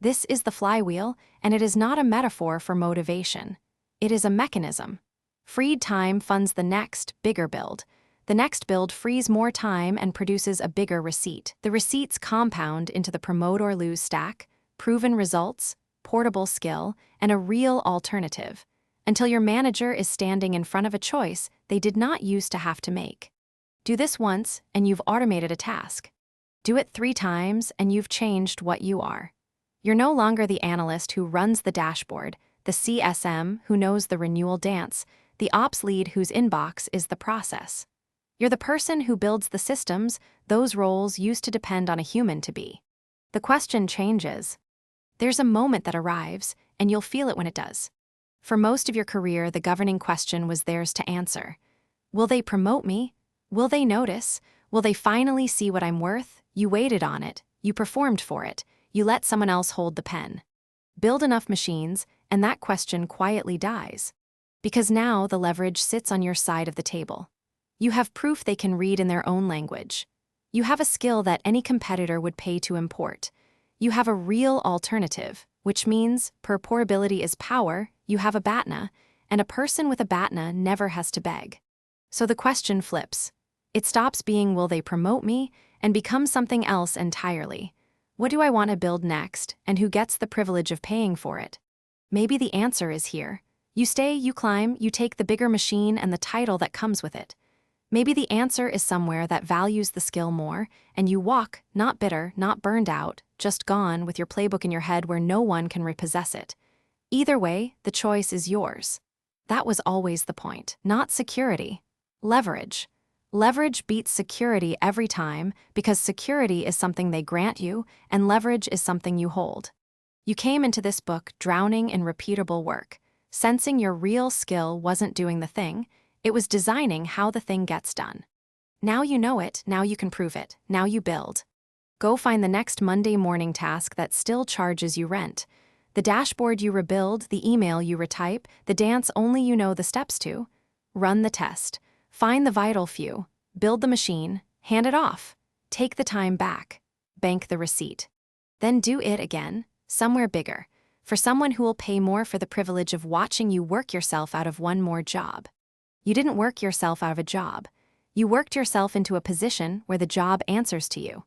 [SPEAKER 1] This is the flywheel, and it is not a metaphor for motivation. It is a mechanism. Freed time funds the next, bigger build. The next build frees more time and produces a bigger receipt. The receipts compound into the promote or lose stack, proven results, portable skill, and a real alternative, until your manager is standing in front of a choice they did not used to have to make. Do this once, and you've automated a task. Do it 3 times, and you've changed what you are. You're no longer the analyst who runs the dashboard, the CSM who knows the renewal dance, the ops lead whose inbox is the process. You're the person who builds the systems those roles used to depend on a human to be. The question changes. There's a moment that arrives, and you'll feel it when it does. For most of your career, the governing question was theirs to answer. Will they promote me? Will they notice? Will they finally see what I'm worth? You waited on it. You performed for it. You let someone else hold the pen. Build enough machines, and that question quietly dies. Because now the leverage sits on your side of the table. You have proof they can read in their own language. You have a skill that any competitor would pay to import. You have a real alternative, which means, per portability is power, you have a BATNA, and a person with a BATNA never has to beg. So the question flips. It stops being will they promote me, and becomes something else entirely. What do I want to build next, and who gets the privilege of paying for it? Maybe the answer is here. You stay, you climb, you take the bigger machine and the title that comes with it. Maybe the answer is somewhere that values the skill more, and you walk, not bitter, not burned out, just gone with your playbook in your head where no one can repossess it. Either way, the choice is yours. That was always the point. Not security. Leverage. Leverage beats security every time because security is something they grant you and leverage is something you hold. You came into this book drowning in repeatable work, sensing your real skill wasn't doing the thing, it was designing how the thing gets done. Now you know it, now you can prove it, now you build. Go find the next Monday morning task that still charges you rent. The dashboard you rebuild, the email you retype, the dance only you know the steps to. Run the test. Find the vital few. Build the machine. Hand it off. Take the time back. Bank the receipt. Then do it again, somewhere bigger, for someone who will pay more for the privilege of watching you work yourself out of one more job. You didn't work yourself out of a job. You worked yourself into a position where the job answers to you.